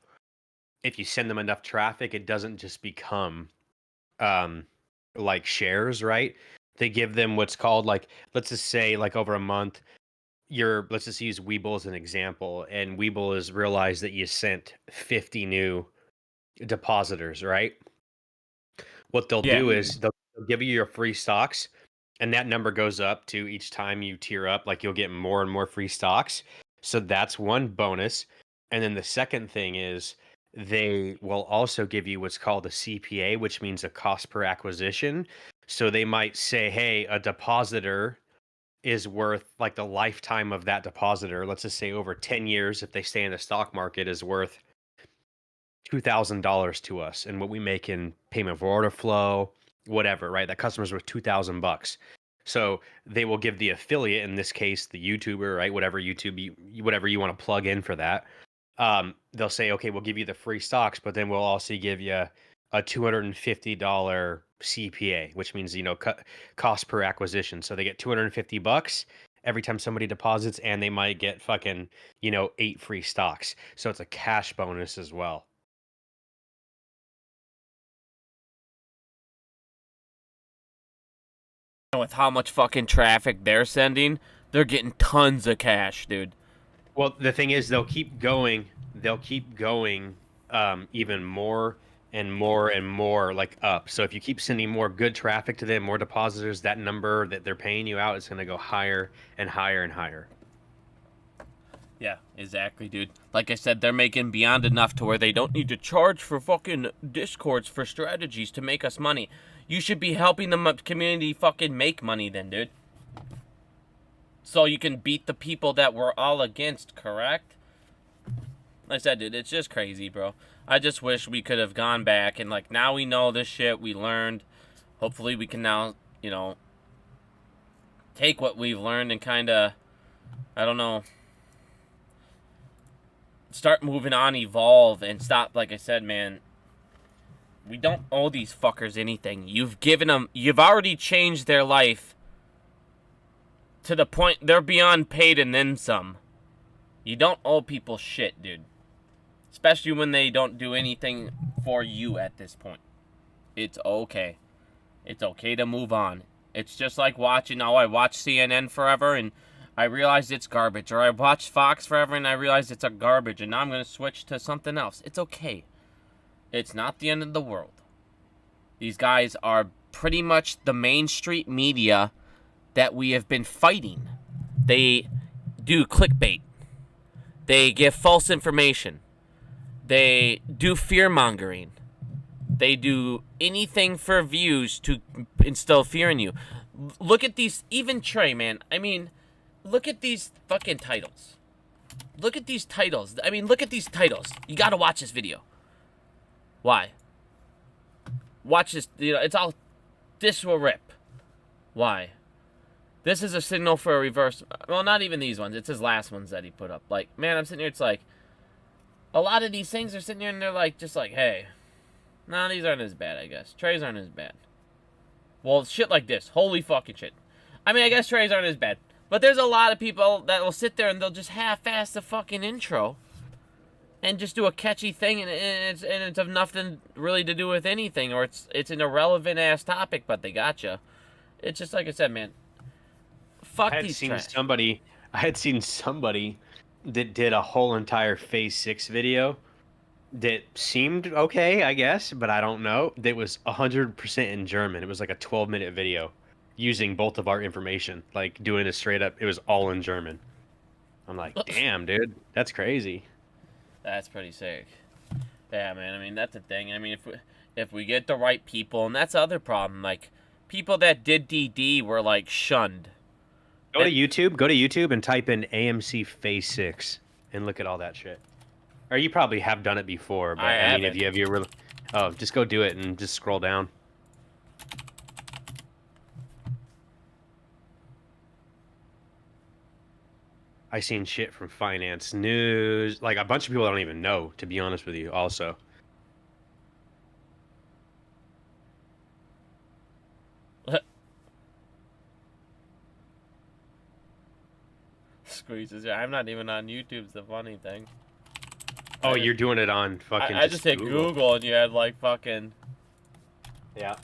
if you send them enough traffic, it doesn't just become like shares, right? They give them what's called, like, let's just say like over a month, let's just use Weeble as an example, and Weeble has realized that you sent 50 new depositors, right? What they'll do is they'll give you your free stocks, and that number goes up to each time you tier up, like you'll get more and more free stocks. So that's one bonus. And then the second thing is they will also give you what's called a CPA, which means a cost per acquisition. So they might say, hey, a depositor is worth, like, the lifetime of that depositor, let's just say over 10 years, if they stay in the stock market, is worth $2,000 to us, and what we make in payment for order flow, whatever, right? That customer's worth $2,000. So they will give the affiliate, in this case, the YouTuber, right? Whatever whatever you want to plug in for that. They'll say, okay, we'll give you the free stocks, but then we'll also give you a $250 CPA, which means, you know, cost per acquisition. So they get $250 every time somebody deposits, and they might get fucking, you know, 8 free stocks. So it's a cash bonus as well. With how much fucking traffic they're sending, they're getting tons of cash, dude. Well, the thing is, they'll keep going. Even more and more and more, like, up. So if you keep sending more good traffic to them, more depositors, that number that they're paying you out is going to go higher and higher and higher. Yeah, exactly, dude. Like I said, they're making beyond enough to where they don't need to charge for fucking Discords for strategies to make us money. You should be helping the community fucking make money then, dude. So you can beat the people that we're all against, correct? Like I said, dude, it's just crazy, bro. I just wish we could have gone back and, like, now we know this shit, we learned. Hopefully we can now, you know, take what we've learned and kind of, I don't know, start moving on, evolve, and stop. Like I said, man, we don't owe these fuckers anything. You've already changed their life to the point they're beyond paid and then some. You don't owe people shit, dude. Especially when they don't do anything for you at this point. It's okay. It's okay to move on. It's just like watching, I watched CNN forever and I realized it's garbage. Or I watched Fox forever and I realized it's a garbage. And now I'm going to switch to something else. It's okay. It's not the end of the world. These guys are pretty much the main street media that we have been fighting. They do clickbait. They give false information. They do fear-mongering. They do anything for views to instill fear in you. Look at these, even Trey, man. I mean, look at these fucking titles. Look at these titles. I mean, look at these titles. You gotta watch this video. Why? Watch this. You know, it's all. This will rip. Why? This is a signal for a reverse. Well, not even these ones. It's his last ones that he put up. Like, man, I'm sitting here. It's like a lot of these things are sitting here and they're like, just like, hey, no, these aren't as bad. I guess Trey's aren't as bad. Well, shit like this. Holy fucking shit. I mean, I guess Trey's aren't as bad. But there's a lot of people that will sit there and they'll just half-ass the fucking intro and just do a catchy thing, and it's of nothing really to do with anything, or it's an irrelevant ass topic, but they gotcha. It's just like I said, man. Fuck these trash. I had seen somebody that did a whole entire Phase 6 video that seemed okay, I guess, but I don't know. That was 100% in German. It was like a 12-minute video using both of our information, like doing it straight up. It was all in German. I'm like, damn, dude, that's crazy. That's pretty sick. Yeah, man. I mean, that's the thing. I mean, if we get the right people, and that's the other problem. Like, people that did DD were like shunned. Go to YouTube and type in AMC Phase 6 and look at all that shit. Or you probably have done it before, but I mean, if you have your just go do it and just scroll down. I seen shit from Finance News, like a bunch of people I don't even know, to be honest with you, also. Squeezes. Yeah, I'm not even on YouTube's the funny thing. Oh, you're doing it on fucking I just hit Google and you had like fucking... Yeah.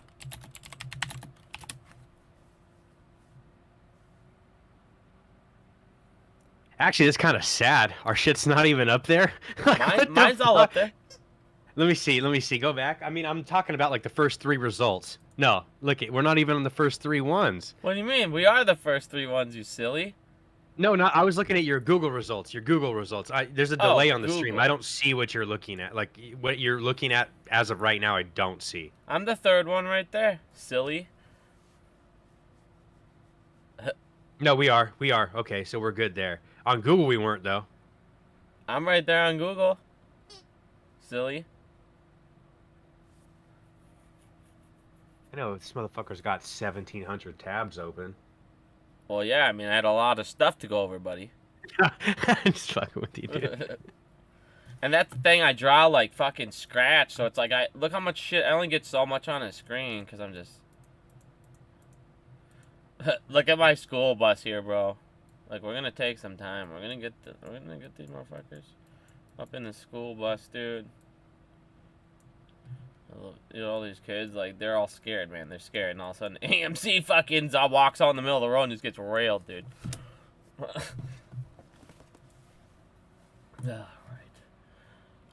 Actually, that's kind of sad. Our shit's not even up there. Mine's all up there. Let me see. Go back. I mean, I'm talking about like the first 3 results. No, look, we're not even on the first 3 ones. What do you mean? We are the first 3 ones, you silly. No, I was looking at your Google results. There's a delay on the Google. stream. I don't see what you're looking at. Like, what you're looking at as of right now, I don't see. I'm the 3rd one right there, silly. No, we are. Okay, so we're good there. On Google, we weren't, though. I'm right there on Google. Silly. I know, this motherfucker's got 1,700 tabs open. Well, yeah, I mean, I had a lot of stuff to go over, buddy. I'm just fucking with you, dude. And that's the thing, I draw like fucking scratch, so it's like, look how much shit, I only get so much on a screen, because I'm just... Look at my school bus here, bro. Like, we're gonna take some time. We're gonna get these motherfuckers up in the school bus, dude. You know, all these kids, like, they're all scared, man. They're scared, and all of a sudden, AMC fucking walks out in the middle of the road and just gets railed, dude.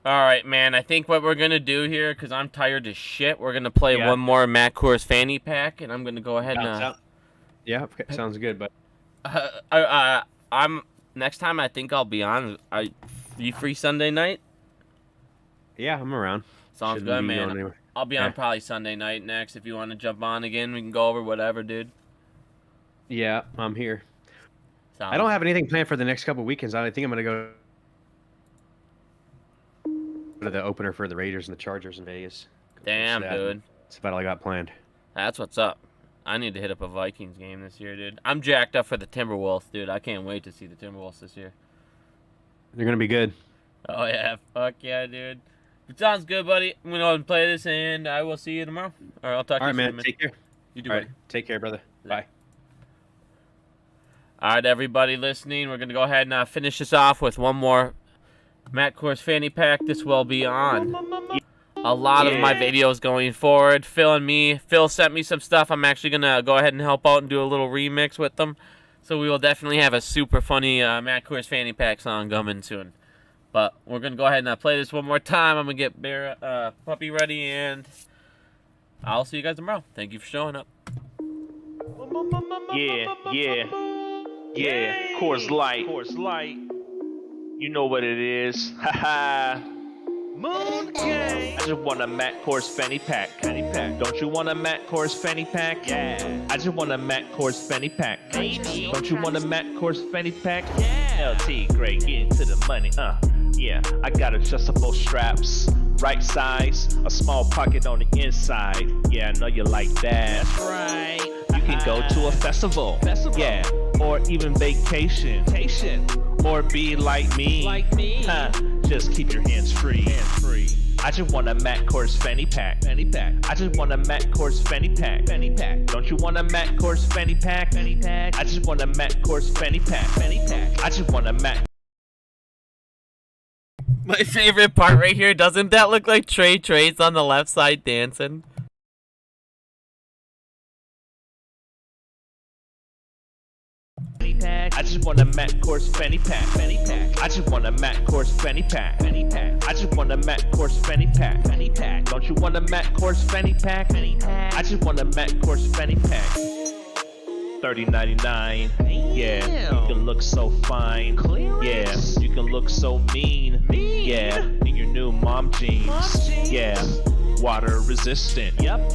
Alright, man. I think what we're gonna do here, because I'm tired as shit, we're gonna play one more Matt Coors Fanny Pack, and I'm gonna go ahead and... Yeah, sounds good, but... I'm... Next time, I think I'll be on. You free Sunday night? Yeah, I'm around. Sounds good, man. I'll be on probably Sunday night next. If you want to jump on again, we can go over whatever, dude. Yeah, I'm here. I don't have anything planned for the next couple weekends. I think I'm going to go to the opener for the Raiders and the Chargers in Vegas. Damn, dude. That's about all I got planned. That's what's up. I need to hit up a Vikings game this year, dude. I'm jacked up for the Timberwolves, dude. I can't wait to see the Timberwolves this year. They're going to be good. Oh, yeah. Fuck yeah, dude. It sounds good, buddy. I'm going to go and play this, and I will see you tomorrow. All right, I'll talk to you soon, man. Take care. You too, all right, buddy. take care, brother. Bye. All right, everybody listening, we're going to go ahead and finish this off with one more Matt Coors Fanny Pack. This will be on a lot of my videos going forward. Phil sent me some stuff. I'm actually going to go ahead and help out and do a little remix with them. So we will definitely have a super funny Matt Coors Fanny Pack song coming soon. But we're going to go ahead and play this one more time. I'm going to get Puppy ready, and I'll see you guys tomorrow. Thank you for showing up. Yeah, Coors Light. You know what it is. Haha. Moon King. I just want a Matt Kors Fanny pack. Don't you want a Matt Kors Fanny pack? Yeah. I just want a Matt Kors Fanny pack. Baby. Don't you want a Matt Kors Fanny pack? Yeah. LT Gray, get into the money. Yeah. I got adjustable straps, right size, a small pocket on the inside. Yeah, I know you like that. That's right. You can go to a festival. Yeah. Or even vacation. Or be like me. Just keep your hands free. I just want a Matt Kors Fanny pack. I just want a Matt Kors Fanny pack. Don't you want a Matt Kors Fanny pack? I just want a Matt Kors Fanny pack. I just want a Matt. My favorite part right here, doesn't that look like Trey Trey's on the left side dancing? I just want a Matt Kors Fanny pack. I just want a Matt Kors Fanny pack. I just want a Matt Kors Fanny pack. Don't you want a Matt Kors Fanny pack? I just want a Matt Kors Fanny pack. $30.99. Yeah, you can look so fine. Yeah, you can look so mean. Yeah, in your new mom jeans. Yeah. Water resistant. Yep.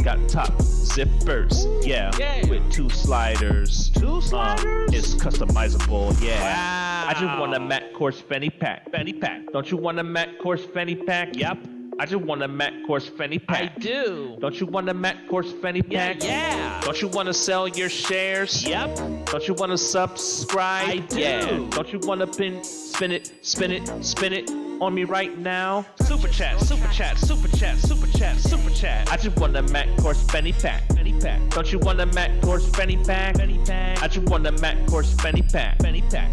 Got top zippers. Yeah. With two sliders. It's customizable. Yeah. Wow. I just want a Matt Kors Fanny pack. Don't you want a Matt Kors Fanny pack? Yep. I just want a Matt Kors Fanny pack. I do. Don't you want a Matt Kors Fanny pack? Yeah. Don't you want to sell your shares? Yep. Don't you want to subscribe? I do. Yeah. Don't you want to spin it on me right now? Super chat. I just want a Matt Kors Fanny pack. Don't you want a Matt Kors Fanny pack? I just want a Matt Kors Fanny pack.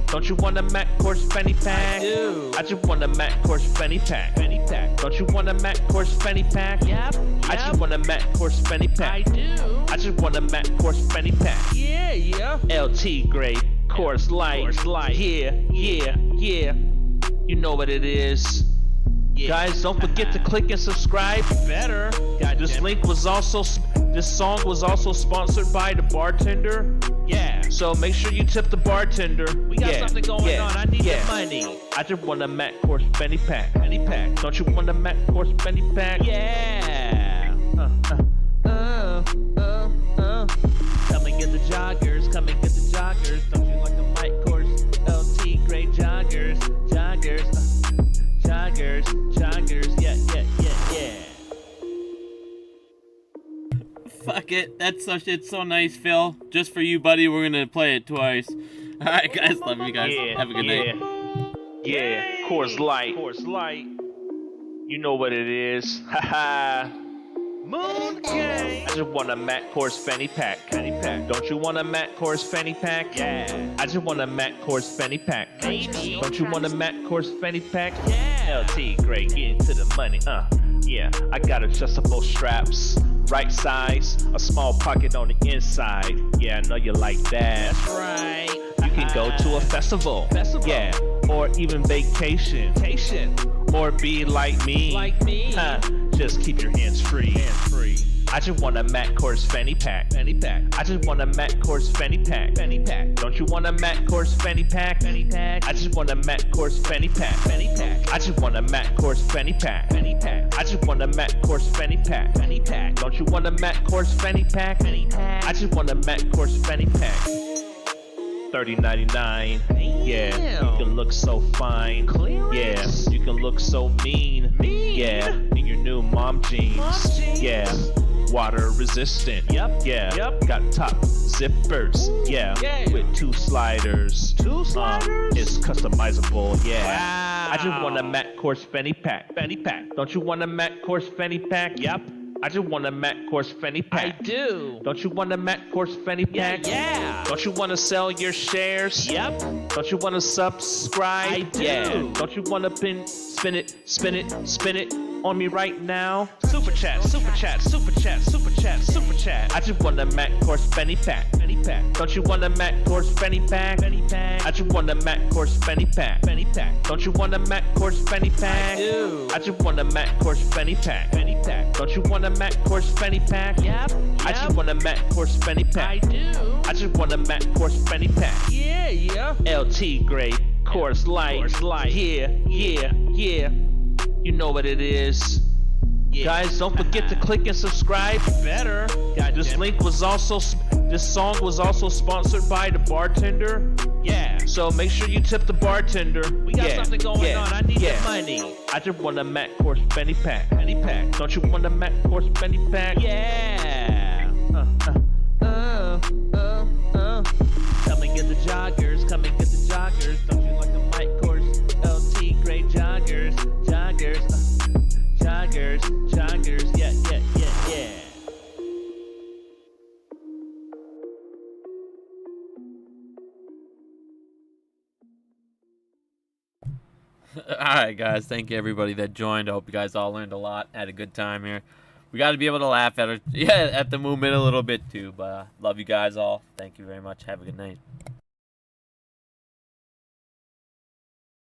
Don't you want a Matt Kors Fanny pack? I do. I just want a Matt Kors Fanny pack. Don't you want a Matt Kors Fanny pack? Yep. I just want a Matt Kors Fanny pack. I do. I just want a Matt Kors Fanny pack. Yeah. LT Gray, Kors Light. Yeah. You know what it is. Yeah. Guys, don't forget to click and subscribe. Better. This song was also sponsored by the bartender. Yeah. So make sure you tip the bartender. We got something going on. I need the money. I just want a Matt Kors Fanny pack. Don't you want a Matt Kors Fanny pack? Yeah. Come and get the joggers. Don't you like the Matt Kors LT Gray joggers? Yeah. Fuck it. That's so nice, Phil. Just for you, buddy, we're gonna play it twice. Alright, guys. Love you guys. Have a good night. Yeah. Coors Light. You know what it is. Haha. Moon King. I just want a Matt Kors Fanny pack. Don't you want a Matt Kors Fanny pack? Yeah. I just want a Matt Kors Fanny pack. Baby. Don't you want a Matt Kors Fanny pack? Yeah. LT Gray, get into the money. Yeah. I got adjustable straps, right size, a small pocket on the inside. Yeah, I know you like that. That's right. You can go to a festival. Yeah. Or even vacation. Or be like me. Just keep your hands free. I just want a Matt Kors Fanny pack. I just want a Matt Kors Fanny pack. Don't you want a Matt Kors Fanny pack? I just want a Matt Kors Fanny pack. I just want a Matt Kors Fanny pack. I just want a Matt Kors Fanny pack. Don't you want a Matt Kors Fanny pack? I just want a Matt Kors Fanny pack. $30.99. Yeah, you can look so fine. Yeah, you can look so mean. Yeah, in your new mom jeans. Yeah, water resistant. Yep. Got top zippers. Yeah, with two sliders. It's customizable. Yeah. Wow. I just want a Matt Kors Fanny pack. Don't you want a Matt Kors Fanny pack? Yep. I just want a Matt Kors Fanny pack. I do. Don't you want a Matt Kors Fanny pack? Yeah. Don't you want to sell your shares? Yep. Don't you want to subscribe? I do. Yeah. Don't you want to spin it on me right now? Super chat, super chat, super chat, super chat, super chat. I just want a Mac course Fanny pack. Fanny pack. Don't you want a Mac course Fanny pack? Fanny pack. I just want a Mac course Fanny pack. Fanny pack. Don't you want a Mac course Fanny pack? I do. I just want a Mac course Fanny pack. Fanny pack. Don't you want a Mac course Fanny pack? Yep. I just want a Mac course Fanny pack. I do. I just want a Mac course Fanny pack. Yeah, yeah. LT grade course light. Yeah, yeah, yeah. You know what it is. Yeah. Guys, don't forget to click and subscribe. Better. This song was also sponsored by the bartender. Yeah. So make sure you tip the bartender. We got something going on. I need the money. I just want a Mac course Fanny pack. Fanny pack. Don't you want a Mac course Fanny pack? Yeah. Come and get the joggers. Come and get the joggers. Don't you like the Mac course LT grade joggers? Joggers. Joggers, yeah. Alright, guys. Thank you, everybody that joined. I hope you guys all learned a lot. Had a good time here. We got to be able to laugh at the movement a little bit, too. But love you guys all. Thank you very much. Have a good night.